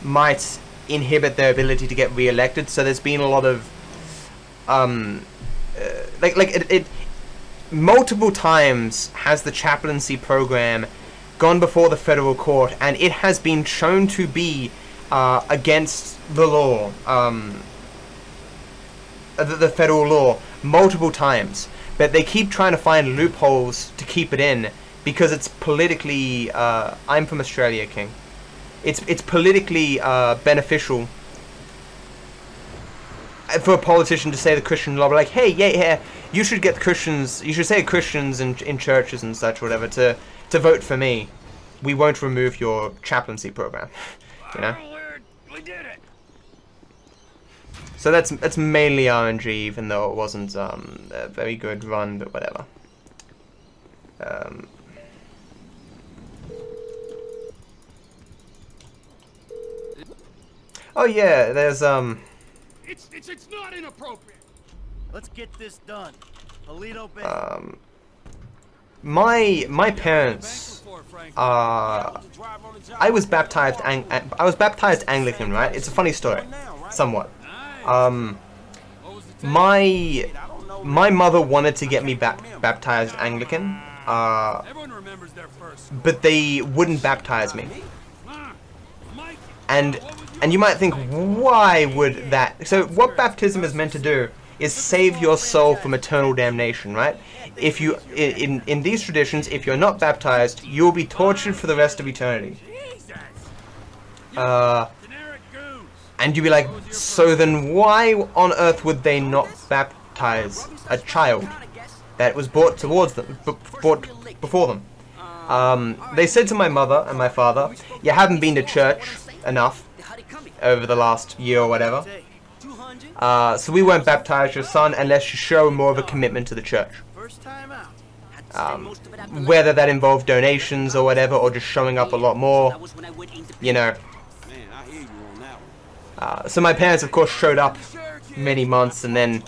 might inhibit their ability to get re-elected. So there's been a lot of multiple times has the chaplaincy program gone before the federal court, and it has been shown to be against the law, the federal law, multiple times. But they keep trying to find loopholes to keep it in because it's politically. I'm from Australia, King. It's politically beneficial for a politician to say the Christian law, like, hey, yeah, you should get Christians, you should say Christians in churches and such, whatever, to vote for me. We won't remove your chaplaincy program, you know. We did it. So that's mainly RNG, even though it wasn't a very good run, but whatever. Oh yeah, there's It's not inappropriate. Let's get this done. Polito Bay. My parents I was baptized Anglican, right? It's a funny story, somewhat. My mother wanted to get me baptized Anglican, but they wouldn't baptize me. And you might think, why would that? So what baptism is meant to do is save your soul from eternal damnation, right? If you in these traditions, if you're not baptized, you'll be tortured for the rest of eternity. And you'd be like, so then why on earth would they not baptize a child that was brought towards them, brought before them? They said to my mother and my father, you haven't been to church enough over the last year or whatever, so we won't baptize your son unless you show more of a commitment to the church. Whether that involved donations or whatever, or just showing up a lot more, you know. So my parents, of course, showed up many months, and then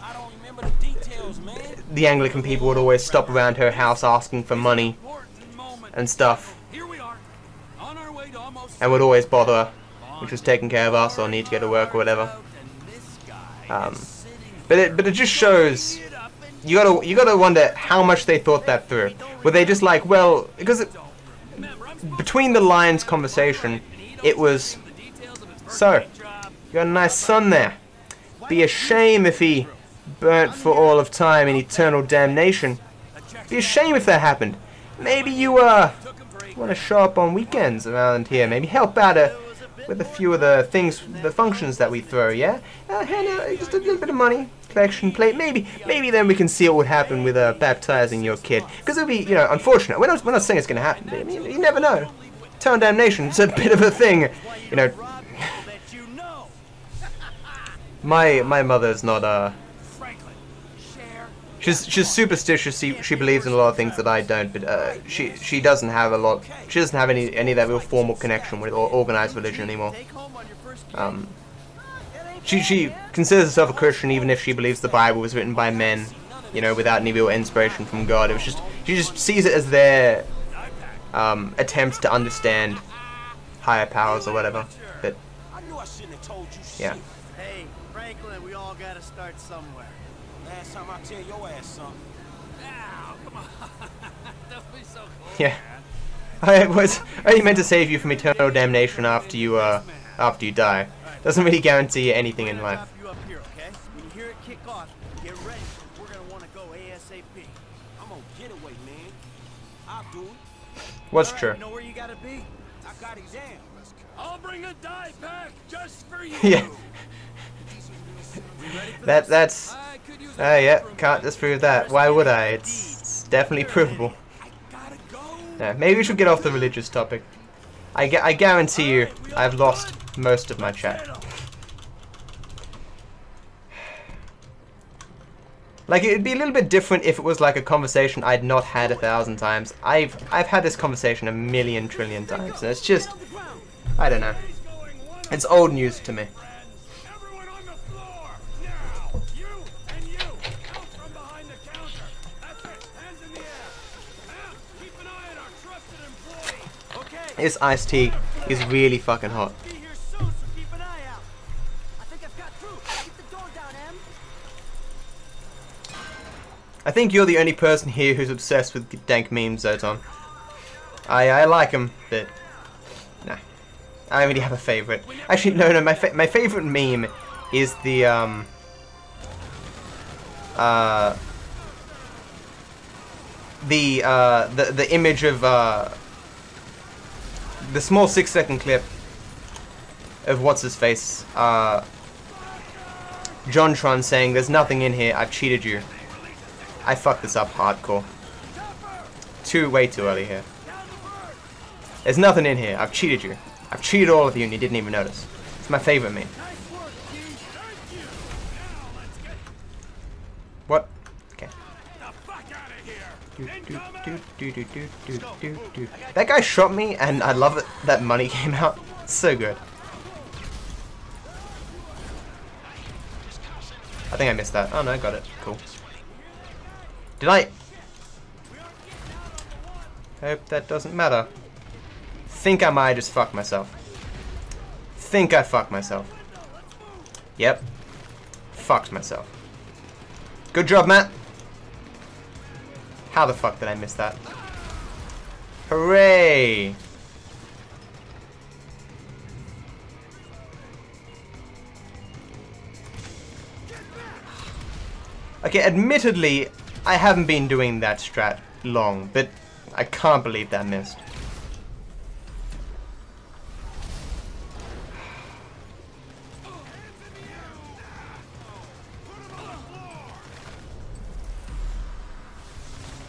the Anglican people would always stop around her house asking for money and stuff, and would always bother her, which was taking care of us or need to go to work or whatever. But it just shows, you gotta wonder how much they thought that through. Were they just like, well, because between the lines conversation, it was, so, you got a nice son there. Be a shame if he burnt for all of time in eternal damnation. Be a shame if that happened. Maybe you want to show up on weekends around here. Maybe help out with a few of the things, the functions that we throw. Yeah, hand out just a little bit of money, collection plate. Maybe then we can see what would happen with baptizing your kid. Because it'll be, you know, unfortunate. We're not saying it's going to happen. But, I mean, you never know. Eternal damnation. It's a bit of a thing, you know. My mother's not she's superstitious. She believes in a lot of things that I don't, but she doesn't have a lot. She doesn't have any of that real formal connection with or organized religion anymore. She considers herself a Christian even if she believes the Bible was written by men, you know, without any real inspiration from God. It was just she just sees it as their attempts to understand higher powers or whatever. But yeah. Hey, Franklin, we all gotta start somewhere. Last time I tell your ass something. Ow, come on. Don't be so cool. Yeah. I was only meant to save you from eternal damnation after you die. Doesn't really guarantee you anything in life. You up here, okay? When you hear it kick off, get ready. We're gonna want to go ASAP. I'm on getaway, man. I'll do it. What's Right, true? you know where you gotta be? I got exams. I'll bring a die pack just for you. Yeah. That's yeah, can't disprove that. Why would I? It's definitely provable. Yeah, maybe we should get off the religious topic. I guarantee you, I've lost most of my chat. Like, it'd be a little bit different if it was like a conversation I'd not had 1,000 times. I've had this conversation a million trillion times, and it's just, I don't know. It's old news to me. This iced tea is really fucking hot. I think you're the only person here who's obsessed with dank memes, Zoton. I like them, but nah. I don't really have a favorite. Actually, no. My favorite meme is the image of the small 6-second clip of what's his face, JonTron saying, "There's nothing in here. I've cheated you. I fucked this up hardcore. Way too early here. There's nothing in here. I've cheated you. I've cheated all of you, and you didn't even notice." It's my favorite meme. What? Okay. That guy shot me, and I love that money came out. It's so good. I think I missed that. Oh no, I got it. Cool. Did I? Hope that doesn't matter. Think I might just fuck myself. Think I fucked myself. Yep. Fucked myself. Good job, Matt. How the fuck did I miss that? Hooray! Okay, admittedly, I haven't been doing that strat long, but I can't believe that missed.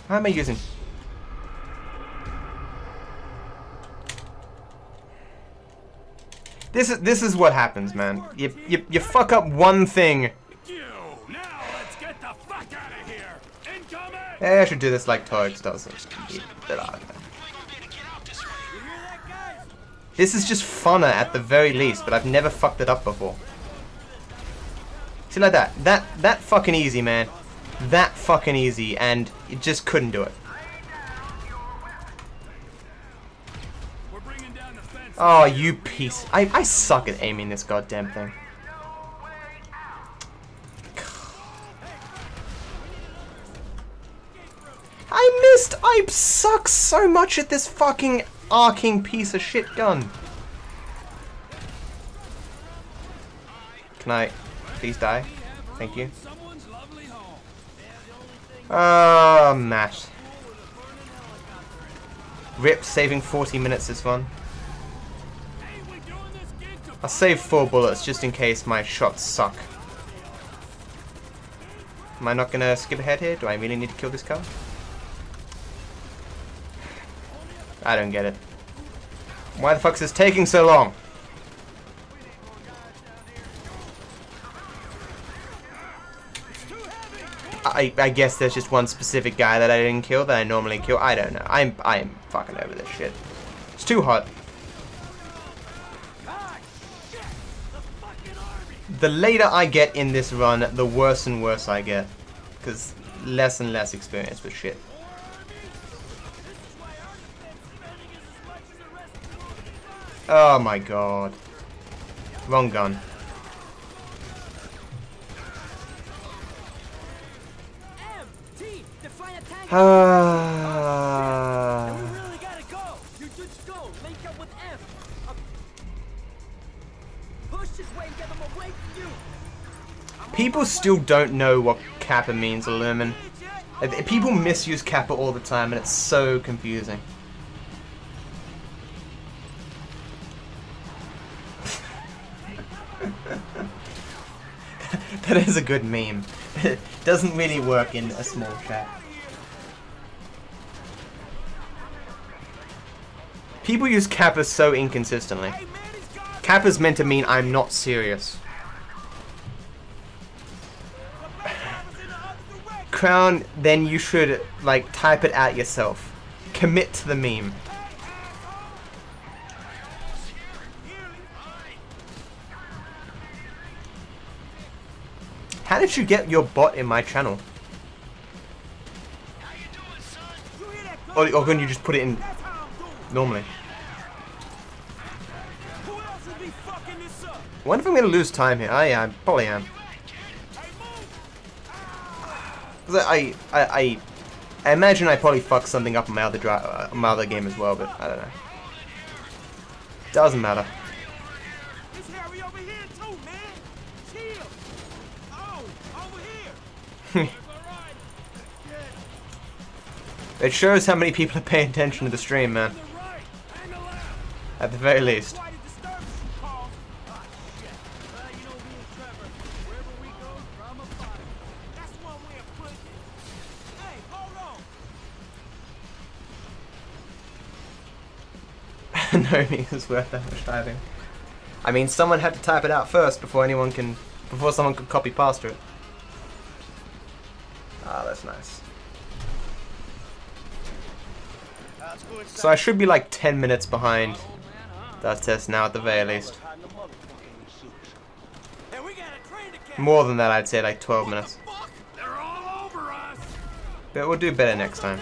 How am I using? This is what happens, man. You fuck up one thing. I should do this like Toads does. This is just funner at the very least, but I've never fucked it up before. See, like that. That fucking easy, man. That fucking easy, and you just couldn't do it. Oh, you piece. I suck at aiming this goddamn thing. I missed! I suck so much at this fucking arcing piece of shit gun. Can I please die? Thank you. Oh, Matt. Rip, saving 40 minutes this one. I'll save 4 bullets just in case my shots suck. Am I not gonna skip ahead here? Do I really need to kill this car? I don't get it. Why the fuck is this taking so long? I guess there's just one specific guy that I didn't kill that I normally kill. I don't know. I am fucking over this shit. It's too hot. The later I get in this run, the worse and worse I get. Because less and less experience with shit. Oh my god. Wrong gun. People still don't know what Kappa means, Lumen. People misuse Kappa all the time, and it's so confusing. That is a good meme. It doesn't really work in a small chat. People use Kappa so inconsistently. Kappa's meant to mean I'm not serious. Crown, then you should, like, type it out yourself. Commit to the meme. How did you get your bot in my channel? Or couldn't you just put it in normally? I wonder if I'm going to lose time here. Oh yeah, I probably am. I imagine I probably fucked something up on my other game as well, but I don't know. Doesn't matter. It's Harry over here too, man. Chill. Oh, over here. It shows how many people are paying attention to the stream, man. At the very least. No means it's worth that much typing. I mean, someone had to type it out first before someone could copy past it. Ah, that's nice. So I should be like 10 minutes behind that test now at the very least. More than that, I'd say like 12 minutes. But we'll do better next time.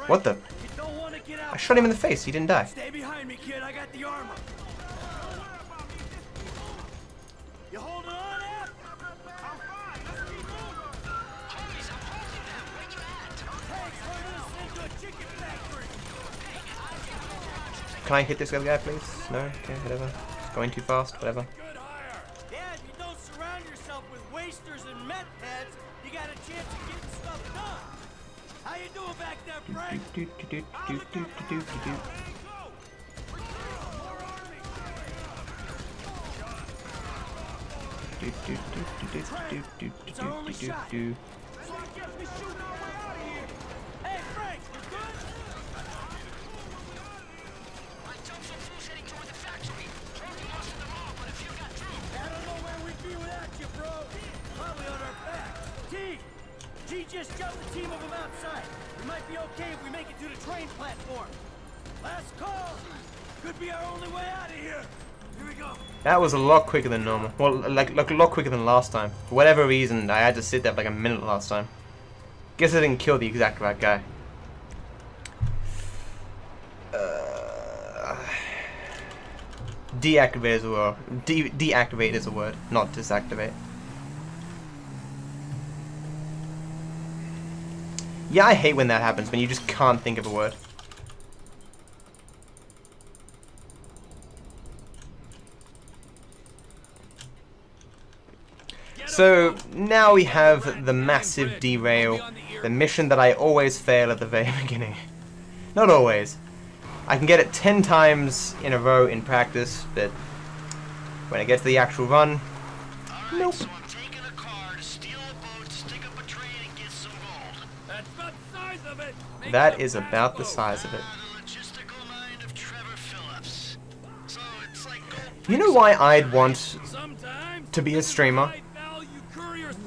What the? I shot him in the face. He didn't die. Stay behind me, kid. I got the armor. You holding on, F? I'm fine. Let's keep moving. Thanks for this into a chicken factory. Can I hit this other guy, please? No? Okay, whatever. It's going too fast. Whatever. Yeah, if you don't surround yourself with wasters and meth heads, you got a chance of getting stuff done. How you doing back there, Frank? Hey, Frank, you good? I jumped some fools heading toward the factory. Tried to lost them all, but if you got through. I don't know where we'd be without you, bro. Probably on our back. G just jumped a team of them outside. We might be okay if we make it to the train platform. Last call. Could be our only way out of here. Here we go. That was a lot quicker than normal. Well, like a lot quicker than last time. For whatever reason, I had to sit there for like a minute last time. Guess I didn't kill the exact right guy. Deactivate is a word. Deactivate is a word, not disactivate. Yeah, I hate when that happens, when you just can't think of a word. So, now we have the massive derail, the mission that I always fail at the very beginning. Not always. I can get it 10 times in a row in practice, but when I get to the actual run, nope. That is about the size of it. You know why I'd want to be a streamer?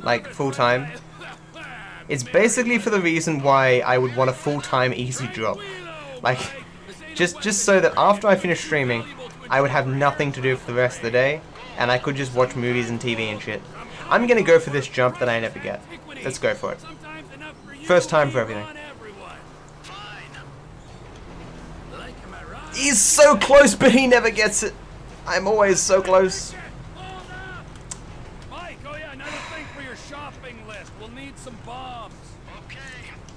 Like, full-time? It's basically for the reason why I would want a full-time easy job. Like, just so that after I finish streaming, I would have nothing to do for the rest of the day, and I could just watch movies and TV and shit. I'm gonna go for this jump that I never get. Let's go for it. First time for everything. He's so close, but he never gets it. I'm always so close. Mike, oh yeah, another thing for your shopping list. We'll need some bombs. Okay.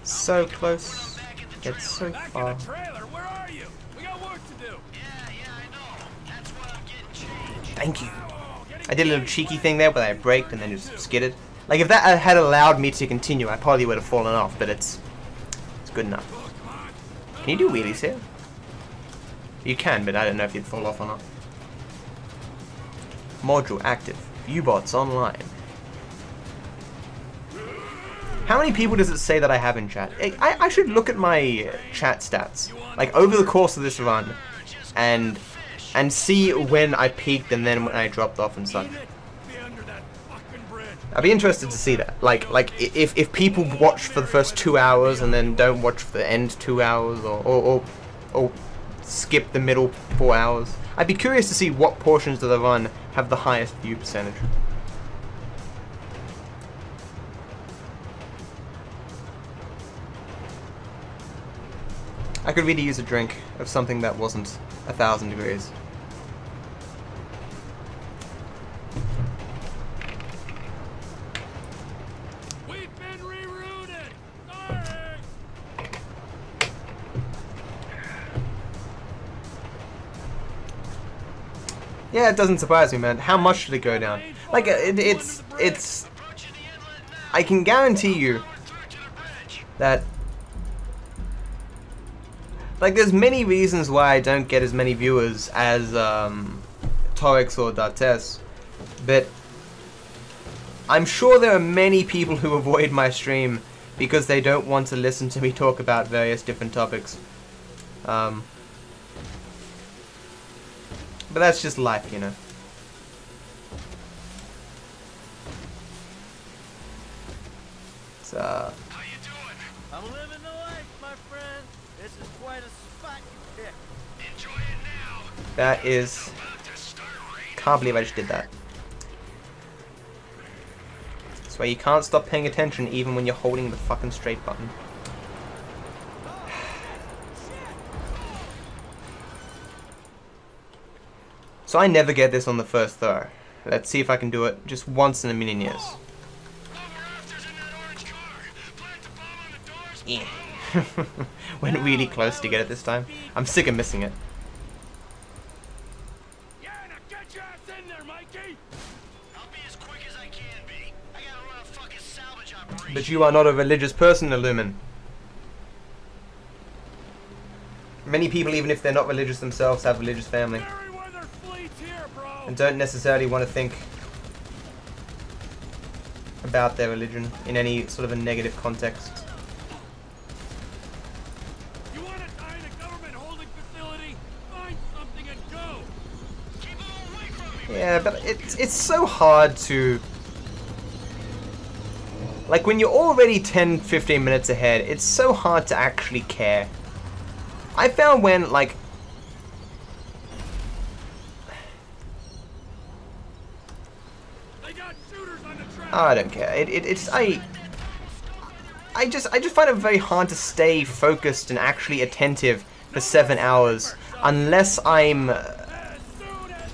So close, yet so far. Trailer, where are you? We got work to do. Yeah, I know. That's why I'm getting changed. Thank you. I did a little cheeky thing there where I braked and then just skidded. Like if that had allowed me to continue, I probably would have fallen off, but it's good enough. Can you do wheelies here? You can, but I don't know if you'd fall off or not. Module active. U-bots online. How many people does it say that I have in chat? I should look at my chat stats, like over the course of this run, and see when I peaked and then when I dropped off and such. I'd be interested to see that. Like if people watch for the first 2 hours and then don't watch for the end 2 hours, or skip the middle 4 hours. I'd be curious to see what portions of the run have the highest view percentage. I could really use a drink of something that wasn't 1,000 degrees. Yeah, it doesn't surprise me, man. How much did it go down? Like, it's... I can guarantee you that... Like, there's many reasons why I don't get as many viewers as Torix or D'Artes, but I'm sure there are many people who avoid my stream because they don't want to listen to me talk about various different topics. But that's just life, you know. So, How you doing? I'm living the life, my friend. This is quite a spot you picked. Enjoy it now. that is... Can't believe I just did that. That's why you can't stop paying attention even when you're holding the fucking straight button. So I never get this on the first throw. Let's see if I can do it just once in a million years. Yeah. Went really close to get it this time. I'm sick of missing it. But you are not a religious person, Illumin. Many people, even if they're not religious themselves, have religious family. And don't necessarily want to think about their religion in any sort of a negative context. You want to die in a government holding facility? Find something and go. Keep them away from me. Yeah, but it's so hard to... Like, when you're already 10-15 minutes ahead, it's so hard to actually care. I found when, like... I don't care. I just find it very hard to stay focused and actually attentive for 7 hours unless I'm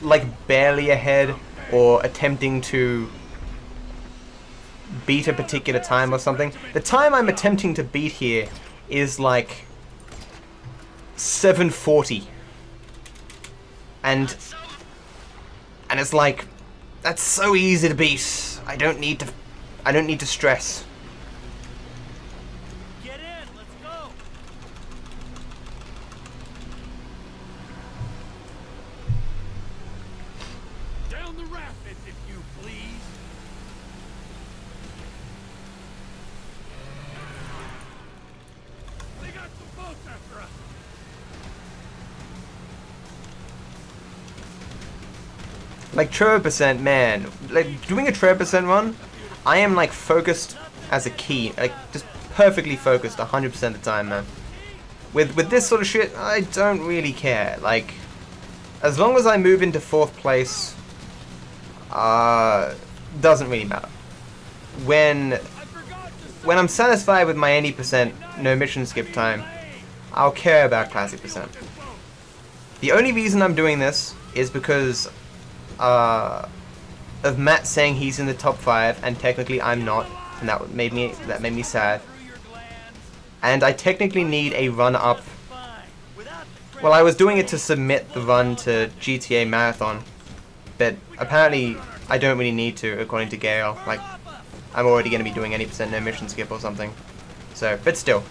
like barely ahead or attempting to beat a particular time or something. The time I'm attempting to beat here is like 7:40, and it's like, that's so easy to beat. I don't need to stress. Get in, let's go. Down the rapids, if you please. They got some boats after us. Like Trevor percent, man. Like doing a Trevor percent run, I am like focused as a key, like just perfectly focused 100% of the time, man. With this sort of shit, I don't really care. Like, as long as I move into 4th place, doesn't really matter. When I'm satisfied with my 80% no mission skip time, I'll care about classic percent. The only reason I'm doing this is because of Matt saying he's in the top 5 and technically I'm not, and that made me sad. And I technically need a run up. Well, I was doing it to submit the run to GTA Marathon, but apparently I don't really need to, according to Gale. Like, I'm already going to be doing 80% no mission skip or something. So, but still,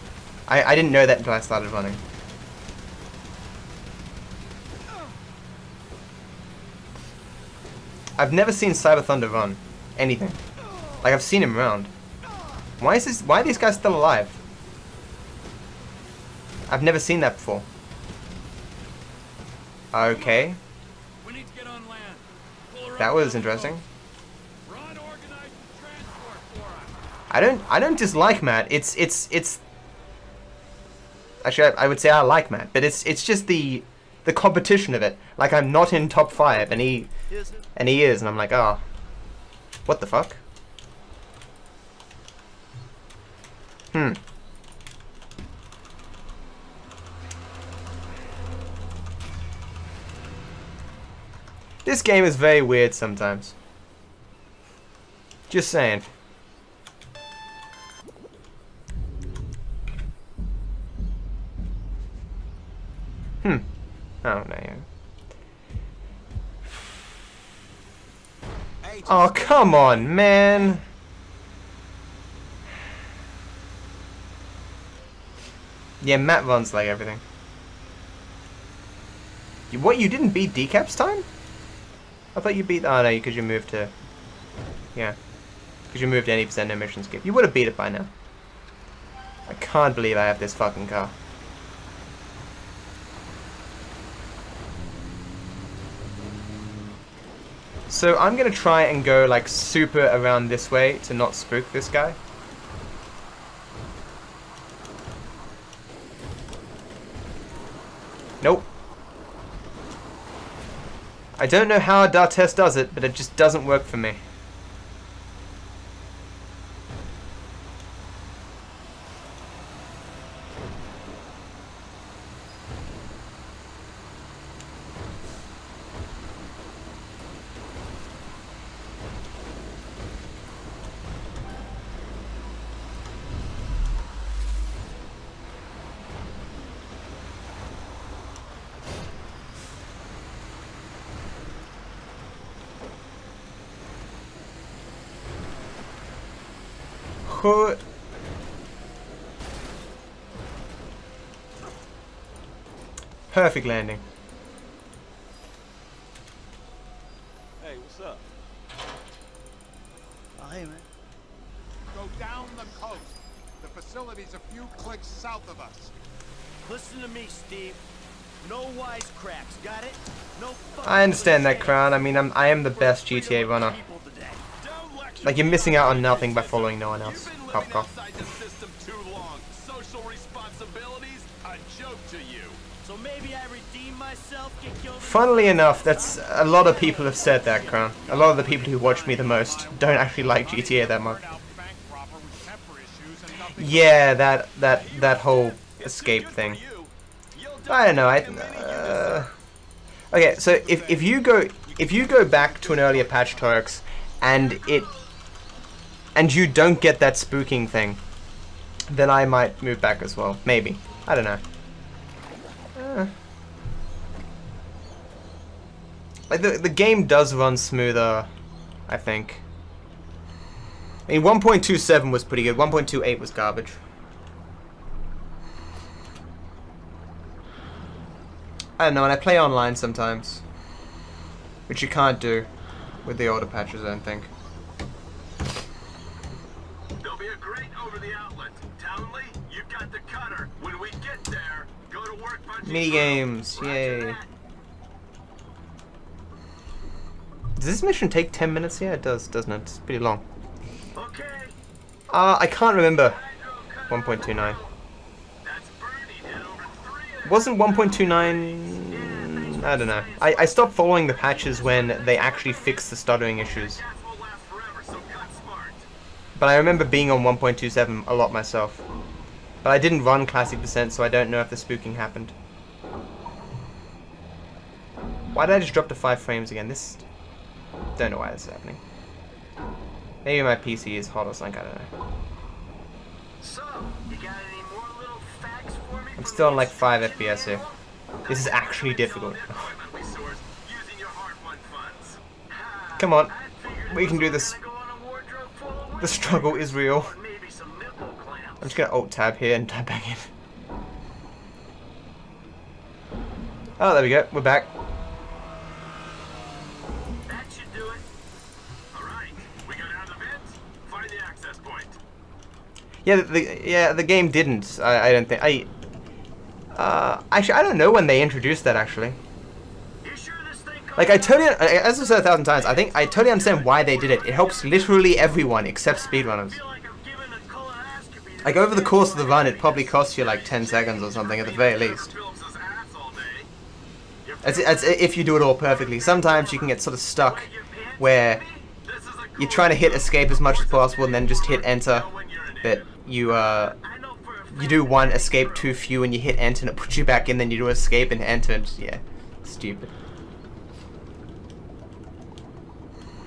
I didn't know that until I started running. I've never seen Cyber Thunder run anything. Like, I've seen him around. Why are these guys still alive? I've never seen that before. Okay. That was interesting. I don't dislike Matt. It's actually I would say I like Matt, but it's just the competition of it. Like, I'm not in top 5 and he is, and I'm like, oh, what the fuck? This game is very weird sometimes. Just saying. Oh, no. Oh, come on, man. Yeah, Matt runs like everything. What, you didn't beat Decap's time? I thought you beat... Oh, no, because you moved to... Yeah. Because you moved to any percent no mission skip. You would have beat it by now. I can't believe I have this fucking car. So I'm going to try and go like super around this way to not spook this guy. Nope. I don't know how D'Artes does it, but it just doesn't work for me. Perfect landing. Hey, what's up? Oh, hey, man. Go down the coast. The facility's a few clicks south of us. Listen to me, Steve. No wisecracks, got it? No. I understand that, Crown. I mean, I am the best GTA runner. Like, you're missing out on nothing by following no one else. Cough, cough. Social responsibilities, a joke to you. So maybe I redeem myself, get killed. Funnily enough, that's a lot of people have said that, Crown. A lot of the people who watch me the most don't actually like GTA that much. Yeah, that whole escape thing. I don't know. Okay, so if you go back to an earlier patch, Torx, and you don't get that spooking thing, then I might move back as well. Maybe. I don't know. Like the game does run smoother, I think. I mean, 1.27 was pretty good. 1.28 was garbage. I don't know, and I play online sometimes, which you can't do with the older patches, I don't think. There'll be a grate over the outlet. Townley, you've got the cutter. When we get there, go to work punching. Mini games, yay. Does this mission take 10 minutes? Yeah, it does, doesn't it? It's pretty long. Okay. I can't remember 1.29. Wasn't 1.29... I don't know. I stopped following the patches when they actually fixed the stuttering issues. But I remember being on 1.27 a lot myself. But I didn't run Classic Percent, so I don't know if the spooking happened. Why did I just drop to 5 frames again? This... Don't know why this is happening. Maybe my PC is hot or something, I don't know. So, you got any more little facts for me? I'm still on like 5 FPS here. This is actually difficult. Come on. We can do this. The struggle is real. I'm just gonna alt-tab here and type back in. Oh, there we go. We're back. That should do it. Alright, we go down the vent, find the access point. Yeah, the game didn't. I don't think. Actually, I don't know when they introduced that, actually. Like, as I've said 1,000 times, I think I totally understand why they did it. It helps literally everyone except speedrunners. Like, over the course of the run, it probably costs you like 10 seconds or something at the very least. As if you do it all perfectly. Sometimes you can get sort of stuck where you're trying to hit escape as much as possible and then just hit enter, but you do one escape too few and you hit enter and it puts you back in, then you do escape and enter and just, yeah, stupid.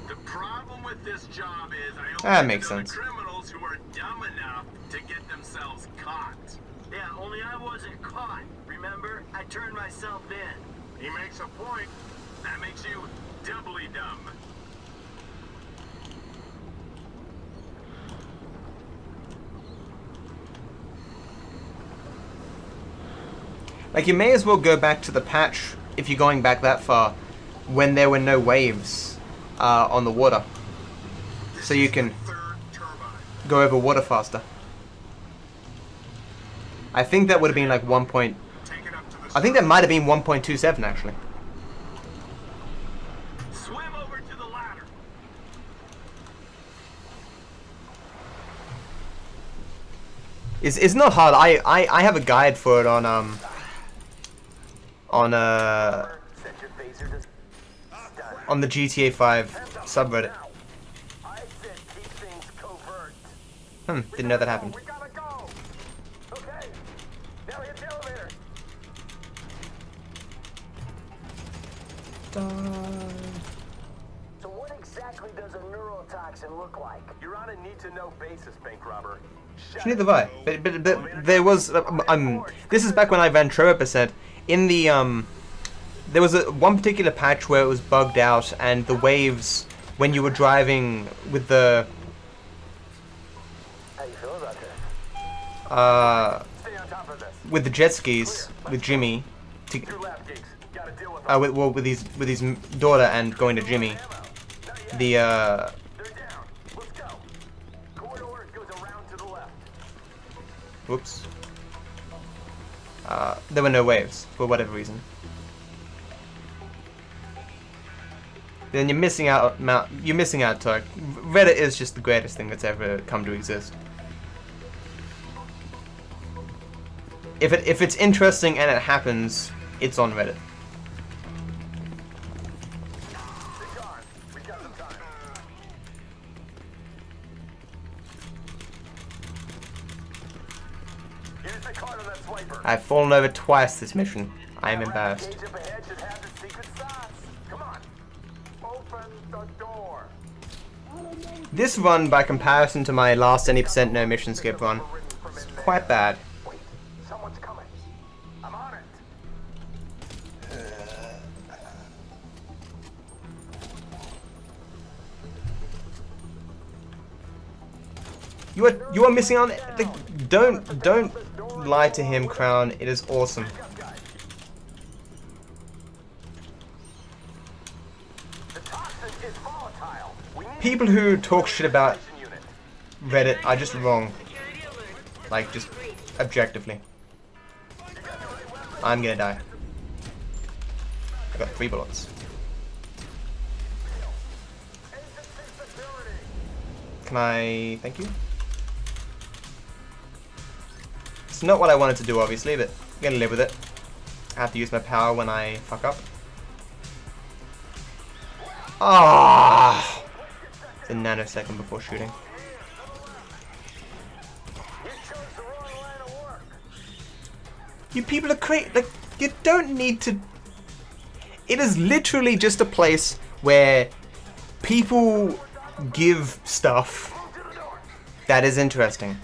The problem with this job is That makes sense. criminals who are dumb enough to get themselves caught. Yeah, only I wasn't caught. Remember? I turned myself in. He makes a point. That makes you doubly dumb. Like, you may as well go back to the patch, if you're going back that far, when there were no waves on the water. So you can go over water faster. I think that would have been like 1. I think that might have been 1.27 actually. Swim over to the ladder. It's not hard. I have a guide for it on the GTA 5 subreddit. Didn't know that happened. So what exactly does a neurotoxin look like? You're on a need-to-know basis, bank robber. Neither have I. But there was this is back when I ran Trova%. In the there was one particular patch where it was bugged out, and the waves when you were driving with the How you feel about this? Stay on top of this. With the jet skis with Jimmy, with his daughter and going to Jimmy, the whoops. There were no waves for whatever reason. Then you're missing out. You're missing out, Tark. Reddit is just the greatest thing that's ever come to exist. If it's interesting and it happens, it's on Reddit. I've fallen over twice this mission. I am embarrassed. This run, by comparison to my last any % no mission skip run, is quite bad. Someone's coming. I'm on it. You are missing on. Like, don't lie to him, Crown. It is awesome. People who talk shit about Reddit are just wrong. Like, just objectively. I'm gonna die. I got 3 bullets. Can I... thank you? It's not what I wanted to do, obviously, but I'm gonna live with it. I have to use my power when I fuck up. Ah! It's a nanosecond before shooting. You people are crazy. Like, you don't need to... It is literally just a place where people give stuff that is interesting.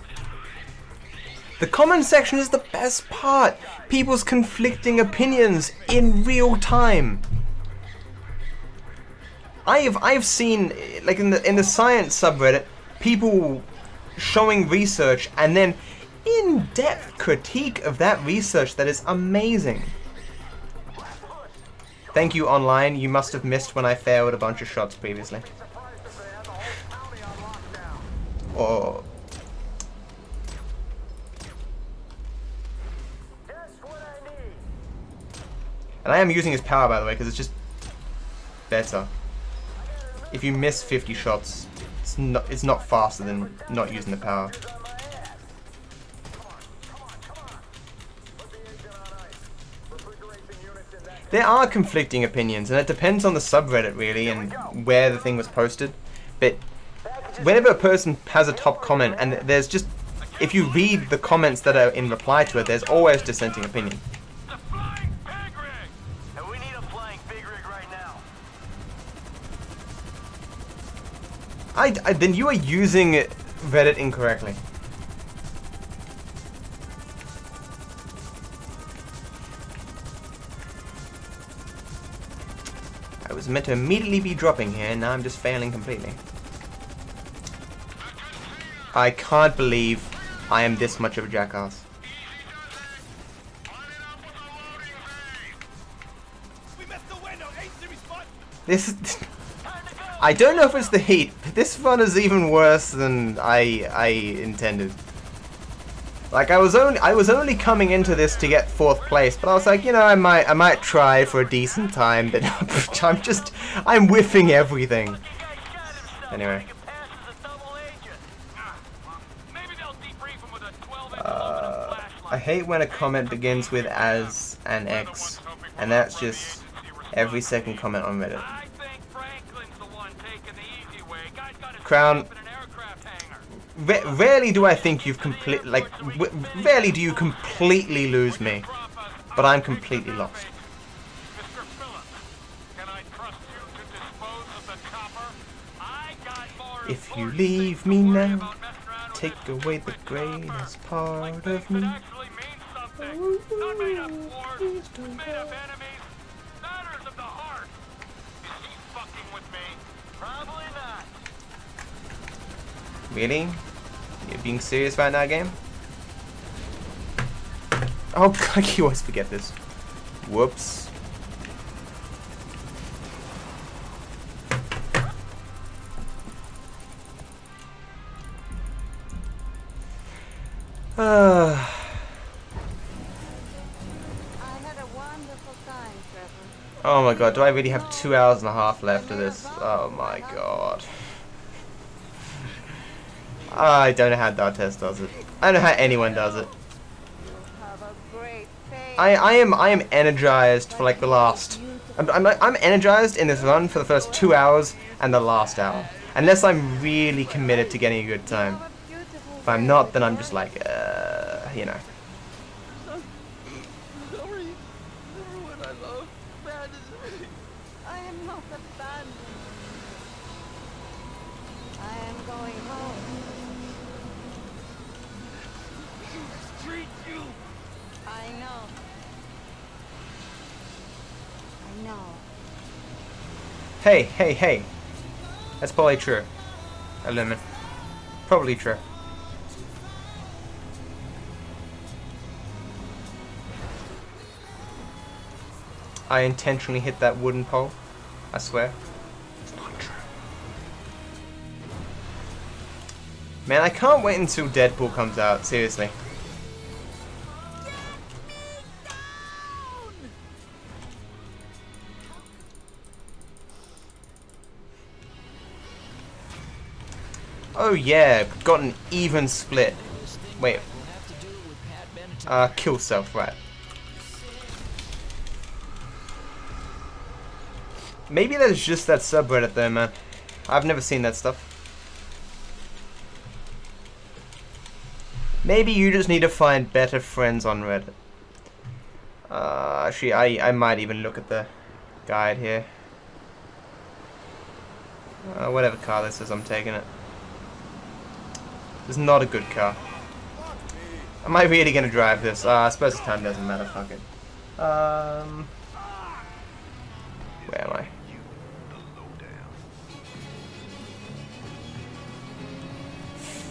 The comment section is the best part. People's conflicting opinions in real time. I've seen, like, in the science subreddit, people showing research and then in-depth critique of that research that is amazing. Thank you, online. You must have missed when I failed a bunch of shots previously. Oh. And I am using his power, by the way, because it's just better. If you miss 50 shots, it's not faster than not using the power. There are conflicting opinions, and it depends on the subreddit, really, and where the thing was posted. But whenever a person has a top comment, and there's just... if you read the comments that are in reply to it, there's always dissenting opinion. Then you are using Reddit incorrectly. I was meant to immediately be dropping here, and now I'm just failing completely. I can't believe I am this much of a jackass. This I don't know if it's the heat, but this run is even worse than I intended. Like I was only coming into this to get 4th place, but I was like, you know, I might try for a decent time, but I'm whiffing everything. Anyway. I hate when a comment begins with as and X, and that's just every second comment on Reddit. Crown, rarely do I think you've rarely do you completely lose me, but I'm completely lost. If you leave me now, take away the greatest part of me. Really? You're being serious right now, game? Oh god, you always forget this. Whoops. Oh my god, do I really have 2 hours and a half left of this? Oh my god. I don't know how Dartes does it. I don't know how anyone does it. I am energized for like the last. I'm energized in this run for the first 2 hours and the last hour. Unless I'm really committed to getting a good time. If I'm not, then I'm just like, you know. Hey, hey, hey. That's probably true. A lemon. Probably true. I intentionally hit that wooden pole. I swear. It's not true. Man, I can't wait until Deadpool comes out. Seriously. Oh yeah, got an even split. Wait. Kill self, right. Maybe there's just that subreddit there, man. I've never seen that stuff. Maybe you just need to find better friends on Reddit. Actually, I might even look at the guide here. Whatever car this is, I'm taking it. This is not a good car. Am I really gonna drive this? I suppose the time doesn't matter, fuck it. Where am I?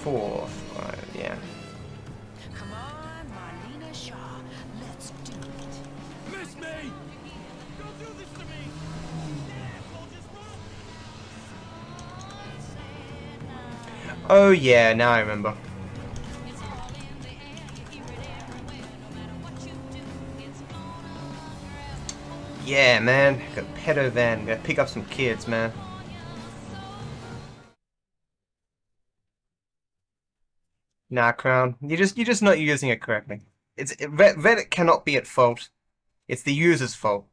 4th, right, yeah. Come on, Marlena Shaw. Let's do it. Miss me! Don't do this to me! Oh yeah, now I remember. Yeah, man. Got a pedo van. Gotta pick up some kids, man. Nah, Crown. You're just not using it correctly. Reddit cannot be at fault. It's the user's fault.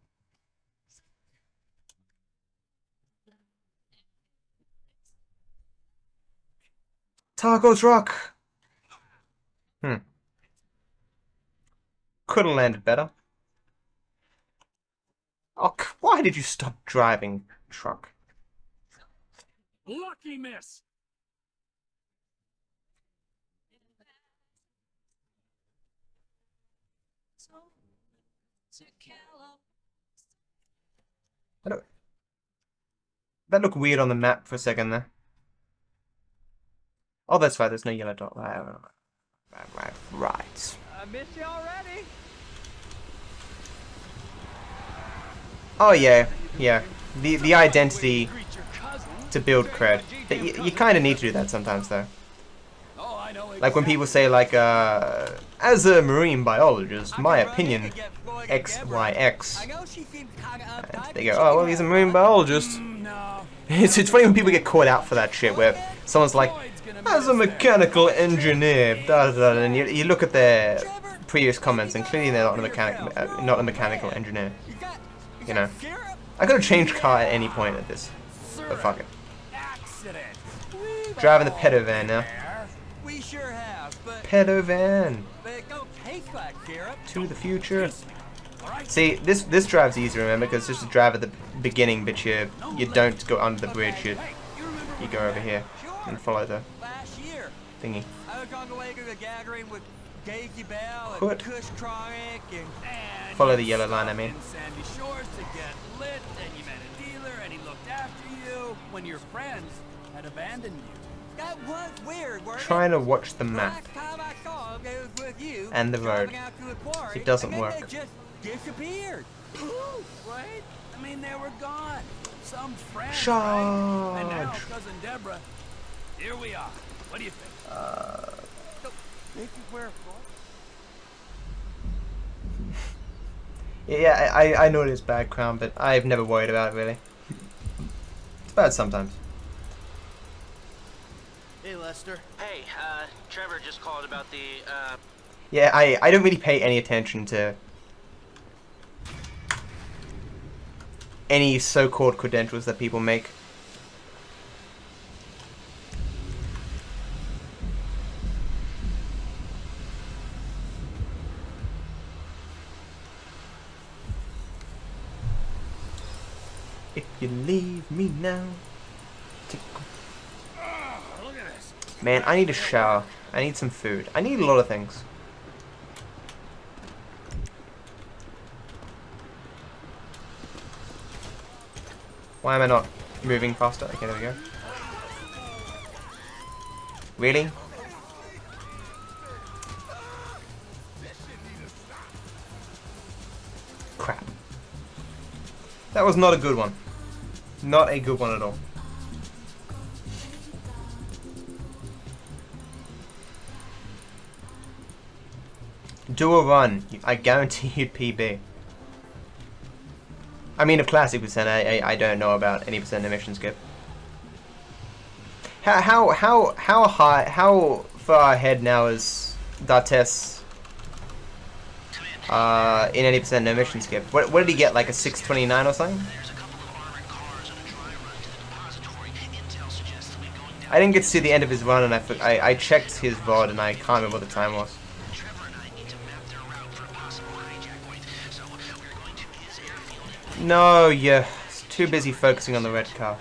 Tacos rock. Could have landed better. Oh, why did you stop driving, truck? Lucky miss. That looked weird on the map for a second there. Oh, that's right. There's no yellow dot. Right. I missed you already. Oh yeah, yeah. the identity to build cred. You kind of need to do that sometimes, though. Like when people say, like, as a marine biologist, my opinion, XYX. And they go, oh, well, he's a marine biologist. It's funny when people get caught out for that shit, where someone's like, as a mechanical engineer, and you look at their previous comments, and clearly they're not a mechanical engineer. You know, I could have changed car at any point at this, but fuck it. Driving the pedo van now. Pedo van. To the future. See, this drive's easy, remember, because it's just a drive at the beginning, but you don't go under the bridge. You go over here and follow the thingy. Put. Follow the yellow line, I mean. Trying to watch the map and the road. It doesn't work. Disappeared. Right? I mean, they were gone. Some friends, Charge. right? And now, cousin Deborah, here we are. What do you think? Make you wear a frock? Yeah, I know it is bad, Crown, but I've never worried about it, really. It's bad sometimes. Hey, Lester. Hey, Trevor just called about the, Yeah, I don't really pay any attention to any so-called credentials that people make. If you leave me now to go. Look at this. Man, I need a shower. I need some food. I need a lot of things. Why am I not moving faster? Okay, there we go. Really? Crap. That was not a good one. Not a good one at all. Do a run. I guarantee you'd PB. I mean, of classic percent, I don't know about any percent emission skip. How high, how far ahead now is D'Artes in any percent emission skip? What did he get, like a 629 or something? I didn't get to see the end of his run, and I checked his VOD, and I can't remember what the time was. No, you're too busy focusing on the red car.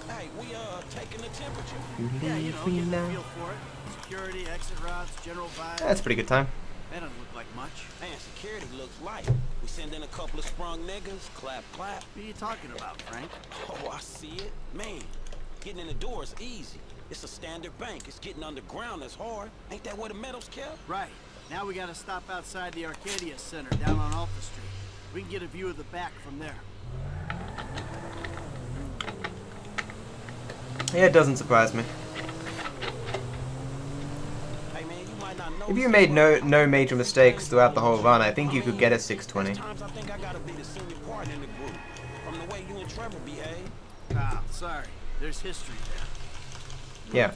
Hey, we taking the temperature. Yeah, you know, get a feel for it. Security, exit routes, general vibe. That's a pretty good time. That doesn't look like much. Man, security looks light. We send in a couple of sprung niggas, clap, clap. What are you talking about, Frank? Oh, I see it. Man, getting in the door is easy. It's a standard bank. It's getting underground that's hard. Ain't that where the metal's kept? Right. Now we gotta stop outside the Arcadia Center down on Alpha Street. We can get a view of the back from there. Yeah, it doesn't surprise me. Hey man, you might not know. If you made no major mistakes throughout the whole run, I think you could get a 620. Sometimes I think I gotta be the senior part in the group. From the way you and Trevor behave. Ah, sorry. There's history there. Yeah.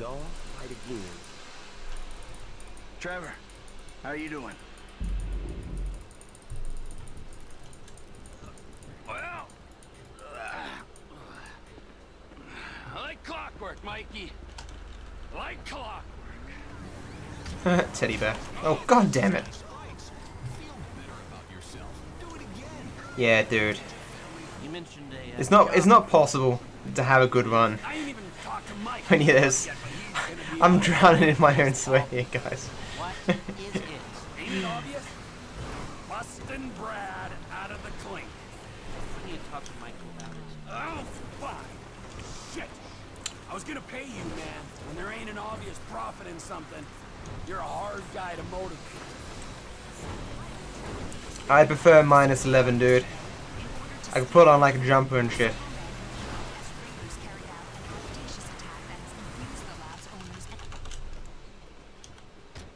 Trevor, how are you doing? Well, like clockwork, Mikey. Like clockwork. Teddy bear. Oh, god damn it. Yeah, dude. You mentioned a, It's not possible to have a good run when you're this. I'm drowning in my own sweat here, guys. What is it? Ain't it obvious? Bustin' Brad out of the clink. I need to talk to Michael about it. Oh, fine. Shit. I was gonna pay you, man. When there ain't an obvious profit in something, you're a hard guy to motivate. I prefer -11, dude. I could put on like a jumper and shit.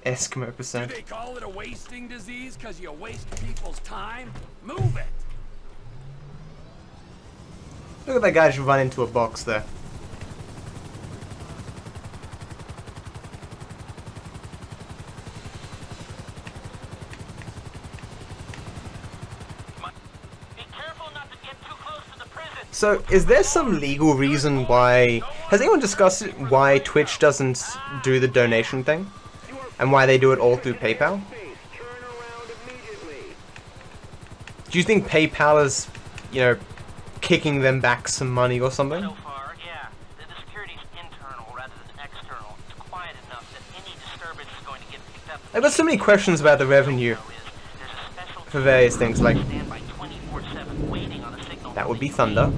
Eskimo percent. Do they call it a wasting disease because you waste people's time? Move it! Look at that guy just run into a box there. So, is there some legal reason why... Has anyone discussed why Twitch doesn't do the donation thing? And why they do it all through PayPal? Do you think PayPal is, you know, kicking them back some money or something? So far, yeah. The security's internal rather than external. It's quiet enough that any disturbance is going to get picked up. I've got so many questions about the revenue for various things, like... That would be Thunder.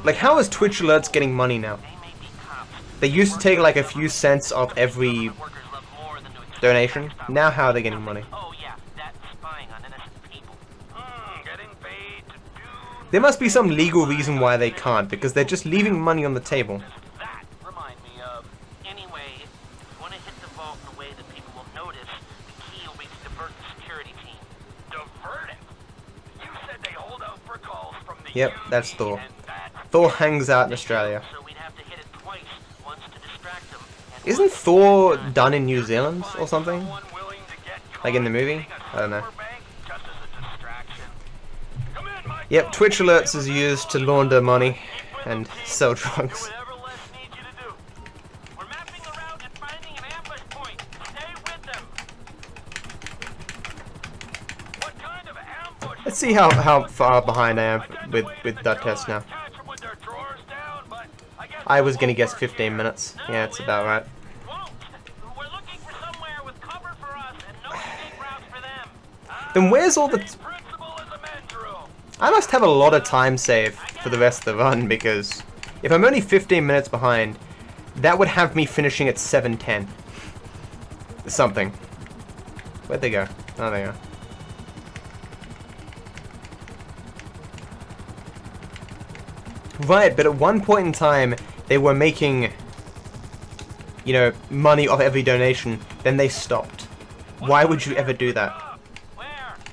Like, how is Twitch alerts getting money now? They used to take like a few cents off every donation. Now how are they getting money? There must be some legal reason why they can't, because they're just leaving money on the table. Yep, that's Thor. Thor hangs out in Australia. Isn't Thor done in New Zealand or something? Like in the movie? I don't know. Yep, Twitch alerts is used to launder money and sell drugs. Let's see how far behind I am with that test now. I was gonna guess 15 minutes. Yeah, it's about right. Then where's all the... I must have a lot of time saved for the rest of the run, because if I'm only 15 minutes behind, that would have me finishing at 7:10. Something. Where'd they go? Oh, there you go. Right, but at one point in time, they were making, you know, money off every donation, then they stopped. Why would you ever do that?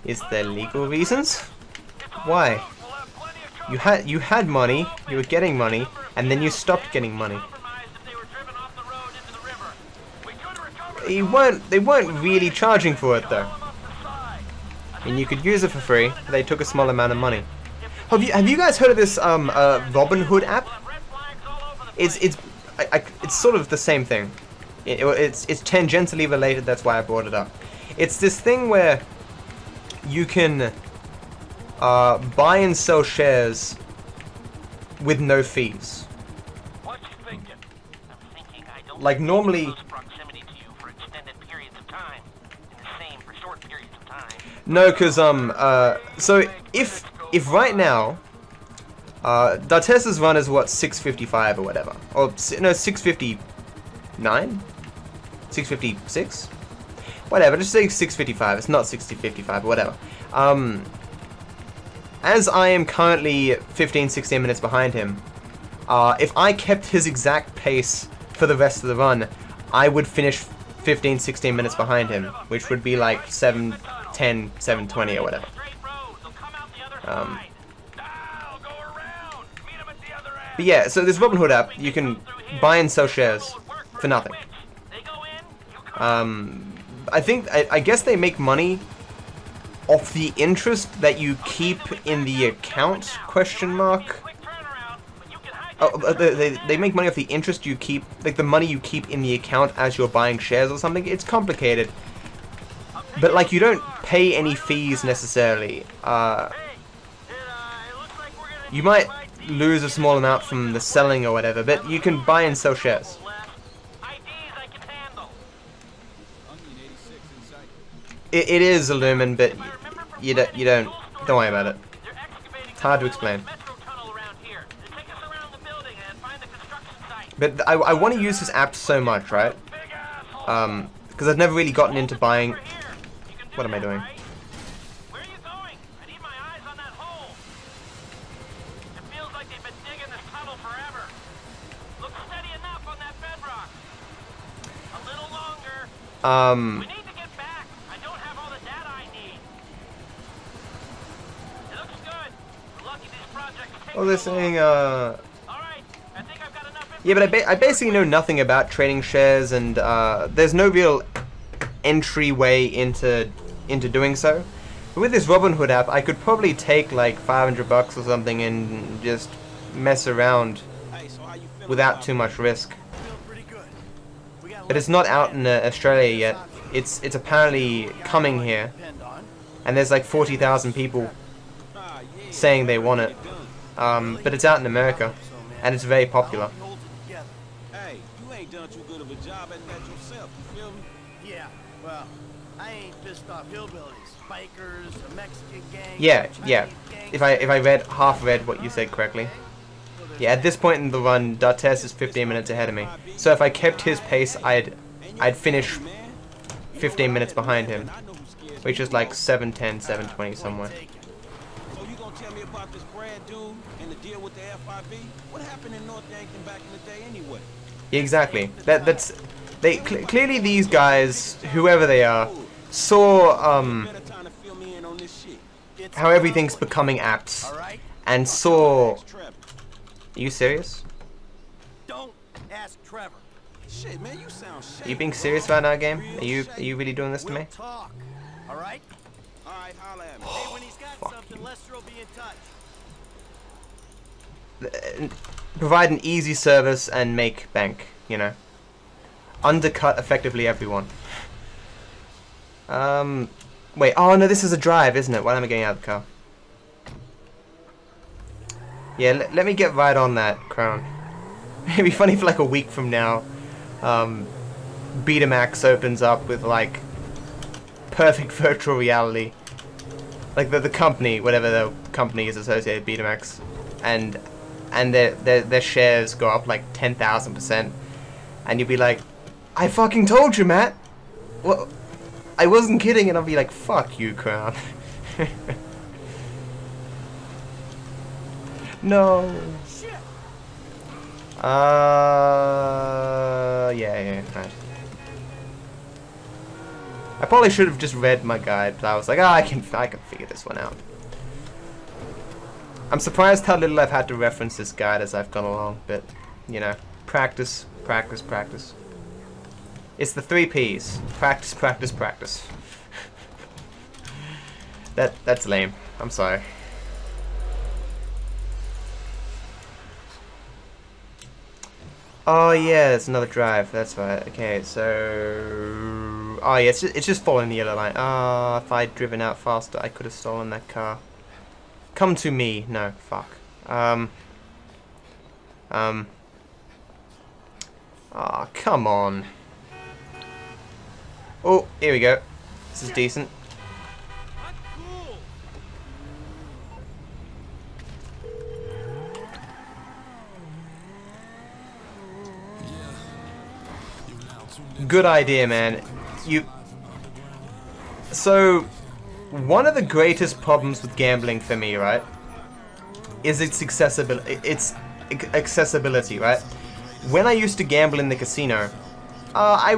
Is there legal reasons? Why? You had money, you were getting money, and then you stopped getting money. They weren't really charging for it though. And you could use it for free, but they took a small amount of money. Have you guys heard of this Robin Hood app? It's sort of the same thing. It's tangentially related. That's why I brought it up. It's this thing where you can buy and sell shares with no fees. Like normally. No, because so if right now, Dartessa's run is what, 6:55 or whatever, or no, 6:59, 6:56, whatever. Just say 6:55. It's not 6:55 or whatever. As I am currently 15-16 minutes behind him, if I kept his exact pace for the rest of the run, I would finish 15-16 minutes behind him, which would be like 7:10, 7:20 or whatever. But yeah, so this Robin Hood app, you can buy and sell shares for nothing. I guess they make money off the interest that you keep in the account, question mark. Oh, they make money off the interest you keep, like the money you keep in the account as you're buying shares or something. It's complicated. But like, you don't pay any fees necessarily. You might lose a small amount from the selling or whatever, but you can buy and sell shares. It is a lumen, but you don't worry about it. It's hard to explain. But I want to use this app so much, right? because I've never really gotten into buying. What am I doing? Where are you going? I need my eyes on that hole. It feels like they've been digging this tunnel forever. Looks steady enough on that bedrock. A little longer. We need to get back. I don't have all the data I need. It looks good. We're lucky these projects take Oh, they're saying, Alright, I think I've got enough. Yeah, but I basically know nothing about trading shares, and there's no real entryway into doing so. But with this Robinhood app, I could probably take like $500 or something and just mess around without too much risk. But it's not out in Australia yet. It's apparently coming here, and there's like 40,000 people saying they want it. But it's out in America, and it's very popular. Hey, you ain't done too good of a job at that yourself, you feel me? Yeah, well, I ain't pissed off hillbillies, bikers, a Mexican gang. Yeah. If I read what you said correctly. Yeah, at this point in the run, D'Artes is 15 minutes ahead of me. So if I kept his pace, I'd finish 15 minutes behind him, which is like 7:10, 7:20 somewhere. So you gonna tell me about this Brad dude and the deal with the FIB? What happened in North Yankton back in the day anyway? Yeah, exactly. Clearly these guys, whoever they are, saw how everything's becoming apps, and saw. Are you serious? Don't ask Trevor. Shit, man, you sound shit. Are you being serious right now, game? Are you really doing this to me? Talk. All right? All right, holla at me. Hey, when he's got something, Lester will be in touch. Provide an easy service and make bank, you know. Undercut effectively everyone. Wait, oh no, this is a drive, isn't it? Why am I getting out of the car? Yeah, let me get right on that, Crown. It'd be funny if like a week from now, Betamax opens up with like perfect virtual reality. Like the company, whatever the company is associated with Betamax, and their shares go up like 10,000%, and you'll be like, I fucking told you, Matt. Well, I wasn't kidding, and I'll be like, fuck you, Crown. No. Yeah, right. I probably should have just read my guide, but I was like, I can figure this one out. I'm surprised how little I've had to reference this guide as I've gone along, but, you know, practice, practice, practice. It's the 3 P's. Practice, practice, practice. That's lame. I'm sorry. Oh yeah, it's another drive. That's right. Okay, so oh yeah, it's just following the yellow line. Ah, if I'd driven out faster, I could have stolen that car. Come to me. No, fuck. Ah, come on. Oh, here we go. This is decent. Good idea, man. So, one of the greatest problems with gambling for me, right, is its accessibility, right? When I used to gamble in the casino, I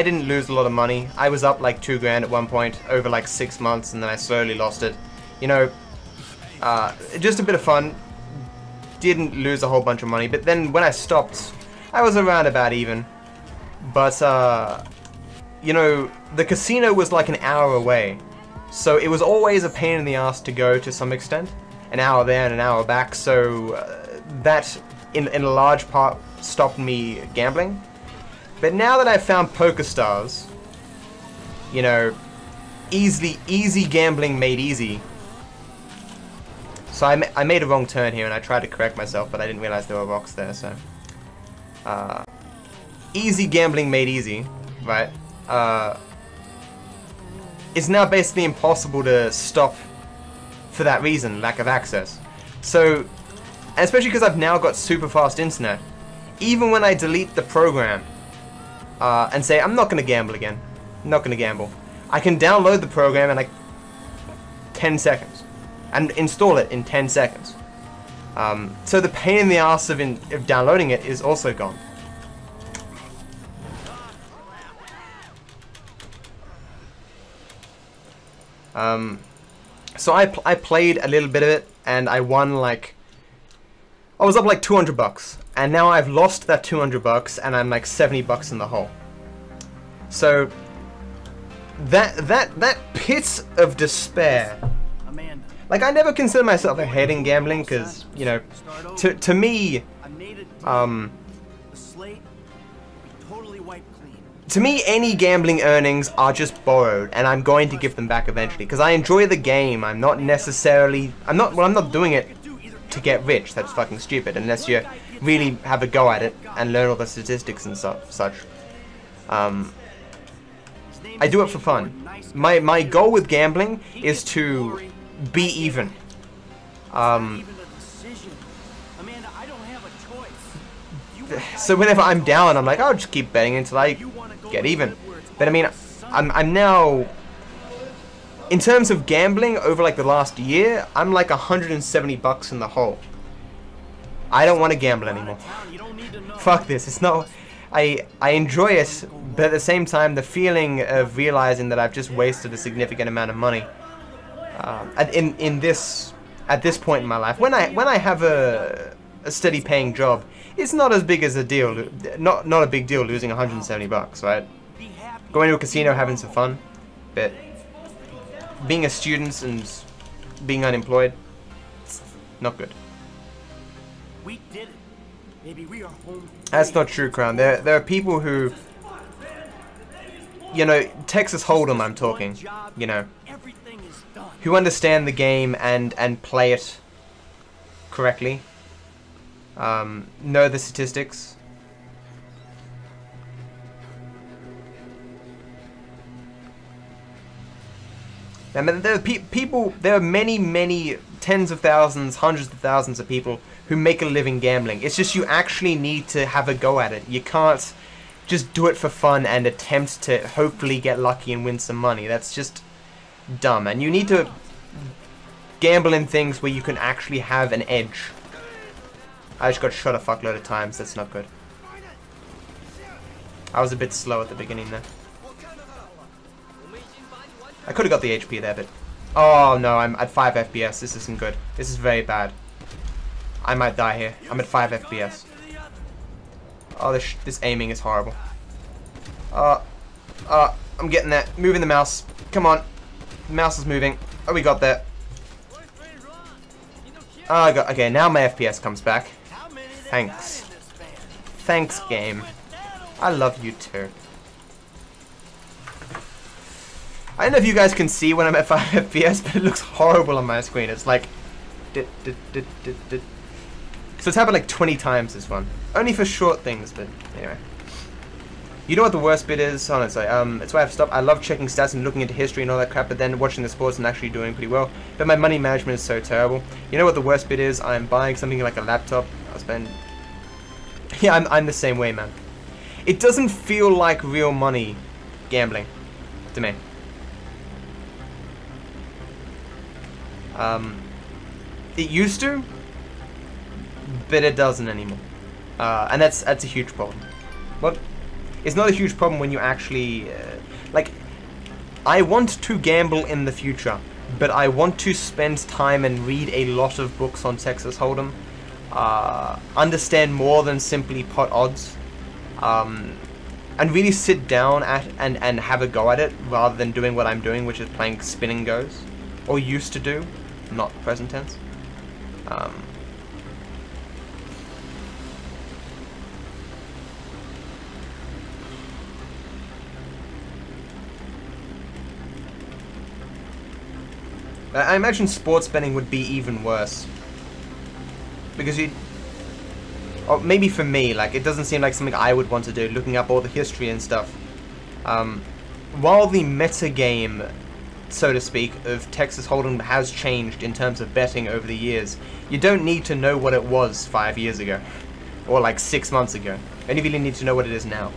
didn't lose a lot of money. I was up like $2 grand at one point over like 6 months, and then I slowly lost it. You know, just a bit of fun. Didn't lose a whole bunch of money, but then when I stopped, I was around about even. But, you know, the casino was like an hour away, so it was always a pain in the ass to go to some extent. An hour there and an hour back, so that, in a large part, stopped me gambling. But now that I've found PokerStars, you know, easy gambling made easy. So I made a wrong turn here, and I tried to correct myself, but I didn't realize there were rocks there, so... easy gambling made easy, right? It's now basically impossible to stop for that reason, lack of access. So, and especially because I've now got super fast internet, even when I delete the program, and say, I'm not going to gamble again. I'm not going to gamble. I can download the program in like 10 seconds and install it in 10 seconds. So the pain in the ass of downloading it is also gone. So I played a little bit of it, and I won like, I was up like 200 bucks, and now I've lost that 200 bucks, and I'm like 70 bucks in the hole. So that pit of despair. Like, I never consider myself a head in gambling, because, you know, to me, to me, any gambling earnings are just borrowed, and I'm going to give them back eventually, because I enjoy the game. I'm not necessarily, I'm not doing it to get rich. That's fucking stupid, unless you really have a go at it and learn all the statistics and such. I do it for fun. My goal with gambling is to be even. So whenever I'm down, I'm like, I'll just keep betting until I get even. But I mean, I'm now, in terms of gambling over like the last year, I'm like 170 bucks in the hole. I don't want to gamble anymore. Fuck this. It's not. I enjoy it, but at the same time, the feeling of realizing that I've just wasted a significant amount of money at this point in my life, when I have a steady paying job, it's not as big as a deal. Not a big deal losing 170 bucks, right? Going to a casino, having some fun, but being a student and being unemployed, not good. We did it. Maybe we are home. That's not true, Crown. There are people who, you know, Texas Hold'em, I'm talking, you know, who understand the game and play it correctly. Know the statistics. And there are people. There are many tens of thousands, hundreds of thousands of people who make a living gambling. It's just you actually need to have a go at it. You can't just do it for fun and attempt to hopefully get lucky and win some money. That's just dumb. And you need to gamble in things where you can actually have an edge. I just got shot a fuckload of times. That's not good. I was a bit slow at the beginning there. I could have got the HP there, but... Oh no, I'm at 5 FPS. This isn't good. This is very bad. I might die here. I'm at 5 FPS. Oh, this aiming is horrible. I'm getting there. Moving the mouse. Come on. The mouse is moving. Oh, we got there. Oh, I got... Okay, now my FPS comes back. Thanks. Thanks, game. I love you too. I don't know if you guys can see when I'm at 5 FPS, but it looks horrible on my screen. It's like... So it's happened like 20 times this one. Only for short things, but anyway. You know what the worst bit is? Oh no, sorry. It's why I have to stop. I love checking stats and looking into history and all that crap, but then watching the sports and actually doing pretty well. But my money management is so terrible. You know what the worst bit is? I'm buying something like a laptop. I'll spend... Yeah, I'm the same way, man. It doesn't feel like real money gambling to me. It used to, but it doesn't anymore. And that's a huge problem. But it's not a huge problem when you actually, like, I want to gamble in the future, but I want to spend time and read a lot of books on Texas Hold'em, understand more than simply pot odds, and really sit down and have a go at it, rather than doing what I'm doing, which is playing spin and goes, or used to do, not present tense. I imagine sports betting would be even worse, because or maybe for me, like, it doesn't seem like something I would want to do, looking up all the history and stuff. While the meta game, so to speak, of Texas Hold'em has changed in terms of betting over the years, you don't need to know what it was 5 years ago, or like 6 months ago. You only really need to know what it is now.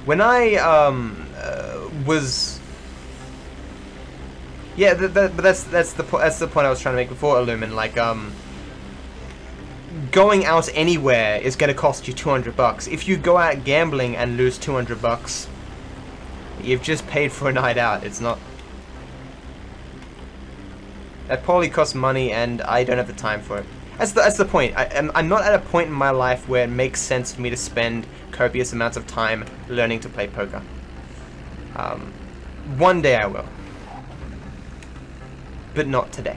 When I was, yeah, but that's the point I was trying to make before, Illumin. Like going out anywhere is going to cost you $200. If you go out gambling and lose $200, you've just paid for a night out. It's not. That probably costs money, and I don't have the time for it. That's the point. I'm not at a point in my life where it makes sense for me to spend copious amounts of time learning to play poker. One day I will, but not today.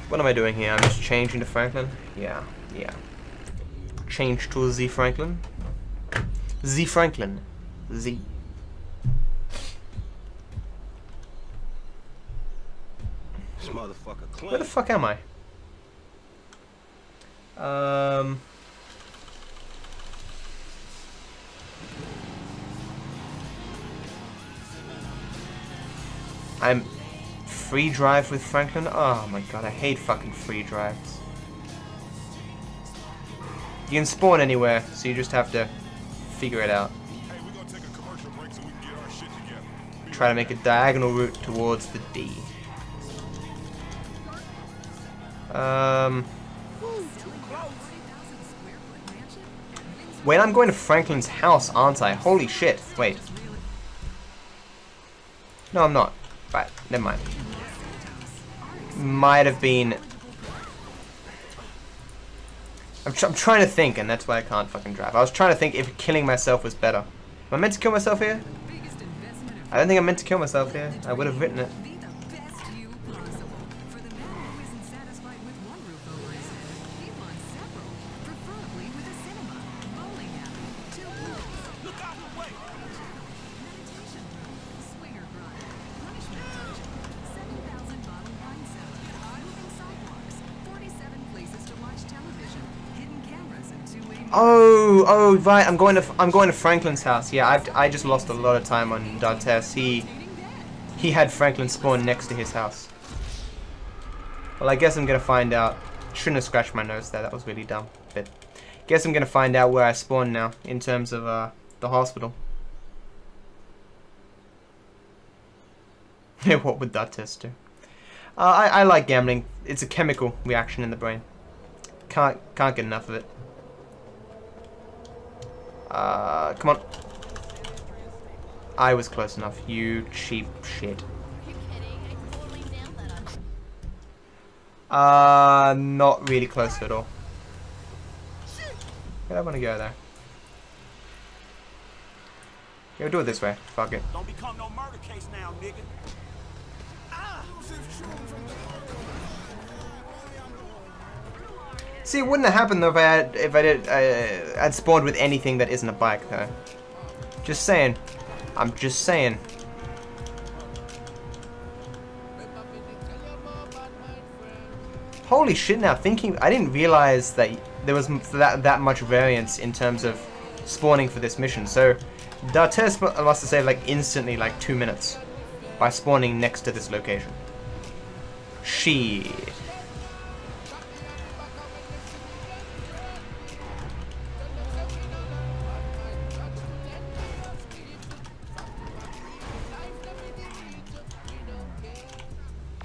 What am I doing here? I'm just changing to Franklin. Yeah. Change to Z Franklin. Z Franklin. Z. This motherfucker clean. Where the fuck am I? I'm free drive with Franklin. Oh my god, I hate fucking free drives. You can spawn anywhere, so you just have to figure it out. Try to make a diagonal route towards the D. Wait, I'm going to Franklin's house, aren't I? Holy shit. Wait. No, I'm not. Right, never mind. Might have been... I'm trying to think, and that's why I can't fucking drive. I was trying to think if killing myself was better. Am I meant to kill myself here? I don't think I'm meant to kill myself here. I would have written it. Oh, right. I'm going to Franklin's house. Yeah, I just lost a lot of time on Dantes. He had Franklin spawn next to his house. Well, I guess I'm gonna find out. Shouldn't have scratched my nose there. That was really dumb. But guess I'm gonna find out where I spawn now in terms of the hospital. What would that test do? I like gambling. It's a chemical reaction in the brain. Can't get enough of it. Come on. I was close enough, you cheap shit. Not really close at all. I don't want to go there. Yeah, we'll do it this way. Fuck it. Don't become no murder case now, nigga. See, it wouldn't have happened though if I'd spawned with anything that isn't a bike though. Just saying. I'm just saying. Holy shit! Now thinking, I didn't realize that there was that much variance in terms of spawning for this mission. So, Dartes must have saved like instantly, like 2 minutes, by spawning next to this location. Shit.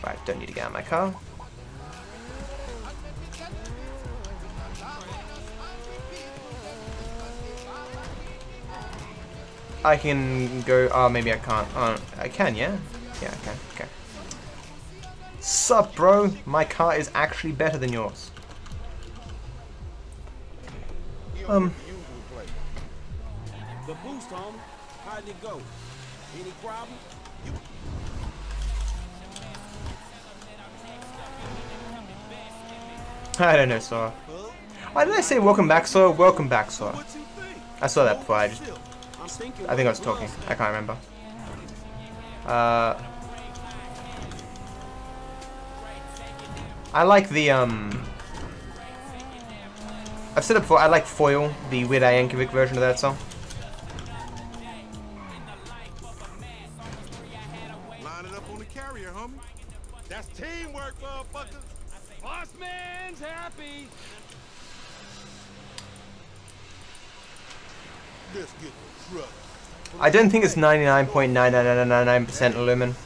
Right, don't need to get out of my car. I can go. Oh, maybe I can't. Oh, I can, yeah? Yeah, I can. Okay. Sup, bro? My car is actually better than yours. The boost, homie. How did it go? Any problem? I don't know, Sora. Why did I say welcome back, Sora? Welcome back, Sora. I saw that before. I think I was talking. I can't remember. I like the I've said it before. I like Foil, the Weird Al Yankovic version of that song. Line it up on the carrier, homie. That's teamwork, motherfuckers. Boss man's happy. Let's get the truck. I don't think it's 99.9999% Lumen.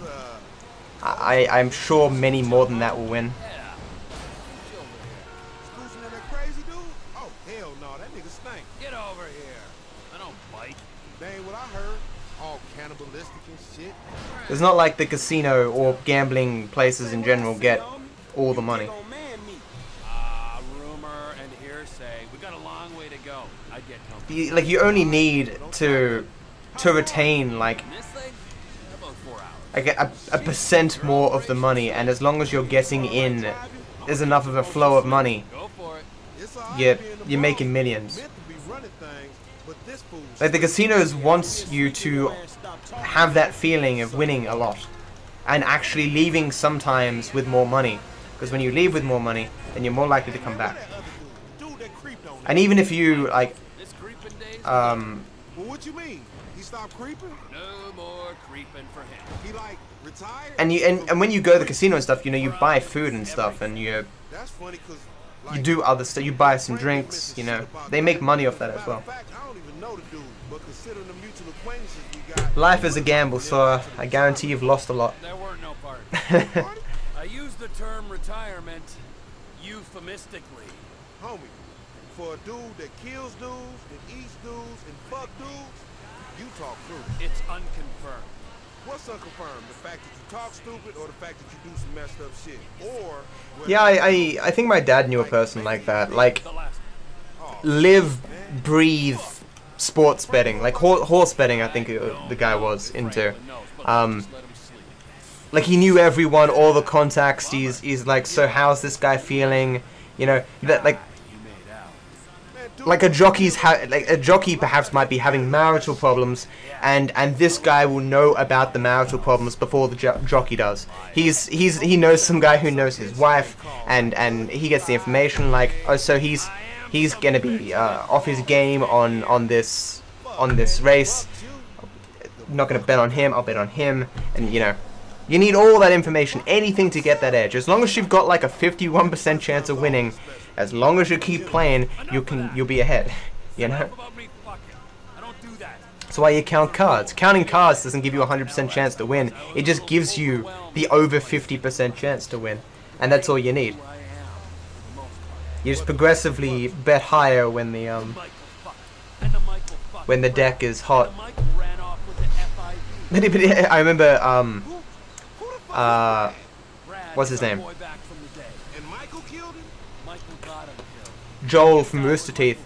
I'm sure many more than that will win. Exclusion of that crazy dude? Oh, hell no, that nigga stink. Get over here. I don't bite. That ain't what I heard. All cannibalistic and shit. It's not like the casino or gambling places in general get all the money. Rumor and hearsay. We got a long way to go. I get comfortable. You only need to retain like a percent more of the money, and as long as you're getting in, there's enough of a flow of money. You're making millions. Like the casinos wants you to have that feeling of winning a lot, and actually leaving sometimes with more money. Because when you leave with more money, then you're more likely to come back. And even if you like, Well, what you mean? He stopped creeping? No more creeping for him. He like retired? and when you go to the casino and stuff, you know, you buy food and stuff, and you do other stuff. You buy some drinks. You know, they make money off that as well. Life is a gamble, so I guarantee you've lost a lot. There weren't no party. I use the term retirement euphemistically. Homie, for a dude that kills dudes and eats dudes and fuck dudes, you talk through. It's unconfirmed. What's unconfirmed? The fact that you talk stupid, or the fact that you do some messed up shit? Or yeah, I think my dad knew a person like that. Like, live, breathe sports betting, like horse betting. I think the guy was into. Like he knew everyone, all the contacts. He's like, so how's this guy feeling? You know, that like a jockey perhaps might be having marital problems, and this guy will know about the marital problems before the jockey does. He knows some guy who knows his wife, and he gets the information like, oh, so he's gonna be off his game on this race. I'm not gonna bet on him. I'll bet on him, and you know. You need all that information, anything to get that edge. As long as you've got like a 51% chance of winning, as long as you keep playing, you'll be ahead. You know. That's why you count cards. Counting cards doesn't give you a 100% chance to win. It just gives you the over 50% chance to win, and that's all you need. You just progressively bet higher when the deck is hot. I remember what's his name? Joel from Rooster Teeth.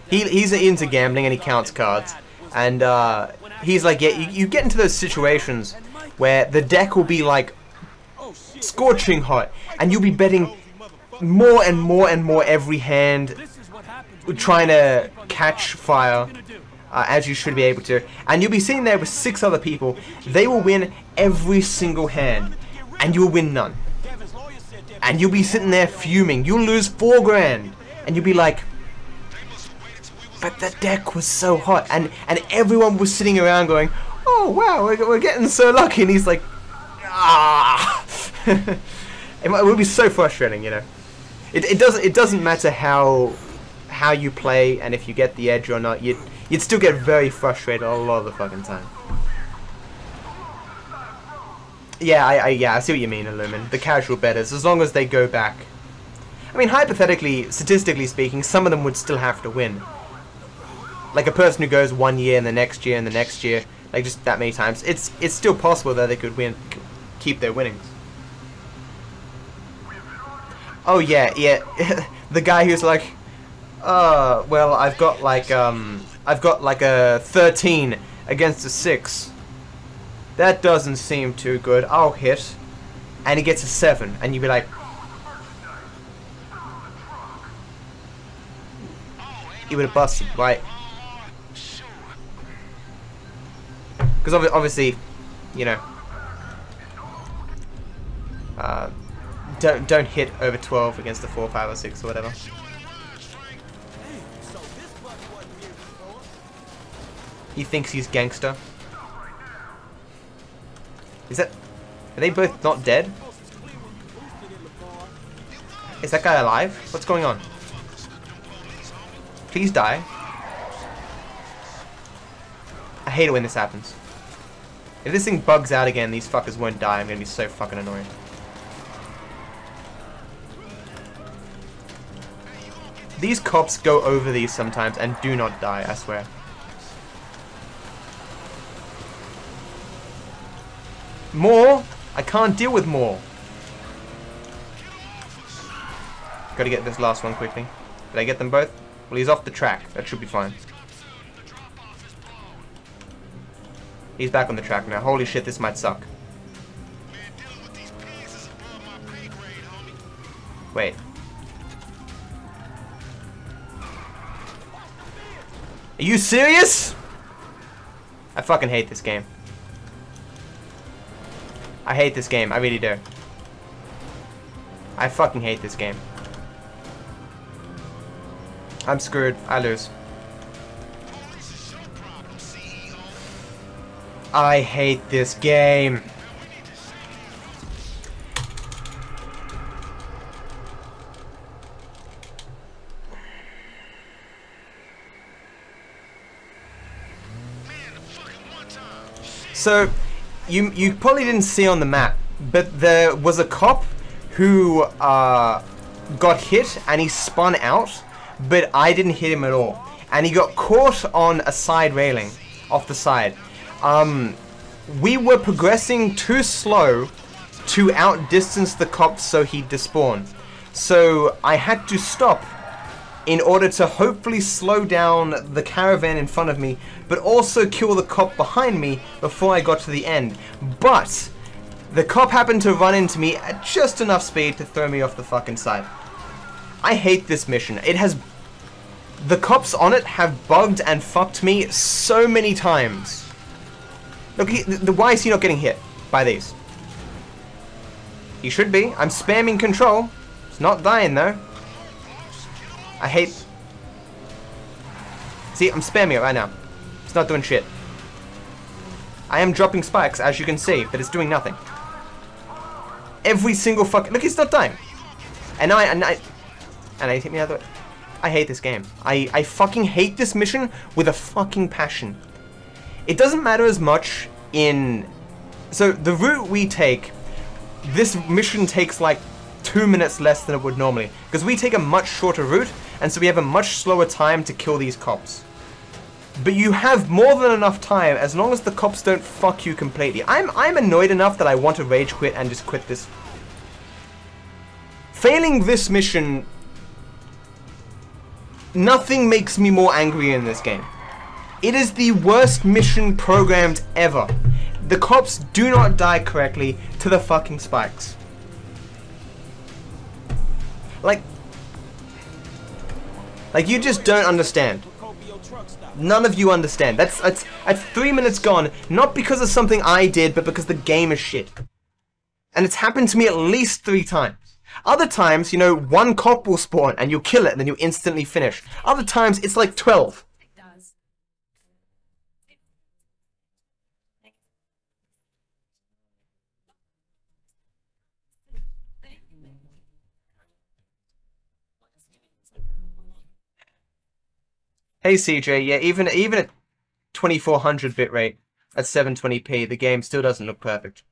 He's into gambling and he counts cards. And he's like, yeah, you get into those situations where the deck will be like scorching hot, and you'll be betting more and more and more every hand, trying to catch fire. As you should be able to, and you'll be sitting there with 6 other people. They will win every single hand, and you'll win none. And you'll be sitting there fuming. You'll lose 4 grand, and you'll be like, but the deck was so hot, and everyone was sitting around going, oh wow, we're getting so lucky, and he's like, ah. It would be so frustrating, you know. It doesn't matter how you play and if you get the edge or not. You'd still get very frustrated a lot of the fucking time. Yeah, I see what you mean, Illumin. The casual bettors, as long as they go back. I mean, hypothetically, statistically speaking, some of them would still have to win. Like a person who goes 1 year and the next year and the next year, like just that many times, it's still possible that they could keep their winnings. Oh yeah. The guy who's like, well, I've got like a 13 against a 6. That doesn't seem too good. I'll hit. And he gets a 7. And you'd be like, he would have busted, right? Because obviously, you know, don't hit over 12 against a 4, 5, or 6 or whatever. He thinks he's gangster. Are they both not dead? Is that guy alive? What's going on? Please die. hate it when this happens. If this thing bugs out again, these fuckers won't die. I'm gonna be so fucking annoyed. These cops go over these sometimes and do not die, I swear. More? I can't deal with more. Gotta get this last one quickly. Did I get them both? Well, he's off the track. That should be fine. He's back on the track now. Holy shit, this might suck. Wait. Are you serious? I fucking hate this game. I hate this game. I really do. I fucking hate this game. I'm screwed. I lose. I hate this game. So, you probably didn't see on the map, but there was a cop who got hit and he spun out, but I didn't hit him at all. And he got caught on a side railing off the side. We were progressing too slow to outdistance the cops so he'd despawn. So I had to stop in order to hopefully slow down the caravan in front of me, but also kill the cop behind me before I got to the end. But the cop happened to run into me at just enough speed to throw me off the fucking side. I hate this mission. It has... The cops on it have bugged and fucked me so many times. Look, why is he not getting hit by these? He should be. I'm spamming control. It's not dying though. I hate... See, I'm spamming it right now. It's not doing shit. I am dropping spikes, as you can see, but it's doing nothing. Every single fucking... Look, he's not dying. And I hit me the other way. I hate this game. I fucking hate this mission with a fucking passion. It doesn't matter as much in... So, the route we take, this mission takes like 2 minutes less than it would normally. Because we take a much shorter route, and so we have a much slower time to kill these cops. But you have more than enough time as long as the cops don't fuck you completely. I'm annoyed enough that I want to rage quit and just quit this. Failing this mission... Nothing makes me more angry in this game. It is the worst mission programmed ever. The cops do not die correctly to the fucking spikes. Like you just don't understand. None of you understand. That's 3 minutes gone, not because of something I did, but because the game is shit. And it's happened to me at least 3 times. Other times, you know, 1 cop will spawn and you kill it and then you instantly finish. Other times, it's like 12. Hey CJ, yeah, even at 2400 bitrate at 720p, the game still doesn't look perfect.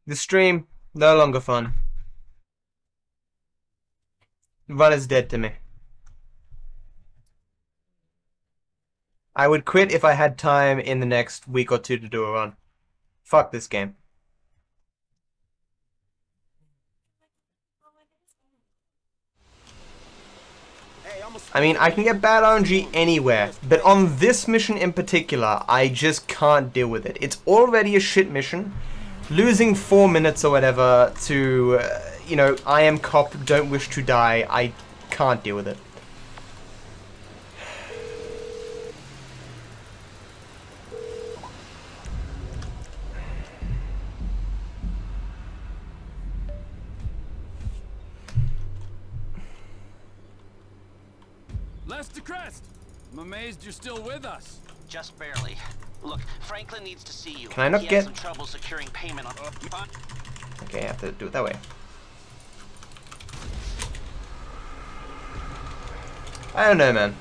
The stream, no longer fun. Run is dead to me. I would quit if I had time in the next week or 2 to do a run. Fuck this game. I mean, I can get bad RNG anywhere, but on this mission in particular, I just can't deal with it. It's already a shit mission. Losing 4 minutes or whatever to, you know, I am cop, don't wish to die, I can't deal with it. Crest to crest. I'm amazed you're still with us. Just barely. Look, Franklin needs to see you. Can I not he get... has some trouble securing payment on... Okay, I have to do it that way. I don't know, man.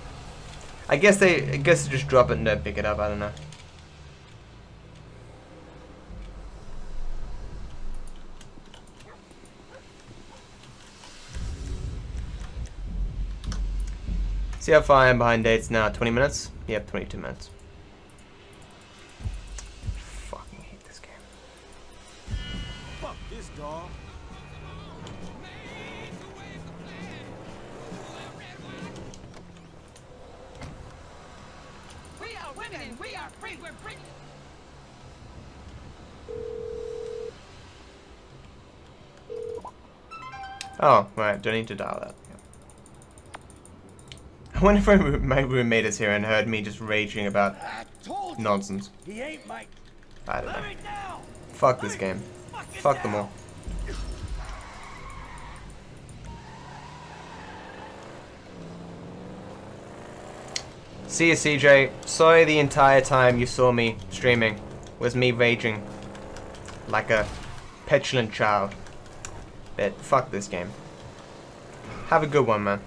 I guess they just drop it and don't pick it up. I don't know. See how far I am behind dates now? 20 minutes? Yep, 22 minutes. Fucking hate this game. Fuck this dog. We are women and we are free. We're free. Oh, right. Don't need to dial that. I wonder if my roommate is here and heard me just raging about nonsense. He ain't my... I don't know. Fuck this game. Fuck them all. See you, CJ. Sorry the entire time you saw me streaming was me raging like a petulant child. But fuck this game. Have a good one, man.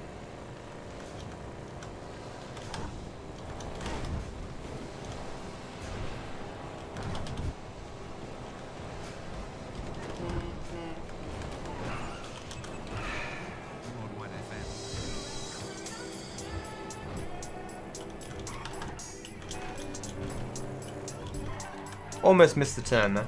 Almost missed the turn there.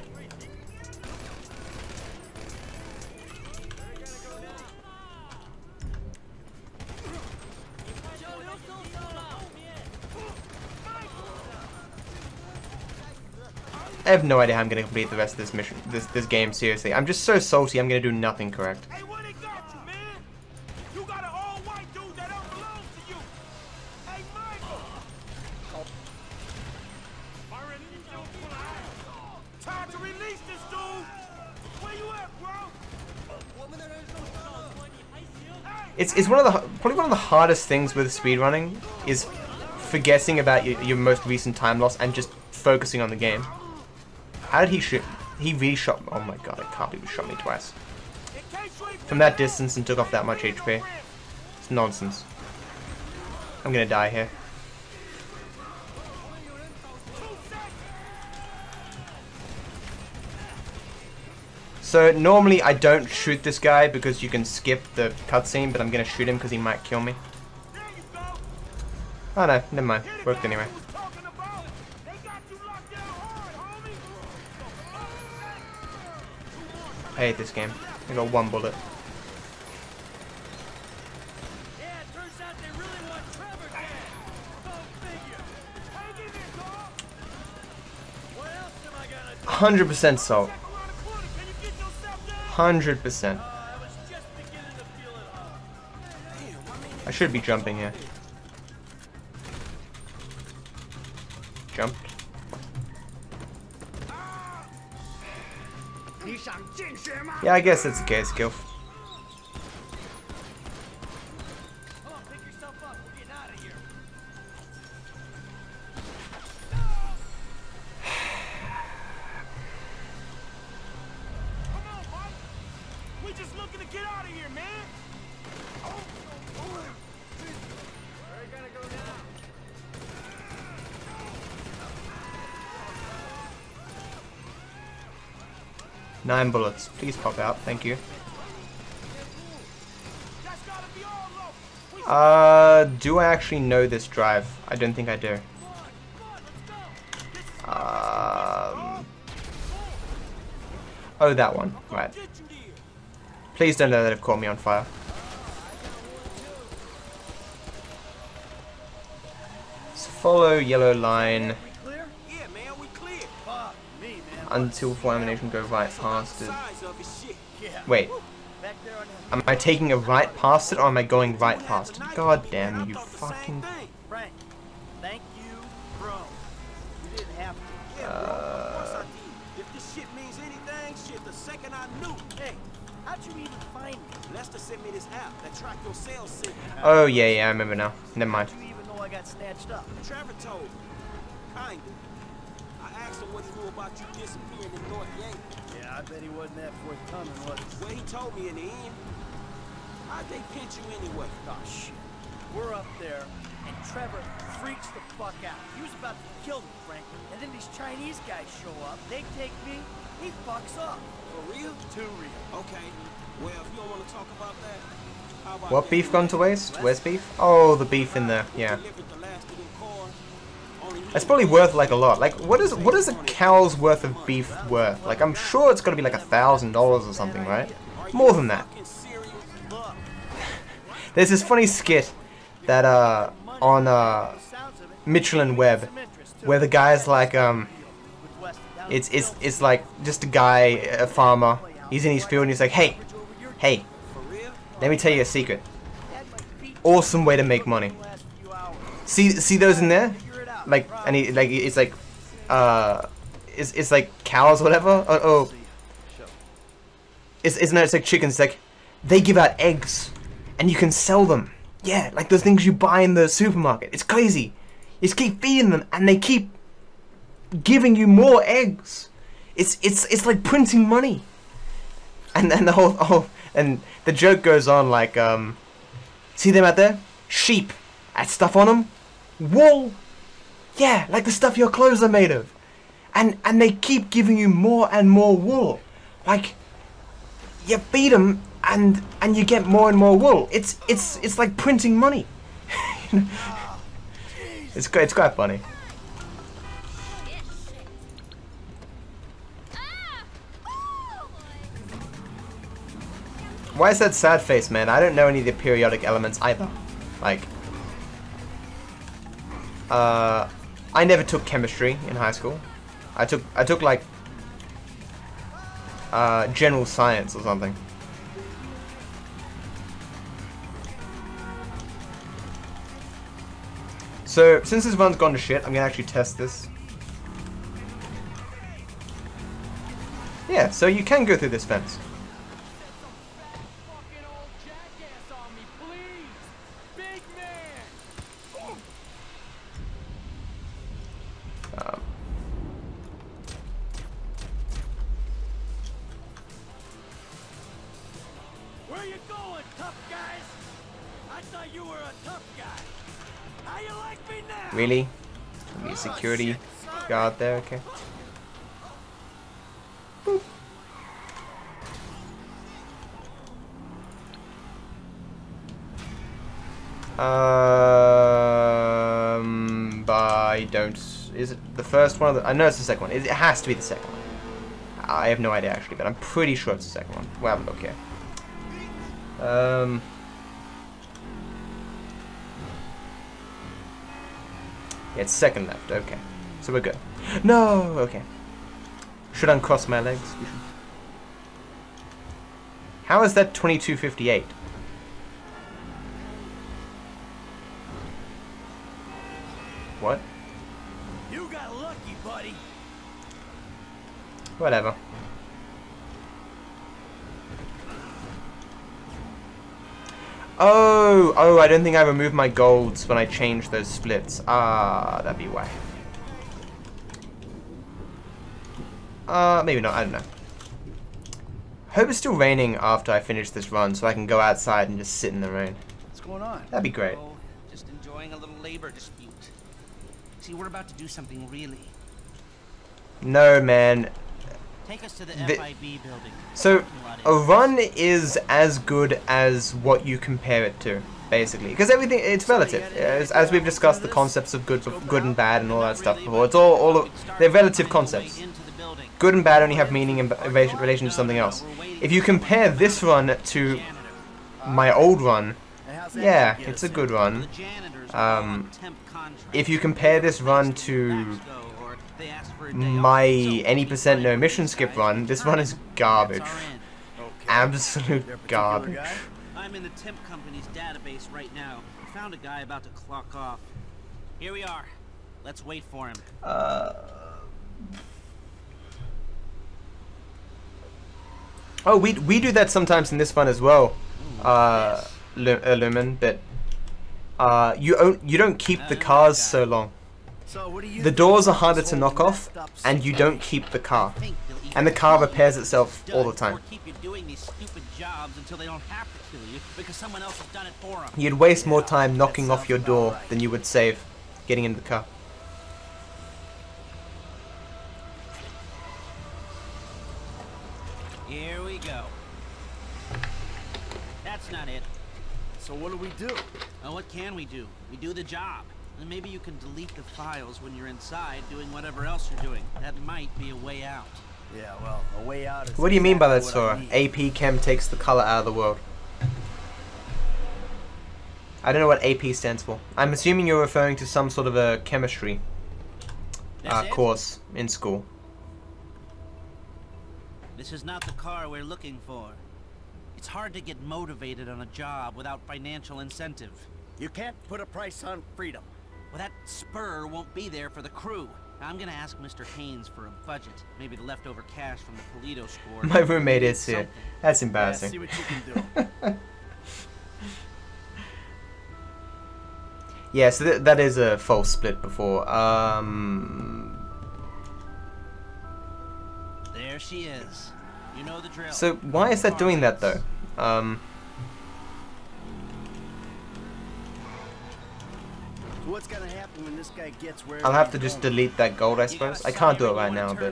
I have no idea how I'm going to complete the rest of this mission, this game, seriously. I'm just so salty, I'm going to do nothing correct. Hey, what they got you, man? You got an all-white dude that don't belong to you. Hey, Michael. Time to release this dude. Where you at, bro? It's one of the probably one of the hardest things with speedrunning is forgetting about your most recent time loss and just focusing on the game. How did he shoot? He really shot. Oh my god! I can't believe he shot me twice from that distance and took off that much HP. It's nonsense. I'm gonna die here. So normally I don't shoot this guy because you can skip the cutscene, but I'm gonna shoot him because he might kill me. Oh no, never mind. Worked anyway. I hate this game. I got one bullet. Yeah, it turns out they really want Trevor dead. Go figure. Hang in there, dog. What else am I gonna do? 100% salt. 100%. I should be jumping here. Jumped. Yeah, I guess that's the case, Gilf. We just looking to get out of here, man. Where you gonna go now? 9 bullets. Please pop out. Thank you. Do I actually know this drive? I don't think I do. Oh, that one. Right. Please don't know that it caught me on fire. Let's follow yellow line until full animation go right past it. Wait. Am I taking a right past it or am I going right past it? God damn you fucking... Frank, thank you, bro. You didn't have to. If this shit means anything, shit, the second I knew. Hey, How'd you even find me? Lester sent me this app that tracked your sales signal. Oh yeah, I remember now. Never mind. How'd you even know I got snatched up? Trevor told me. Kinda. I asked him what he knew about you disappearing in North Yankee. Yeah, I bet he wasn't that forthcoming, was he? Well, he told me in the end. How'd they pinch you anyway? Oh, shit. We're up there, and Trevor freaks the fuck out. He was about to kill me, frankly. And then these Chinese guys show up. They take me. He fucks up. For real? Too real. Okay. Well, if you don't want to talk about that, how about What beef gone to waste? Where's beef? Oh, the beef in there. Yeah. It's probably worth like a lot. Like, what is a cow's worth of beef worth? Like, I'm sure it's got to be like $1,000 or something, right? More than that. There's this funny skit that on Michelin Web, where the guy's like it's like just a guy, a farmer. He's in his field and he's like, hey, let me tell you a secret. Awesome way to make money. See those in there? Like, and he like it's like it's like cows, whatever. It's like chickens. It's like they give out eggs, and you can sell them. Yeah, like those things you buy in the supermarket. It's crazy. You just keep feeding them, and they keep giving you more eggs. It's like printing money. And then and the joke goes on like, see them out there? Sheep. That stuff on them? Wool. Yeah, like the stuff your clothes are made of. And they keep giving you more and more wool. Like, you feed them and you get more and more wool. It's like printing money. It's quite funny. Why is that sad face, man? I don't know any of the periodic elements either. Like, I never took chemistry in high school. I took like general science or something. So since this run's gone to shit, I'm gonna actually test this. Yeah, so you can go through this fence. Where you going, tough guys? I thought you were a tough guy. How you like me now? Really? Be a security guard there, okay. Boop. I don't. Is it the first one? I know it's the second one. It has to be the second one. I have no idea actually, but I'm pretty sure it's the second one. We'll have a look here. Yeah, it's second left. Okay, so we're good. No, okay. Should uncross my legs. How is that 22:58? What? You got lucky, buddy. Whatever. Oh, I don't think I removed my golds when I changed those splits. Ah, that'd be why. Maybe not, I don't know. Hope it's still raining after I finish this run so I can go outside and just sit in the rain. What's going on? That'd be great. Oh, just enjoying a little labor dispute. See, we're about to do something really. No, man. Take us to the FIB building. So, a run is as good as what you compare it to, basically. Because everything, it's relative. As we've discussed the concepts of good and bad and all that stuff before. It's they're relative concepts. Good and bad only have meaning in relation to something else. If you compare this run to my old run, yeah, it's a good run. If you compare this run to my any % no mission skip run, this run is garbage. Absolute garbage. I'm in the temp company's database right now. We found a guy about to clock off. Here we are. Let's wait for him. Oh, we do that sometimes in this fun as well, Lumen. But you don't keep the cars so long. The doors are harder to knock off, and you don't keep the car, and the car repairs itself all the time. You'd waste more time knocking off your door than you would save getting into the car. Here we go. That's not it. So what do we do? Oh, what can we do? We do the job. And maybe you can delete the files when you're inside doing whatever else you're doing. That might be a way out. Yeah, well, a way out is... What do you mean by that, Sora? AP Chem takes the color out of the world. I don't know what AP stands for. I'm assuming you're referring to some sort of a chemistry course in school. This is not the car we're looking for. It's hard to get motivated on a job without financial incentive. You can't put a price on freedom. Well, that spur won't be there for the crew. I'm gonna ask Mr. Haynes for a budget. Maybe the leftover cash from the Polito score. My roommate is here. That's embarrassing. Yeah, see what you can do. Yeah, so that is a false split before. There she is. You know the drill. So why is that doing that though? What's gonna happen when this guy gets where I'll have to just delete that gold, I suppose. I can't do it right now, but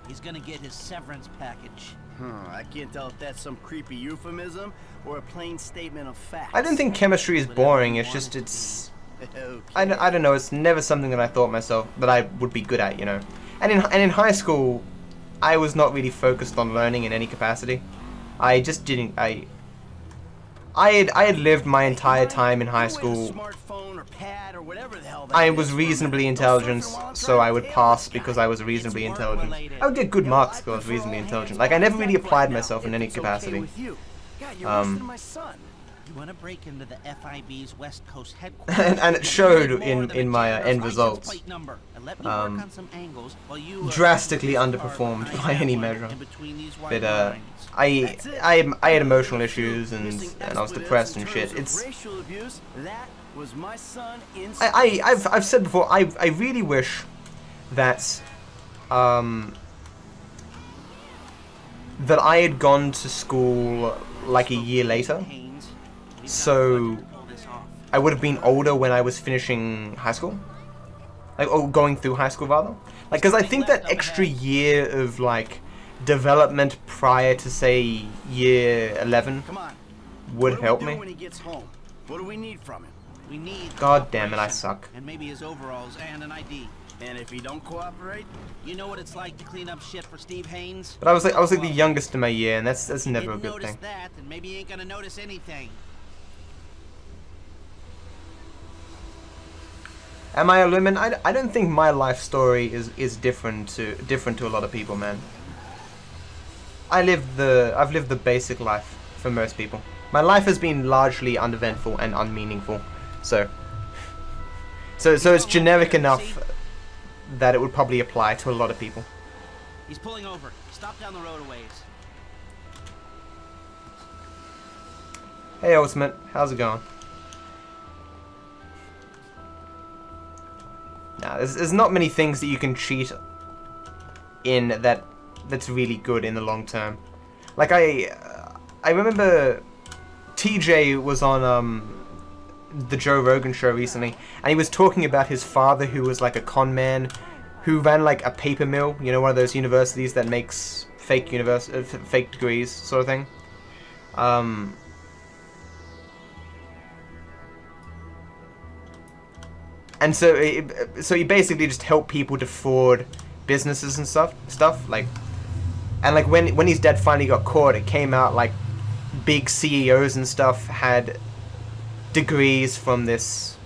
he's gonna get his severance package. I can't tell if that's some creepy euphemism or a plain statement of fact. I don't think chemistry is boring. It's just Okay. I don't know. It's never something that I thought myself that I would be good at, you know. And in high school, I was not really focused on learning in any capacity. I just didn't. I had lived my entire time in high school. I was reasonably intelligent, so I would pass because I was reasonably intelligent. I would get good marks because I was reasonably intelligent. Like, I never really applied myself in any capacity. You want to break into the FIB's West Coast headquarters? and it showed in my end results. Drastically underperformed by any measure. But I had emotional issues and I was depressed and shit. It's I've said before, I really wish that that I had gone to school like a year later, so I would have been older when I was finishing high school, like, or going through high school rather, like, because I think that extra year of like development prior to say year 11 would help me. What do we need from him? We need God damn it, I suck. And maybe his overalls and an ID. And if he don't cooperate, you know what it's like to clean up shit for Steve Haynes. But I was like the youngest in my year, and that's never a good thing. That, and maybe he ain't gonna notice anything. Am I a lumen? I don't think my life story is different to a lot of people, man. I've lived the basic life for most people. My life has been largely uneventful and unmeaningful, so it's generic enough that it would probably apply to a lot of people. He's pulling over. Stop down the road a ways. Hey Ultimate, how's it going? Nah, there's not many things that you can cheat in that's really good in the long term. Like I remember TJ was on the Joe Rogan show recently, and he was talking about his father, who was like a con man, who ran like a paper mill, you know, one of those universities that makes fake degrees sort of thing. And so he basically just helped people defraud businesses and stuff like, and like when his dad finally got caught, it came out like big CEOs and stuff had degrees from this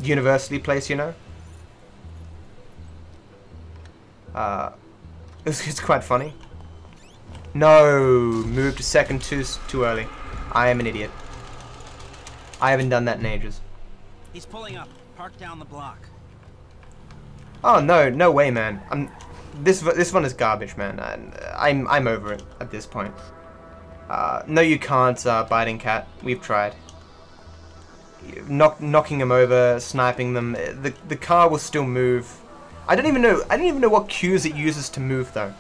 university place, you know. It's quite funny. No, moved to second too early. I am an idiot. I haven't done that in ages. He's pulling up. Park down the block. Oh no way, man. This one is garbage, man. I'm over it at this point. No, you can't, biting cat. We've tried. Knocking them over, sniping them. The car will still move. I don't even know what cues it uses to move though.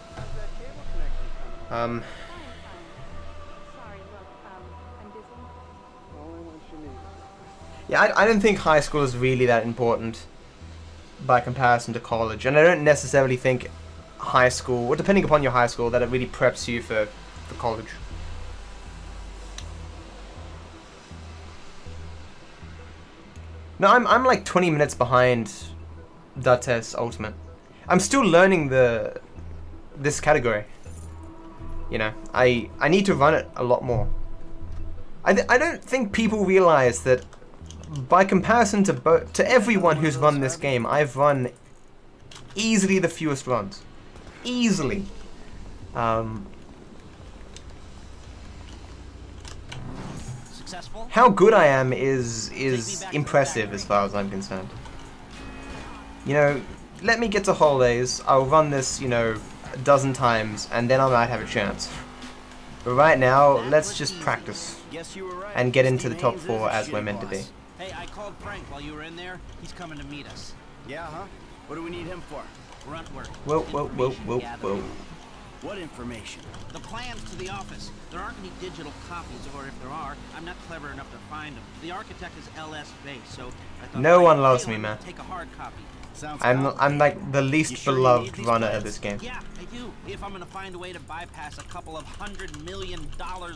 Yeah, I don't think high school is really that important by comparison to college, and I don't necessarily think high school, or depending upon your high school, that it really preps you for college. No, I'm like 20 minutes behind Dates Ultimate. I'm still learning this category. You know, I need to run it a lot more. I don't think people realize that by comparison to everyone who's run this game, I've run easily the fewest runs. Easily. How good I am is impressive as far as I'm concerned. You know, let me get to holidays, I'll run this, you know, a dozen times, and then I might have a chance. But right now, let's just practice and get into the top 4 as we're meant to be. Hey, I called Frank while you were in there. He's coming to meet us. Yeah, huh? What do we need him for? Grunt work. Whoa. What information? The plans to the office. There aren't any digital copies, or if there are, I'm not clever enough to find them. The architect is LS based, so I thought no one loves me, man. Take a hard copy. I'm like the least beloved runner of this game. Yeah, I do. If I'm gonna find a way to bypass a couple of $100 million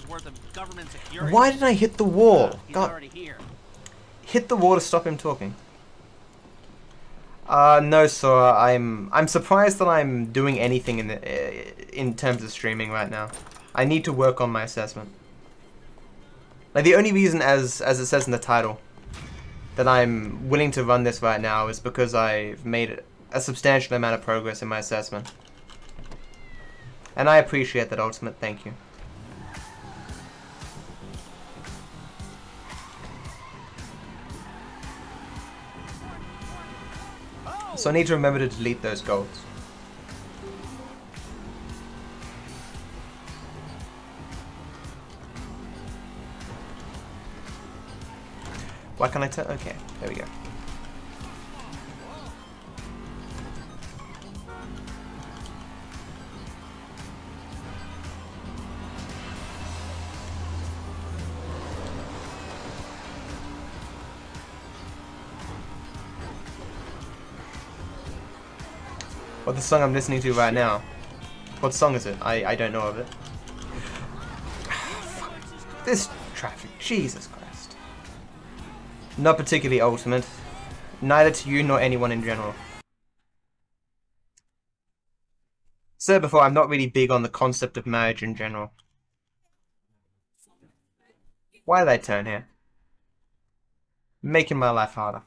worth of government security. Why did I hit the wall? He's God. already here. Hit the wall to stop him talking. No, sir. I'm surprised that I'm doing anything in terms of streaming right now. I need to work on my assessment. Like the only reason, as it says in the title, that I'm willing to run this right now is because I've made a substantial amount of progress in my assessment. And I appreciate that, Ultimate. Thank you. So I need to remember to delete those goals. Why can't I turn? Okay, there we go. What the song I'm listening to right now? What song is it? I don't know of it. This traffic, Jesus Christ. Not particularly Ultimate. Neither to you nor anyone in general. Said before, I'm not really big on the concept of marriage in general. Why did I turn here? Making my life harder.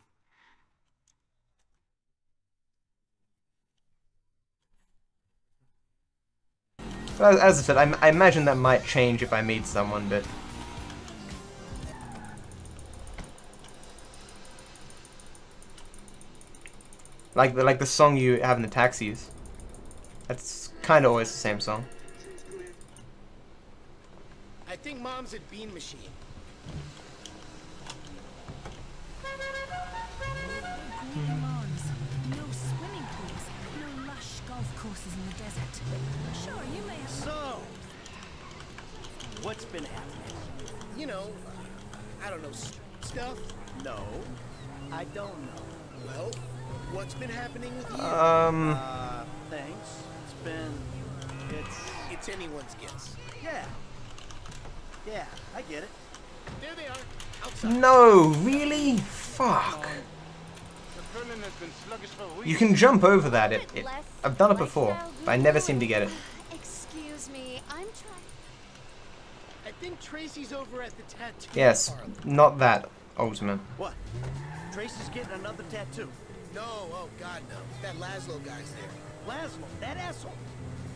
As I said, I imagine that might change if I meet someone, but... Like the song you have in the taxis. That's kind of always the same song. I think Mom's at Bean Machine. No swimming pools, no lush golf courses in the desert. Sure, you may have... So, what's been happening? You know, I don't know, stuff? No, I don't know. Well, what's been happening with you? Thanks. It's anyone's guess. Yeah, I get it. There they are, outside. No, really? Fuck. You can jump over that. I've done it before, but I never seem to get it. Excuse me, I'm trying. I think Tracy's over at the tattoo Yes, parlor. not that, Ultimate. What? Tracy's getting another tattoo? No, oh God, no. That Laszlo guy's there. Laszlo, that asshole.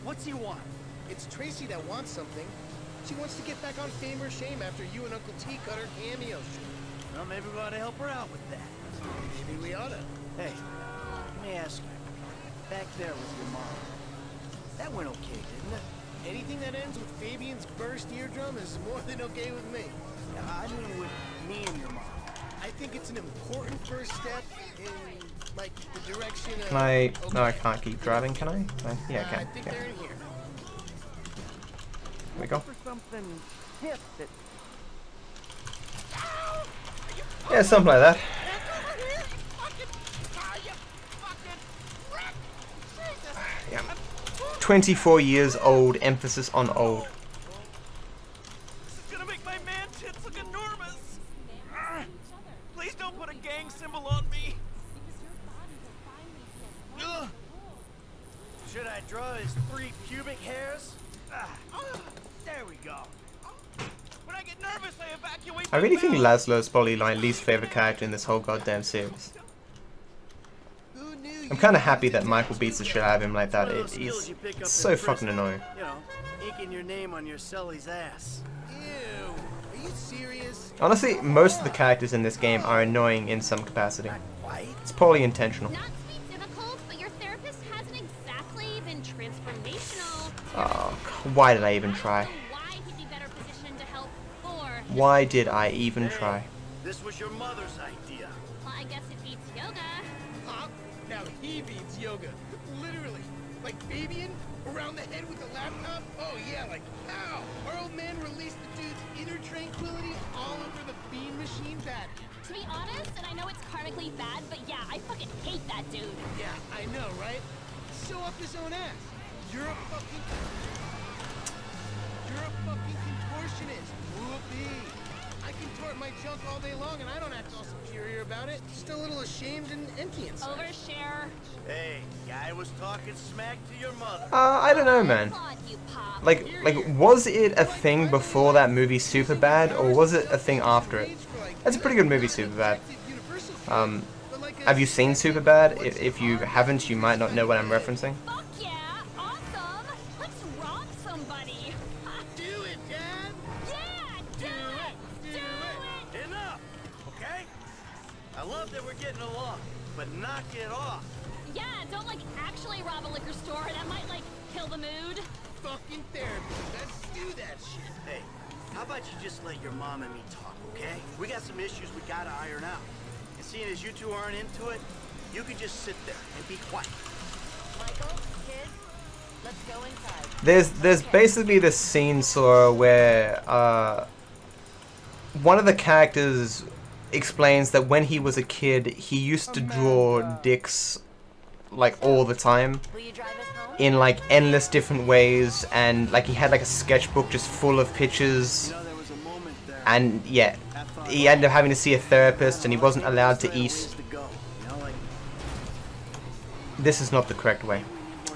What's he want? It's Tracy that wants something. She wants to get back on Fame or Shame after you and Uncle T cut her cameo shoot. Well, maybe we ought to help her out with that. Maybe we oughta. Hey, let me ask you. Back there with your mom, That went okay, didn't it? Anything that ends with Fabian's burst eardrum is more than okay with me. I mean with me and your mom. I think it's an important first step in, like, the direction of... Can I... No, I can't keep driving, can I? Yeah, I can. I think they're in here. There we go. For something stiff that... Yeah, something like that. Yeah. 24 years old, emphasis on old. This is gonna make my man tits look enormous. Please don't put a gang symbol on me. Should I draw his 3 pubic hairs? There we go. When I get nervous, I evacuate. I really think Laszlo is probably my least favorite character in this whole goddamn series. I'm kind of happy that Michael beats the shit out of him like that. He's so fucking annoying. You know, inking your name on your Sully's ass. Ew. Are you serious? Honestly, most of the characters in this game are annoying in some capacity. It's probably intentional. Not to be difficult, but your therapist hasn't exactly been transformational. Oh, why did I even try? Why did I even try? This was your mother's idea. Well, I guess it beats yoga. Huh? Now he beats yoga. Literally. Like Fabian? Around the head with the laptop? Oh yeah, like, ow! Our old man released the dude's inner tranquility all over the bean machine battery. To be honest, and I know it's karmically bad, but yeah, I fucking hate that dude. Yeah, I know, right? Show up his own ass. You're a fucking contortionist. Whoopee. I contort my junk all day long and I don't act all superior about it. Just a little ashamed and empty inside. Overshare. Hey, guy was talking smack to your mother. I don't know, man. Like, was it a thing before that movie Superbad, or was it a thing after it? That's a pretty good movie, Superbad. Have you seen Superbad? If you haven't, you might not know what I'm referencing. Fuck yeah, awesome. Let's rob somebody. Do it, Dad. Yeah, do it. Enough, okay? I love that we're getting along, but knock it off. Yeah, don't like actually rob a liquor store. That might like kill the mood. Fucking therapy. Let's do that shit. Hey, how about you just let your mom and me talk, okay? We got some issues we gotta iron out. And seeing as you two aren't into it, you can just sit there and be quiet. Michael, kid, let's go inside. There's basically this scene, Sora, where one of the characters explains that when he was a kid, he used to draw dicks like all the time in like endless different ways, and like he had like a sketchbook just full of pictures, and yeah, he ended up having to see a therapist and he wasn't allowed to eat. This is not the correct way.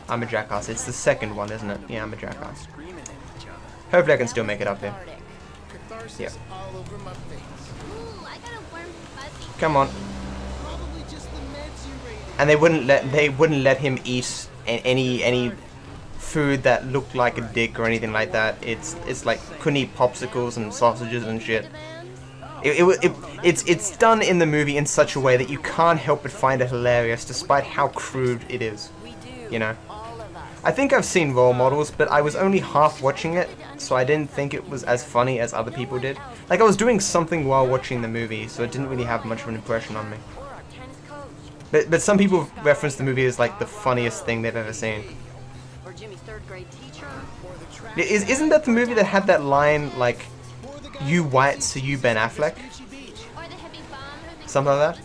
I'm a jackass. It's the second one, isn't it? Yeah, I'm a jackass. Hopefully I can still make it up here. Yeah. Come on. And they wouldn't let him eat any food that looked like a dick or anything like that. It's like couldn't eat popsicles and sausages and shit. It's done in the movie in such a way that you can't help but find it hilarious, despite how crude it is. You know. I think I've seen Role Models, but I was only half watching it, so I didn't think it was as funny as other people did. Like I was doing something while watching the movie, so it didn't really have much of an impression on me. But some people reference the movie as like the funniest thing they've ever seen. Isn't that the movie that had that line like, "You white, so you Ben Affleck"? Something like that.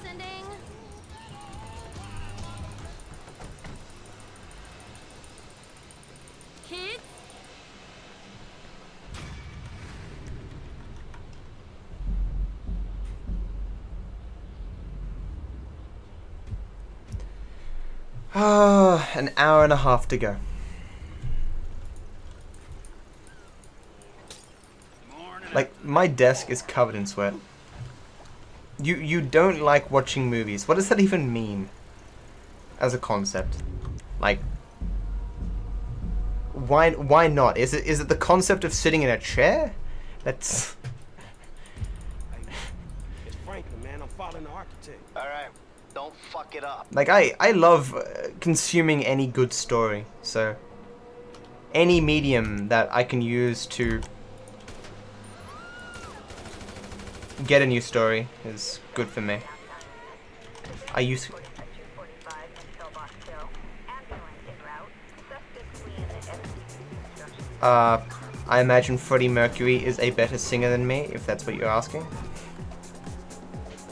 An hour and a half to go. Like, my desk is covered in sweat. You don't like watching movies. What does that even mean? As a concept. Like, why not? Is it the concept of sitting in a chair? That's... It's Franklin, man. I'm following the architect. Alright, don't fuck it up. Like, I love consuming any good story, so... any medium that I can use to get a new story is good for me. I imagine Freddie Mercury is a better singer than me, if that's what you're asking.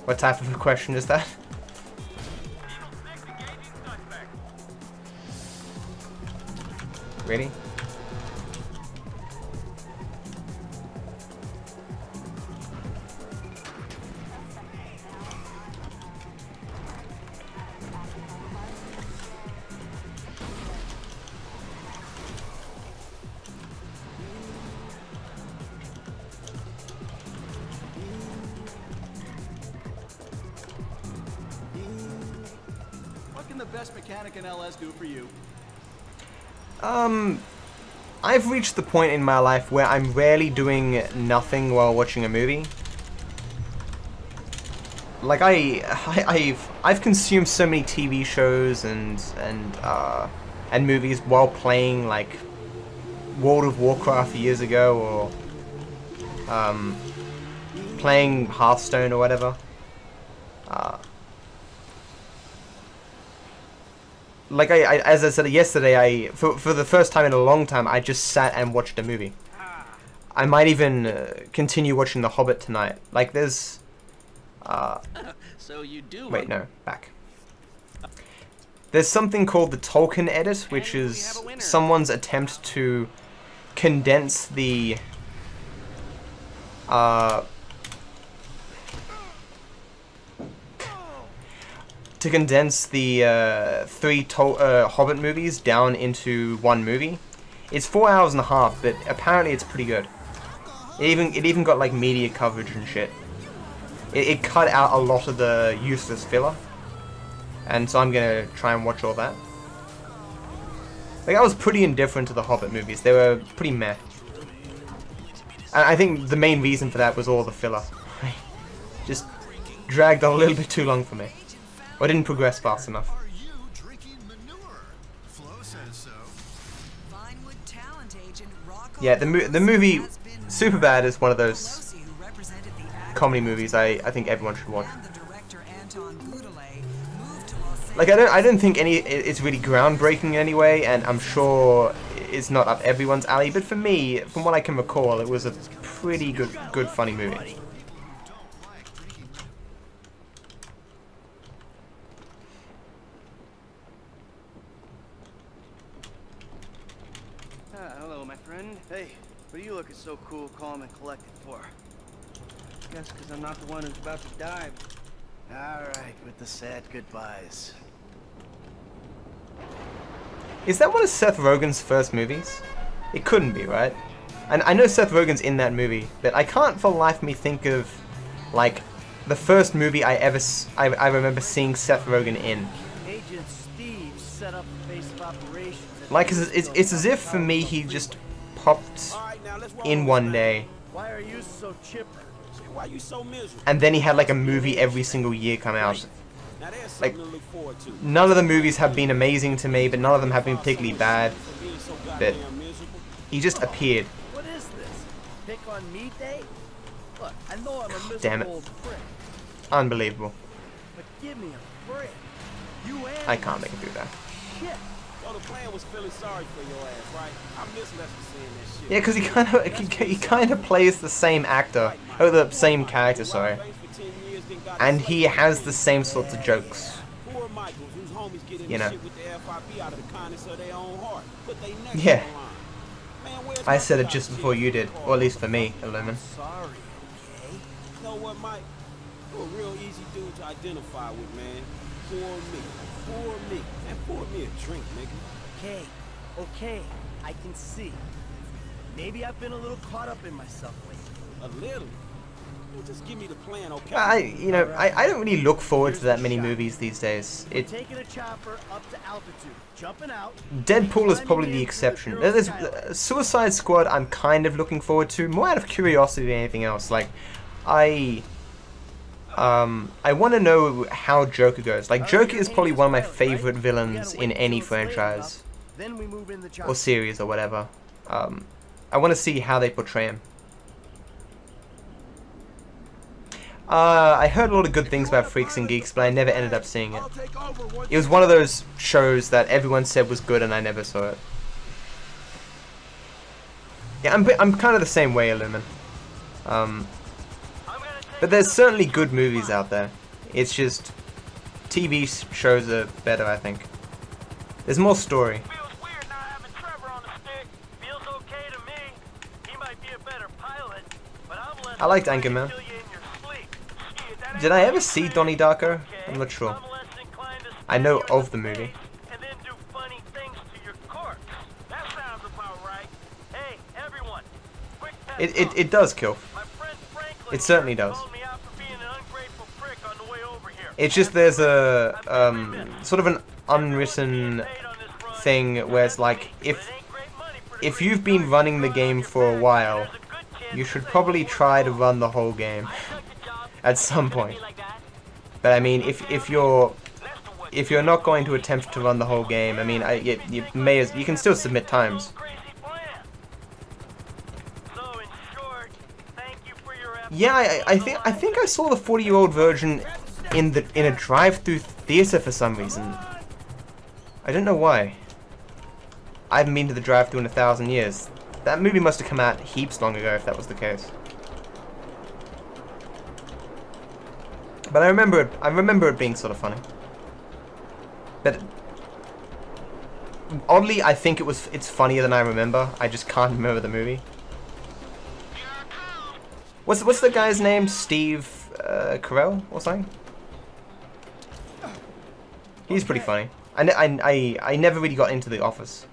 What type of a question is that? Really? What can the best mechanic in LS do for you? I've reached the point in my life where I'm rarely doing nothing while watching a movie. Like I've consumed so many TV shows and movies while playing, like World of Warcraft years ago, or playing Hearthstone or whatever. Like as I said yesterday, for the first time in a long time, I just sat and watched a movie. I might even continue watching The Hobbit tonight. Like there's, So you do. Wait, no, back. There's something called the Tolkien edit, which is someone's attempt to condense the three Hobbit movies down into one movie. It's 4 hours and a half, but apparently it's pretty good. It even got like media coverage and shit. It cut out a lot of the useless filler, and so I'm gonna try and watch all that. Like I was pretty indifferent to the Hobbit movies. They were pretty meh. And I think the main reason for that was all the filler. Just dragged on a little bit too long for me. Or didn't progress fast enough. Yeah, the movie Superbad is one of those comedy movies I think everyone should watch. Like I don't think it's really groundbreaking in any way, and I'm sure it's not up everyone's alley. But for me, from what I can recall, it was a pretty good funny movie. Hello, my friend. Hey, what are you looking so cool, calm, and collected for? Guess because I'm not the one who's about to die. Alright, with the sad goodbyes. Is that one of Seth Rogen's first movies? It couldn't be, right? And I know Seth Rogen's in that movie, but I can't for the life of me think of, like, the first movie I remember seeing Seth Rogen in. Agent Steve set up the base of operations. Like, it's as if for me he just popped in one day. Why are you so chipper? Why are you so miserable? And then he had like a movie every single year come out. Like, none of the movies have been amazing to me, but none of them have been particularly bad. But he just appeared. What is this? Pick on me day? Look, I know I'm a miserable Damn it. prick, Unbelievable. but give me a break. You and I can't make it through that. shit. So the plan was feeling sorry for your ass, right? I miss Lester seeing that shit. Yeah, because he kind of plays the same actor, or the same character, sorry, and he has the same sorts of jokes. Poor Michaels, whose homies get in You know. shit with the FIB out of the kindness of their own heart. Put they necks Yeah. on the line. Man, where's I my said it shot, just shit? before you did, or at least for me, Illumin. Sorry, okay? You know what, Mike? You're a real easy dude to identify with, man. Pour me, and pour me a drink, nigga. Okay, I can see. Maybe I've been a little caught up in myself lately. A little. Well, just give me the plan, okay? I don't really look forward to that many movies these days. Taking a chopper up to altitude, jumping out. Deadpool is probably the exception. There's Suicide Squad I'm kind of looking forward to, more out of curiosity than anything else. Like, I want to know how Joker goes. Like, Joker is probably one of my favorite villains in any franchise. Then we move in the chopper. or series or whatever. I want to see how they portray him. I heard a lot of good things about Freaks and Geeks, but I never ended up seeing it. It was one of those shows that everyone said was good and I never saw it. Yeah, I'm kind of the same way, Illumin. But there's certainly good movies out there. It's just TV shows are better, I think. There's more story. I liked Anchorman. Did I ever see Donnie Darko? I'm not sure. I know of the movie. It does kill. It certainly does. It's just there's a sort of an unwritten thing where it's like if you've been running the game for a while, you should probably try to run the whole game at some point. But I mean, if you're not going to attempt to run the whole game, I mean, you can still submit times. Yeah, I think I saw the 40-year-old version in a drive-through theater for some reason. I don't know why. I haven't been to the drive-through in 1,000 years. That movie must have come out heaps long ago if that was the case. But I remember it being sort of funny. But oddly, I think it's funnier than I remember. I just can't remember the movie. What's the guy's name? Steve Carell or something? He's pretty funny. I never really got into The Office.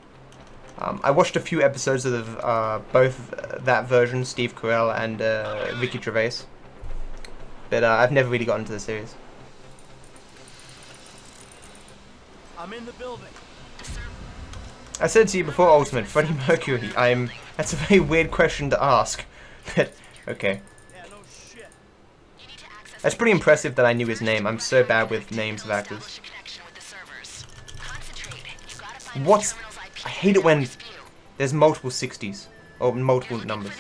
I watched a few episodes of both that version, Steve Carell and Ricky Gervais. But I've never really got into the series. I'm in the building. I said to you before, Ultimate, Freddie Mercury. That's a very weird question to ask. But okay. That's pretty impressive that I knew his name. I'm so bad with names of actors. I hate it when there's multiple 60s or multiple numbers.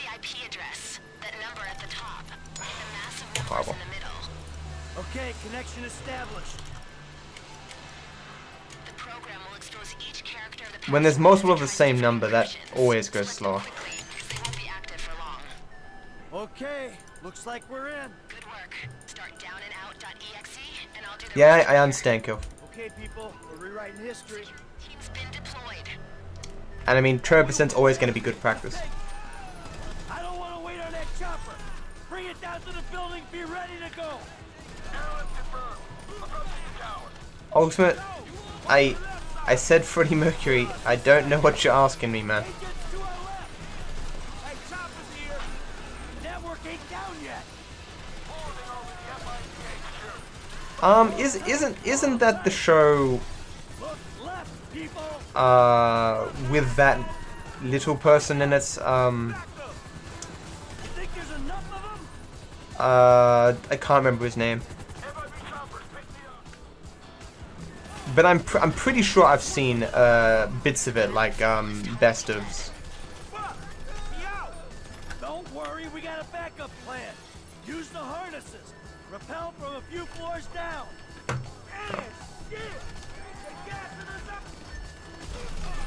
Horrible. Okay, connection established. When there's multiple of the same number, that always goes slower. Okay, looks like we're in. Yeah, I understand, Kill. Okay, people, we're rewriting history. And I mean, 12%'s always going to be good practice. I don't want to wait on that chopper. Bring it down to the building. Be ready to go. Ultimate, I said Freddie Mercury. I don't know what you're asking me, man. Hey, chopper's here. Network ain't down yet. Isn't that the show with that little person in it? I can't remember his name. But I'm pretty sure I've seen bits of it, like best ofs. Don't worry, we got a backup plan. Use the harnesses. Rappel from a few floors down.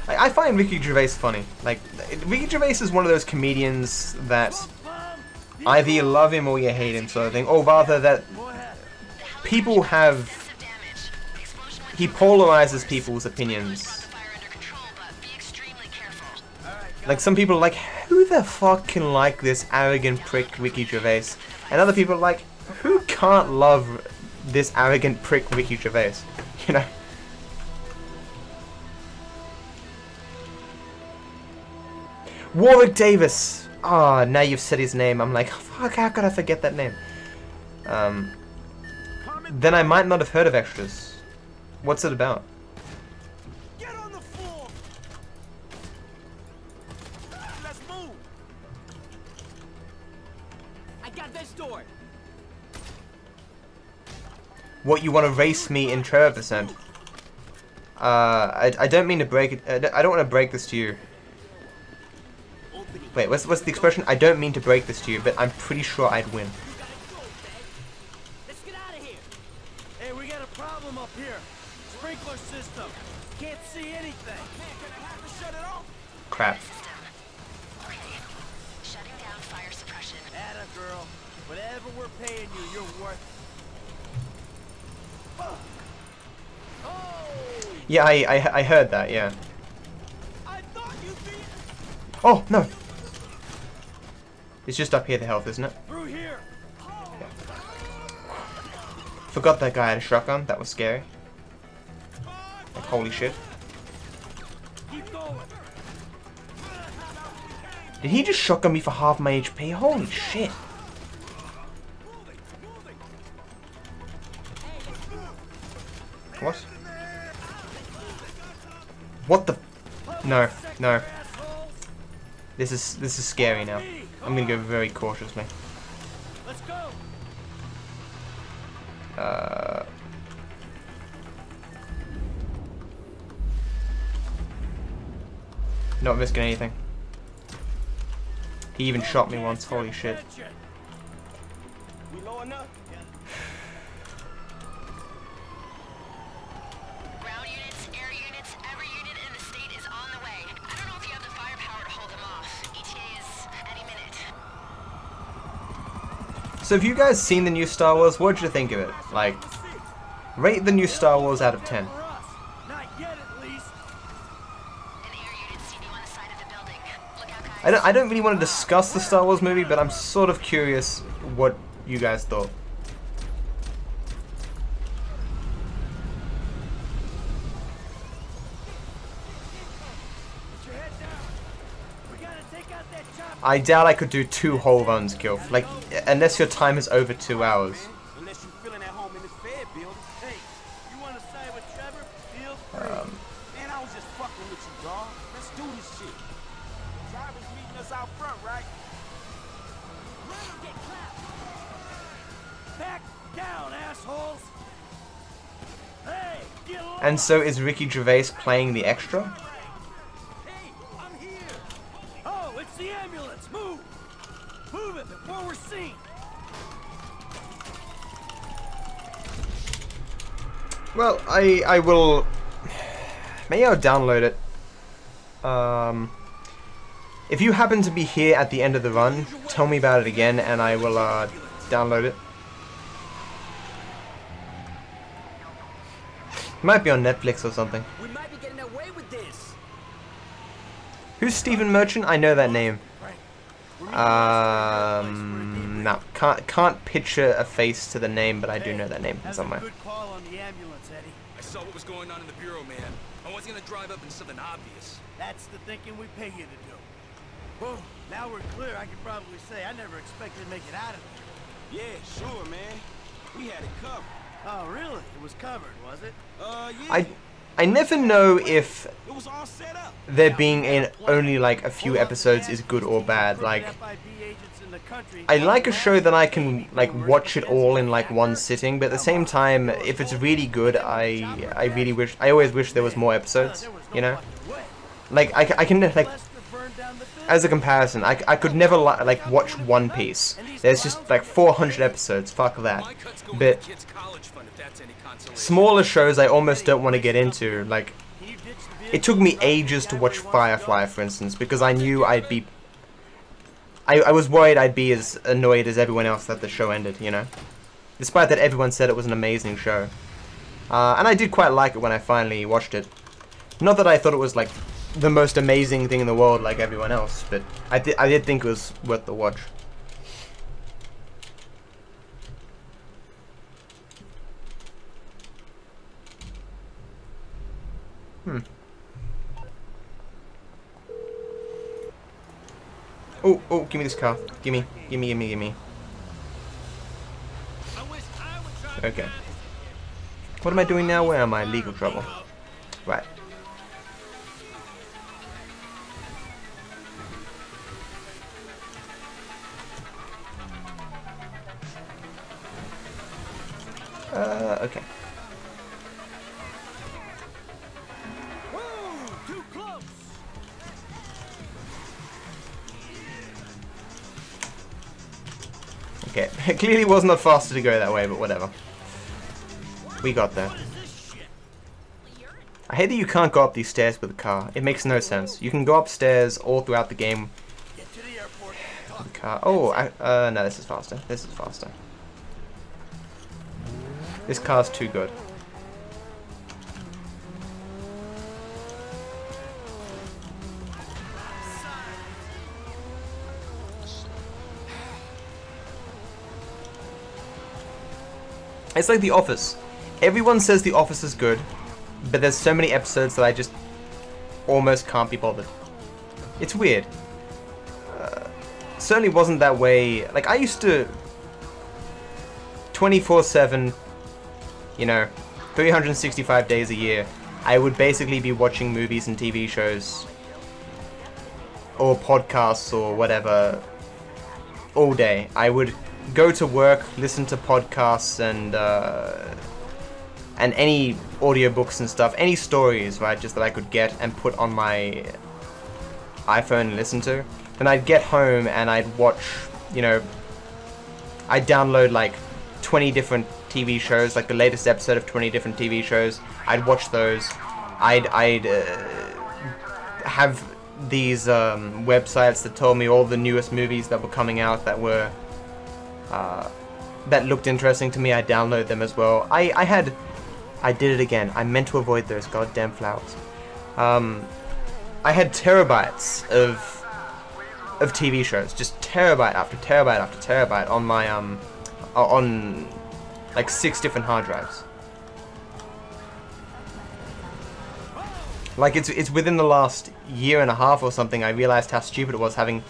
I find Ricky Gervais funny. Like, Ricky Gervais is one of those comedians that either you love him or you hate him, sort of thing. Or rather, that people have. He polarizes people's opinions. Like, some people are like, who the fuck can like this arrogant prick Ricky Gervais? And other people are like, who can't love this arrogant prick Ricky Gervais? You know? Warwick Davis! Ah, now you've said his name. I'm like, fuck, how could I forget that name? Then I might not have heard of Extras. What's it about? Get on the floor. Let's move. I got this door. What, you want to race me in 12%? I don't mean to break it. I don't want to break this to you. Wait, what's the expression? I don't mean to break this to you, but I'm pretty sure I'd win. Let's get out of here. Hey, we got a problem up here. Sprinkler system. Can't see anything. Man, can I have to shut it off? Crap. Okay. Shutting down fire suppression. Atta girl. Whatever we're paying you, you're worth. Oh. Yeah, I heard that. Yeah. Oh no. It's just up here, the health, isn't it? Through here. Yeah. Forgot that guy had a shotgun. That was scary. Like, holy shit. Keep going. Did he just shotgun me for half my HP? Holy shit. What? What the? No, no. This is scary now. I'm gonna go very cautiously. Let's go. Not risking anything. He even shot me once. Holy shit. We low enough? Ground units, air units, every unit in the state is on the way. I don't know if you have the firepower to hold them off. ETA is any minute. So have you guys seen the new Star Wars? What did you think of it? Like, rate the new Star Wars out of 10. Not yet, at least. An air unit seen you on the side of the building. Look out, guys. I don't really want to discuss the Star Wars movie, but I'm sort of curious what you guys thought. I doubt I could do 2 whole runs, Gilf. Like, unless your time is over 2 hours. Unless you're feeling at home in this bed building. Hey, you want to side with Trevor? Feel free. Man, I was just fucking with you, dog. Let's do this shit. Driver's meeting us out front, right? Back down, assholes. Hey, get low. And so is Ricky Gervais playing the extra? Oh, it's the ambulance. Move! Move it before we're seen. Well, I will... Maybe I'll download it. If you happen to be here at the end of the run, tell me about it again and I will download it. It might be on Netflix or something. We might be getting away with this. Who's Stephen Merchant? I know that name. No, can't picture a face to the name, but I do know that name from somewhere. Good call on the ambulance, Eddie. I saw what was going on in the bureau, man. I wasn't gonna drive up in something obvious. That's the thinking we pay you to do. Whoa, now we're clear. I can probably say I never expected to make it out of there. Yeah, sure, man. We had it covered. Oh, really? It was covered, was it? Yeah. I never know if It was all set up. there being in only like a few episodes is good or bad. Like, I like a show that I can like watch it all in like one sitting, but at the same time, if it's really good, I always wish there was more episodes, you know? Like, I can, like, as a comparison, I could never like watch One Piece. There's just like 400 episodes, fuck that. But smaller shows I almost don't want to get into. Like, it took me ages to watch Firefly, for instance, because I knew I'd be... I was worried I'd be as annoyed as everyone else that the show ended, you know? Despite that everyone said it was an amazing show. And I did quite like it when I finally watched it. Not that I thought it was like the most amazing thing in the world like everyone else, but I did think it was worth the watch. Oh, give me this car. Gimme. Okay. What am I doing now? Where am I? Legal trouble. Right. Okay. Okay, it clearly was not faster to go that way, but whatever. We got there. I hate that you can't go up these stairs with a car. It makes no sense. You can go upstairs all throughout the game. The car. Oh, no, this is faster. This is faster. This car's too good. It's like The Office. Everyone says The Office is good, but there's so many episodes that I just almost can't be bothered. It's weird. Certainly wasn't that way. Like, I used to 24/7, you know, 365 days a year, I would basically be watching movies and TV shows or podcasts or whatever all day. I would go to work, listen to podcasts and any audiobooks and stuff, any stories, right, just that I could get and put on my iPhone and listen to. Then I'd get home and I'd watch, you know, I'd download like 20 different TV shows, like the latest episode of 20 different TV shows. I'd watch those. I'd have these websites that told me all the newest movies that were coming out that were that looked interesting to me. I'd download them as well. I did it again. I meant to avoid those goddamn flowers. I had terabytes of TV shows, just terabyte after terabyte after terabyte on my on like 6 different hard drives. Like it's within the last year and a half or something I realized how stupid it was having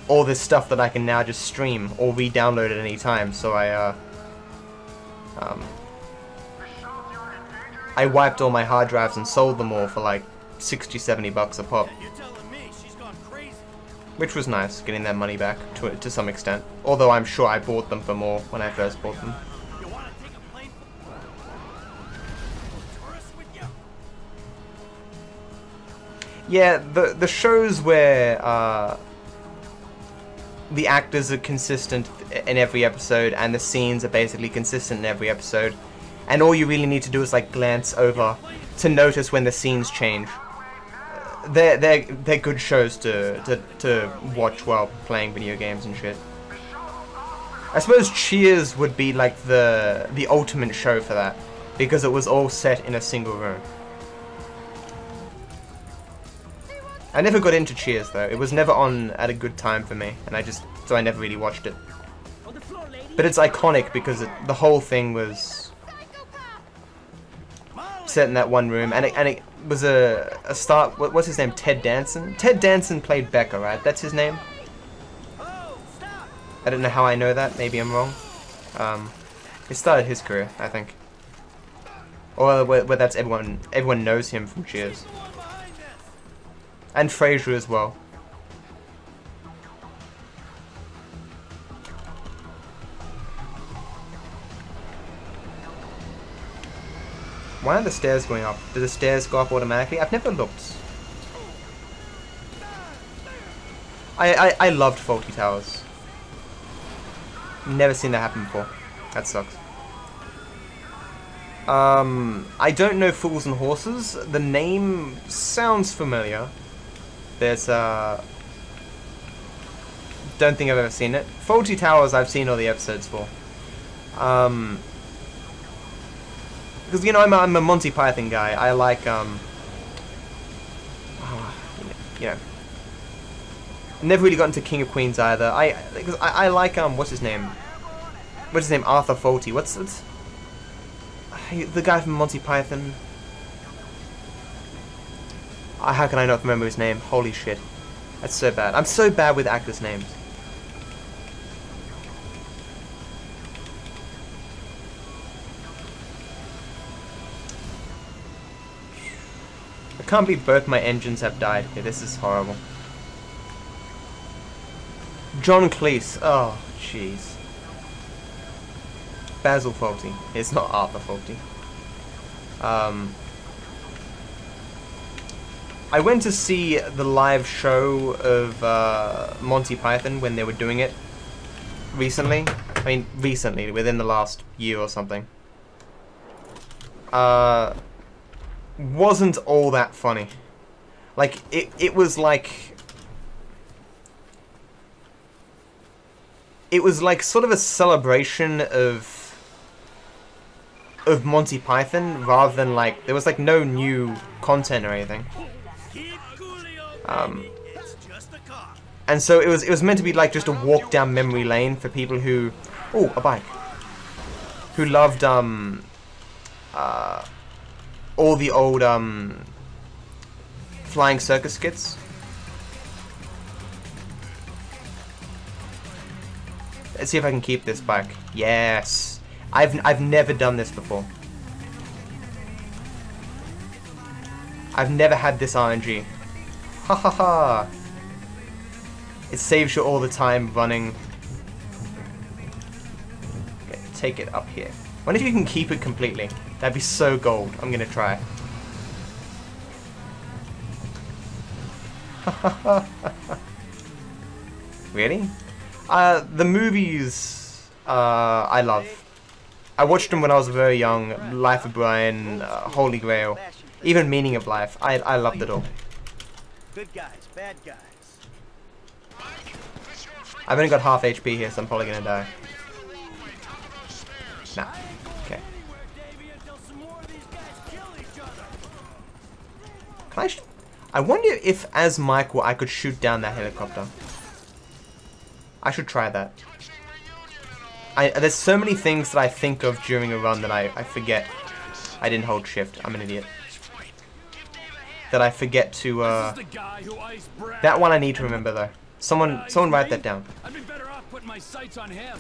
all this stuff that I can now just stream or re-download at any time. So I wiped all my hard drives and sold them all for like 60-70 bucks a pop. Which was nice, getting that money back to some extent. Although I'm sure I bought them for more when I first bought them. Yeah, the shows where the actors are consistent in every episode and the scenes are basically consistent in every episode, and all you really need to do is like glance over to notice when the scenes change. They're good shows to watch while playing video games and shit. I suppose Cheers would be like the ultimate show for that, because it was all set in a single room. I never got into Cheers though. It was never on at a good time for me, and so I never really watched it. But it's iconic because the whole thing was set in that one room, and it was a start. What's his name? Ted Danson. Ted Danson played Becca, right? That's his name. I don't know how I know that. Maybe I'm wrong. It started his career, I think. Or where that's everyone knows him from Cheers. And Frasier as well. Why are the stairs going up? Do the stairs go up automatically? I've never looked. I loved Faulty Towers. Never seen that happen before. That sucks. I don't know Fools and Horses. The name sounds familiar. There's don't think I've ever seen it. Faulty Towers I've seen all the episodes for. Because, you know, I'm a Monty Python guy. I like, you know, never really got into King of Queens either. I like, what's his name? What's his name? Arthur Fawlty. What's the guy from Monty Python? How can I not remember his name? Holy shit. That's so bad. I'm so bad with actors' names. I can't believe both my engines have died here. This is horrible. John Cleese. Oh, jeez. Basil Fawlty. It's not Arthur Fawlty. I went to see the live show of Monty Python when they were doing it. recently. I mean, recently, within the last year or something. Wasn't all that funny. Like, it was like... It was like sort of a celebration of Monty Python, rather than like, there was like no new content or anything. And so it was meant to be like just a walk down memory lane for people who, oh, a bike, who loved all the old flying circus skits. Let's see if I can keep this bike. Yes, I've never done this before. I've never had this RNG. Ha ha ha. It saves you all the time running. Okay, take it up here. I wonder if you can keep it completely. That'd be so gold. I'm gonna try. Really? The movies I love. I watched them when I was very young. Life of Brian, Holy Grail, even Meaning of Life. I loved it all. Good guys, bad guys. I've only got half HP here, so I'm probably gonna die. Nah. Okay. Can I wonder if, as Michael, I could shoot down that helicopter. I should try that. There's so many things that I think of during a run that I forget. I didn't hold shift. I'm an idiot. That I forget to, that one I need to remember, though. Someone write that down. I'd be better off putting my sights on him.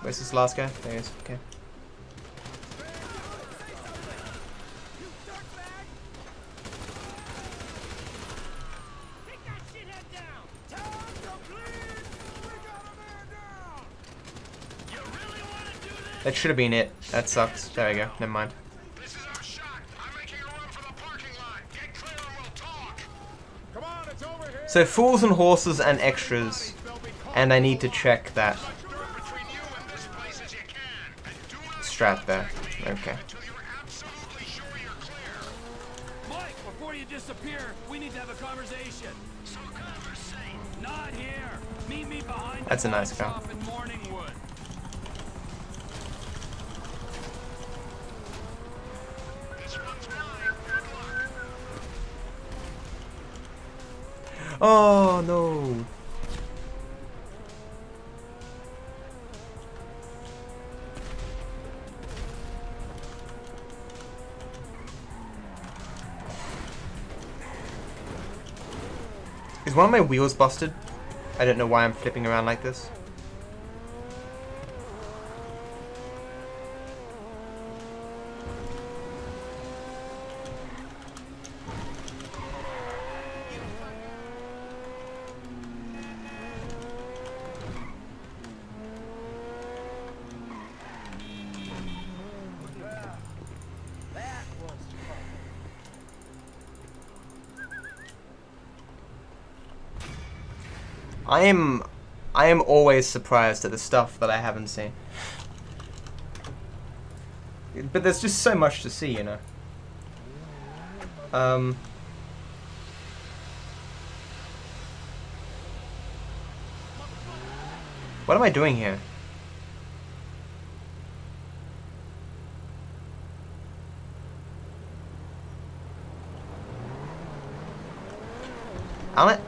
Where's this last guy? There he is. Okay. That should have been it. That sucks. There we go. Never mind. So fools and horses and extras, and I need to check that strat there. Okay. Mike, before you disappear, we need to have a conversation. Not here. Meet me behind. That's a nice car. Oh no. Is one of my wheels busted? I don't know why I'm flipping around like this. I am always surprised at the stuff that I haven't seen. But there's just so much to see, you know. What am I doing here? Am I?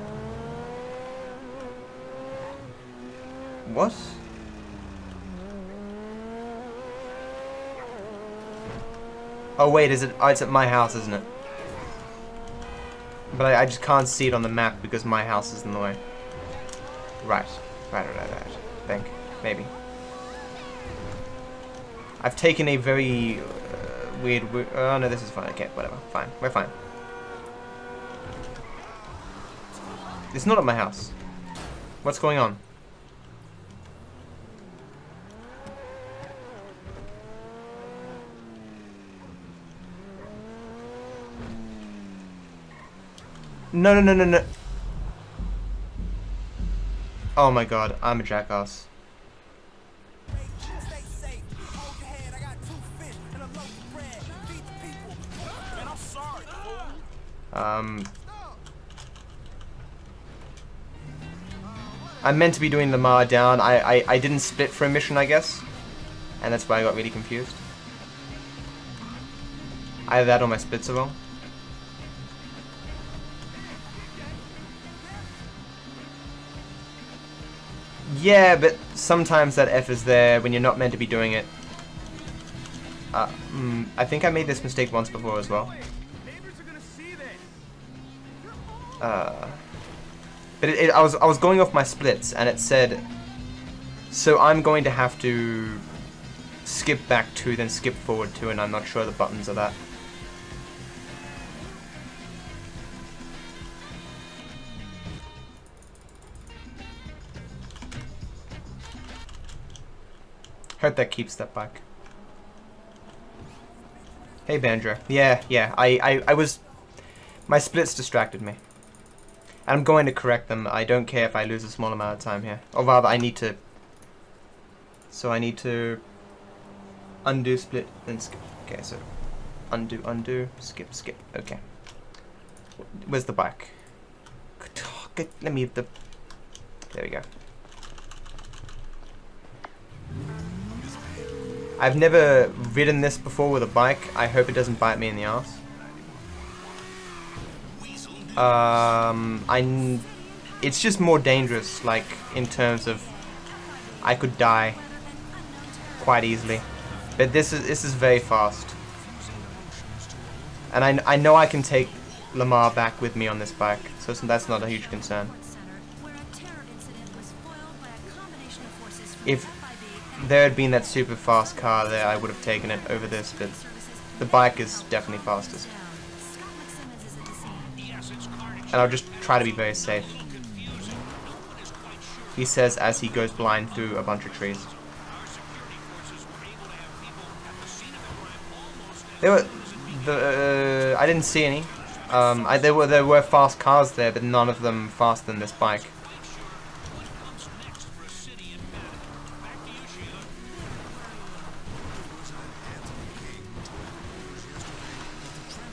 What? Oh wait, is it? Oh, it's at my house, isn't it? But I just can't see it on the map because my house is in the way. Right. I think. Maybe. I've taken a very weird... Oh no, this is fine. Okay, whatever. Fine. We're fine. It's not at my house. What's going on? No, no, no, no, no. Oh my god, I'm a jackass. I'm meant to be doing Lamar down. I didn't split for a mission, I guess. And that's why I got really confused. Either that or my splits are wrong. Yeah, but sometimes that F is there when you're not meant to be doing it. I think I made this mistake once before as well. But I was going off my splits and it said, so I'm going to have to skip back 2, then skip forward 2, and I'm not sure the buttons are that. Hope that keeps that back. Hey Banjo. Yeah, I was... My splits distracted me. And I'm going to correct them. I don't care if I lose a small amount of time here. Or rather, I need to... So I need to... Undo, split, then skip. Okay, so... Undo, undo, skip, skip. Okay. Where's the bike? Let me... There we go. I've never ridden this before with a bike. I hope it doesn't bite me in the ass. It's just more dangerous, like, in terms of I could die quite easily. But this is very fast. And I know I can take Lamar back with me on this bike, so that's not a huge concern. If there had been that super fast car there, I would have taken it over this, but the bike is definitely fastest. And I'll just try to be very safe. He says as he goes blind through a bunch of trees. I didn't see any. There were fast cars there, but none of them faster than this bike.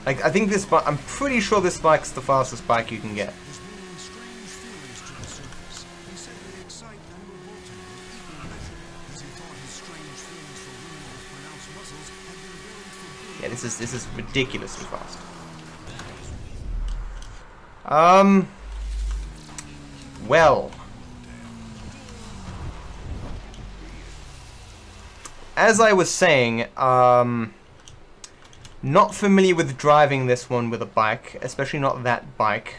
Like, I think this bike, I'm pretty sure this bike's the fastest bike you can get. Yeah, this is ridiculously fast. Well, as I was saying, not familiar with driving this one with a bike, especially not that bike.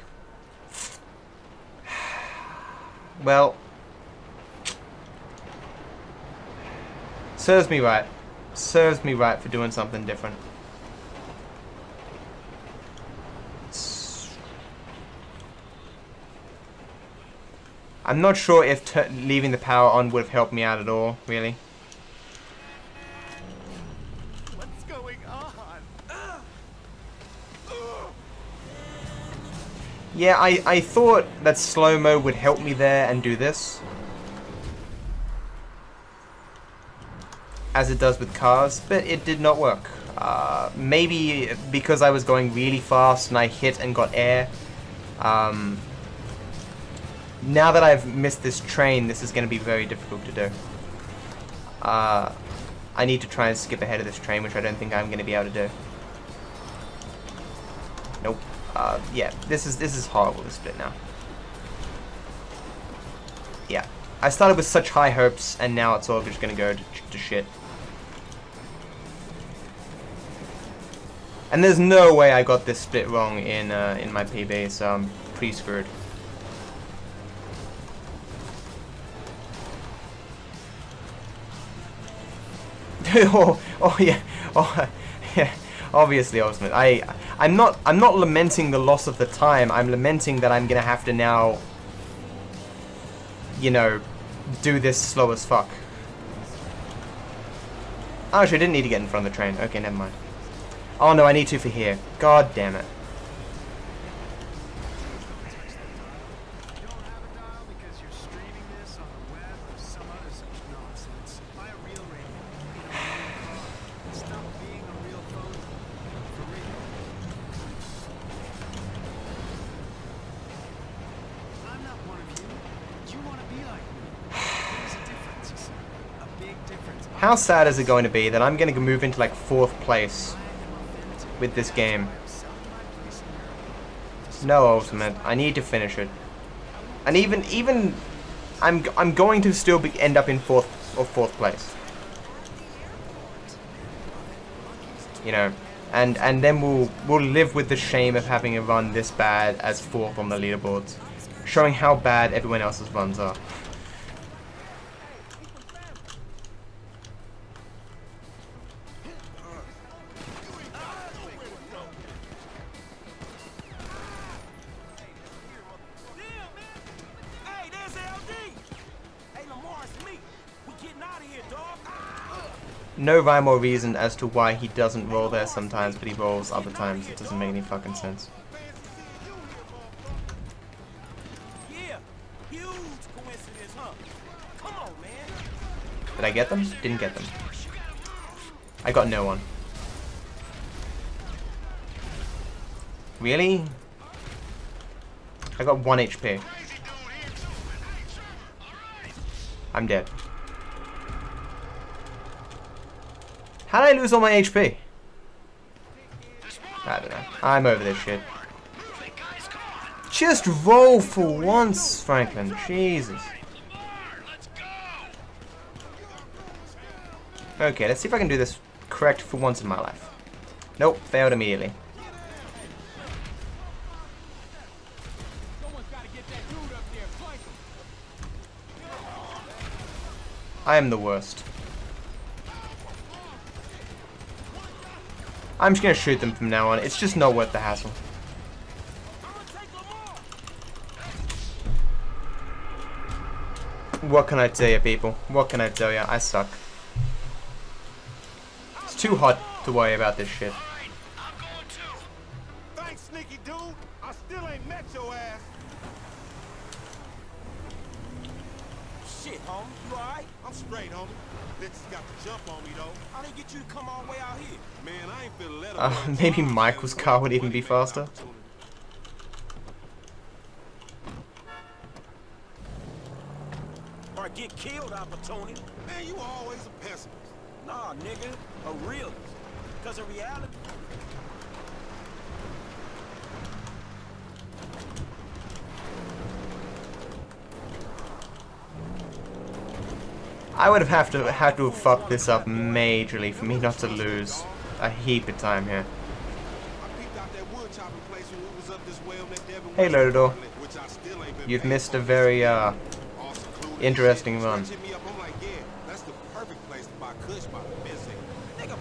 Well, serves me right. Serves me right for doing something different. I'm not sure if leaving the power on would have helped me out at all, really. What's going on? Yeah, I thought that slow-mo would help me there and do this. As it does with cars, but it did not work. Maybe because I was going really fast and I hit and got air. Now that I've missed this train, this is going to be very difficult to do. I need to try and skip ahead of this train, which I don't think I'm going to be able to do. Nope. Yeah, this is horrible to split now. Yeah. I started with such high hopes, and now it's all just going to go to shit. And there's no way I got this split wrong in my PB, so I'm pretty screwed. oh yeah, yeah. Obviously, Ultimate. I'm not lamenting the loss of the time. I'm lamenting that I'm gonna have to now, you know, do this slow as fuck. Oh, actually, I didn't need to get in front of the train. Okay, never mind. Oh no, I need to for here. God damn it. How sad is it going to be that I'm going to move into like 4th place with this game? No ultimate. I need to finish it. And even I'm going to still end up in 4th place. You know, and then we'll live with the shame of having a run this bad as 4th on the leaderboards, showing how bad everyone else's runs are. No rhyme or reason as to why he doesn't roll there sometimes, but he rolls other times. It doesn't make any fucking sense. Yeah, huge coincidence, huh? Come on, man. Did I get them? Didn't get them. I got no one. Really? I got 1 HP. I'm dead. How did I lose all my HP? I don't know. I'm over this shit. Just roll for once, Franklin. Jesus. Okay, let's see if I can do this correct for once in my life. Nope, failed immediately. I am the worst. I'm just gonna shoot them from now on. It's just not worth the hassle. What can I tell you, people? What can I tell you? I suck. It's too hot to worry about this shit. Thanks, sneaky dude. I still ain't met your ass. Shit, homie, you alright? I'm straight, homie. Bitches got the jump on me though. How they get you to come all the way out here? Man, I ain't finna let them. Maybe Michael's car would even be faster. Or get killed opportunity. Man, you always a pessimist. Nah, nigga, a realist. Cause in reality. I would have had to have fucked this up majorly for me not to lose a heap of time here. Hey, Lodador. You've missed a very interesting run. Nigga,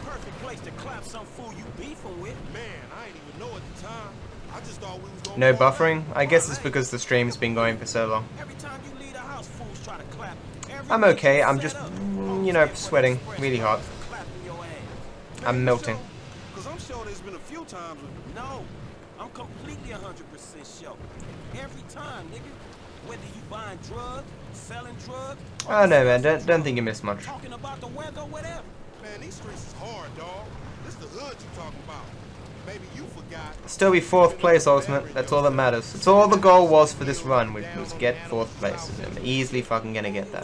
perfect place to clap some fool you beefing with. Man, I ain't even know at the time. I just thought we was gonna No buffering? I guess it's because the stream's been going for so long. Every time you leave the house, fools try to clap. I'm okay, I'm just, you know, sweating really hot. I'm melting. Cause I'm sure there's been a few times with no, I'm completely 100% sure. Every time, nigga. Whether you buying drugs, selling drugs. Oh no, man, don't think you missed much. Talking about the weather, whatever. Man, these streets is hard, dog. This the hood you talking about. Maybe you forgot. Still be 4th place, Ultimate. That's all that matters. That's all the goal was for this run, which was get 4th place. I'm easily fucking gonna get that.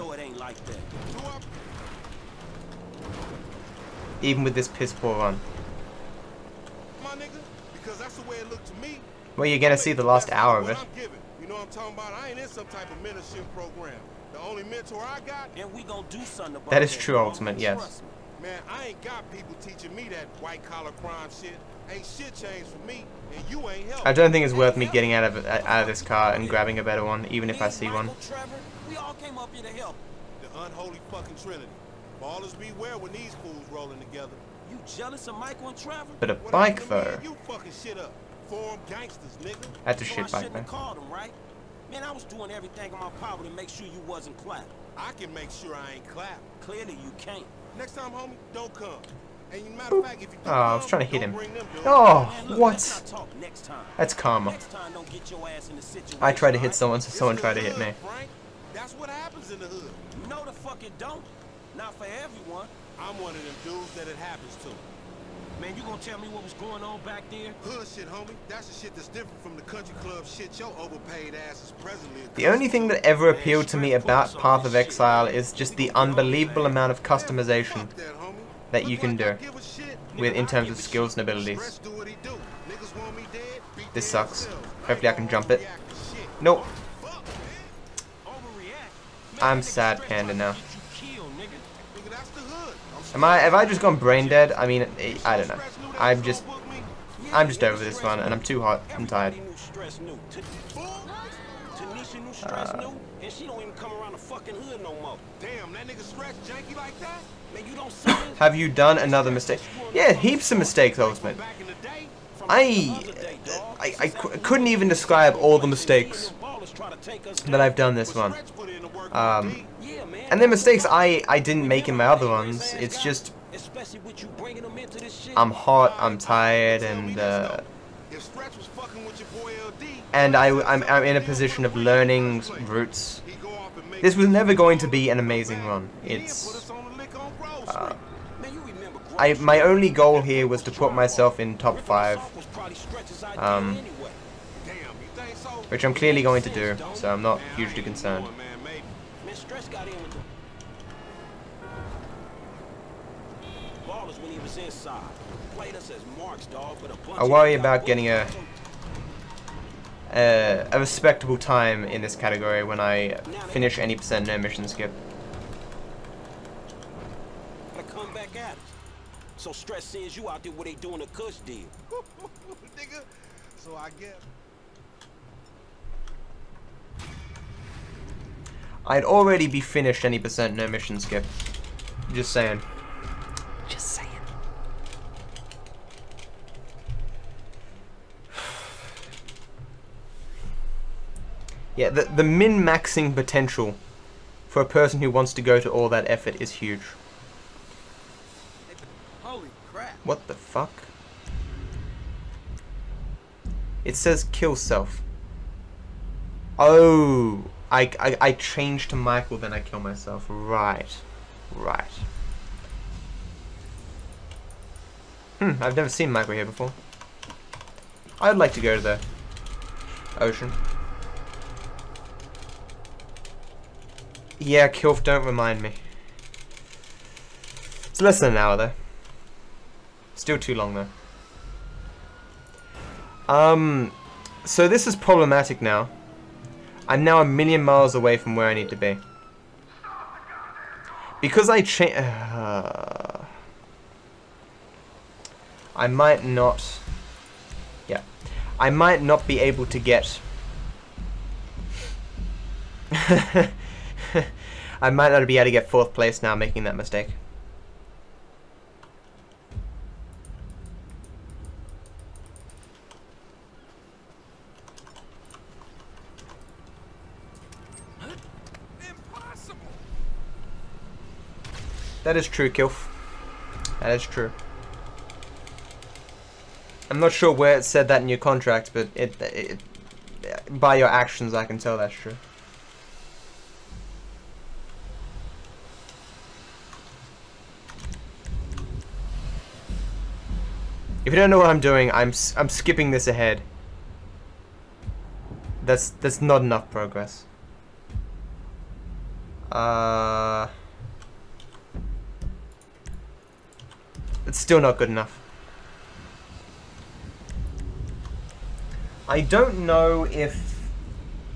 Even with this piss poor run. My nigga, because that's the way it looked to me. Well, you're gonna see the last hour of it. You know what I'm talking about? I ain't in some type of mentorship program. The only mentor I got, and we gonna do something about that is true, Ultimate, yes. Man, I ain't got people teaching me that white collar crime shit. Ain't shit changed for me, and you ain't helping. I don't think it's worth me getting out of this car and grabbing a better one, even if I see one. We all came up here to help. The unholy fucking trinity. Ballers beware when these fools rolling together. You jealous of Michael and Trevor? But a bike though. You fucking shit up. Form gangsters, nigga. That's a shit bike, man. Called him, right? Man, I was doing everything in my power to make sure you wasn't clapped. I can make sure I ain't clapped. Clearly you can't. Next time, homie, don't come. And matter of fact, if you oh, I was trying to hit him. Oh, what? That's karma. I tried to hit someone, so someone tried to hit me. That's what happens in the hood. No, the fuck it don't. Not for everyone. I'm one of them dudes that it happens to. Man, you gonna tell me what was going on back there? Hood shit, homie. That's the shit that's different from the country club shit your overpaid ass is presently. The only thing that ever appealed to me about Path of Exile is just the unbelievable amount of customization that you can do with in terms of skills and abilities. This sucks. Hopefully I can jump it. Nope. I'm sad panda now. Have I just gone brain dead? I mean, I don't know. I'm just over this one, and I'm too hot and tired. Have you done another mistake? Yeah, heaps of mistakes, Ultimate. I couldn't even describe all the mistakes that I've done this one. And the mistakes I didn't make in my other ones. It's just I'm hot, I'm tired, and I'm in a position of learning routes. This was never going to be an amazing run. It's my only goal here was to put myself in top 5, which I'm clearly going to do, so I'm not hugely concerned. I worry about getting a respectable time in this category when I finish any % no mission skip. Come back at us. So Stress sends you out there what they doing a Kush deal. Nigga, so I guess. I'd already be finished any % no mission skip. Just saying. Just saying. Yeah, the min-maxing potential for a person who wants to go to all that effort is huge. Holy crap. What the fuck? It says kill self. Oh, I changed to Michael, then I kill myself. Right. Right. I've never seen Michael here before. I'd like to go to the ocean. Yeah, Kilf, don't remind me. It's less than an hour though. Still too long though. So this is problematic now. I'm now 1,000,000 miles away from where I need to be. Because I I might not... Yeah. I might not be able to get... I might not be able to get 4th place now making that mistake. That is true, Kilf. That is true. I'm not sure where it said that in your contract, but by your actions I can tell that's true. If you don't know what I'm doing, I'm skipping this ahead. That's not enough progress. It's still not good enough. I don't know if...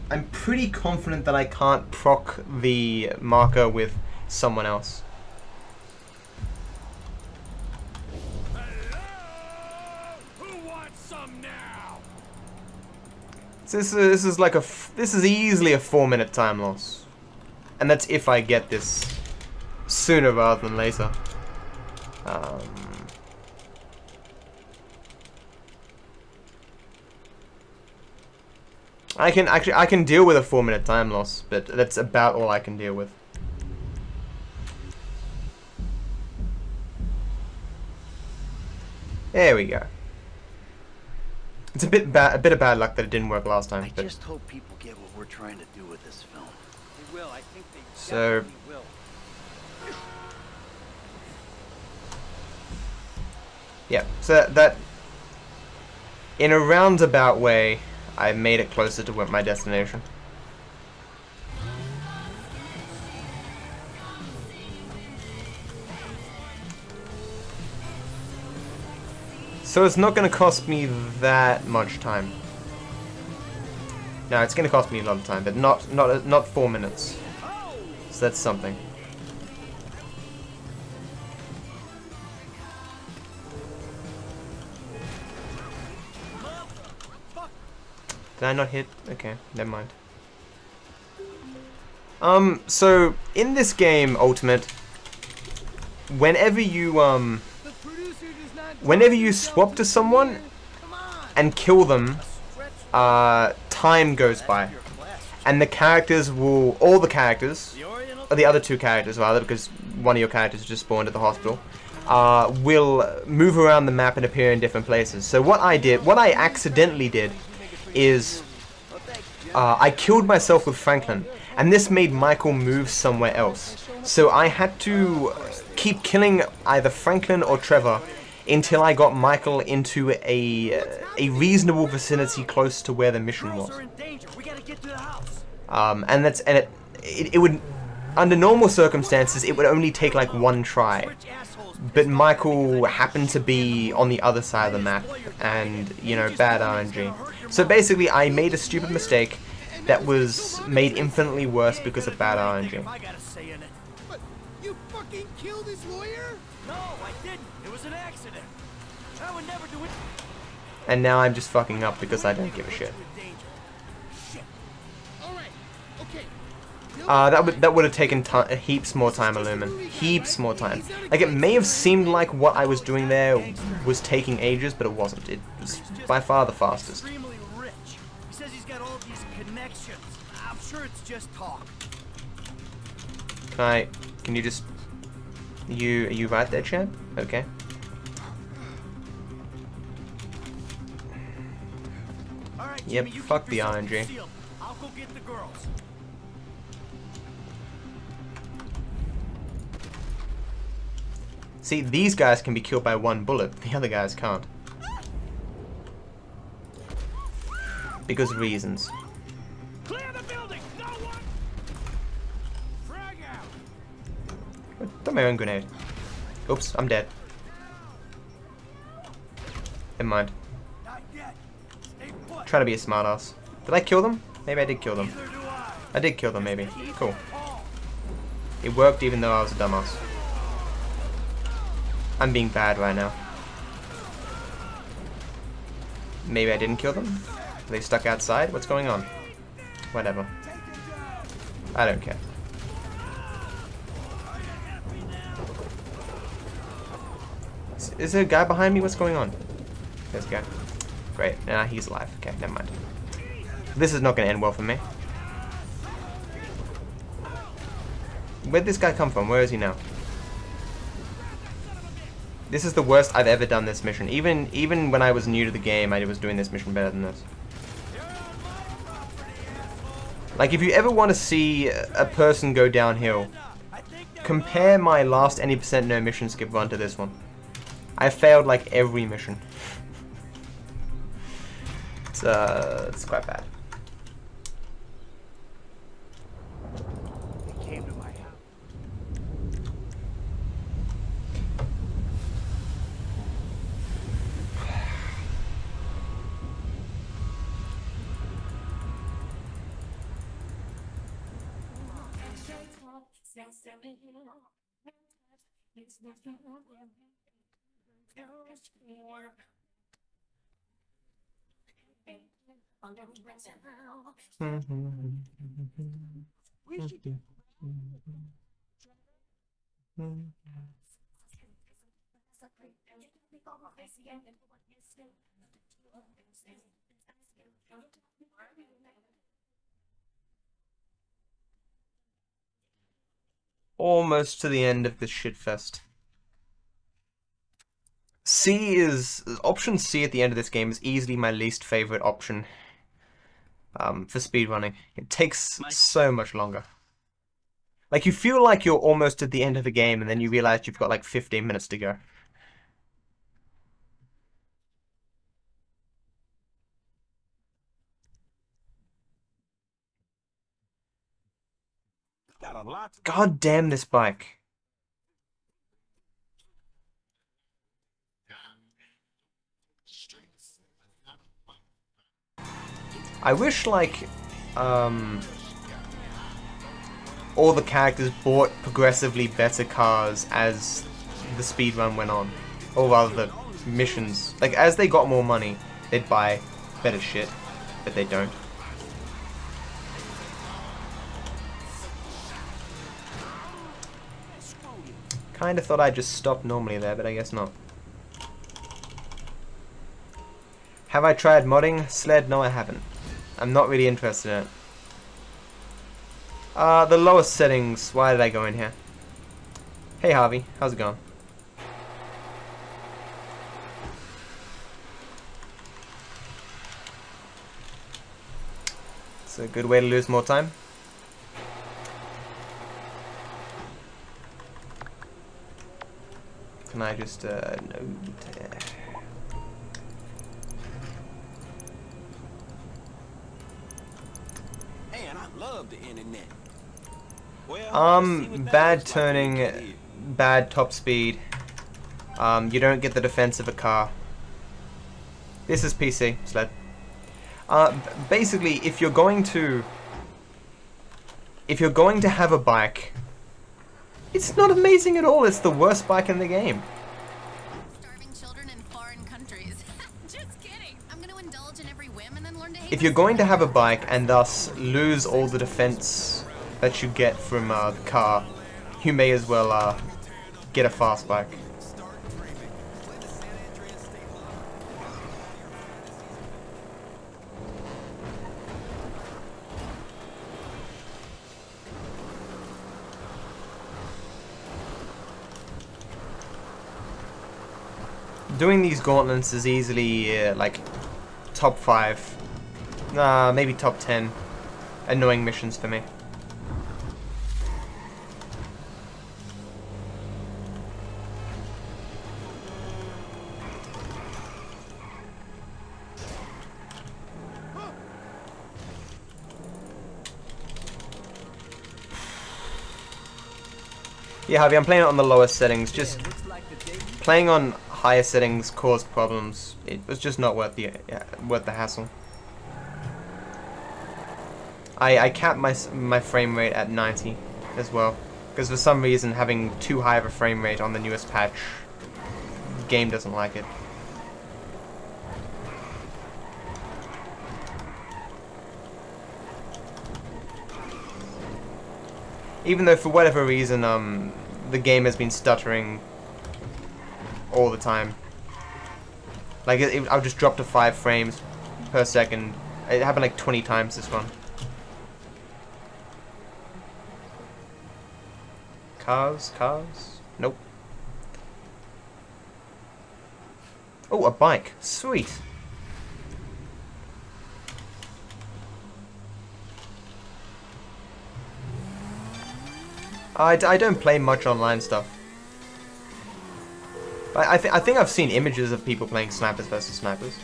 I'm pretty confident that I can't proc the marker with someone else. So this is like this is easily a 4-minute time loss, and that's if I get this sooner rather than later. I can deal with a 4-minute time loss, but that's about all I can deal with. There we go. It's a bit of bad luck that it didn't work last time. I just hope people get what we're trying to do with this film. They will. I think they So definitely will. Yeah, so that in a roundabout way, I made it closer to my destination. So it's not going to cost me that much time. No, it's going to cost me a lot of time, but not 4 minutes. So that's something. Did I not hit? Okay, never mind. So in this game, Ultimate, whenever you swap to someone and kill them, time goes by, and the characters will, all the characters, or the other two characters rather, because one of your characters just spawned at the hospital, will move around the map and appear in different places. So what I accidentally did is I killed myself with Franklin, and this made Michael move somewhere else. So I had to keep killing either Franklin or Trevor until I got Michael into a reasonable vicinity close to where the mission was. And it would, under normal circumstances, it would only take like one try. But Michael happened to be on the other side of the map, and, you know, bad RNG. So basically, I made a stupid mistake that was made infinitely worse because of bad RNG. But you fucking killed his lawyer? No, I didn't. It was an accident. I would never do it. And now I'm just fucking up because I don't give a shit. That would have taken heaps more time, Illumin. Heaps more time. Like, it may have seemed like what I was doing there was taking ages, but it wasn't. It was by far the fastest. Extremely rich. He says he's got all these connections. I'm sure it's just talk. Can you just... Are you right there, champ? Okay. Yep, fuck the RNG. I'll go get the girls. See, these guys can be killed by one bullet, the other guys can't. Because of reasons. Clear the building. No one. Frag out. Throw my own grenade. Oops, I'm dead. Never mind. Trying to be a smartass. Did I kill them? Maybe I did kill them. I did kill them, maybe. Cool. It worked even though I was a dumbass. I'm being bad right now. Maybe I didn't kill them? Are they stuck outside? What's going on? Whatever. I don't care. Is there a guy behind me? What's going on? There's a guy. Great. Nah, he's alive. Okay, never mind. This is not going to end well for me. Where'd this guy come from? Where is he now? This is the worst I've ever done this mission. Even when I was new to the game, I was doing this mission better than this. Like, if you ever want to see a person go downhill, compare my last any % no mission skip run to this one. I failed like every mission. It's quite bad. They came to my house. Almost to the end of this shitfest. Option C at the end of this game is easily my least favorite option for speedrunning. It takes so much longer. Like, you feel like you're almost at the end of the game and then you realize you've got like 15 minutes to go. God damn this bike. I wish, like, all the characters bought progressively better cars as the speedrun went on. Or rather, the missions. Like, as they got more money, they'd buy better shit, but they don't. Kinda thought I'd just stop normally there, but I guess not. Have I tried modding Sled? No, I haven't. I'm not really interested in it. The lowest settings. Why did I go in here? Hey Harvey, how's it going? It's a good way to lose more time. Can I just Man, I love the internet. Bad turning, bad top speed. You don't get the defense of a car. This is PC, Sled. Basically, if you're going to have a bike, it's not amazing at all. It's the worst bike in the game. Starving children in foreign countries. Just kidding. I'm going to indulge in every whim and then learn to hate If you're going to have a bike and thus lose all the defense that you get from the car, you may as well get a fast bike. Doing these gauntlets is easily like top 5, maybe top 10 annoying missions for me. Yeah, Harvey, I'm playing it on the lowest settings. Just playing on higher settings caused problems. It was just not worth the hassle. I capped my frame rate at 90 as well, because for some reason having too high of a frame rate on the newest patch, the game doesn't like it. Even though for whatever reason the game has been stuttering all the time. Like I'll just drop to 5 frames per second. It happened like 20 times this one. Cars? Nope. Oh, a bike. Sweet. I don't play much online stuff. But I think I've seen images of people playing snipers versus snipers.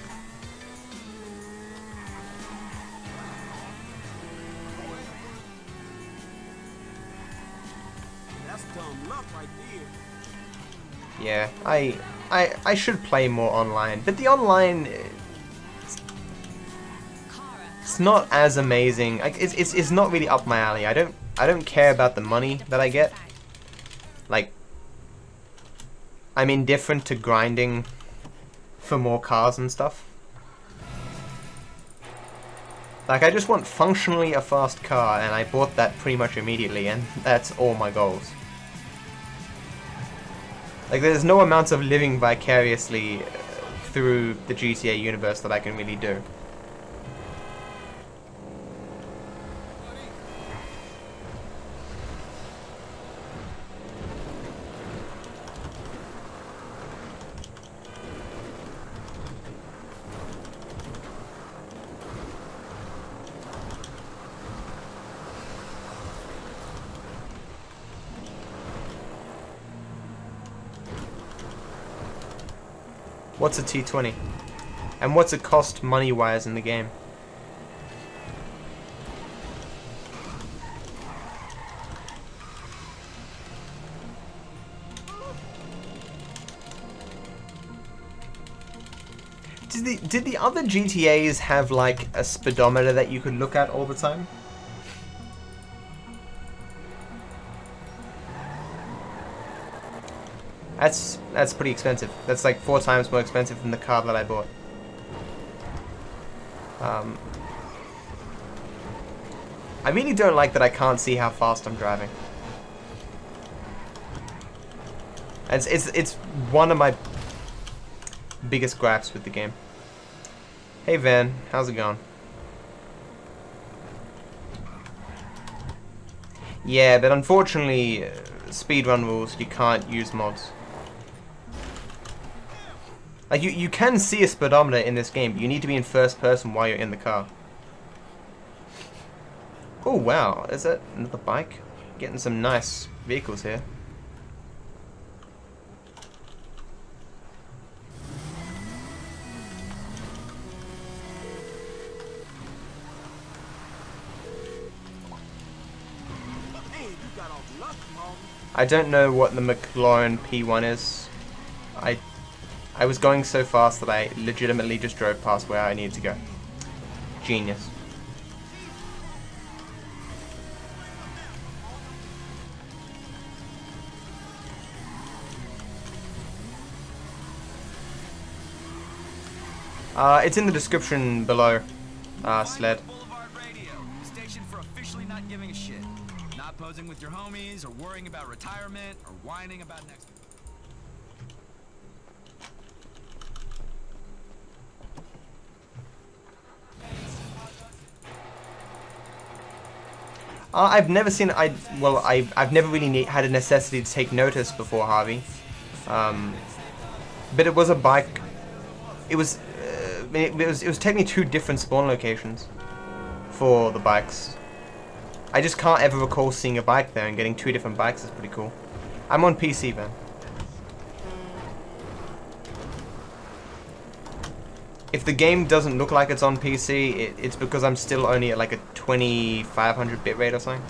That's dumb luck right there. Yeah, I should play more online, but the online it's not as amazing. Like it's not really up my alley. I don't care about the money that I get. Like, I'm indifferent to grinding for more cars and stuff. Like, I just want functionally a fast car, and I bought that pretty much immediately, and that's all my goals. Like, there's no amounts of living vicariously through the GTA universe that I can really do. What's a T20? And what's it cost money-wise in the game? Did the other GTAs have like a speedometer that you could look at all the time? That's pretty expensive. That's like 4 times more expensive than the car that I bought. I really don't like that I can't see how fast I'm driving. It's one of my biggest gripes with the game. Hey Van, how's it going? Yeah, but unfortunately, speedrun rules, you can't use mods. Like, you can see a speedometer in this game, but you need to be in first person while you're in the car. Oh wow, is that another bike? Getting some nice vehicles here. I don't know what the McLaren P1 is. I was going so fast that I legitimately just drove past where I needed to go. Genius. It's in the description below, Sled. Station for officially not giving a shit. Not posing with your homies, or worrying about retirement, or whining about next. I've never seen. I've never really had a necessity to take notice before, Harvey. But it was a bike. It was technically 2 different spawn locations for the bikes. I just can't ever recall seeing a bike there, and getting 2 different bikes is pretty cool. I'm on PC, man. If the game doesn't look like it's on PC, it's because I'm still only at like a 2500 bit rate or something.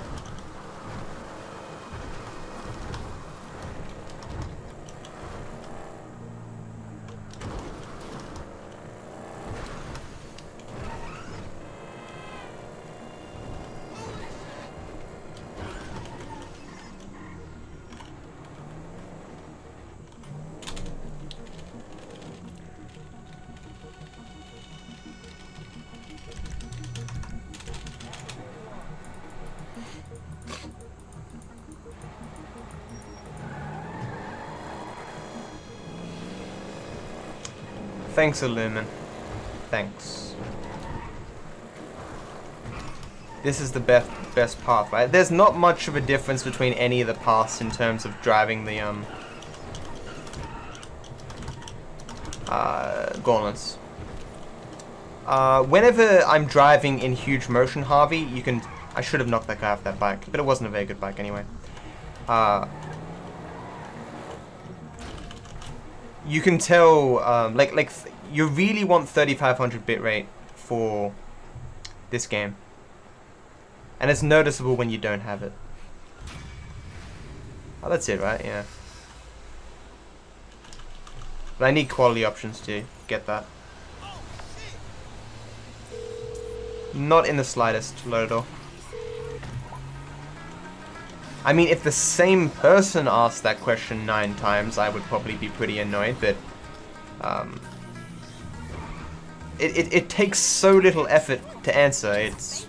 Thanks, Illumin. Thanks. This is the best path, right? There's not much of a difference between any of the paths in terms of driving the gauntlets. Whenever I'm driving in huge motion, Harvey, you can. I should have knocked that guy off that bike, but it wasn't a very good bike anyway. You can tell, you really want 3500 bitrate for this game. And it's noticeable when you don't have it. Oh, that's it, right? Yeah. But I need quality options to get that. Not in the slightest, Lodo. I mean, if the same person asked that question 9 times, I would probably be pretty annoyed, but it takes so little effort to answer. It's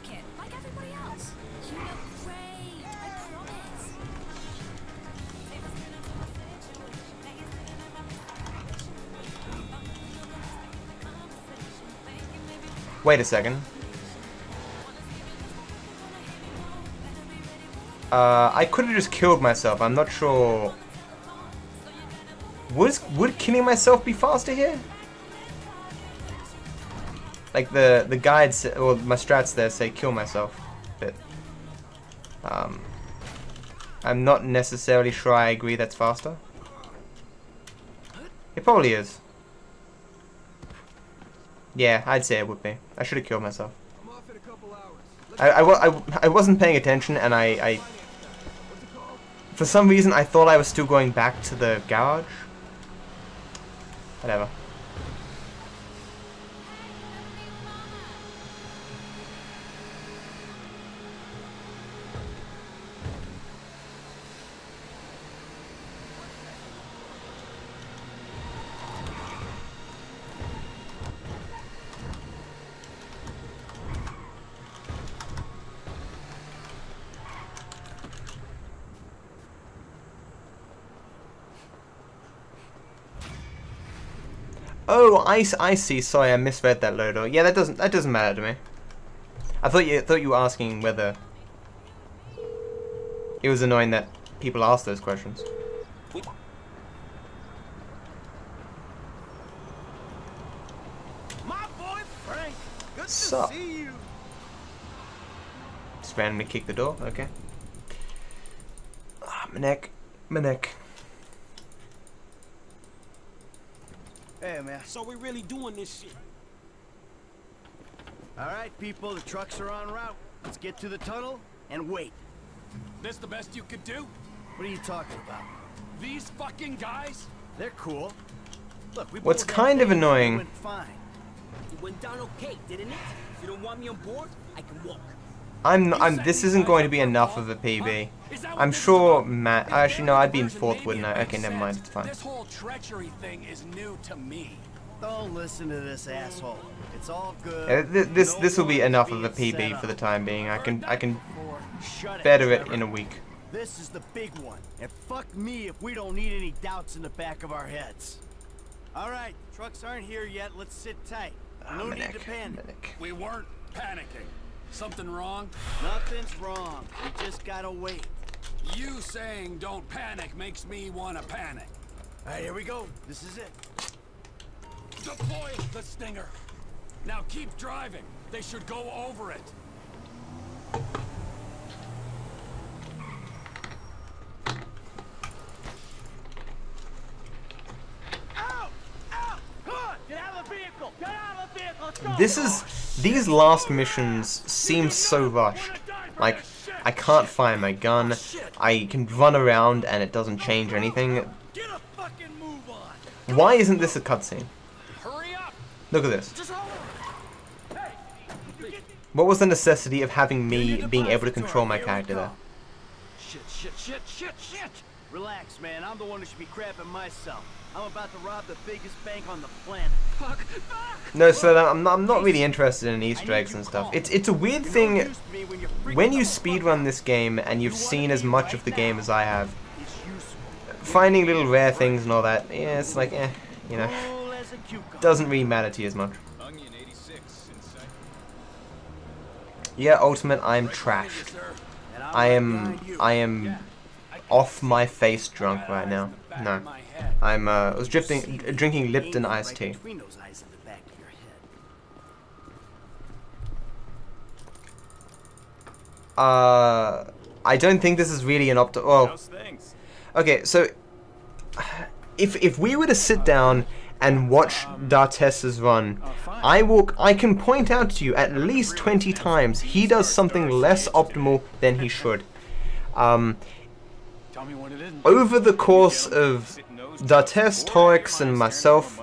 wait a second. I could have just killed myself. I'm not sure. Would killing myself be faster here? Like the guides or my strats there say kill myself, but I'm not necessarily sure I agree that's faster. It probably is. Yeah, I'd say it would be. I should have killed myself. I wasn't paying attention, and I for some reason I thought I was still going back to the garage. Whatever. Oh, I see. Sorry, I misread that, Lodo. Yeah, that doesn't matter to me. I thought you were asking whether it was annoying that people asked those questions. My boy Frank, good Sup? to see you. Just randomly kick the door. Okay. Ah, my neck. My neck. Hey, man. So we really doing this shit? All right, people, the trucks are en route. Let's get to the tunnel and wait. This the best you could do? What are you talking about? These fucking guys? They're cool. Look, we What's pulled that kind of thing, annoying. it went fine. It went down okay, didn't it? If you don't want me on board, I can walk. This isn't going to be enough of a PB. I'm sure Matt. Actually, no, I'd be in fourth, wouldn't I? Okay, never mind. It's fine. This whole treachery thing is new to me. Don't listen to this asshole. It's all good. This will be enough of a PB for the time being. I can better it in a week. This is the big one, and fuck me if we don't need any doubts in the back of our heads. All right, trucks aren't here yet. Let's sit tight. No need to panic. We weren't panicking. Something wrong? Nothing's wrong. We just gotta wait. You saying don't panic makes me want to panic. All right, here we go. This is it. Deploy the stinger. Now keep driving. They should go over it. Out! Out! Come on! Get out of the vehicle! Get out of the vehicle! Let's go! These last missions seem so rushed. Like, I can't fire my gun. I can run around and it doesn't change anything. Get a fucking move on! Why isn't this a cutscene? Hurry up! Look at this. What was the necessity of having me being able to control my character there? Shit! Relax, man. I'm the one who should be crapping myself. I'm about to rob the biggest bank on the planet. Fuck! No, so I'm not really interested in Easter eggs and stuff. It's a weird thing when you speedrun this game and you've seen as much of the game as I have. Finding little rare things and all that, yeah, it's like, you know, doesn't really matter to you as much. Yeah, Ultimate, I'm trashed. I am off my face drunk right now. No. I was drinking Lipton iced tea. I don't think this is really an well, okay, so if we were to sit down and watch D'Artessa's run, I can point out to you at least 20 times he does something less optimal than he should. Over the course of D'Artessa, Torix, and myself,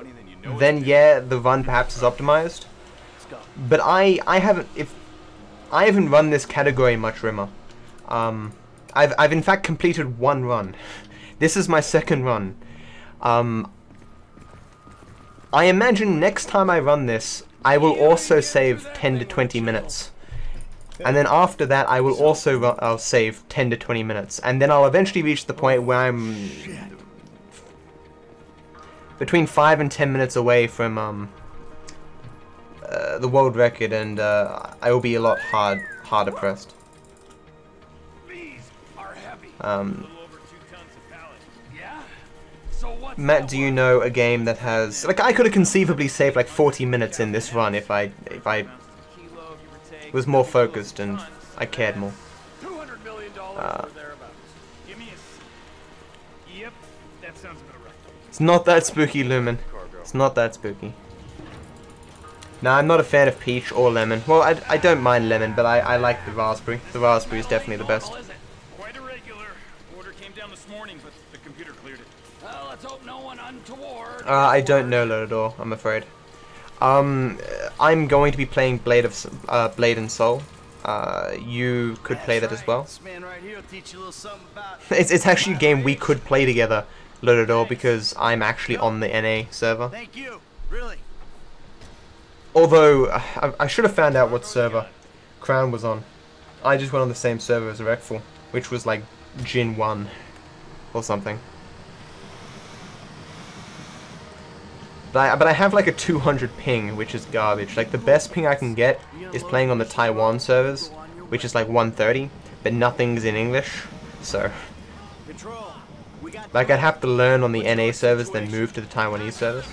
then yeah, the run perhaps is optimized. But I haven't run this category much, Rimmer. I've in fact completed one run. This is my second run. I imagine next time I run this, I will also save 10 to 20 minutes. And then after that, I will also I'll save 10 to 20 minutes. And then I'll eventually reach the point where I'm between 5 and 10 minutes away from the world record, and I will be a lot harder pressed. Matt, do you know a game that has, like, I could have conceivably saved like 40 minutes in this run if I was more focused and I cared more. $200 million or thereabouts. Give me a... Yep, that sounds about right. It's not that spooky, Lumen. It's not that spooky. Nah, I'm not a fan of peach or lemon. Well, I don't mind lemon, but I like the raspberry. The raspberry is definitely the best. Quite irregular. Order came down this morning, but the computer cleared it. Well, let's hope no one untoward. I don't know Lodador, I'm afraid. I'm going to be playing Blade and Soul. You could play that as well. It's actually a game we could play together, Lodador, because I'm actually on the NA server. Thank you. Really? Although, I should have found out what server Crown was on. I just went on the same server as Rectful, which was like Jin 1 or something. But I have like a 200 ping, which is garbage. Like the best ping I can get is playing on the Taiwan servers, which is like 130, but nothing's in English, so like I'd have to learn on the NA servers, then move to the Taiwanese servers.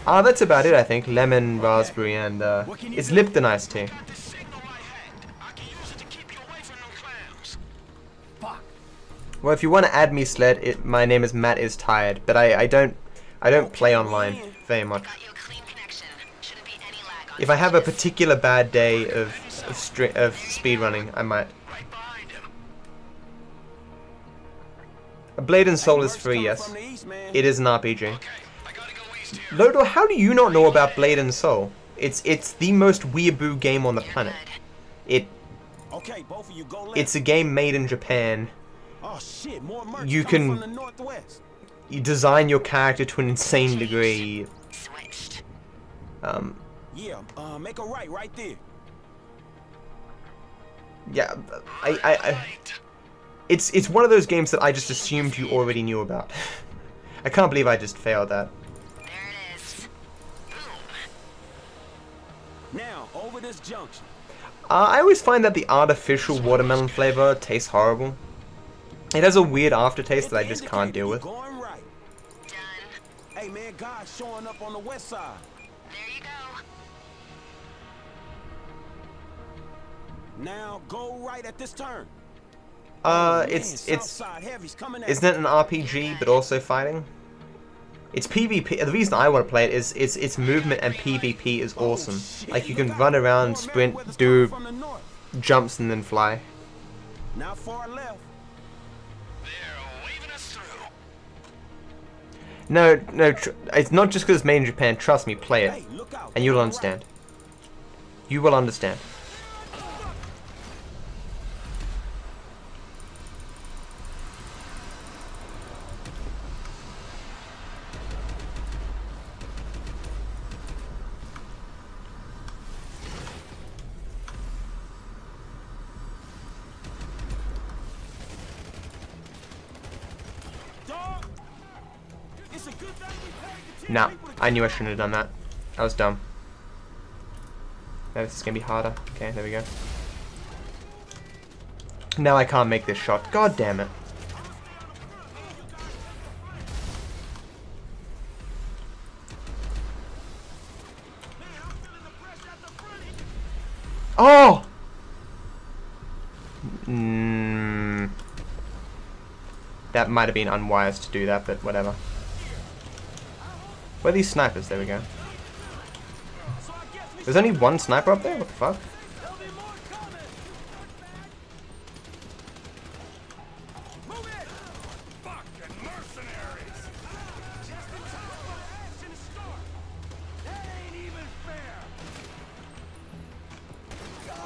That's about it, I think. Lemon, raspberry, and it's Lipton iced tea. Well, if you want to add me, Sled, my name is Matt is Tired, but I don't play online very much. If I have a particular bad day of speedrunning, I might. Blade and Soul is free, yes. It is an RPG. Lodor, how do you not know about Blade and Soul? It's the most weeaboo game on the planet. It's a game made in Japan. You can design your character to an insane degree. Make a right there. Yeah, it's one of those games that I just assumed you already knew about. I can't believe I just failed that. Now over this junction. I always find that the artificial watermelon flavor tastes horrible. It has a weird aftertaste that I just can't deal with. Hey man, God's showing up on the west side. There you go. Now go right at this turn. Isn't it an RPG but also fighting? It's PvP. The reason I want to play it is its movement and PvP is awesome. Like you can run around, sprint, do jumps, and then fly. Not far left. No, it's not just because it's made in Japan. Trust me, play it, and you'll understand. You will understand. Nah, I knew I shouldn't have done that. That was dumb. Now this is gonna be harder. Okay, there we go. Now I can't make this shot. God damn it. Oh! That might have been unwise to do that, but whatever. Where are these snipers? There we go. There's only one sniper up there? What the fuck?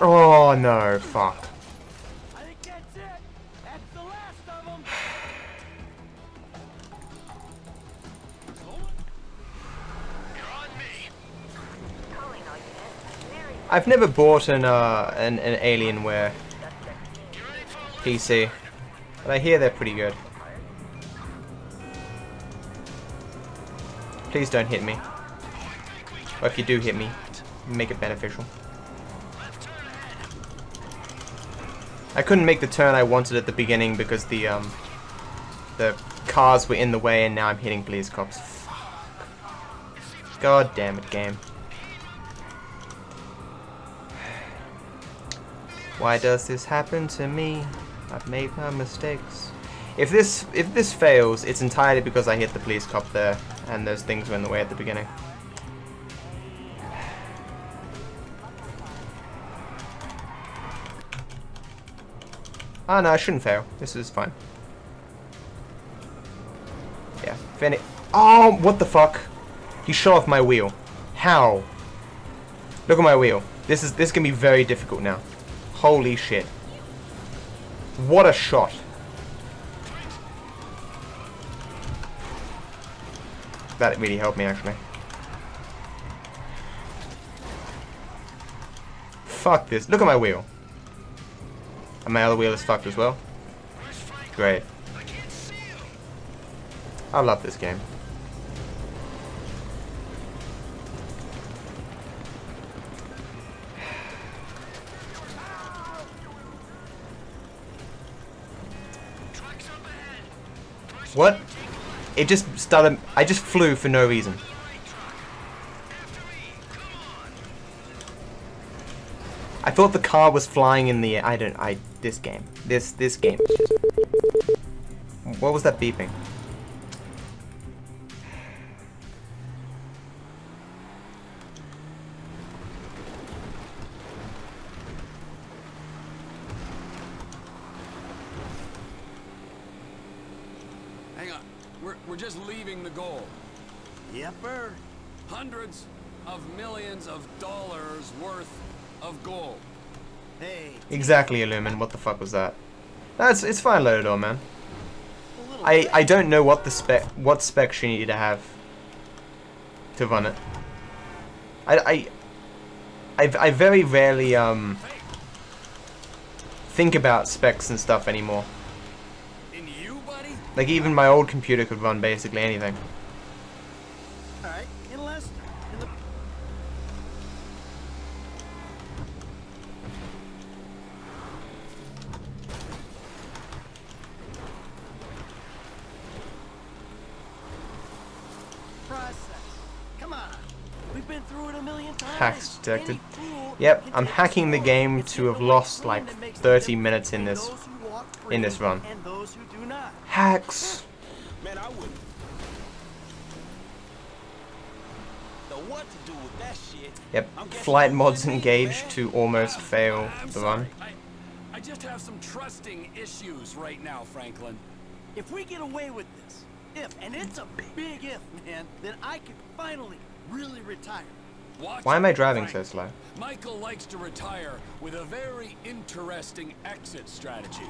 Oh no, fuck. I've never bought an Alienware PC, but I hear they're pretty good. Please don't hit me. Or if you do hit me, make it beneficial. I couldn't make the turn I wanted at the beginning because the cars were in the way, and now I'm hitting police cops. Fuck. God damn it, game. Why does this happen to me? I've made my mistakes. If this fails, it's entirely because I hit the police cop there, and those things were in the way at the beginning. Ah, no, I shouldn't fail. This is fine. Yeah, finish. Oh, what the fuck? He shot off my wheel. How? Look at my wheel. This can be very difficult now. Holy shit. What a shot. That really helped me, actually. Fuck this. Look at my wheel. And my other wheel is fucked as well. Great. I love this game. What? It just started. I just flew for no reason. I thought the car was flying in the air. This game. This game. What was that beeping? Hang on. We're just leaving the goal. Yepper. Hundreds of millions of dollars worth of gold. Hey. Exactly, Illumin. What the fuck was that? It's fine, Loador, man. I don't know what specs you need to have to run it. I very rarely think about specs and stuff anymore. Like even my old computer could run basically anything. Alright, in Leicester. In the process. Come on. We've been through it a million times. Hacks detected. Yep, I'm hacking the game to have lost like 30 minutes in this run. And those who do not. Hacks. Man, I wouldn't know what to do with that shit. Yep, flight mods engaged to almost fail the run. I just have some trusting issues right now, Franklin. If we get away with this, and it's a big if, man, then I can finally really retire. Why am I driving so slow? Michael likes to retire with a very interesting exit strategy.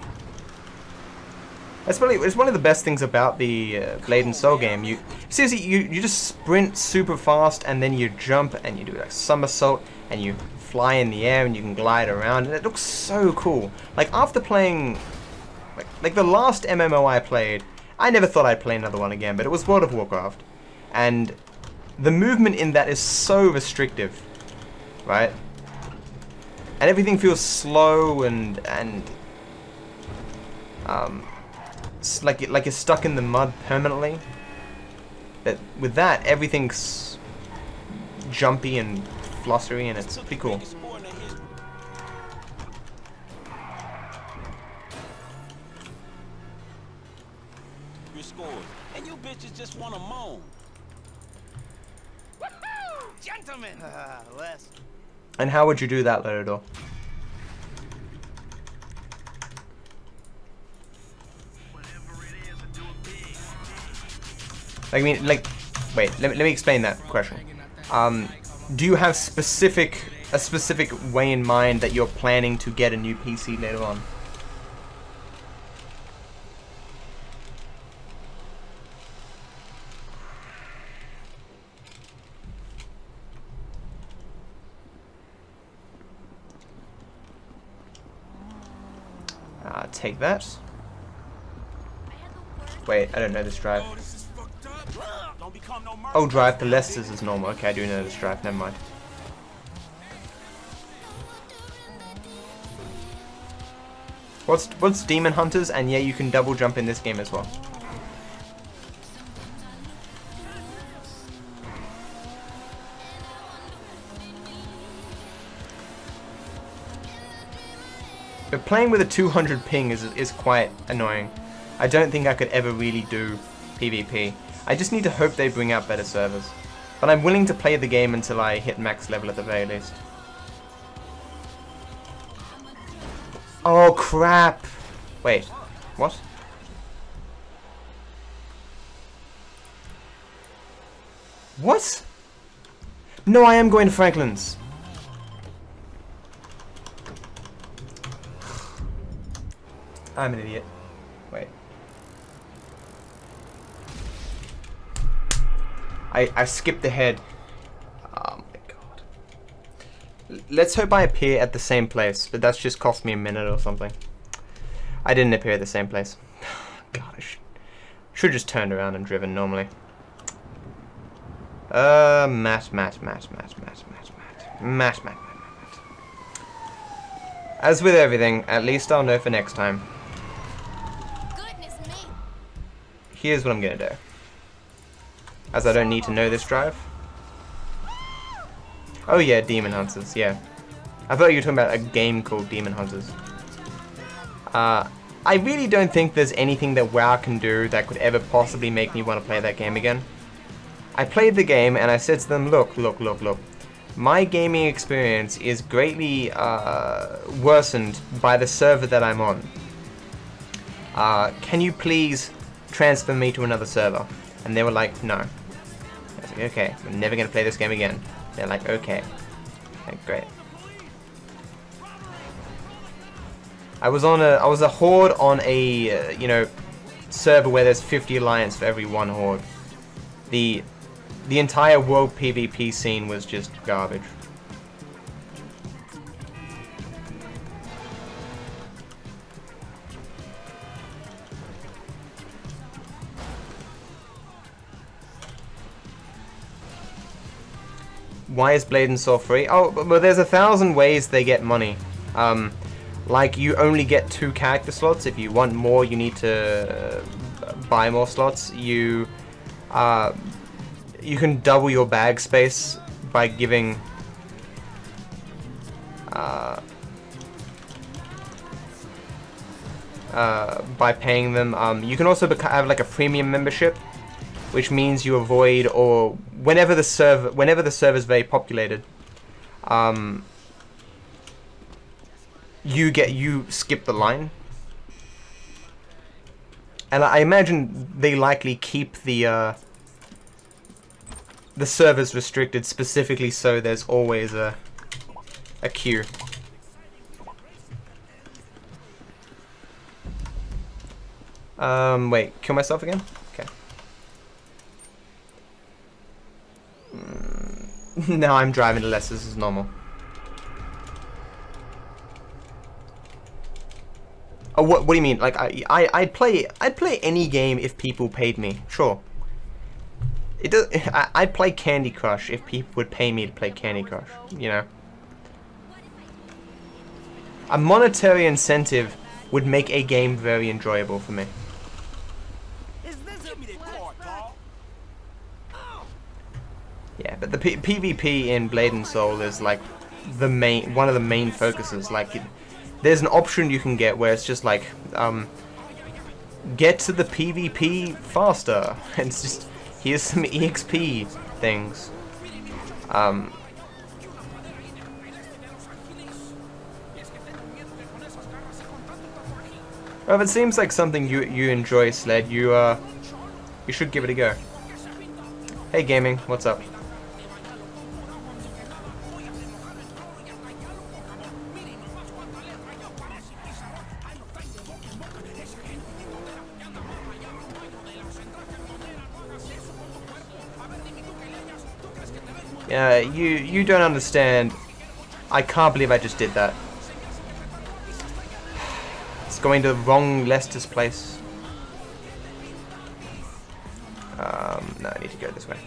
It's one of the best things about the Blade and Soul game. You seriously, you just sprint super fast and then you jump and you do like somersault and you fly in the air and you can glide around and it looks so cool. Like after playing, like the last MMO I played, I never thought I'd play another one again, but it was World of Warcraft, and the movement in that is so restrictive, right? And everything feels slow and like you're stuck in the mud permanently. But with that, everything's jumpy and flossery, and it's pretty cool. Your scores, and you bitches just want to moan. Woohoo! Gentlemen! Les. And how would you do that, Loador? I mean, like, wait, let me explain that question. Do you have a specific way in mind that you're planning to get a new PC later on? Take that. Wait, I don't know this drive. Oh, drive to Leicester's is normal. Okay, I do know this drive. Never mind. What's Demon Hunters? And yeah, you can double jump in this game as well. But playing with a 200 ping is quite annoying. I don't think I could ever really do PvP. I just need to hope they bring out better servers. But I'm willing to play the game until I hit max level at the very least. Oh crap! Wait, what? What? No, I am going to Franklin's. I'm an idiot. Wait. I skipped ahead. Oh my god. Let's hope I appear at the same place, but that's just cost me a minute or something. I didn't appear at the same place. God, Should just turned around and driven normally. Matt. As with everything, at least I'll know for next time. Here's what I'm gonna do. As I don't need to know this drive. Oh yeah, Demon Hunters, yeah. I thought you were talking about a game called Demon Hunters. I really don't think there's anything that WoW can do that could ever possibly make me want to play that game again. I played the game and I said to them, look. My gaming experience is greatly worsened by the server that I'm on. Can you please transfer me to another server? And they were like, no. I was like, okay, I'm never going to play this game again. They're like, okay. Like, great. I was a horde on a, you know, server where there's 50 alliance for every one horde. The entire world PvP scene was just garbage. Why is Blade and Soul free? Oh, but there's 1,000 ways they get money. Like, you only get 2 character slots. If you want more, you need to buy more slots. You can double your bag space by giving by paying them. You can also have like a premium membership, which means you avoid, or whenever the server is very populated, you skip the line. And I imagine they likely keep the servers restricted specifically so there's always a queue. Wait, kill myself again? Okay. Now I'm driving to less, this is normal. Oh, what do you mean? Like, I'd play any game if people paid me. Sure. I'd play Candy Crush if people would pay me to play Candy Crush, you know. A monetary incentive would make a game very enjoyable for me. Yeah, but the PvP in Blade and Soul is like one of the main focuses. Like, there's an option you can get where it's just like, get to the PvP faster, and it's just, here's some EXP things. Well, if it seems like something you enjoy, Sled, you should give it a go. Hey gaming, what's up? You don't understand. I can't believe I just did that. It's going to the wrong Leicester's place. No, I need to go this way.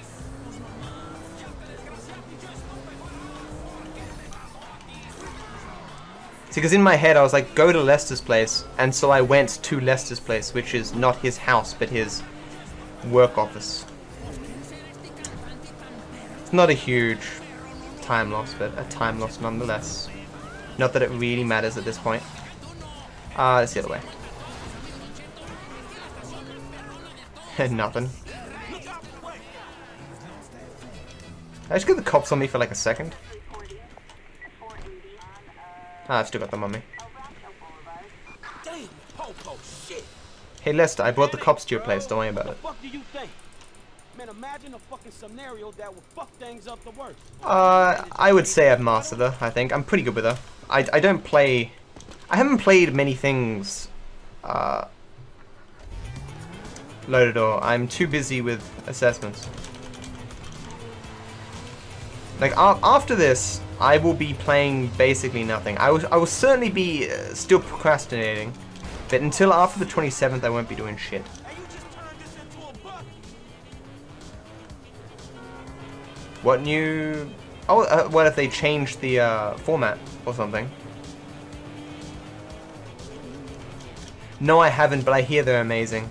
See, because in my head I was like, go to Leicester's place, and so I went to Leicester's place, which is not his house, but his work office. It's not a huge time loss, but a time loss nonetheless. Not that it really matters at this point. It's the other way. Nothing. I just got the cops on me for like a second. I've still got them on me. Hey Lester, I brought the cops to your place, don't worry about it. Man, imagine a fucking scenario that would fuck things up the worst. I would say I've mastered her, I think. I'm pretty good with her. I don't play... I haven't played many things loaded, or I'm too busy with assessments. Like, after this, I will be playing basically nothing. I will certainly be still procrastinating, but until after the 27th, I won't be doing shit. What new... Oh, what if they changed the format or something? No, I haven't, but I hear they're amazing.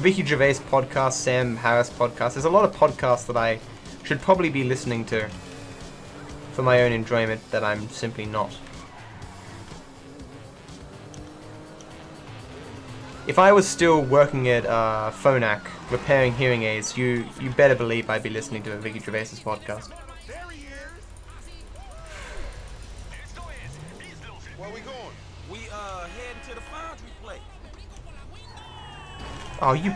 Ricky Gervais podcast, Sam Harris podcast. There's a lot of podcasts that I should probably be listening to for my own enjoyment that I'm simply not. If I was still working at Phonak, repairing hearing aids, you better believe I'd be listening to a Ricky Gervais podcast. Where we going? We heading to the foundry place. Oh, you...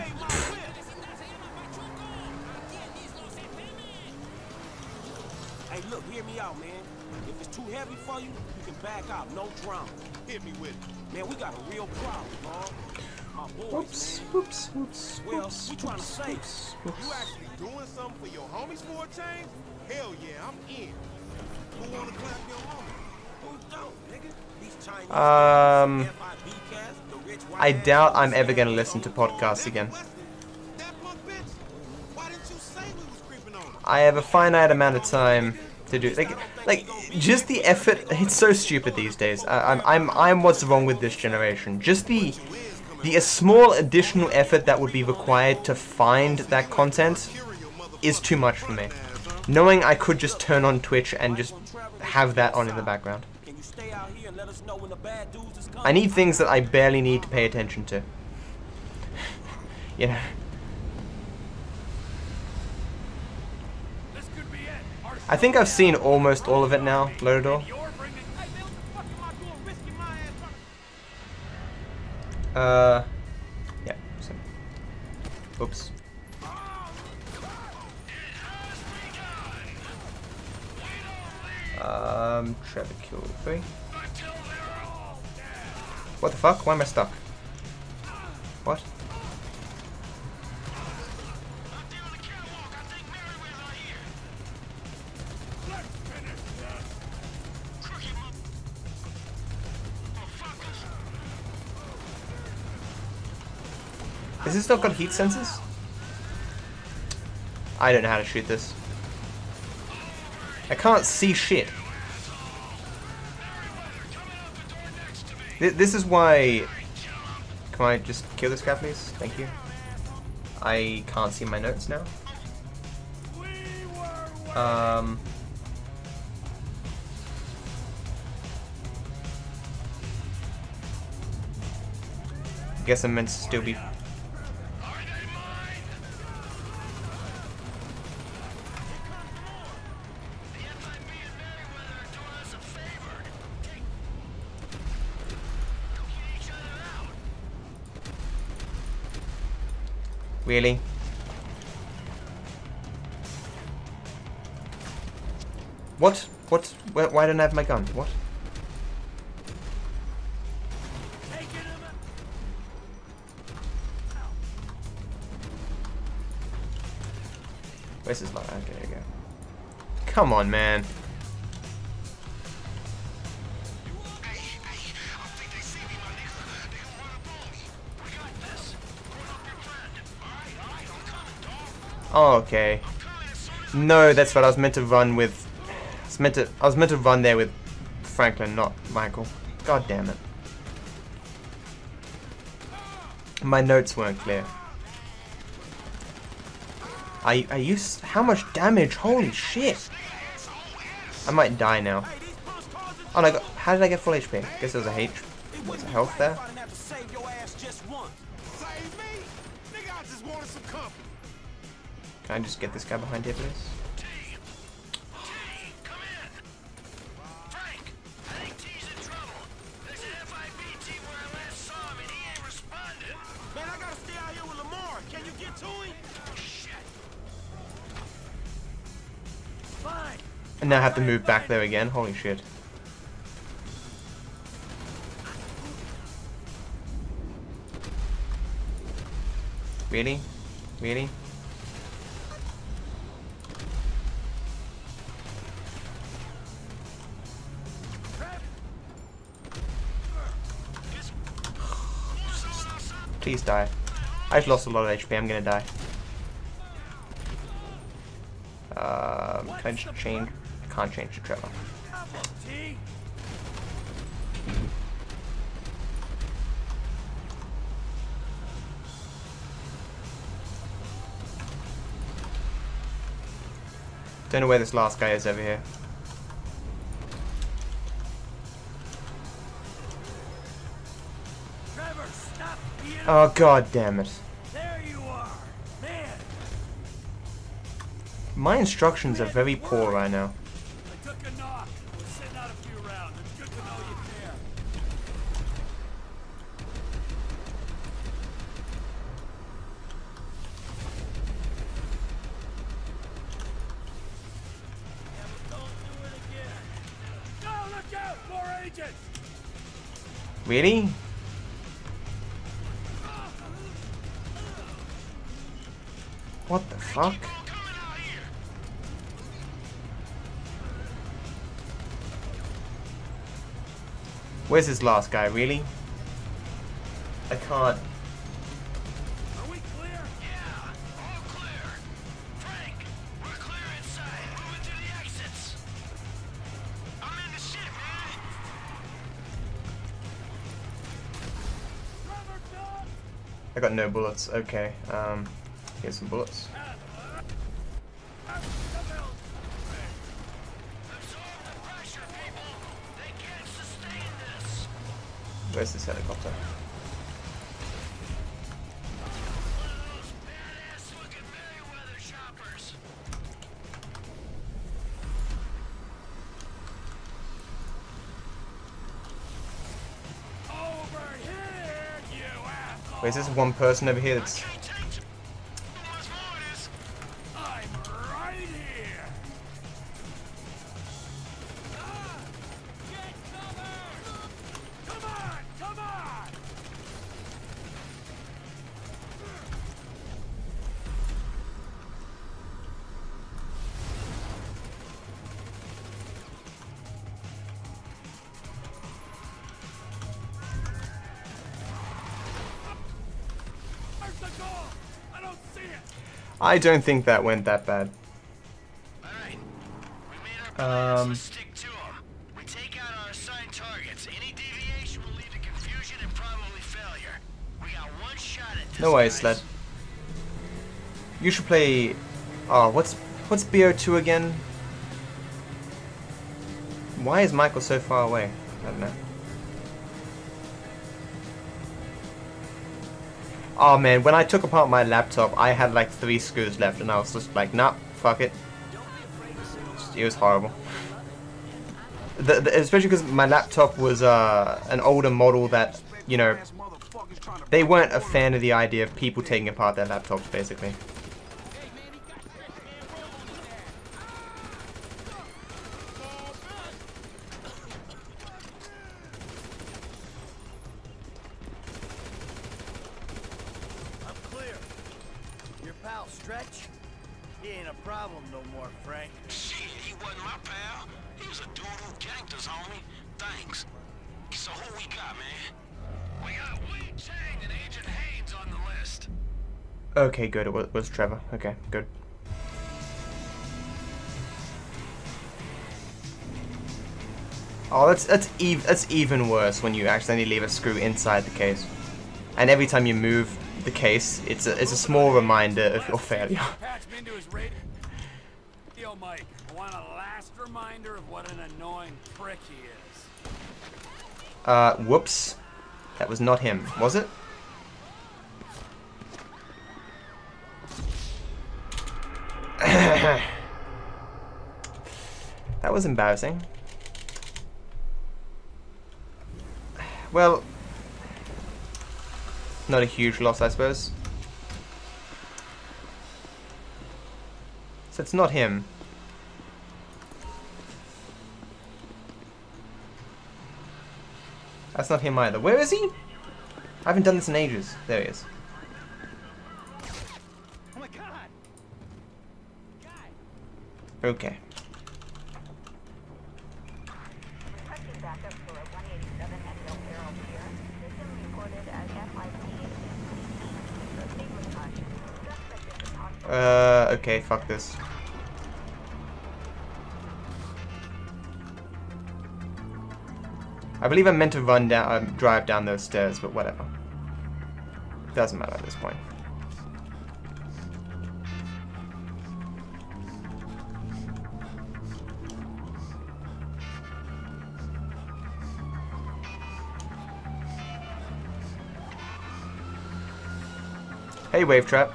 Hey, look, hear me out, man. If it's too heavy for you, you can back out, no drama. Hit me with it. Man, we got a real problem, dog. My boys, man. Oops. Well, we trying to save. You actually doing something for your homies for a change? Hell yeah, I'm in. Who wanna clap your homie? Who don't, nigga? These Chinese I doubt I'm ever going to listen to podcasts again. I have a finite amount of time to do like just the effort. It's so stupid these days. I'm what's wrong with this generation. Just the small additional effort that would be required to find that content is too much for me. Knowing I could just turn on Twitch and just have that on in the background. I need things that I barely need to pay attention to. You know. I think I've seen almost all of it now, Lodor. Yeah. So. Oops. Trevor kill 3. What the fuck? Why am I stuck? What? Is this still got heat sensors? I don't know how to shoot this. I can't see shit. This is why... Can I just kill this guy, please? Thank you. I can't see my notes now. Guess I'm meant to still be... Really? What? What? Why don't I have my gun? What? Where's his line? Okay, there you go. Come on, man. Oh, okay. No, that's what I was meant to run with. I was meant to run there with Franklin, not Michael. God damn it. My notes weren't clear. I used how much damage? Holy shit! I might die now. Oh no! How did I get full HP? Guess there was a What's the health there? Can I just get this guy behind here, please? And now I have to move back there again. Holy shit. Really? Really? Please die. I've lost a lot of HP. I'm gonna die. Can I just change? I can't change to Trevor. Don't know where this last guy is over here. Trevor, stop being Oh god damn it. There you are. Man. My instructions are very poor right now. I took a knock. We're sitting out a few rounds. It's good to know you care. Go, look out! More agents! Really? What the fuck? Where's this last guy, really? I can't. Are we clear? Yeah, all clear. Frank, we're clear inside. Moving to the exits. I'm in the shit, man. I got no bullets. Okay. Here's some bullets. Where's this helicopter? Wait, is this one person over here that's... I don't think that went that bad. Stick to them. We take out our assigned targets. Any deviation will lead to confusion and probably failure. We got one shot at this. No way, Sled. You should play... Oh, what's BO2 again? Why is Michael so far away? I don't know. Oh man, when I took apart my laptop, I had like 3 screws left, and I was just like, nah, fuck it. It was horrible. Especially because my laptop was an older model that, you know, they weren't a fan of the idea of people taking apart their laptops, basically. Stretch? He ain't a problem no more, Frank. Shit, he wasn't my pal. He was a dude who ganked us, homie. Thanks. So who we got, man? We got Wee Chang and Agent Haynes on the list. Okay, good. It was Trevor. Okay, good. Oh, that's even worse when you accidentally leave a screw inside the case, and every time you move the case, it's a small reminder of your failure. Yo, Mike, I want a last reminder of what an annoying prick he is. Whoops. That was not him, was it? That was embarrassing. Well, not a huge loss, I suppose. So it's not him. That's not him either. Where is he? I haven't done this in ages. There he is. Oh my God! Okay. Okay, fuck this. I believe I meant to run down, drive down those stairs, but whatever. Doesn't matter at this point. Hey, Wave Trap.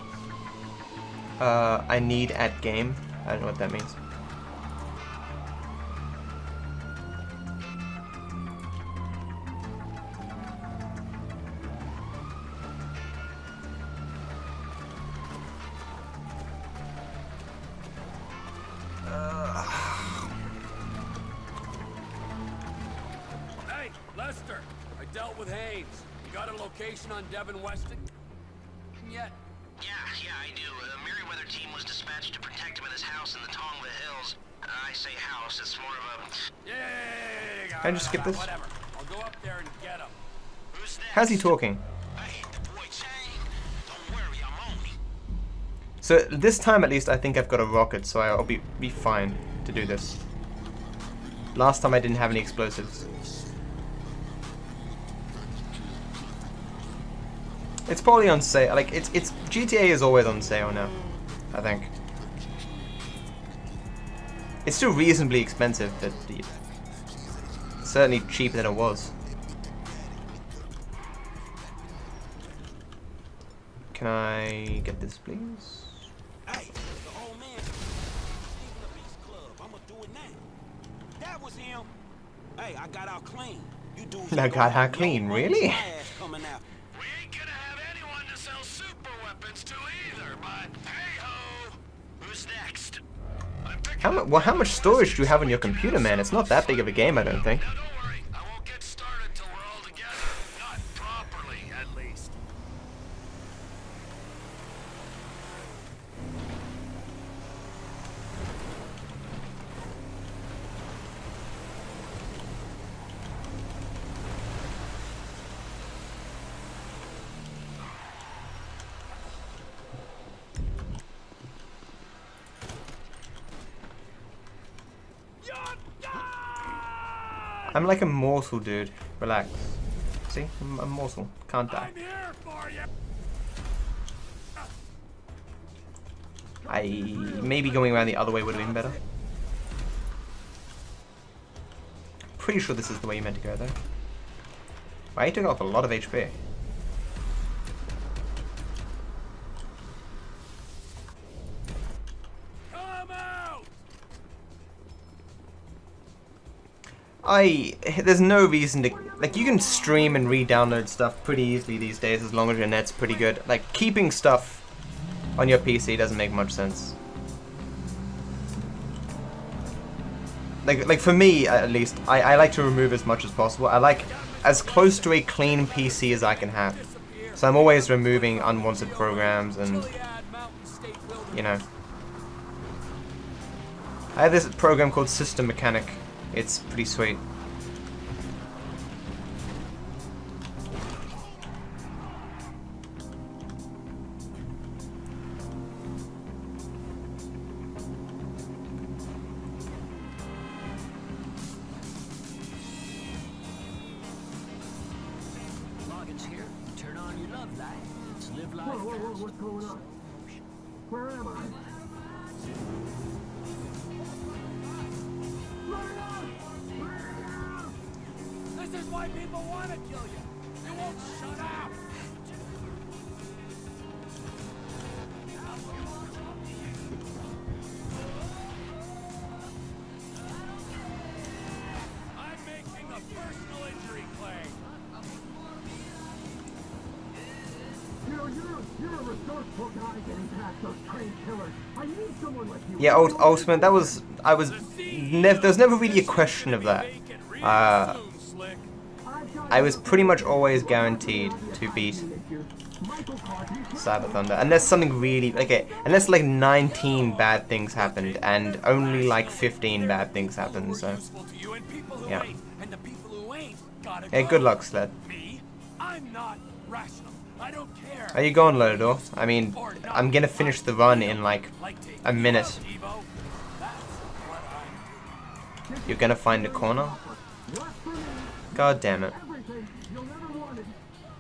I need at game. I don't know what that means. Hey, Lester. I dealt with Haynes. You got a location on Devin Weston? Yet. Yeah, I do. The Merryweather team was dispatched to protect him at his house in the Tongva Hills. I say house, it's more of a... Yeah. Can I just skip this? Whatever. I'll go up there and get him. Who's next? How's he talking? I hate the boy Chang. Don't worry, I'm on it. So this time at least I think I've got a rocket, so I'll be fine to do this. Last time I didn't have any explosives. It's probably on sale. Like it's GTA is always on sale now, I think. It's still reasonably expensive, but certainly cheaper than it was. Can I get this, please? Hey, the old man leaving the Beast Club. I'ma do it now. That was him. Hey, I got out clean. You do. I got out clean, really? Coming out. We ain't gonna have anyone to sell super weapons to either, but hey-ho! Who's next? How much storage do you have on your computer, man? It's not that big of a game, I don't think. Now don't worry, I won't get started till we're all together. Not properly, at least. I'm like a morsel, dude. Relax. See? I'm a morsel. Can't die. Maybe going around the other way would have been better. Pretty sure this is the way you meant to go, though. Wow, he took off a lot of HP. There's no reason to, like, you can stream and re-download stuff pretty easily these days as long as your net's pretty good. Like, keeping stuff on your PC doesn't make much sense. Like for me, at least, I like to remove as much as possible. I like as close to a clean PC as I can have. So I'm always removing unwanted programs and, you know. I have this program called System Mechanic. It's pretty sweet. Logan's here. Turn on your love light. Let's live life. Whoa, what's going on? Where am I? This is why people want to kill you. You won't shut up. I'm making a personal injury claim. You know, you're a resourceful guy getting past those trained killers. I need someone like you. Yeah, Ultimate, there was never really a question of that. I was pretty much always guaranteed to beat Cyber Thunder, unless something really, unless like 19 bad things happened and only like 15 bad things happened. So yeah. Hey, good luck, Sled. I'm not rational. I don't care. Are you going, Lodor? I mean, I'm gonna finish the run in like a minute. You're gonna find a corner? God damn it.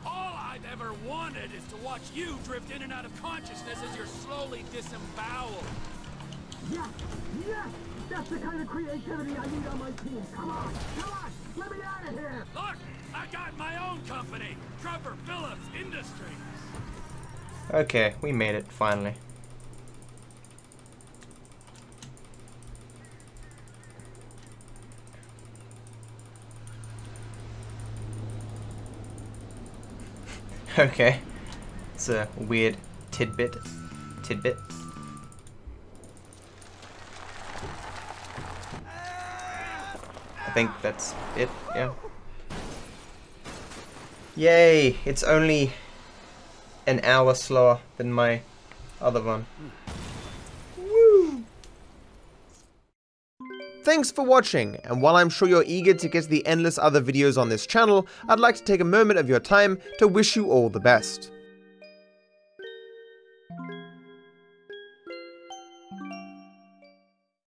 All I've ever wanted is to watch you drift in and out of consciousness as you're slowly disemboweled. Yeah, that's the kind of creativity I need on my team. Come on, let me out of here. Look, I got my own company, Trevor Phillips Industries. Okay, we made it, finally. Okay. It's a weird tidbit. I think that's it, yeah. Yay! It's only an hour slower than my other one. Woo! Thanks for watching, and while I'm sure you're eager to get to the endless other videos on this channel, I'd like to take a moment of your time to wish you all the best.